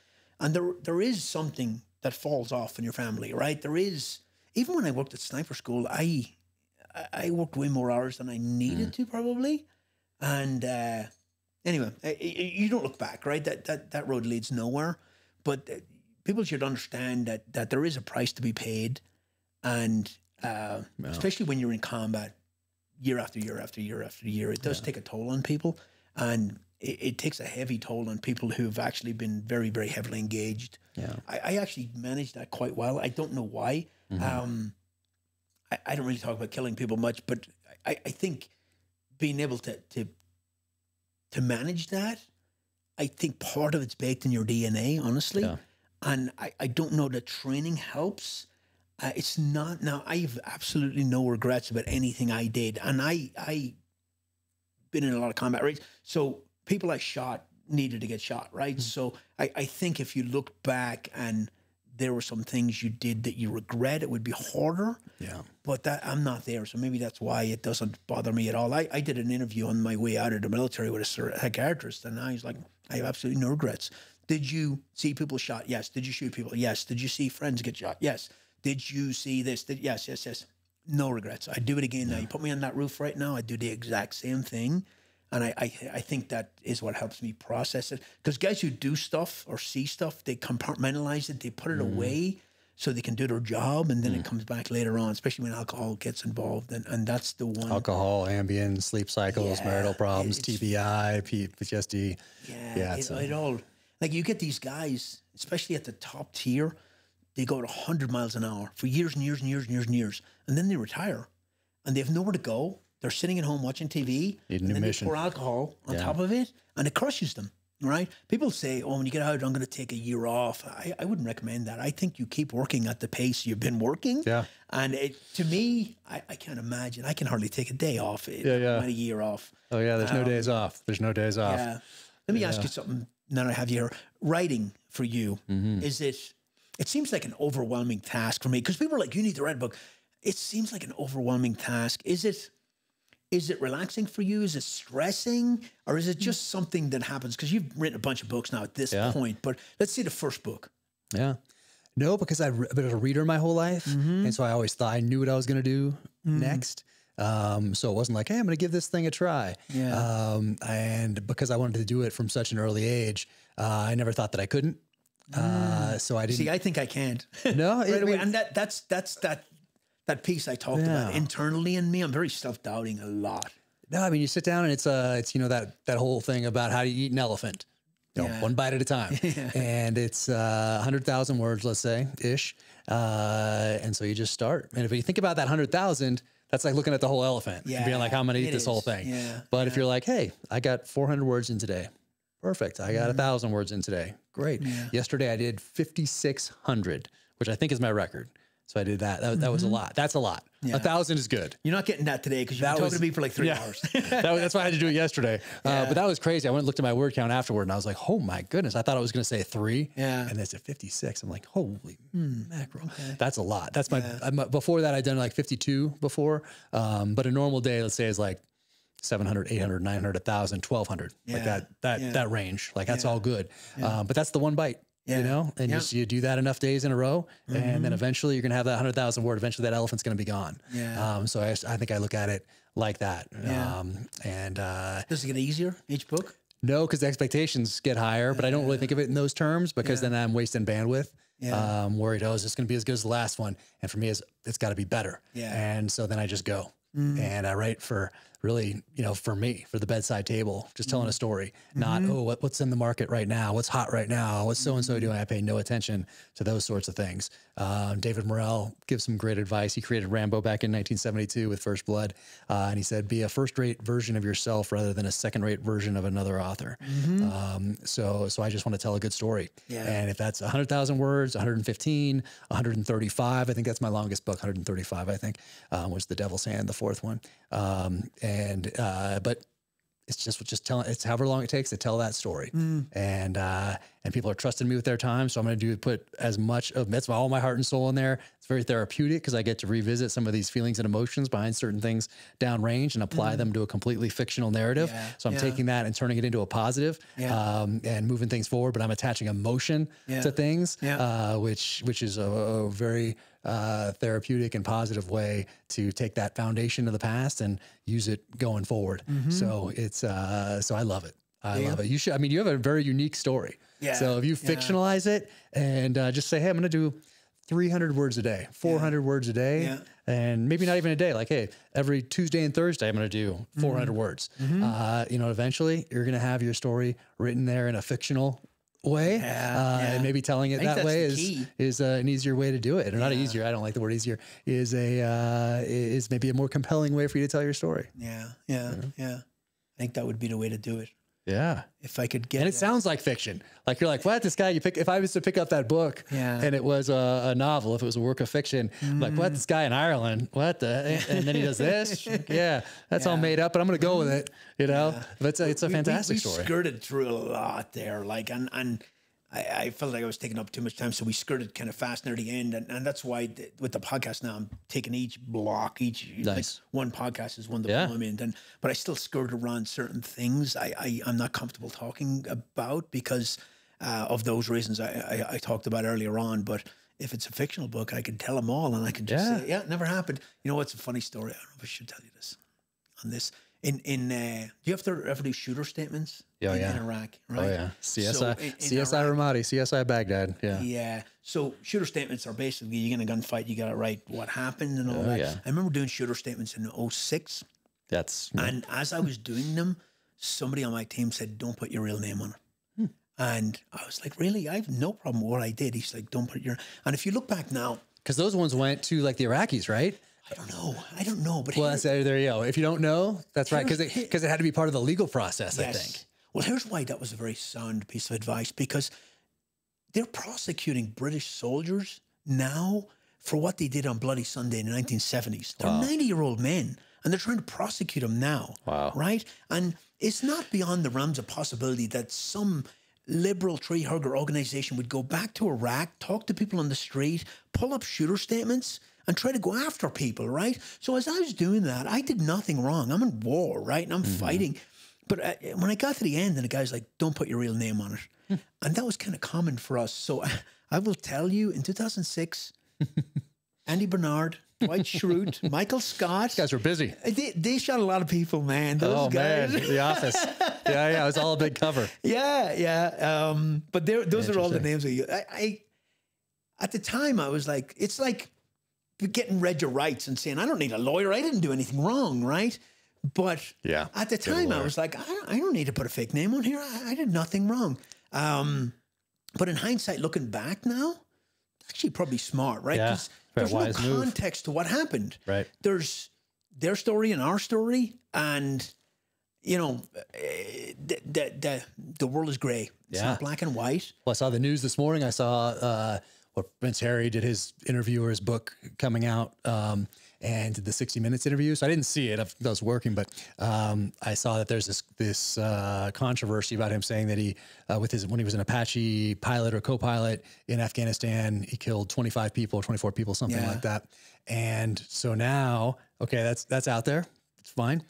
and there is something that falls off in your family, right? There is, even when I worked at sniper school, I worked way more hours than I needed to probably. And anyway, you don't look back, right? That road leads nowhere. But people should understand that there is a price to be paid. And especially when you're in combat year after year after year after year, it does take a toll on people. And it takes a heavy toll on people who've actually been very, very heavily engaged. Yeah, I actually managed that quite well. I don't know why. I don't really talk about killing people much, but I think being able to manage that, I think part of it's baked in your DNA, honestly. Yeah. And I don't know that training helps. It's not, now I have absolutely no regrets about anything I did. And I been in a lot of combat raids. So people I shot needed to get shot, right? So I think if you look back and there were some things you did that you regret, it would be harder. Yeah. But that I'm not there. So maybe that's why it doesn't bother me at all. I did an interview on my way out of the military with a psychiatrist, and I was like, I have absolutely no regrets. Did you see people shot? Yes. Did you shoot people? Yes. Did you see friends get shot? Yes. Did you see this? Yes. No regrets. I'd do it again now. You put me on that roof right now, I'd do the exact same thing. And I think that is what helps me process it. Because guys who do stuff or see stuff, they compartmentalize it, they put it away so they can do their job, and then it comes back later on, especially when alcohol gets involved. And that's the one. Alcohol, Ambien, sleep cycles, marital problems, TBI, PTSD. Yeah, it all. Like you get these guys, especially at the top tier, they go at 100 miles an hour for years and years and years and years and years. And then they retire and they have nowhere to go. They're sitting at home watching TV, and then they pour alcohol on top of it, and it crushes them, right? People say, oh, when you get out, I'm going to take a year off. I wouldn't recommend that. I think you keep working at the pace you've been working. Yeah. And to me, I can't imagine. I can hardly take a day off. A year off. Oh, yeah, there's no days off. There's no days off. Yeah. Let me ask you something now that I have you here. Writing for you, is it seems like an overwhelming task for me, because people are like, you need to write a book. It seems like an overwhelming task. Is it relaxing for you? Is it stressing? Or is it just something that happens? Because you've written a bunch of books now at this point, but let's see the first book. Yeah. No, because I've been a reader my whole life. And so I always thought I knew what I was going to do next. So it wasn't like, hey, I'm going to give this thing a try. Yeah. And because I wanted to do it from such an early age, I never thought that I couldn't. So I didn't. See, I think I can't. No. Right away. And that's that piece I talked about internally in me. I'm very self-doubting a lot. No, I mean, you sit down and it's that whole thing about how do you eat an elephant, one bite at a time. And it's 100,000 words, let's say, ish. And so you just start. And if you think about that 100,000, that's like looking at the whole elephant and being like, how am I going to eat this whole thing? Yeah. But if you're like, hey, I got 400 words in today. Perfect. I got 1,000 words in today. Great. Yeah. Yesterday I did 5,600, which I think is my record. So I did that. That was a lot. That's a lot. Yeah. 1,000 is good. You're not getting that today because you've been talking to me for like 3 hours. That's why I had to do it yesterday. But that was crazy. I went and looked at my word count afterward, and I was like, oh my goodness. I thought I was going to say 3. Yeah. And it's at 56. I'm like, holy mackerel. Okay. That's a lot. That's my, before that, I'd done like 52 before. But a normal day, let's say, is like 700, 800, 900, 1,000, 1,200. Like that range. Like that's all good. But that's the one bite. And you do that enough days in a row, and then eventually you're going to have that 100,000 word. Eventually that elephant's going to be gone. Yeah. So I think I look at it like that. Yeah. Does it get easier each book? No, because the expectations get higher, but I don't really think of it in those terms because then I'm wasting bandwidth. Yeah. Worried, is this going to be as good as the last one? And for me, it's got to be better. Yeah. And so then I just go. And I write for really, for me, for the bedside table, just telling a story, not, what's in the market right now? What's hot right now? What's so-and-so doing? I pay no attention to those sorts of things. David Morrell gives some great advice. He created Rambo back in 1972 with First Blood. And he said, be a first-rate version of yourself rather than a second-rate version of another author. So I just want to tell a good story. Yeah. And if that's 100,000 words, 115, 135, I think that's my longest book, 135, I think, was The Devil's Hand, the 4th one. But it's just telling, it's however long it takes to tell that story. And people are trusting me with their time. So I'm going to put as much of that's all my heart and soul in there. It's very therapeutic because I get to revisit some of these feelings and emotions behind certain things downrange and apply them to a completely fictional narrative. So I'm taking that and turning it into a positive and moving things forward, but I'm attaching emotion to things, which is a very therapeutic and positive way to take that foundation of the past and use it going forward. So it's, so I love it. I love it. You should, I mean, you have a very unique story. So if you fictionalize it and just say, hey, I'm going to do 300 words a day, 400 words a day, and maybe not even a day. Like, hey, every Tuesday and Thursday, I'm going to do 400 words. You know, eventually you're going to have your story written there in a fictional way. And maybe telling it that way is an easier way to do it. Or not easier. I don't like the word easier. Is maybe a more compelling way for you to tell your story. I think that would be the way to do it. If I could get and it sounds like fiction. Like you're like, what? This guy, if I was to pick up that book and it was a novel, if it was a work of fiction, I'm like, what? This guy in Ireland, what the? And then he does this. That's all made up, but I'm going to go with it. You know, but it's a fantastic story. We skirted through a lot there. Like, and I felt like I was taking up too much time. So we skirted kind of fast near the end. And that's why with the podcast now, I'm taking each block, like one podcast is one deployment. But I still skirt around certain things I'm not comfortable talking about because of those reasons I talked about earlier on. But if it's a fictional book, I can tell them all and I can just say, it never happened. You know what's a funny story? I don't know if I should tell you this on this. Do you have to ever do shooter statements in Iraq, right? CSI Ramadi, CSI Baghdad. So shooter statements are basically, you're in a gunfight, you got to write what happened and all that. I remember doing shooter statements in 2006. And as I was doing them, somebody on my team said, don't put your real name on it. And I was like, really? I have no problem with what I did. He's like, don't put your, and if you look back now. Because those ones went to like the Iraqis, right? I don't know. But well, there you go. If you don't know, that's right. Because it had to be part of the legal process, I think. Well, here's why that was a very sound piece of advice, because they're prosecuting British soldiers now for what they did on Bloody Sunday in the 1970s. They're 90-year-old men, and they're trying to prosecute them now. Right? And it's not beyond the realms of possibility that some liberal tree-hugger organization would go back to Iraq, talk to people on the street, pull up shooter statements, and try to go after people, right? So as I was doing that, I did nothing wrong. I'm in war, right? And I'm fighting. But when I got to the end, and the guy's like, don't put your real name on it. And that was kind of common for us. So I will tell you, in 2006, Andy Bernard, Dwight Schrute, Michael Scott. These guys were busy. They shot a lot of people, man. Those guys. Man, The Office. It was all a big cover. But those are all the names of you. At the time, I was like, it's like getting read your rights and saying, I don't need a lawyer. I didn't do anything wrong, right? But at the time, I was like, I don't need to put a fake name on here. I did nothing wrong. But in hindsight, looking back now, actually probably smart, right? Because there's no context to what happened. Right. There's their story and our story, and you know, the world is gray. It's not black and white. Well, I saw the news this morning. I saw what Prince Harry did, his interview or his book coming out, and did the 60 Minutes interview. So I didn't see it. I was working, but I saw that there's this controversy about him saying that he, when he was an Apache pilot or co-pilot in Afghanistan, he killed 25 people, 24 people, something like that. And so now, okay, that's out there. It's fine.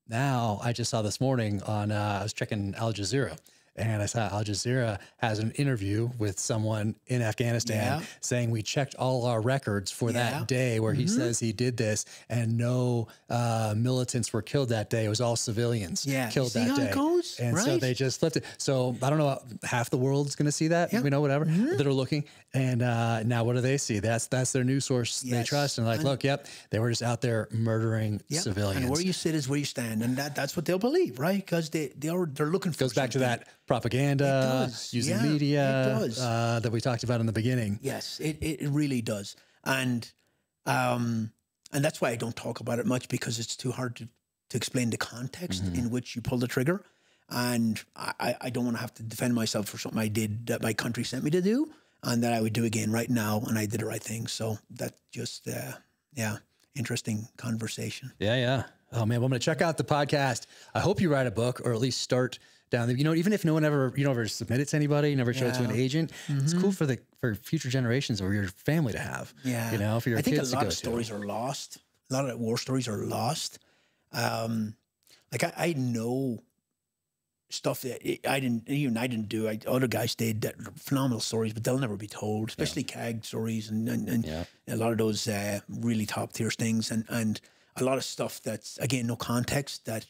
Now I just saw this morning on, I was checking Al Jazeera. And I saw Al Jazeera has an interview with someone in Afghanistan saying we checked all our records for that day where he says he did this, and no militants were killed that day. It was all civilians killed that day. How it goes? And so they just flipped it. So I don't know, half the world's going to see that, you know, whatever, that are looking. And now what do they see? That's their news source they trust. And like, look, they were just out there murdering civilians. And where you sit is where you stand. And that's what they'll believe, right? Because they're looking for goes back to that propaganda, using media that we talked about in the beginning. Yes, it really does. And that's why I don't talk about it much, because it's too hard to explain the context in which you pull the trigger. And I don't want to have to defend myself for something I did that my country sent me to do, and that I would do again right now, and I did the right thing. So that just, interesting conversation. Yeah. Oh man, well, I'm going to check out the podcast. I hope you write a book, or at least start down there. You know, even if no one ever, you never submit it to anybody, you never show it to an agent, it's cool for future generations or your family to have. Yeah. You know, for your kids to go to. I think a lot of stories are lost. A lot of war stories are lost. Like I know stuff that I didn't do. Other guys did that phenomenal stories, but they'll never be told, especially CAG stories and a lot of those really top tier things and a lot of stuff that's, again, no context that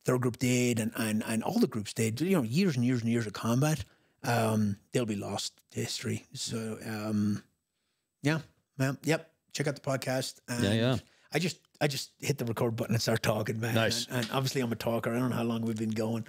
their group did and all the groups did, you know, years and years and years of combat, they'll be lost to history. So, yep. Check out the podcast. And I just hit the record button and start talking, man. Nice. And obviously I'm a talker. I don't know how long we've been going.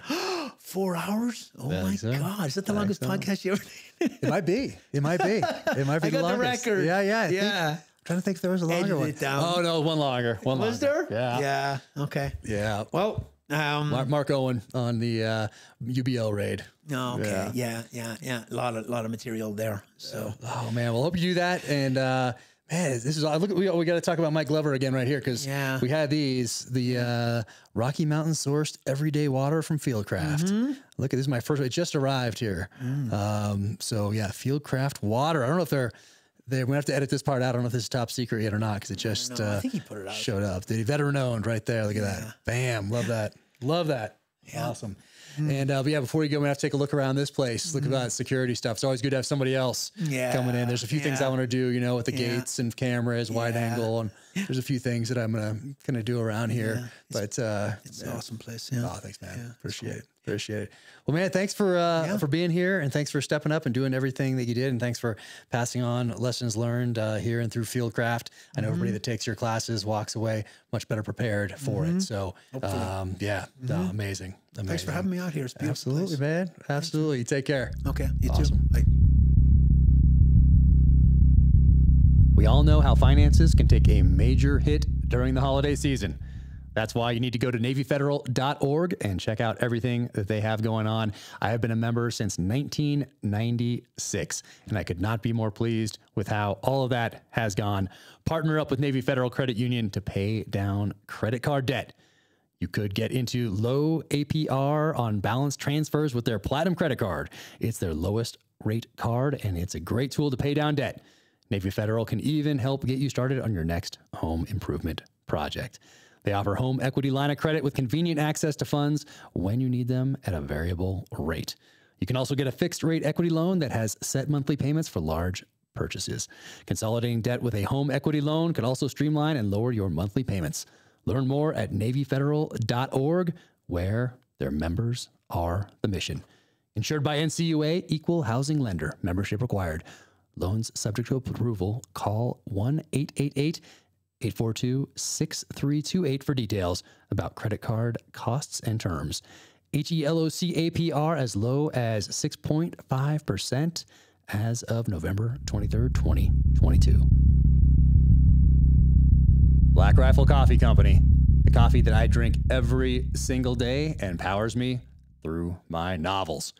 4 hours? Oh my God. Is that the longest podcast you ever did? It might be. It might be. It might be the longest. The record. Yeah. I'm trying to think if there was a longer one. Oh no, one longer. Was there? Yeah. Yeah. Okay. Yeah. Well, Mark Owen on the UBL raid. Oh, okay. Yeah. A lot of material there. So. Oh man. Well, hope you do that. And man, this is all. Look, we got to talk about Mike Glover again right here because we had the Rocky Mountain sourced everyday water from FieldCraft. Look at this, is my first. It just arrived here. So yeah, FieldCraft water. I don't know if they're gonna have to edit this part out. I don't know if this is top secret yet or not because it just I think he put it out. Showed up. The veteran owned right there. Look at that. Bam. Love that. Love that. Yeah. Awesome. And but yeah, before you go, we have to take a look around this place. Look at that security stuff. It's always good to have somebody else coming in. There's a few things I want to do, you know, with the gates and cameras, wide angle, and there's a few things that I'm gonna do around here. But it's an awesome place. Yeah. Oh, thanks, man. Appreciate it. Well, man, thanks for being here, and thanks for stepping up and doing everything that you did, and thanks for passing on lessons learned here and through FieldCraft. I know everybody that takes your classes walks away much better prepared for it. So, amazing. Thanks for having me out here. It's a beautiful Absolutely, place. man. Absolutely. Take care. Okay. You Awesome. too. Bye. We all know how finances can take a major hit during the holiday season. That's why you need to go to NavyFederal.org and check out everything that they have going on. I have been a member since 1996, and I could not be more pleased with how all of that has gone. Partner up with Navy Federal Credit Union to pay down credit card debt. You could get into low APR on balance transfers with their Platinum credit card. It's their lowest rate card, and it's a great tool to pay down debt. Navy Federal can even help get you started on your next home improvement project. They offer home equity line of credit with convenient access to funds when you need them at a variable rate. You can also get a fixed rate equity loan that has set monthly payments for large purchases. Consolidating debt with a home equity loan can also streamline and lower your monthly payments. Learn more at NavyFederal.org, where their members are the mission. Insured by NCUA, equal housing lender. Membership required. Loans subject to approval. Call 1-888-842-6328 for details about credit card costs and terms. HELOC APR as low as 6.5% as of November 23rd, 2022. Black Rifle Coffee Company, the coffee that I drink every single day and powers me through my novels.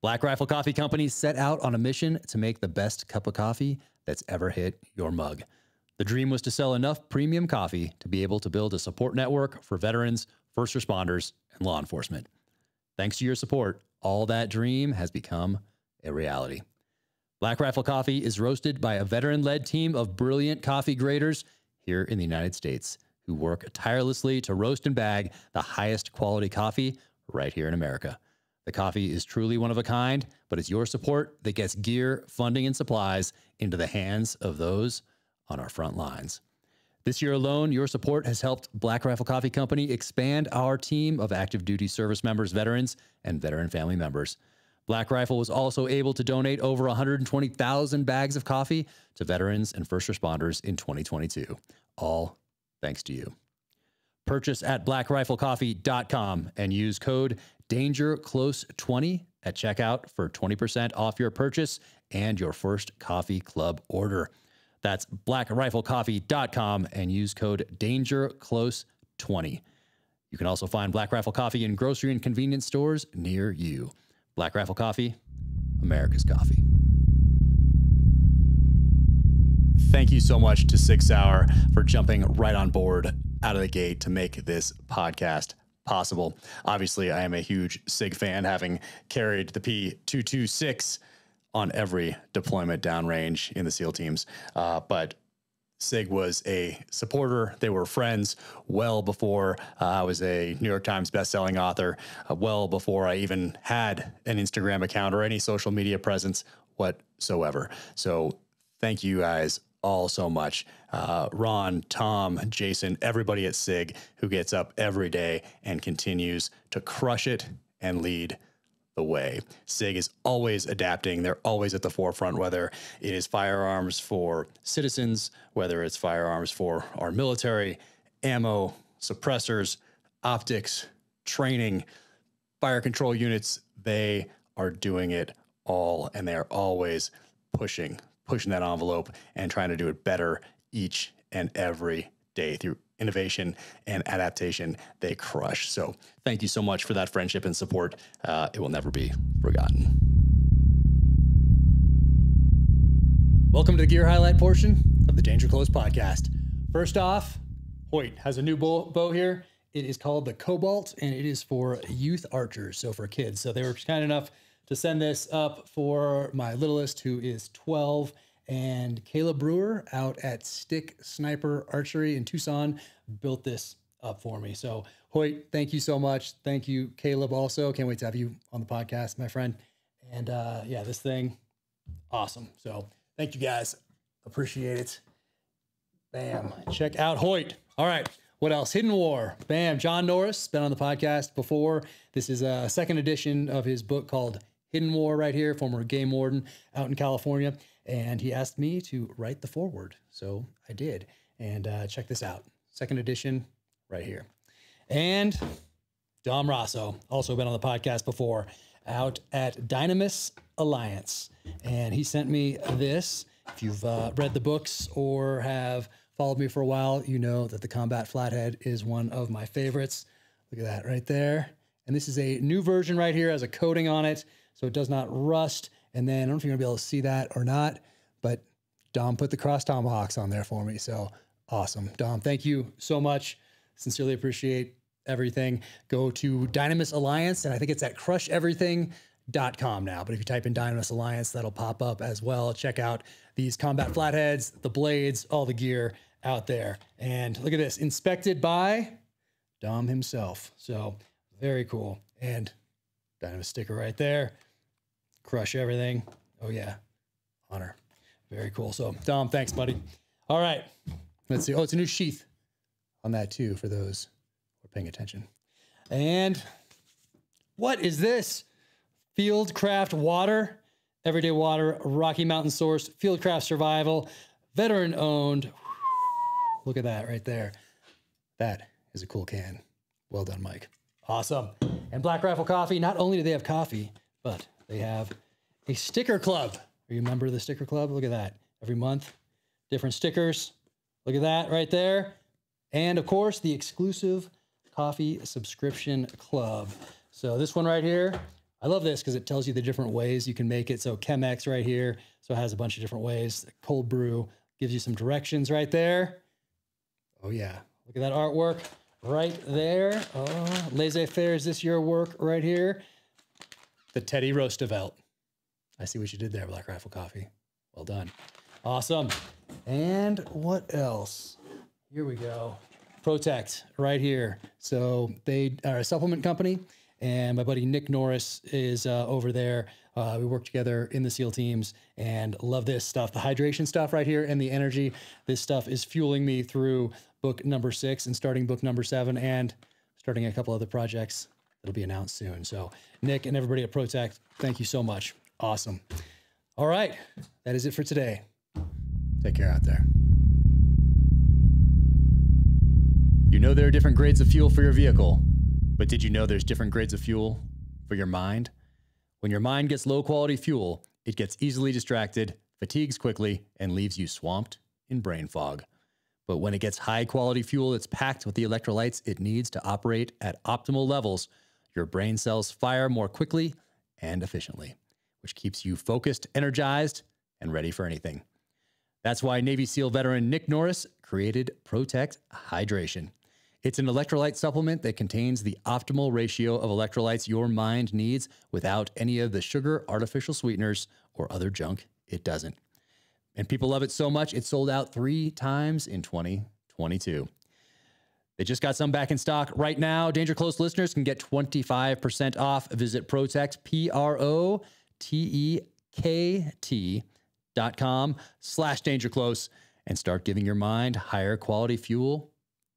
Black Rifle Coffee Company set out on a mission to make the best cup of coffee that's ever hit your mug. The dream was to sell enough premium coffee to be able to build a support network for veterans, first responders, and law enforcement. Thanks to your support, all that dream has become a reality. Black Rifle Coffee is roasted by a veteran-led team of brilliant coffee graders here in the United States who work tirelessly to roast and bag the highest quality coffee right here in America. The coffee is truly one of a kind, but it's your support that gets gear, funding, and supplies into the hands of those on our front lines. This year alone, your support has helped Black Rifle Coffee Company expand our team of active duty service members, veterans, and veteran family members. Black Rifle was also able to donate over 120,000 bags of coffee to veterans and first responders in 2022. All thanks to you. Purchase at blackriflecoffee.com and use code DangerClose20 at checkout for 20% off your purchase and your first coffee club order. That's blackriflecoffee.com and use code DangerClose20. You can also find Black Rifle Coffee in grocery and convenience stores near you. Black Rifle Coffee, America's coffee. Thank you so much to 6 Hour for jumping right on board out of the gate to make this podcast possible. Obviously, I am a huge SIG fan, having carried the P226 on every deployment downrange in the SEAL teams. But SIG was a supporter. They were friends well before I was a New York Times bestselling author, well before I even had an Instagram account or any social media presence whatsoever. So thank you guys all so much. Ron, Tom, Jason, everybody at SIG who gets up every day and continues to crush it and lead the way. SIG is always adapting. They're always at the forefront, whether it is firearms for citizens, whether it's firearms for our military, ammo, suppressors, optics, training, fire control units. They are doing it all, and they are always pushing that envelope and trying to do it better each and every day through innovation and adaptation. They crush. So thank you so much for that friendship and support. It will never be forgotten. Welcome to the gear highlight portion of the Danger Close podcast. First off, Hoyt has a new bow here. It is called the Cobalt, and it is for youth archers, so for kids. So they were kind enough to send this up for my littlest, who is 12, and Caleb Brewer out at Stick Sniper Archery in Tucson built this up for me. So Hoyt, thank you so much. Thank you, Caleb, also. Can't wait to have you on the podcast, my friend. And yeah, this thing, awesome. So thank you guys. Appreciate it. Bam. Check out Hoyt. All right. What else? Hidden War. Bam. John Norris, been on the podcast before. This is a second edition of his book called Hidden War right here, former game warden out in California. And he asked me to write the foreword. So I did. And check this out. Second edition right here. And Dom Rosso, also been on the podcast before, out at Dynamis Alliance. And he sent me this. If you've read the books or have followed me for a while, you know that the Combat Flathead is one of my favorites. Look at that right there. And this is a new version right here, has a coating on it, so it does not rust. And then I don't know if you're gonna be able to see that or not, but Dom put the cross tomahawks on there for me. So awesome. Dom, thank you so much. Sincerely appreciate everything. Go to Dynamis Alliance, and I think it's at crusheverything.com now. But if you type in Dynamis Alliance, that'll pop up as well. Check out these combat flatheads, the blades, all the gear out there. And look at this, inspected by Dom himself. So very cool. And Dynamis sticker right there. Crush everything. Oh yeah, honor. Very cool. So Dom, thanks, buddy. All right, let's see. Oh, it's a new sheath on that too for those who are paying attention. And what is this? FieldCraft water, everyday water, Rocky Mountain source, FieldCraft Survival, veteran owned. Look at that right there. That is a cool can. Well done, Mike. Awesome. And Black Rifle Coffee, not only do they have coffee, but they have a sticker club. Are you a member of the sticker club? Look at that. Every month, different stickers. Look at that right there. And of course, the exclusive coffee subscription club. So this one right here, I love this because it tells you the different ways you can make it. So Chemex right here. So it has a bunch of different ways. Cold brew gives you some directions right there. Oh yeah. Look at that artwork right there. Oh, laissez-faire, is this your work right here? The Teddy Roosevelt. I see what you did there, Black Rifle Coffee. Well done. Awesome. And what else? Here we go. Protect right here. So they are a supplement company, and my buddy Nick Norris is over there. We work together in the SEAL teams and love this stuff. The hydration stuff right here and the energy. This stuff is fueling me through book number 6 and starting book number 7 and starting a couple other projects that'll be announced soon. So Nick and everybody at Protect, thank you so much. Awesome. All right. That is it for today. Take care out there. You know there are different grades of fuel for your vehicle, but did you know there's different grades of fuel for your mind? When your mind gets low quality fuel, it gets easily distracted, fatigues quickly, and leaves you swamped in brain fog. But when it gets high quality fuel that's packed with the electrolytes it needs to operate at optimal levels, your brain cells fire more quickly and efficiently, which keeps you focused, energized, and ready for anything. That's why Navy SEAL veteran Nick Norris created Protect Hydration. It's an electrolyte supplement that contains the optimal ratio of electrolytes your mind needs without any of the sugar, artificial sweeteners, or other junk it doesn't. And people love it so much, it sold out 3 times in 2022. They just got some back in stock right now. Danger Close listeners can get 25% off. Visit Protect, PROTEKT.com/dangerclose and start giving your mind higher quality fuel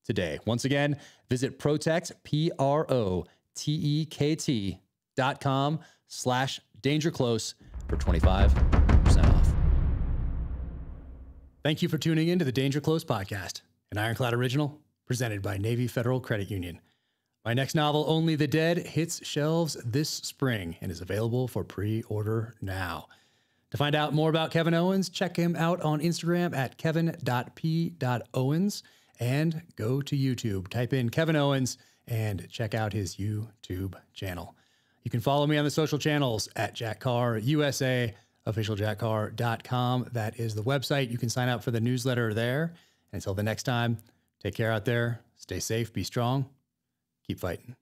today. Once again, visit Protect, PROTEKT.com/dangerclose for 25% off. Thank you for tuning in to the Danger Close Podcast, an Ironclad original presented by Navy Federal Credit Union. My next novel, Only the Dead, hits shelves this spring and is available for pre-order now. To find out more about Kevin Owens, check him out on Instagram at kevin.p.owens and go to YouTube. Type in Kevin Owens and check out his YouTube channel. You can follow me on the social channels at Jack Carr USA, officialjackcarr.com. That is the website. You can sign up for the newsletter there. And until the next time, take care out there. Stay safe. Be strong. Keep fighting.